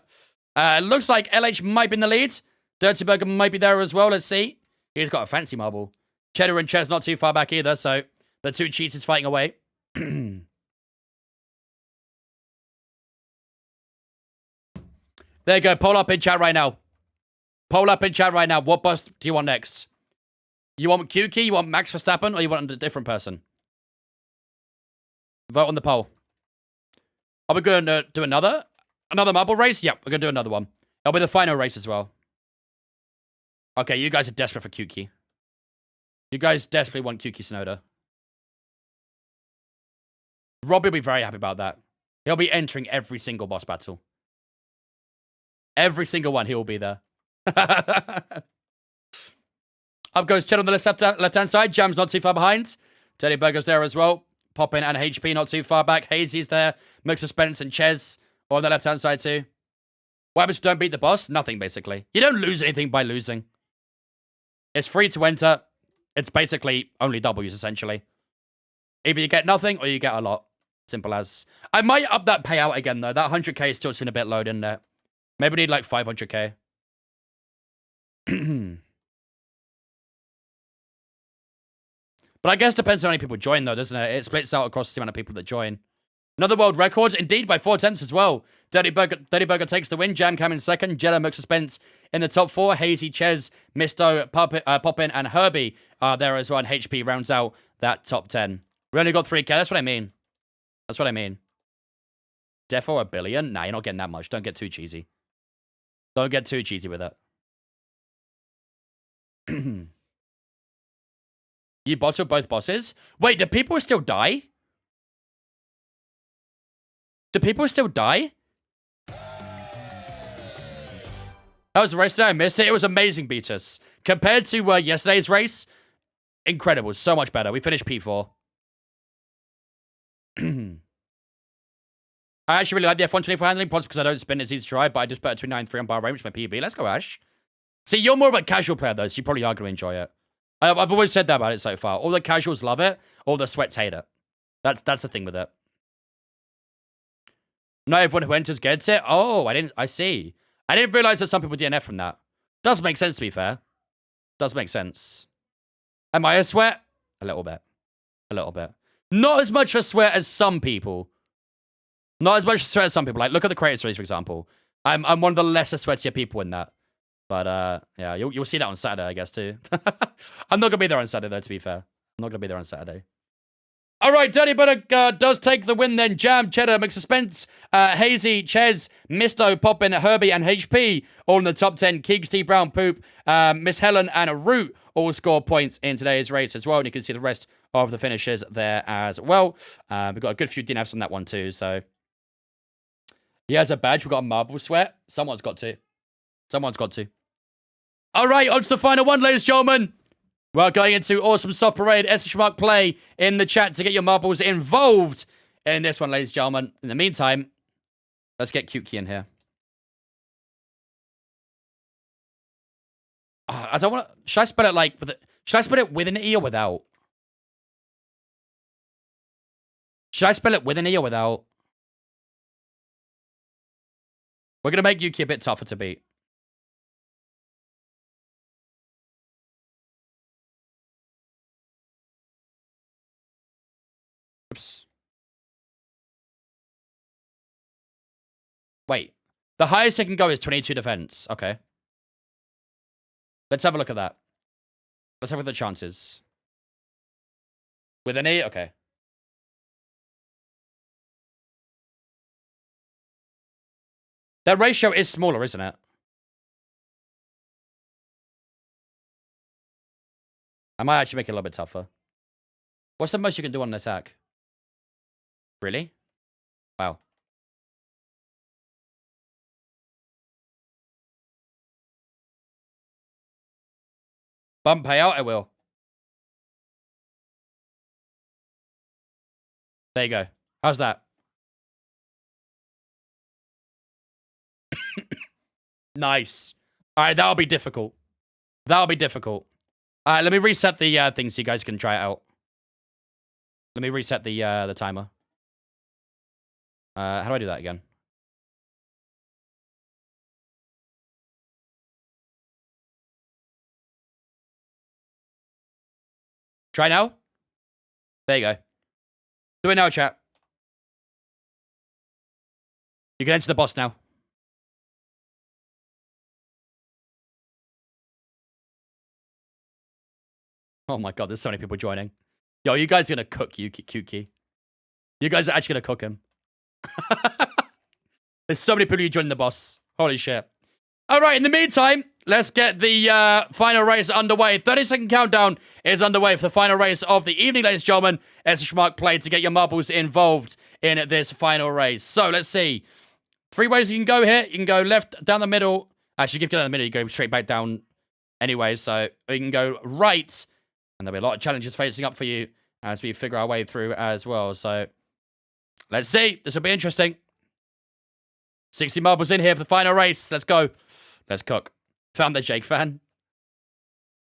Looks like LH might be in the lead. Dirty Burger might be there as well. Let's see. He's got a fancy marble. Cheddar and Ches not too far back either, so the 2 cheaters fighting away. There you go. Poll up in chat right now. Poll up in chat right now. What boss do you want next? You want Q-Key, you want Max Verstappen, or you want a different person? Vote on the poll. Are we going to do another marble race? Yep, we're going to do another one. It'll be the final race as well. Okay, you guys are desperate for Q-Key. You guys desperately want Q-Key Sonoda. Robbie will be very happy about that. He'll be entering every single boss battle. Every single one, he will be there. Up goes Ched on the left-hand side. Jam's not too far behind. Dirty Burger's there as well. Poppin and HP not too far back. Hazy's there. Mix Suspense and Ches on the left-hand side too. What happens if you don't beat the boss? Nothing, basically. You don't lose anything by losing. It's free to enter. It's basically only W's, essentially. Either you get nothing or you get a lot. Simple as. I might up that payout again, though. That 100k is still seeming a bit low, isn't it? Maybe we need like 500k. But I guess it depends on how many people join, though, doesn't it? It splits out across the amount of people that join. Another world record, indeed, by 4/10 as well. Dirty Burger takes the win. Jam Cam in second. Jeddah, Mix Suspense in the top 4. Hazy, Ches, Misto, Poppin, and Herbie are there as well. And HP rounds out that top 10. We only got 3k. That's what I mean. That's what I mean. Defo a billion? Nah, you're not getting that much. Don't get too cheesy. Don't get too cheesy with it. You bottled both bosses? Wait, do people still die? Do people still die? That was the race today. I missed it. It was amazing, Beatus. compared to yesterday's race, incredible. So much better. We finished P4. I actually really like the F124 handling, pods because I don't spin. It's easy to try, but I just put a 293 on Bahrain, which is my PB. Let's go, Ash. See, you're more of a casual player, though, so you probably are going to enjoy it. I've always said that about it so far. All the casuals love it. All the sweats hate it. That's the thing with it. Not everyone who enters gets it. Oh, I see. I didn't realize that some people DNF from that. Does make sense, to be fair. Does make sense. Am I a sweat? A little bit. A little bit. Not as much of a sweat as some people. Not as much sweat as some people. Like, look at the creator series, for example. I'm one of the lesser sweatier people in that. But, yeah, you'll see that on Saturday, I guess, too. I'm not going to be there on Saturday, though, to be fair. I'm not going to be there on Saturday. All right, Dirty Butter does take the win then. Jam, Cheddar, McSuspense, Hazy, Ches, Misto, Poppin, Herbie, and HP all in the top 10. Keegs, T. Brown, Poop, Miss Helen, and Root all score points in today's race as well. And you can see the rest of the finishers there as well. We've got a good few DNFs on that one too, so... He has a badge. We've got a marble sweat. Someone's got to. Someone's got to. All right, on to the final one, ladies and gentlemen. We're going into Awesome Soft Parade. S1E2 play in the chat to get your marbles involved in this one, ladies and gentlemen. In the meantime, let's get Cute Key in here. I don't want to... Should I spell it like... Should I spell it with an E or without? Should I spell it with an E or without? We're going to make Yuki a bit tougher to beat. Oops. Wait. The highest it can go is 22 defense. Okay. Let's have a look at that. Let's have a look at the chances. With an E? Okay. That ratio is smaller, isn't it? I might actually make it a little bit tougher. What's the most you can do on an attack? Really? Wow. Bump payout? I will. There you go. How's that? Nice. All right, that'll be difficult. That'll be difficult. All right, let me reset the thing so you guys can try it out. Let me reset the timer. How do I do that again? Try now? There you go. Do it now, chat. You can enter the boss now. Oh my god, there's so many people joining. Yo, you guys are gonna cook Yuki. You guys are actually gonna cook him. There's so many people who joining the boss. Holy shit. Alright, in the meantime, let's get the final race underway. 30-second countdown is underway for the final race of the evening, ladies and gentlemen. S1E2 play to get your marbles involved in this final race. So, let's see. 3 ways you can go here. You can go left, down the middle. Actually, if you go down the middle, you go straight back down anyway. So, you can go right. And there'll be a lot of challenges facing up for you as we figure our way through as well. So, let's see. This will be interesting. 60 marbles in here for the final race. Let's go. Let's cook. Found the Jake fan.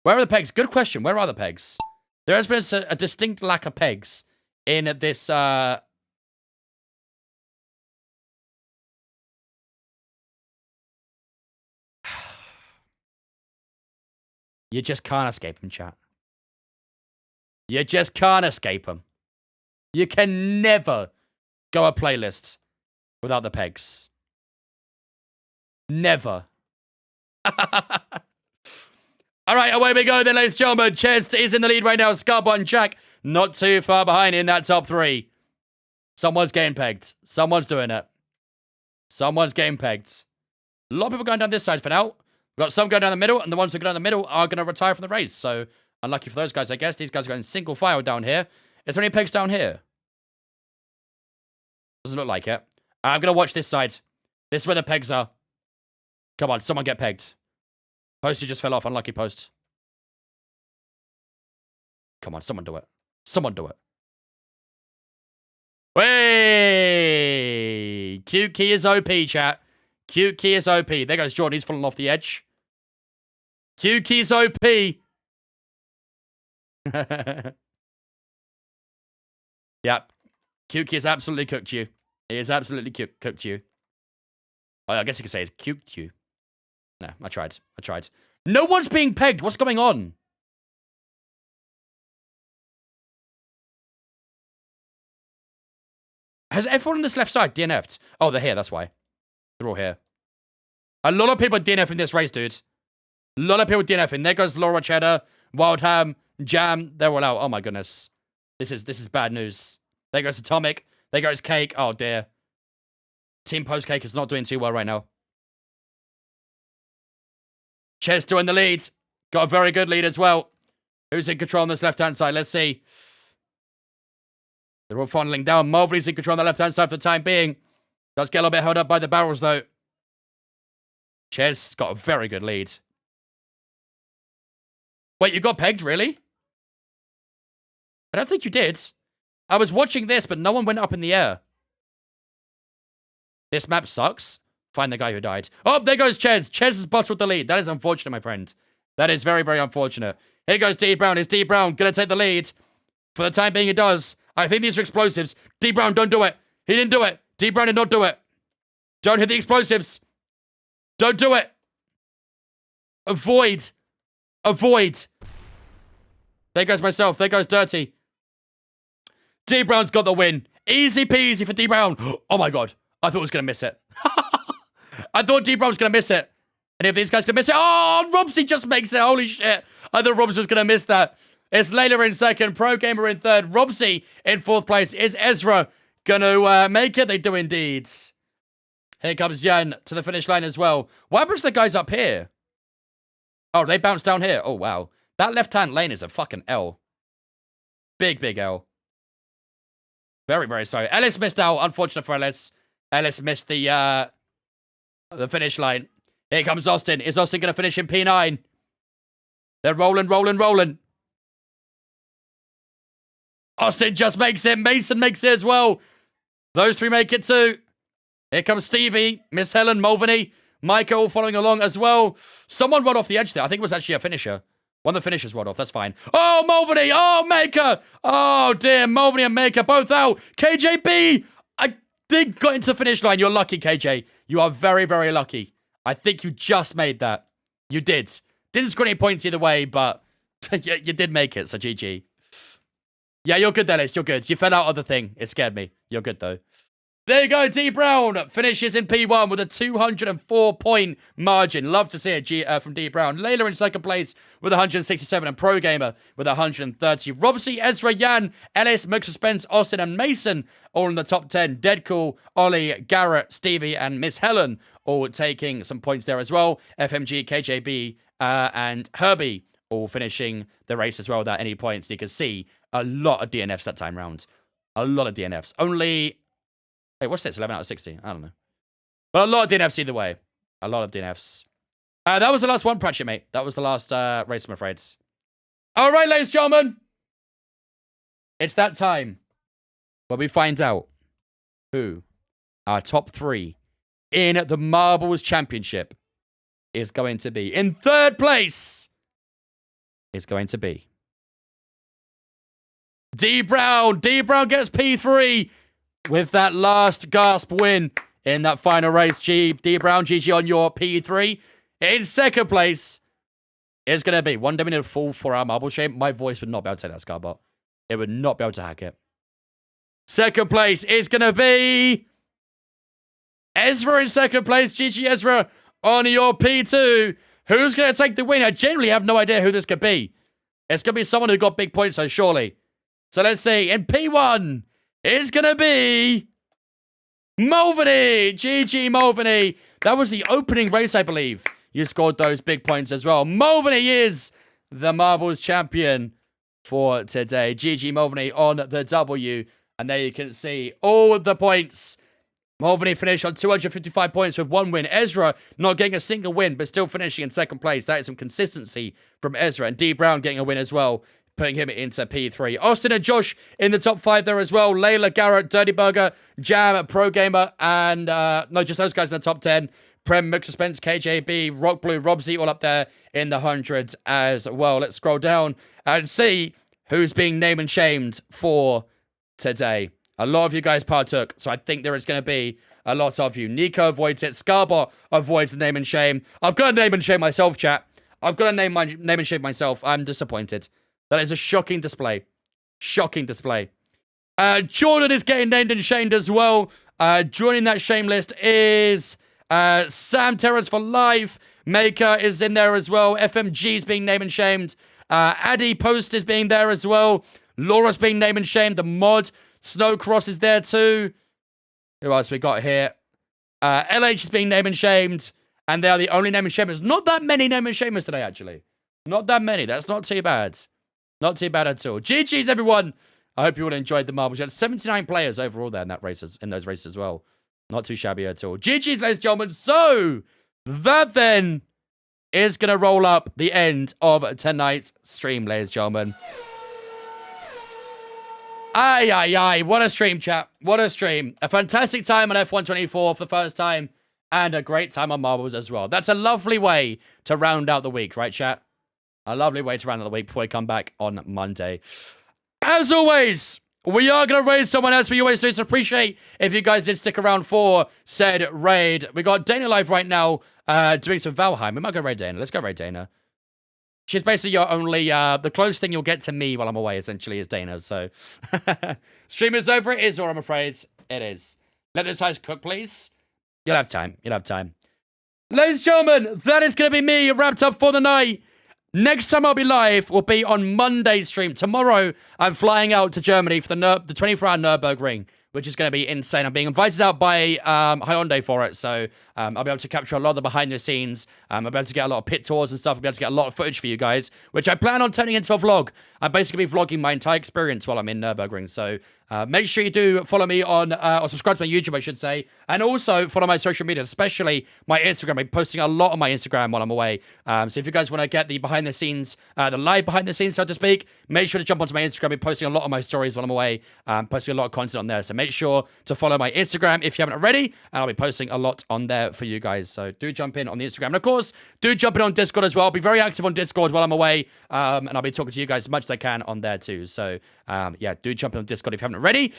Where are the pegs? Good question. Where are the pegs? There has been a distinct lack of pegs in this... You just can't escape them, chat. You just can't escape them. You can never go a playlist without the pegs. Never. All right, away we go then, ladies and gentlemen. Ches is in the lead right now. Scarbot and Jack not too far behind in that top 3. Someone's getting pegged. Someone's doing it. Someone's getting pegged. A lot of people going down this side for now. We've got some going down the middle, and the ones who go down the middle are going to retire from the race. So, unlucky for those guys, I guess. These guys are going single file down here. Is there any pegs down here? Doesn't look like it. I'm going to watch this side. This is where the pegs are. Come on, someone get pegged. Posty just fell off. Unlucky post. Come on, someone do it. Someone do it. Way! Cute key is OP, chat. Cute key is OP. There goes Jordan. He's falling off the edge. Cute key is OP. Yep. Cute key has absolutely cooked you. He has absolutely cooked you. I guess you could say it's cuked you. No, I tried. No one's being pegged. What's going on? Has everyone on this left side DNF'd? Oh, they're here. That's why. They're all here. A lot of people are DNFing this race, dude. A lot of people DNFing. There goes Laura Cheddar, Wildham, Jam. They're all out. Oh, my goodness. This is bad news. There goes Atomic. There goes Cake. Oh, dear. Team Post Cake is not doing too well right now. Ches still in the lead. Got a very good lead as well. Who's in control on this left-hand side? Let's see. They're all funneling down. Mulvaney's in control on the left-hand side for the time being. Does get a little bit held up by the barrels, though. Ches got a very good lead. Wait, you got pegged, really? I don't think you did. I was watching this, but no one went up in the air. This map sucks. Find the guy who died. Oh, there goes Ches. Ches has bottled the lead. That is unfortunate, my friend. That is very, very unfortunate. Here goes D Brown. Is D Brown going to take the lead? For the time being, he does. I think these are explosives. D Brown, don't do it. He didn't do it. D Brown did not do it. Don't hit the explosives. Don't do it. Avoid. Avoid. There goes myself. There goes Dirty. D Brown's got the win. Easy peasy for D Brown. Oh my god. I thought I was going to miss it. I thought D Brown was going to miss it. And if these guys can miss it. Oh, Robsy just makes it. Holy shit. I thought Robsy was going to miss that. It's Layla in second. Pro Gamer in third. Robsy in fourth place. Is Ezra going to make it? They do indeed. Here comes Jan to the finish line as well. What happens to the guys up here? Oh, they bounce down here. Oh, wow. That left-hand lane is a fucking L. Big, big L. Very, very sorry. Ellis missed out. Unfortunate for Ellis. Ellis missed the finish line. Here comes Austin. Is Austin going to finish in P9? They're rolling, rolling, rolling. Austin just makes it. Mason makes it as well. Those three make it too. Here comes Stevie, Miss Helen, Mulvaney, Micah all following along as well. Someone rode off the edge there. I think it was actually a finisher. One of the finishers rode off. That's fine. Oh, Mulvaney. Oh, Maker. Oh, dear. Mulvaney and Maker both out. KJB. I think got into the finish line. You're lucky, KJ. You are very, very lucky. I think you just made that. You did. Didn't score any points either way, but you did make it, so GG. Yeah, you're good there, Liz. You're good. You fell out of the thing. It scared me. You're good, though. There you go. D Brown finishes in P1 with a 204-point margin. Love to see it from D Brown. Layla in second place with 167 and Pro Gamer with 130. Robsy, Ezra, Yan, Ellis, Mook Suspense, Austin, and Mason all in the top 10. Deadcool, Ollie, Garrett, Stevie, and Miss Helen all taking some points there as well. FMG, KJB, and Herbie all finishing the race as well without any points. You can see a lot of DNFs that time round. A lot of DNFs. Only... Hey, what's this? 11 out of 60? I don't know. But a lot of DNFs either way. A lot of DNFs. That was the last one, Pratchett, mate. That was the last race, I'm afraid. All right, ladies and gentlemen. It's that time where we find out who our top 3 in the Marbles Championship is going to be. In third place is going to be D Brown. D Brown gets P3. With that last gasp win in that final race, D Brown, GG on your P3. In second place is going to be 1 minute full 4-hour marble shape. My voice would not be able to say that, Scarbot. It would not be able to hack it. Second place is going to be Ezra in second place. GG Ezra on your P2. Who's going to take the win? I genuinely have no idea who this could be. It's going to be someone who got big points, so surely. So let's see. In P1... it's going to be Mulvaney. GG, Mulvaney. That was the opening race, I believe. You scored those big points as well. Mulvaney is the Marbles champion for today. GG, Mulvaney on the W. And there you can see all the points. Mulvaney finished on 255 points with 1 win. Ezra not getting a single win, but still finishing in second place. That is some consistency from Ezra. And D Brown getting a win as well. putting him into P3. Austin and Josh in the top 5 there as well. Layla, Garrett, Dirty Burger, Jam, Pro Gamer, and no, just those guys in the top 10. Prem, Mix Suspense, KJB, Rock Blue, Robsy, all up there in the hundreds as well. Let's scroll down and see who's being named and shamed for today. A lot of you guys partook, so I think there is going to be a lot of you. Nico avoids it. Scarbot avoids the name and shame. I've got to name and shame myself, chat. I've got to name and shame myself. I'm disappointed. That is a shocking display. Shocking display. Jordan is getting named and shamed as well. Joining that shame list is Sam Terrace for life. Maker is in there as well. FMG is being named and shamed. Addy Post is being there as well. Laura's being named and shamed. The mod. Snowcross is there too. Who else we got here? LH is being named and shamed. And they are the only name and shamers. Not that many name and shamers today, actually. Not that many. That's not too bad. Not too bad at all. GG's, everyone. I hope you all enjoyed the marbles. You had 79 players overall there in those races as well. Not too shabby at all. GG's, ladies and gentlemen. So, that then is going to roll up the end of tonight's stream, ladies and gentlemen. Aye, aye, aye. What a stream, chat. What a stream. A fantastic time on F124 for the first time. And a great time on marbles as well. That's a lovely way to round out the week, right, chat? A lovely way to round out the week before we come back on Monday. As always, we are going to raid someone else. We always do. So appreciate if you guys did stick around for said raid. We got Dana live right now doing some Valheim. We might go raid Dana. Let's go raid Dana. She's basically your only, the closest thing you'll get to me while I'm away, essentially, is Dana. So, stream is over. It is, or I'm afraid it is. Let this ice cook, please. You'll have time. You'll have time. Ladies and gentlemen, that is going to be me wrapped up for the night. Next time I'll be live will be on Monday's stream. Tomorrow, I'm flying out to Germany for the 24-hour Nürburgring, which is going to be insane. I'm being invited out by Hyundai for it, so I'll be able to capture a lot of the behind the scenes. I'll be able to get a lot of pit tours and stuff. I'll be able to get a lot of footage for you guys, which I plan on turning into a vlog. I'm basically vlogging my entire experience while I'm in Nürburgring, so make sure you do follow me on, or subscribe to my YouTube, I should say, and also follow my social media, especially my Instagram. I'm posting a lot on my Instagram while I'm away, so if you guys want to get the behind the scenes, the live behind the scenes, so to speak, make sure to jump onto my Instagram. I'm posting a lot of my stories while I'm away, posting a lot of content on there, so make sure to follow my Instagram if you haven't already, and I'll be posting a lot on there for you guys, so do jump in on the Instagram, and of course, do jump in on Discord as well. I'll be very active on Discord while I'm away, and I'll be talking to you guys as much as I can on there too, so yeah, do jump in on Discord if you haven't already.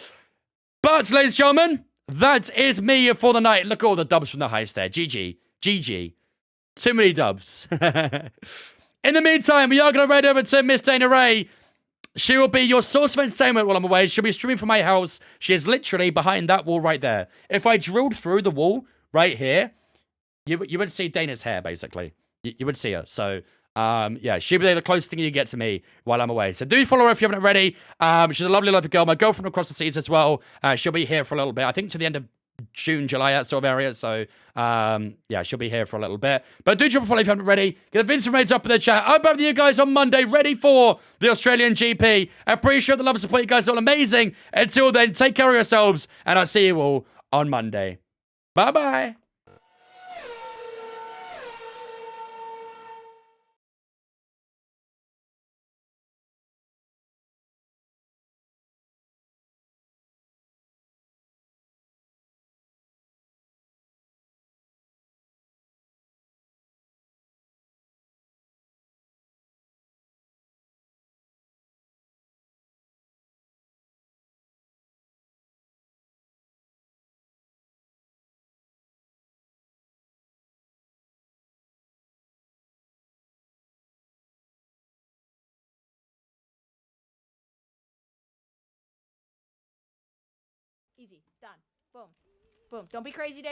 But, ladies and gentlemen, that is me for the night. Look at all the dubs from the heist there. GG. GG. Too many dubs. In the meantime, we are going to raid over to Miss Dana Ray. She will be your source of entertainment while I'm away. She'll be streaming from my house. She is literally behind that wall right there. If I drilled through the wall right here, you would see Dana's hair, basically. You would see her. So, yeah, she'll be the closest thing you get to me while I'm away. So do follow her if you haven't already. She's a lovely, lovely girl. My girlfriend across the seas as well. She'll be here for a little bit. I think to the end of June, July, that sort of area. So, yeah, she'll be here for a little bit. But do drop a follow if you haven't already. Get the Vince Raids up in the chat. I'll be with you guys on Monday, ready for the Australian GP. I appreciate the love and support. You guys are all amazing. Until then, take care of yourselves, and I'll see you all on Monday. Bye-bye. Easy. Done. Boom. Boom. Don't be crazy, Dave.